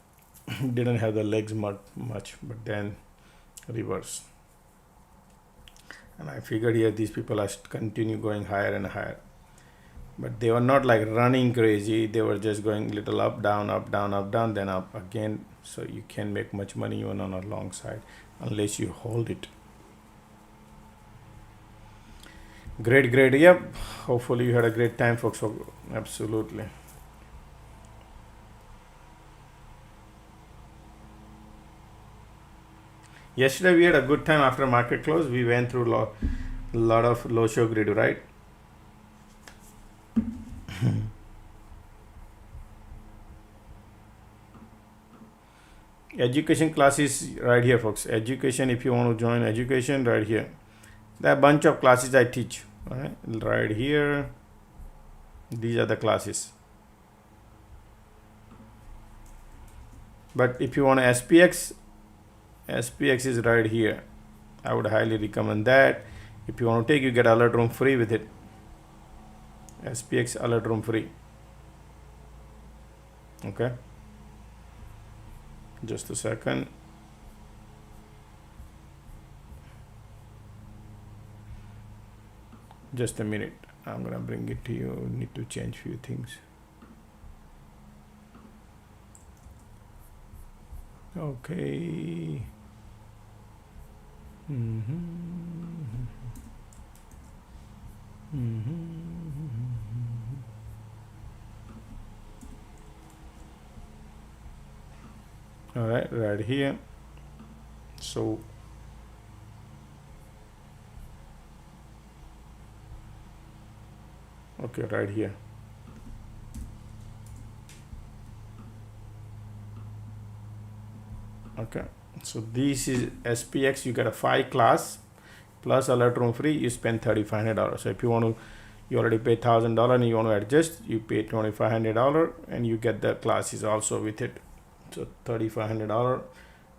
didn't have the legs much, but then reverse. And I figured here these people are continue going higher and higher, but they were not like running crazy. They were just going little up, down, then up again. So you can't make much money even on a long side unless you hold it. Great. Yep. Hopefully you had a great time, folks. Absolutely. Yesterday we had a good time after market close. We went through a lot of low show grid, right? Education classes right here, folks. Education, if you want to join education, right here. There are a bunch of classes I teach, right here. These are the classes. But if you want SPX is right here. I would highly recommend that. If you want to take, you get alert room free with it. SPX alert room free. Okay. Just a second. Just a minute. I'm gonna bring it to you. Need to change few things. Okay. All right here. So okay, right here. Okay, so this is SPX. You get a 5 class plus alert room free. You spend $3,500. So if you want to, you already paid $1,000 and you want to adjust, you pay $2,500 and you get the classes also with it. So $3,500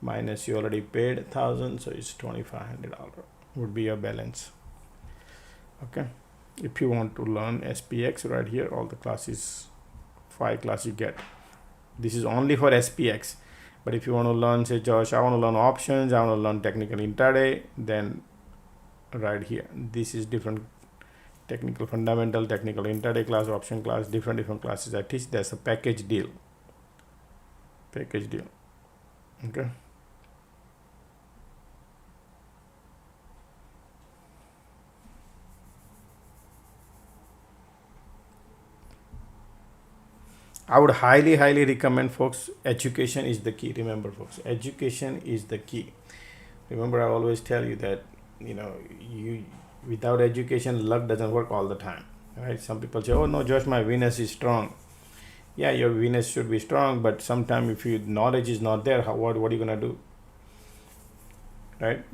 minus you already paid $1,000, so it's $2,500 would be your balance. Okay, if you want to learn SPX, right here, all the classes, 5 classes you get. This is only for SPX. But if you want to learn, say, Josh, I want to learn options, I want to learn technical intraday, then right here, this is different technical fundamental, technical intraday class, option class, different classes I teach. There's a package deal. Okay. I would highly recommend, folks, education is the key. Remember, folks, education is the key. Remember, I always tell you that, you without education, luck doesn't work all the time, right? Some people say, oh no, Josh, my Venus is strong. Yeah, your Venus should be strong, but sometimes if your knowledge is not there, what are you gonna do, right?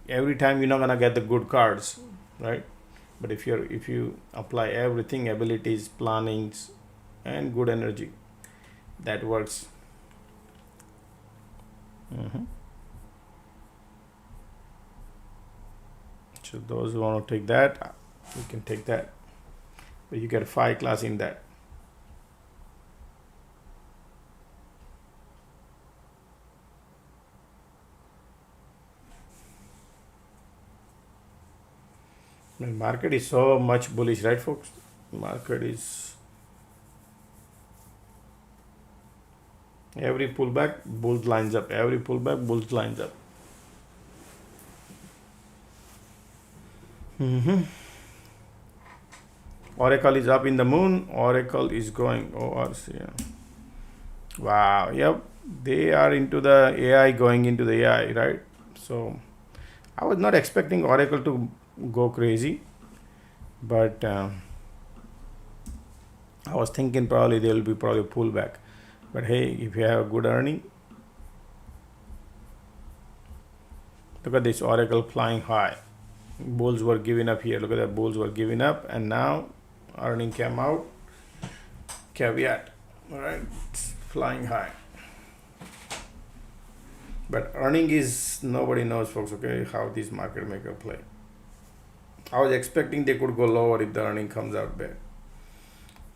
Every time you're not gonna get the good cards, right? But if you apply everything, abilities, plannings, and good energy, that works. So those who want to take that, you can take that, but you get 5 class in that. The market is so much bullish, right, folks? Market is every pullback, bulls lines up. Every pullback, bulls lines up. Oracle is up in the moon. Oracle is going ORC. Wow. Yep. They are into the AI, going into the AI, right? So I was not expecting Oracle to go crazy, but I was thinking probably there will be probably pullback. But hey, if you have a good earning, look at this Oracle flying high. Bulls were giving up here. Look at that, bulls were giving up, and now earning came out. Caveat, all right, it's flying high. But earning is, nobody knows, folks, okay, how this market maker play. I was expecting they could go lower if the earning comes out bad.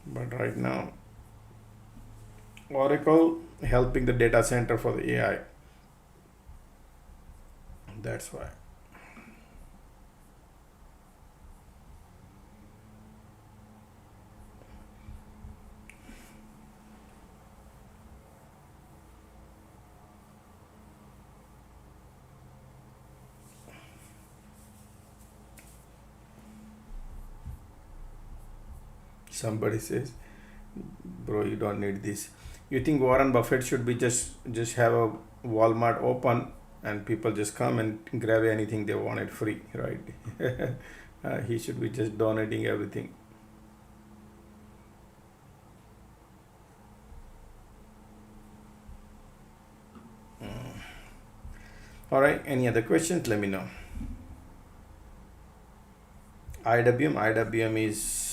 But right now, Oracle helping the data center for the AI. That's why. Somebody says, bro, you don't need this. You think Warren Buffett should be just have a Walmart open and people just come and grab anything they want it free, right? He should be just donating everything. All right, any other questions? Let me know. IWM is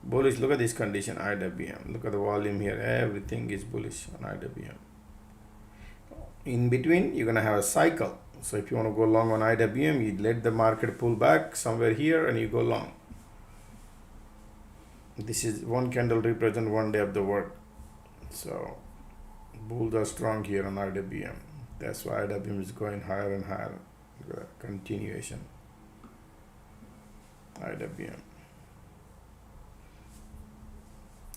bullish. Look at this condition, IWM. Look at the volume here. Everything is bullish on IWM. In between, you're gonna have a cycle. So if you want to go long on IWM, you let the market pull back somewhere here and you go long. This is one candle represent 1 day of the work. So bulls are strong here on IWM. That's why IWM is going higher and higher. Continuation. IWM.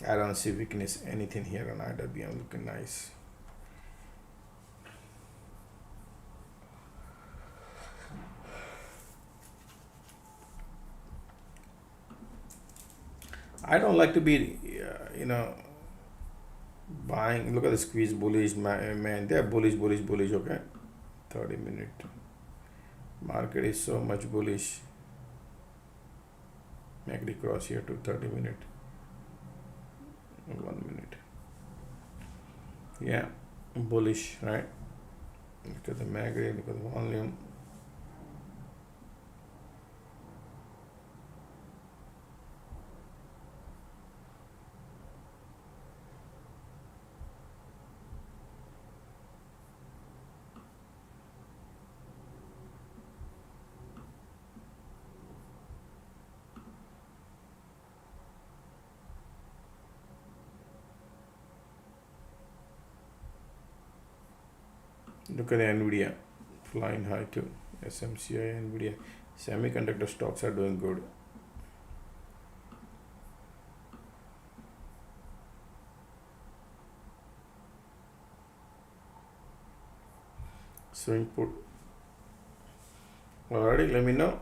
I don't see weakness anything here on IWM. Looking nice. I don't like to be, buying. Look at the squeeze bullish, man. They're bullish, okay? 30-minute. Market is so much bullish. MACD cross here to 30-minute. 1 minute. Yeah, bullish, right? Look at the MACD, look at the volume. Look at the Nvidia flying high too. SMCI, Nvidia, semiconductor stocks are doing good. Swing put. Alrighty, let me know.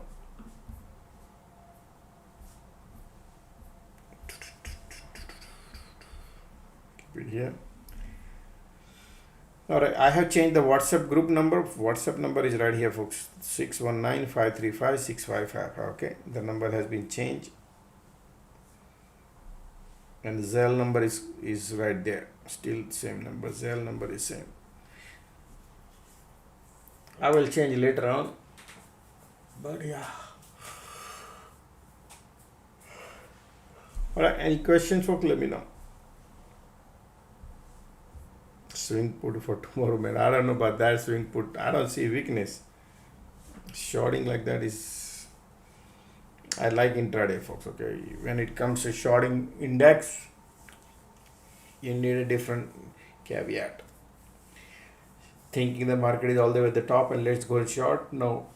Keep it here. Alright, I have changed the WhatsApp group number. WhatsApp number is right here, folks. 619-535-655. Okay, the number has been changed. And the Zelle number is right there. Still same number. Zelle number is same. I will change later on. But yeah. Alright, any questions, folks? Let me know. Swing put for tomorrow, man. I don't know about that swing put. I don't see weakness. Shorting like that is, I like intraday, folks. Okay, when it comes to shorting index, you need a different caveat. Thinking the market is all the way at the top and let's go short. No.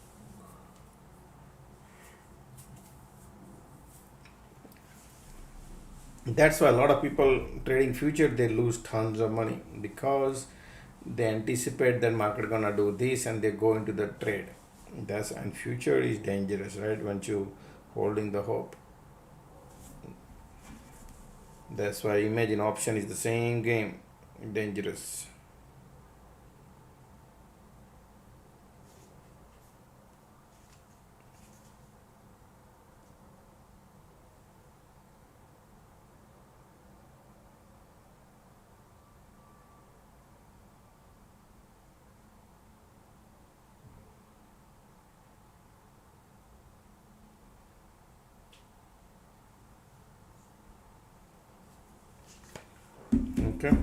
That's why a lot of people trading future, they lose tons of money because they anticipate that market gonna do this and they go into the trade. And future is dangerous, right? Once you holding the hope. That's why imagine option is the same game, dangerous. Okay.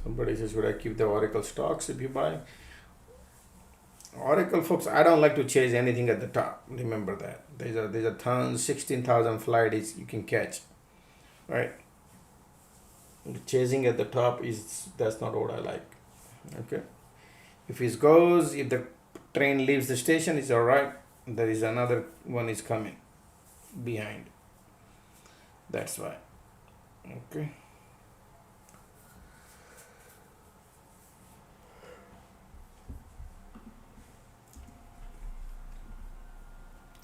Somebody says, should I keep the Oracle stocks if you buy? Oracle, folks, I don't like to chase anything at the top. Remember that. There's a ton, 16,000 flight is you can catch, right? Chasing at the top that's not what I like. Okay. If the train leaves the station, it's all right. There is another one is coming behind. That's why. Okay.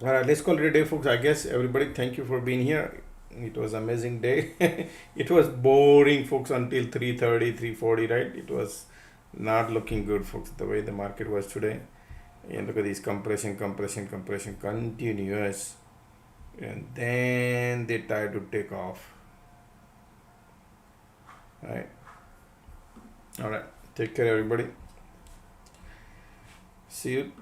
All right, let's call it a day, folks. I guess everybody, thank you for being here. It was an amazing day. It was boring, folks, until 3:30, 3:40, right? It was not looking good, folks, the way the market was today. And look at this compression, continuous. And then they try to take off. All right. All right. Take care, everybody. See you.